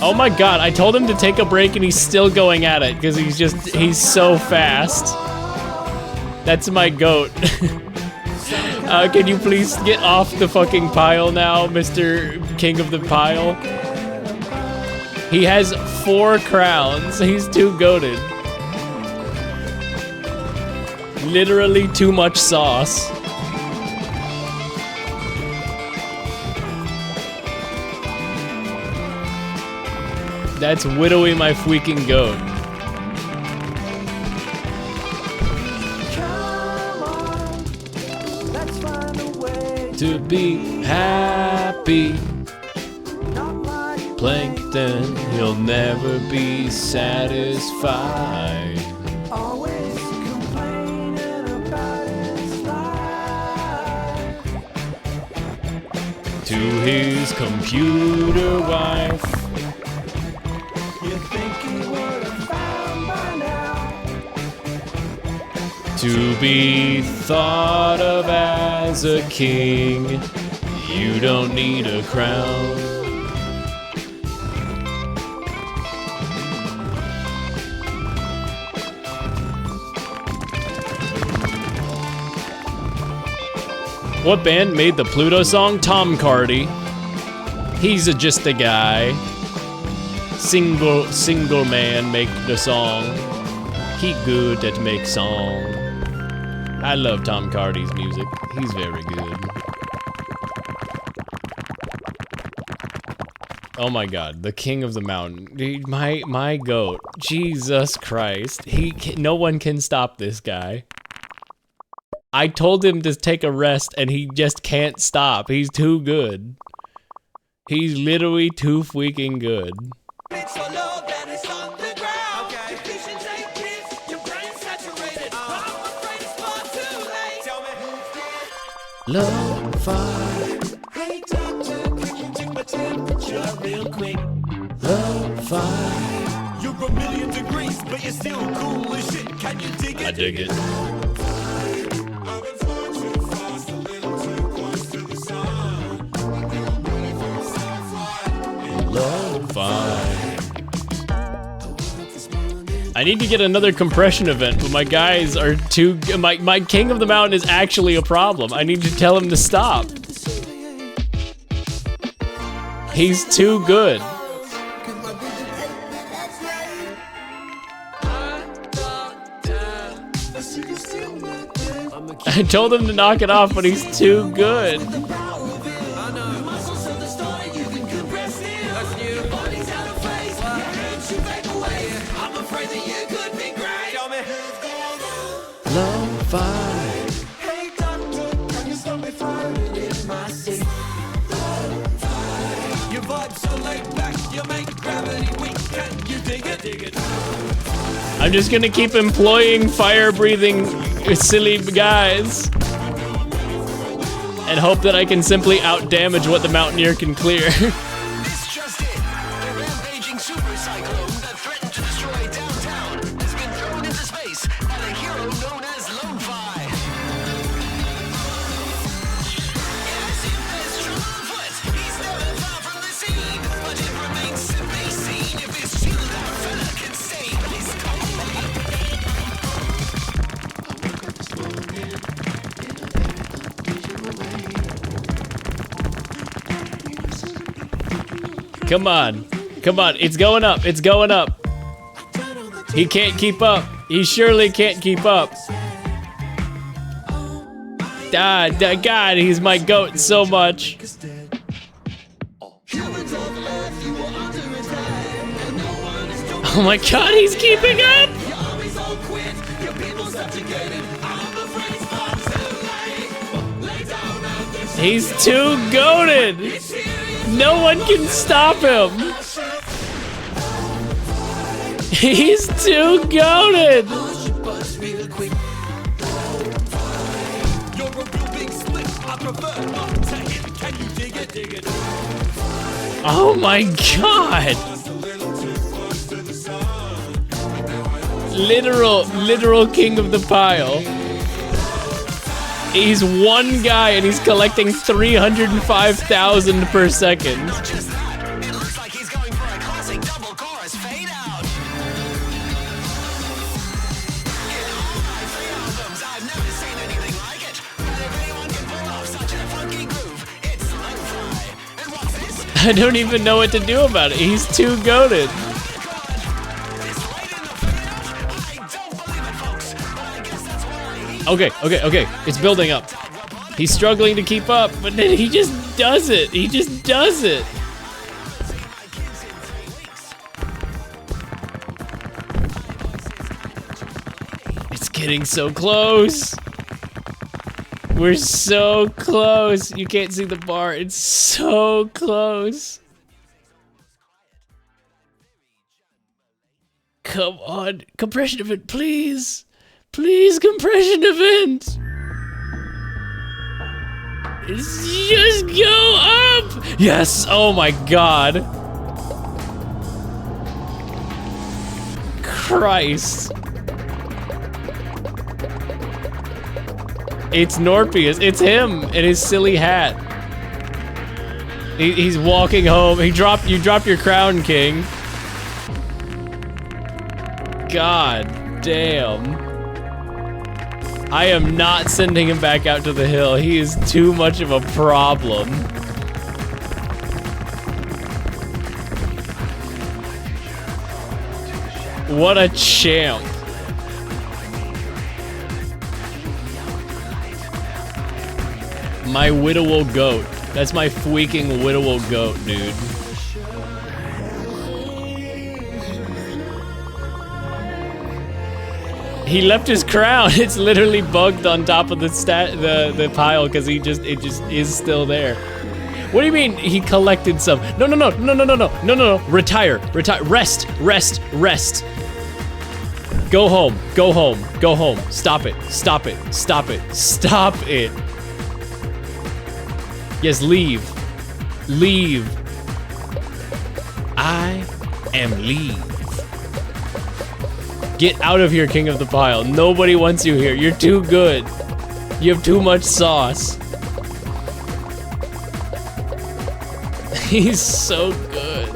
Oh my god, I told him to take a break and he's still going at it because he's so fast. That's my goat. Can you please get off the fucking pile now, Mr. King of the Pile? He has 4 crowns. He's too goated. Literally too much sauce. That's widowing my freaking goat. To be happy. Plankton, he'll never be satisfied. Always complaining about his life. To his computer wife. You think he would have found by now? To be thought of as a king, you don't need a crown. What band made the Pluto song? Tom Cardy. He's just a guy. Single man make the song. He good at make song. I love Tom Cardy's music. He's very good. Oh my god, the king of the mountain. Dude, my goat. Jesus Christ. No one can stop this guy. I told him to take a rest and he just can't stop. He's too good. He's literally too freaking good. It's so low that it's on the ground. Okay. Your vision's 8 bits, your brain's saturated. But I'm afraid it's far too late. Tell me. Lo-fi, Hey doctor, can you take my temperature real quick? lo-fi. You're a million degrees, but you're still cool as shit. Can you dig it? I dig it. I've been flying too fast, a little too close to the sun. Lo-fi. I need to get another compression event, but my guys are too. My king of the mountain is actually a problem. I need to tell him to stop. He's too good. I told him to knock it off, but he's too good. Lo-fi. Hey doctor, can you stop me floating in my seat? Your vibe's so laid back, you make gravity weak. Can you dig it? Dig it. I'm just gonna keep employing fire-breathing silly guys and hope that I can simply out-damage what the Mountaineer can clear. It's just it. The rampaging super cyclone that threatened to destroy downtown has been thrown into space by the hero known as Lo-Fi. Yes, if there's trouble afoot, he's never far from the scene. But it remains to be seen if this chilled out fella can stay this cold. Come on. Come on. It's going up. It's going up. He can't keep up. He surely can't keep up. God, he's my goat so much. Oh my god, he's keeping up! He's too goated! No one can stop him! He's too goated! Oh my god! Literal king of the pile. He's one guy and he's collecting 305,000 per second. It looks like he's going for a classic double chorus fade out. In all my 3 albums, I've never seen anything like it. But if anyone can pull off such a funky groove, it's Lo-Fi. And what's this? I don't even know what to do about it. He's too goated. This late in the fade out? I don't believe it, folks. But I guess that's why he... Okay. It's building up. He's struggling to keep up, but then he just does it. He just does it. It's getting so close. We're so close. You can't see the bar. It's so close. Come on. Compression event, please. Please, compression event. Just go up. Yes. Oh my god. Christ. It's Gnorpius. It's him in his silly hat. He's walking home. You dropped your crown, King. God damn. I am not sending him back out to the hill. He is too much of a problem. What a champ. My Widow goat. That's my freaking Widow goat, dude. He left his crown. It's literally bugged on top of the pile because it just is still there. What do you mean he collected some? No. Retire. Rest. Go home. Stop it. Yes, leave. I am leave. Get out of here, King of the Pile. Nobody wants you here. You're too good. You have too much sauce. He's so good.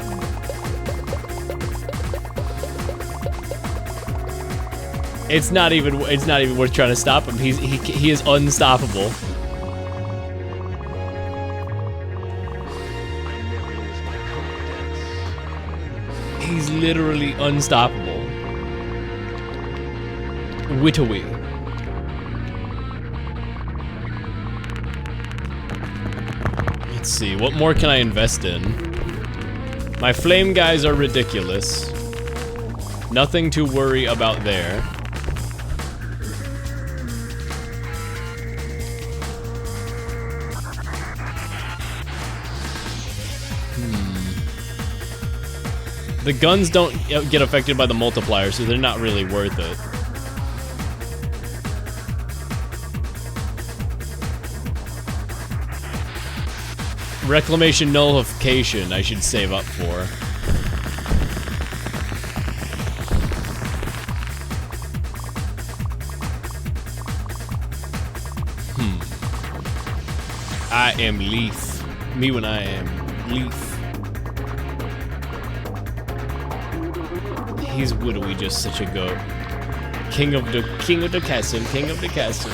It's not even worth trying to stop him. He is unstoppable. He's literally unstoppable. Witowy. Let's see, what more can I invest in? My flame guys are ridiculous. Nothing to worry about there. The guns don't get affected by the multiplier, so they're not really worth it. Reclamation nullification I should save up for. I am Leaf. Me when I am Leaf. He's Widowy just such a goat. King of the castle.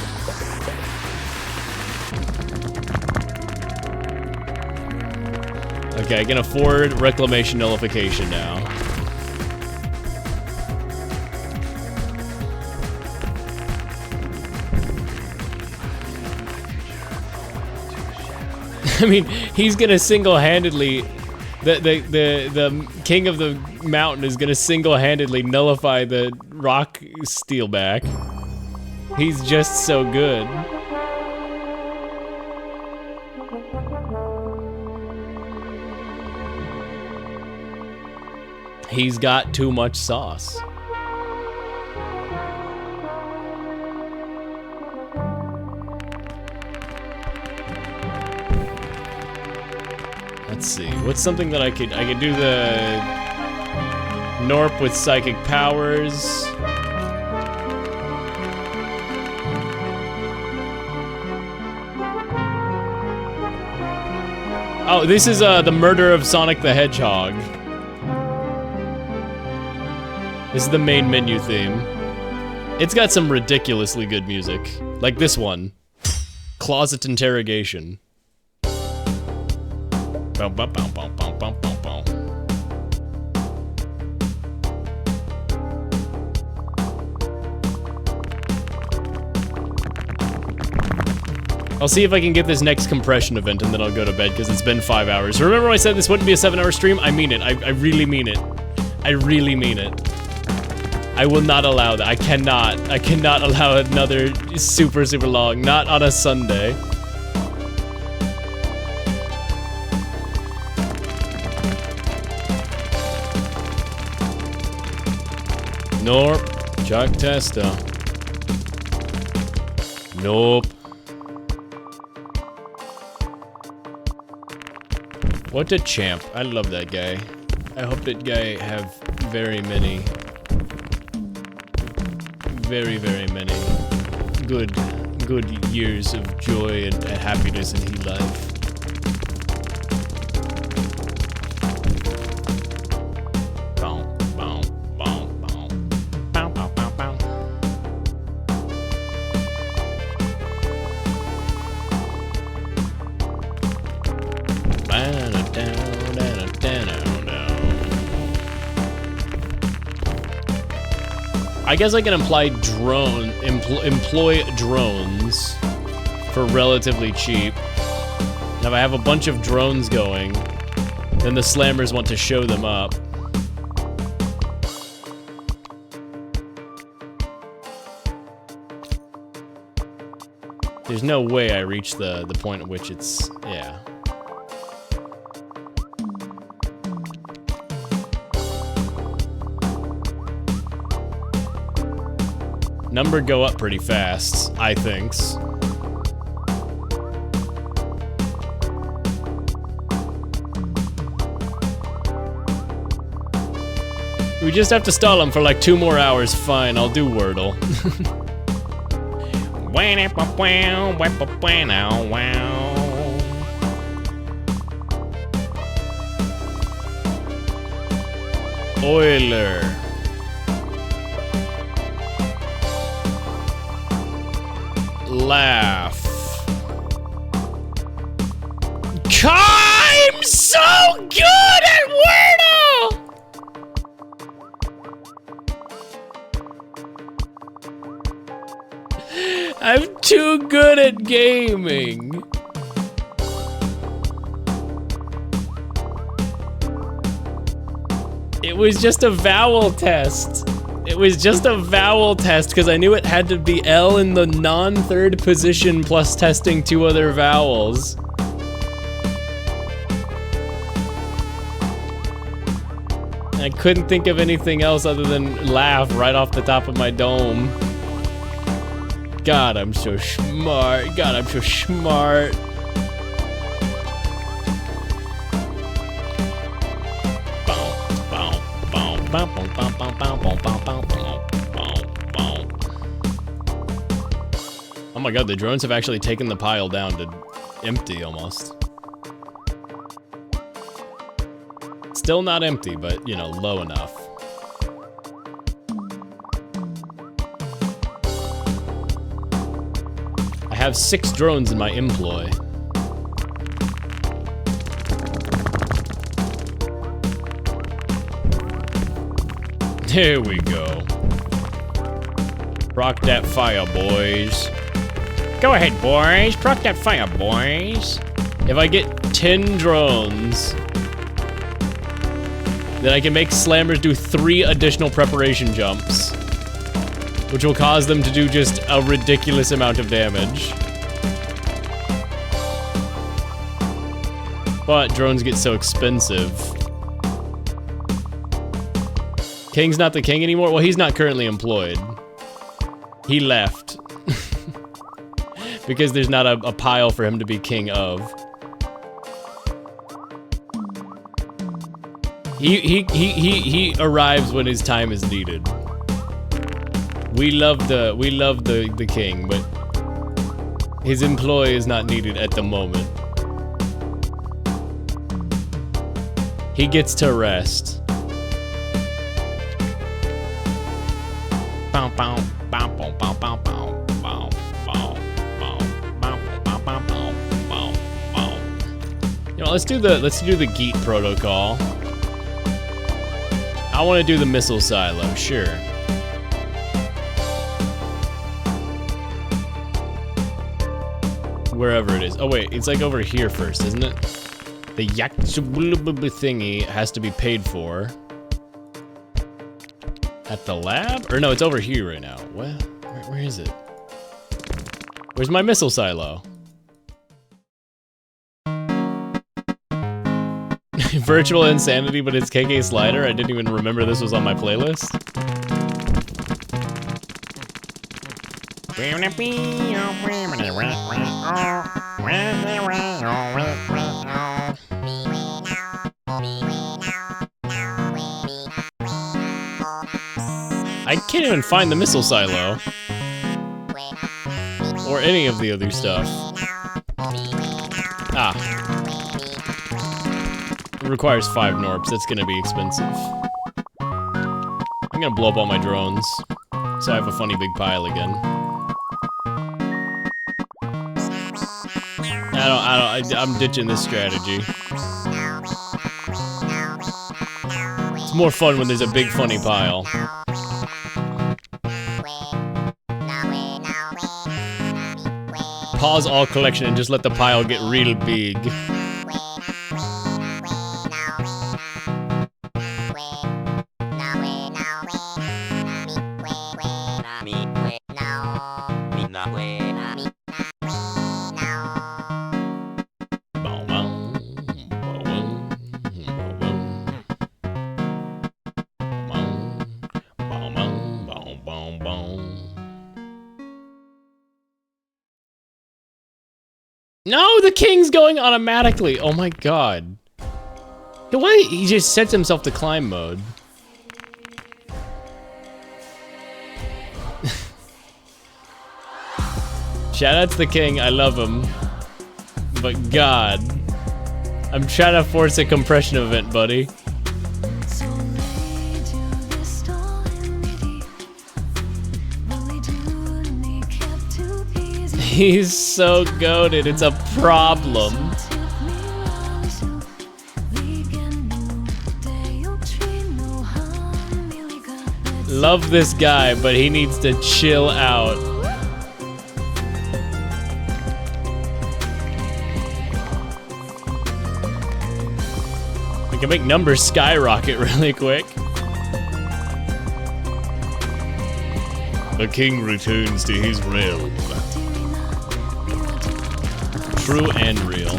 Okay, I can afford reclamation nullification now. I mean, he's gonna single-handedly. The king of the mountain is gonna single-handedly nullify the rock steelback. He's just so good. He's got too much sauce. Let's see. What's something that I could do the gnorp with psychic powers. Oh, this is the murder of Sonic the Hedgehog. This is the main menu theme. It's got some ridiculously good music. Like this one. Closet Interrogation. Bow, bow, bow, bow, bow, bow, bow, bow. I'll see if I can get this next compression event and then I'll go to bed because it's been 5 hours. Remember when I said this wouldn't be a 7-hour stream? I mean it. I really mean it. I really mean it. I will not allow that. I cannot allow another super long. Not on a Sunday. Nope. Chuck Testa. Nope. What a champ. I love that guy. I hope that guy have very many good years of joy and happiness in his life. I guess I can employ drones for relatively cheap. Now if I have a bunch of drones going, then the slammers want to show them up. There's no way I reach the point at which it's, yeah. Number go up pretty fast, I thinks. We just have to stall him for like 2 more hours. Fine, I'll do Wordle. Euler. Laugh. I'm so good at Wordle! I'm too good at gaming. It was just a vowel test. It was just a vowel test because I knew it had to be L in the non-third position plus testing 2 other vowels. I couldn't think of anything else other than laugh right off the top of my dome. God, I'm so smart. God, I'm so smart. Oh my god, the drones have actually taken the pile down to empty almost. Still not empty, but, you know, low enough. I have 6 drones in my employ. There we go. Proc that fire, boys. Go ahead, boys. Proc that fire, boys. If I get 10 drones, then I can make slammers do 3 additional preparation jumps, which will cause them to do just a ridiculous amount of damage. But drones get so expensive. King's not the king anymore? Well, he's not currently employed. He left. Because there's not a pile for him to be king of. He arrives when his time is needed. We love the king, but his employ is not needed at the moment. He gets to rest. You know, let's do the Geet protocol. I want to do the missile silo, sure. Wherever it is. Oh wait, it's like over here first, isn't it? The yaksubulubub thingy has to be paid for. At the lab? Or no, it's over here right now. Where is it? Where's my missile silo? Virtual insanity, but it's KK Slider. I didn't even remember this was on my playlist. I can't even find the missile silo. Or any of the other stuff. Ah. It requires 5 gnorps. That's gonna be expensive. I'm gonna blow up all my drones, so I have a funny big pile again. I'm ditching this strategy. It's more fun when there's a big funny pile. Pause all collection and just let the pile get real big. No, the king's going automatically. Oh my god. Why? He just sets himself to climb mode. Shout out to the king. I love him. But god. I'm trying to force a compression event, buddy. He's so goated, it's a problem. Love this guy, but he needs to chill out. I can make numbers skyrocket really quick. The king returns to his realm. True and real.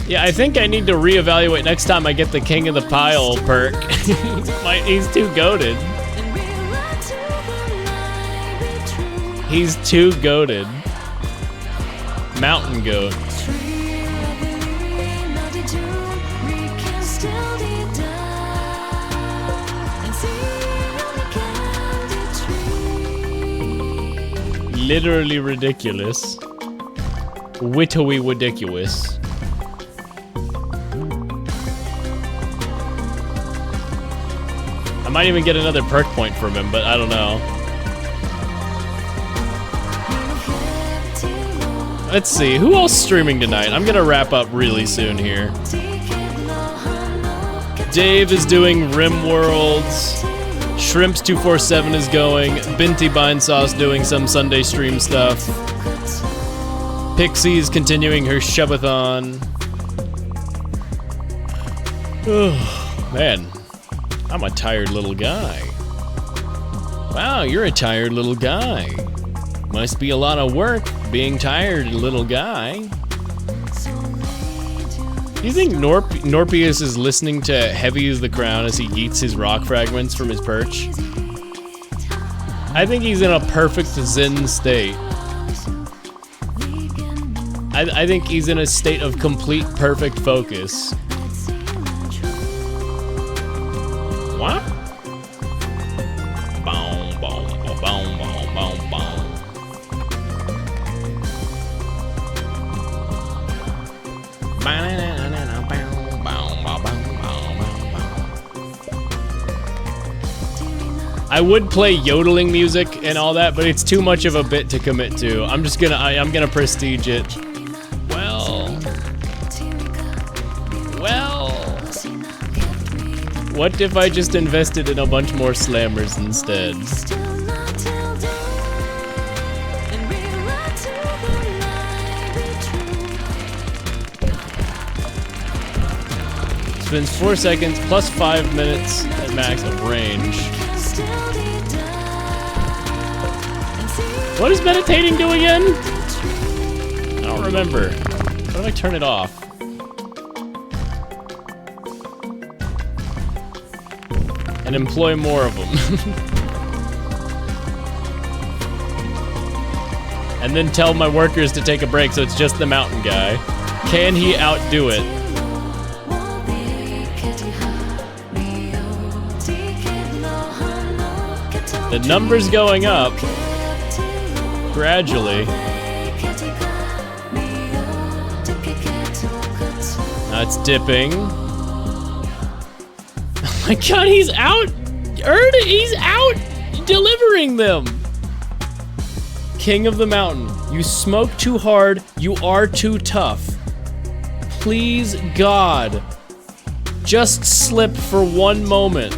Yeah, I think I need to reevaluate next time I get the King of the Pile perk. He's too goated. He's too goated. Mountain goat. Literally ridiculous. Wittowy ridiculous. I might even get another perk point from him, but I don't know. Let's see, who else streaming tonight? I'm gonna wrap up really soon here. Dave is doing Rim Worlds. Shrimps247 is going. Binti Beinsauce doing some Sunday stream stuff. Pixie's continuing her Shubathon. Man, I'm a tired little guy. Wow, you're a tired little guy. Must be a lot of work being tired, little guy. Do you think Norpius is listening to Heavy as the Crown as he eats his rock fragments from his perch? I think he's in a perfect zen state. I think he's in a state of complete perfect focus. What? Boom, boom, boom, boom, boom, boom. I would play yodeling music and all that, but it's too much of a bit to commit to. I'm gonna prestige it. Well. What if I just invested in a bunch more slammers instead? Spends 4 seconds plus 5 minutes at max of range. What does meditating do again? I don't remember. What if I turn it off? And employ more of them. And then tell my workers to take a break so it's just the mountain guy. Can he outdo it? The number's going up. Gradually. Now it's dipping. Oh my god, he's out! He's out delivering them! King of the Mountain, you smoke too hard, you are too tough. Please, God, just slip for one moment.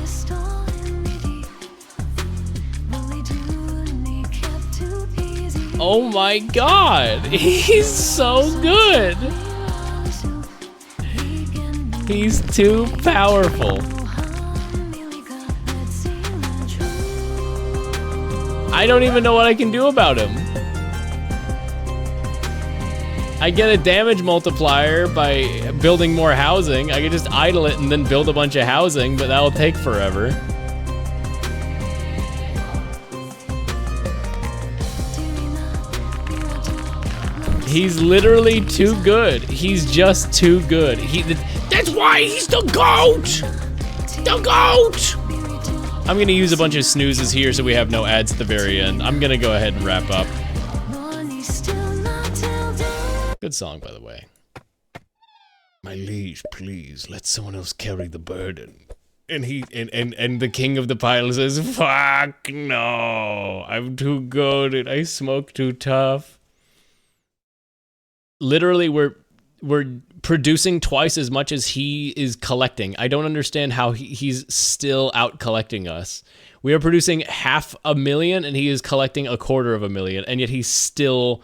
Oh my god, he's so good! He's too powerful. I don't even know what I can do about him. I get a damage multiplier by building more housing. I could just idle it and then build a bunch of housing, but that'll take forever. He's literally too good. He's just too good. That's why he's the GOAT! The GOAT! I'm gonna use a bunch of snoozes here so we have no ads at the very end. I'm gonna go ahead and wrap up. Good song, by the way. My liege, please, let someone else carry the burden. And the king of the pile says, fuck no, I'm too goated, I smoke too tough. Literally, we're producing twice as much as he is collecting. I don't understand how he's still out collecting us. We are producing 500,000 and he is collecting 250,000, and yet he's still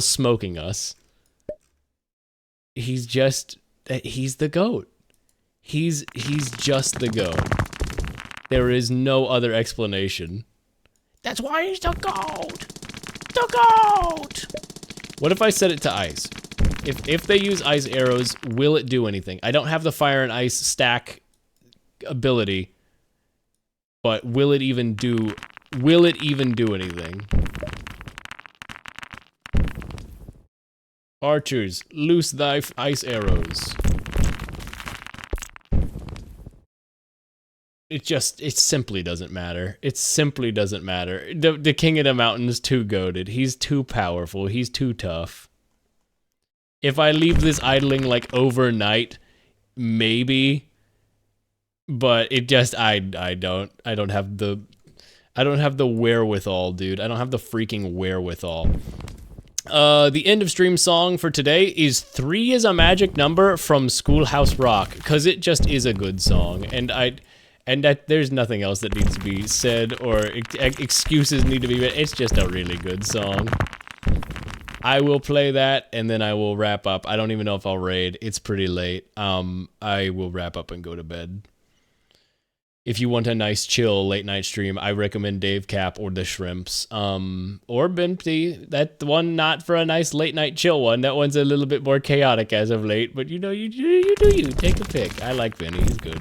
smoking us. He's the GOAT. He's just the GOAT. There is no other explanation. That's why he's the GOAT. The GOAT. What if I set it to ice? If they use ice arrows, will it do anything? I don't have the fire and ice stack ability, but will it even do anything? Archers, loose thy ice arrows. It simply doesn't matter. It simply doesn't matter. The king of the mountain is too goated. He's too powerful. He's too tough. If I leave this idling like overnight, maybe. But it just I don't have the wherewithal, dude. I don't have the freaking wherewithal. The end of stream song for today is 3 is a Magic Number from Schoolhouse Rock, because it just is a good song, and there's nothing else that needs to be said or excuses need to be made. It's just a really good song. I will play that and then I will wrap up. I don't even know if I'll raid. It's pretty late. I will wrap up and go to bed. If you want a nice chill late night stream, I recommend Dave Cap or the Shrimps. Or Bimpty. That one not for a nice late night chill one. That one's a little bit more chaotic as of late, but you know, you do you. Take a pick. I like Vinny, he's good.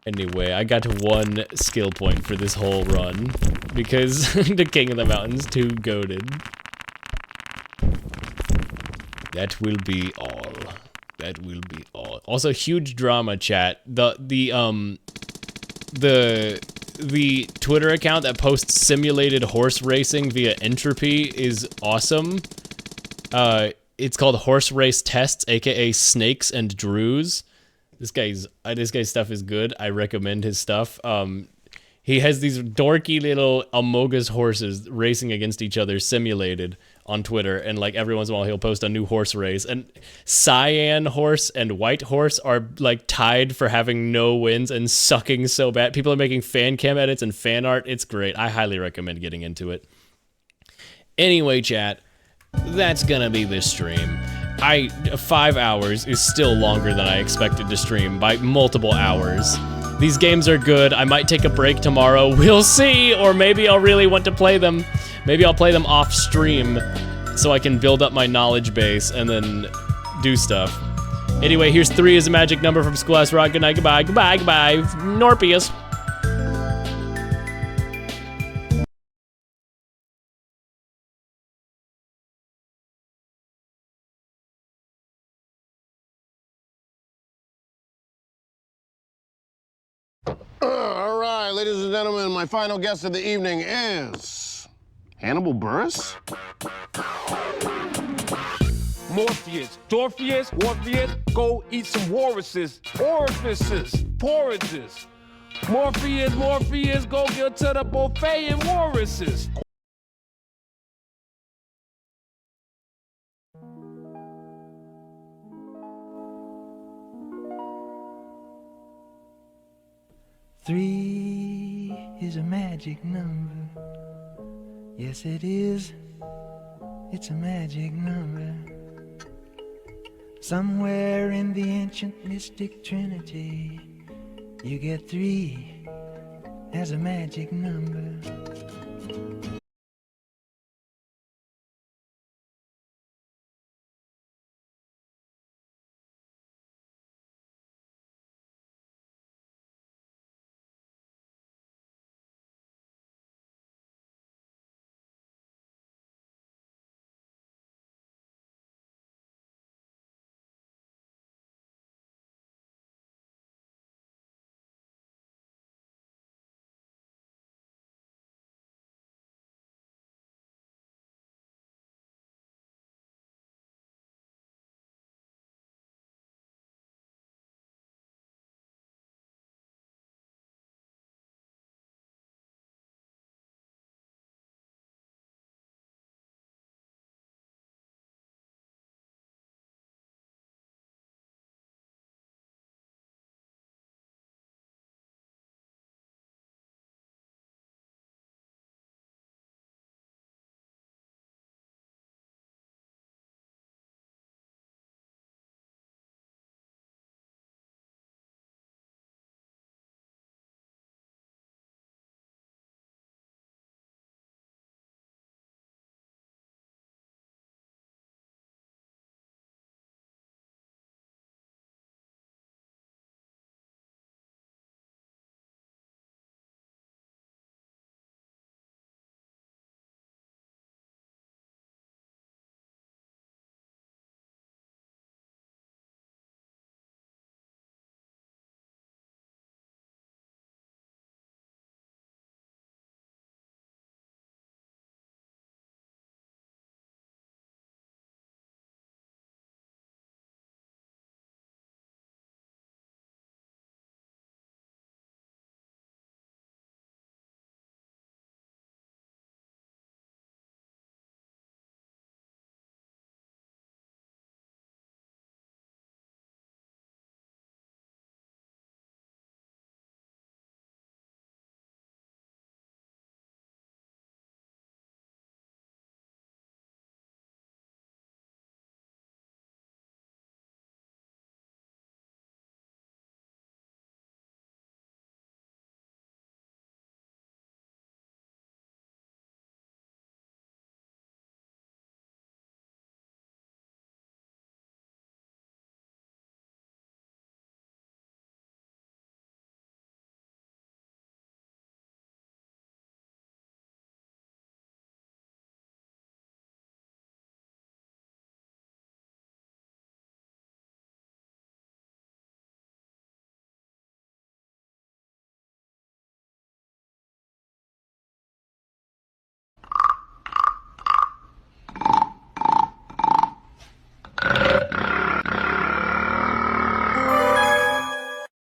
Anyway, I got 1 skill point for this whole run because the king of the mountain's too goated. That will be all. That will be all. Also, huge drama, chat. The Twitter account that posts simulated horse racing via entropy is awesome. It's called Horse Race Tests, aka Snakes and Drews. This guy's stuff is good. I recommend his stuff. He has these dorky little Amogus horses racing against each other simulated on Twitter, and like every once in a while he'll post a new horse race, and cyan horse and white horse are like tied for having no wins and sucking so bad. People are making fan cam edits and fan art. It's great. I highly recommend getting into it. Anyway, chat, that's gonna be this stream. 5 hours is still longer than I expected to stream by multiple hours. These games are good. I might take a break tomorrow. We'll see, or maybe I'll really want to play them. Maybe I'll play them off stream so I can build up my knowledge base and then do stuff. Anyway, here's 3 is a Magic Number from Schoolhouse Rock. Good night, goodbye, goodbye, goodbye. Norpius. All right, ladies and gentlemen, my final guest of the evening is Hannibal Buress. Morpheus, Dorpheus, Orpheus, go eat some walruses, orifices, porridges. Morpheus, Morpheus, go get to the buffet and walruses. Three is a magic number. Yes, it is. It's a magic number. Somewhere in the ancient mystic trinity, you get 3 as a magic number.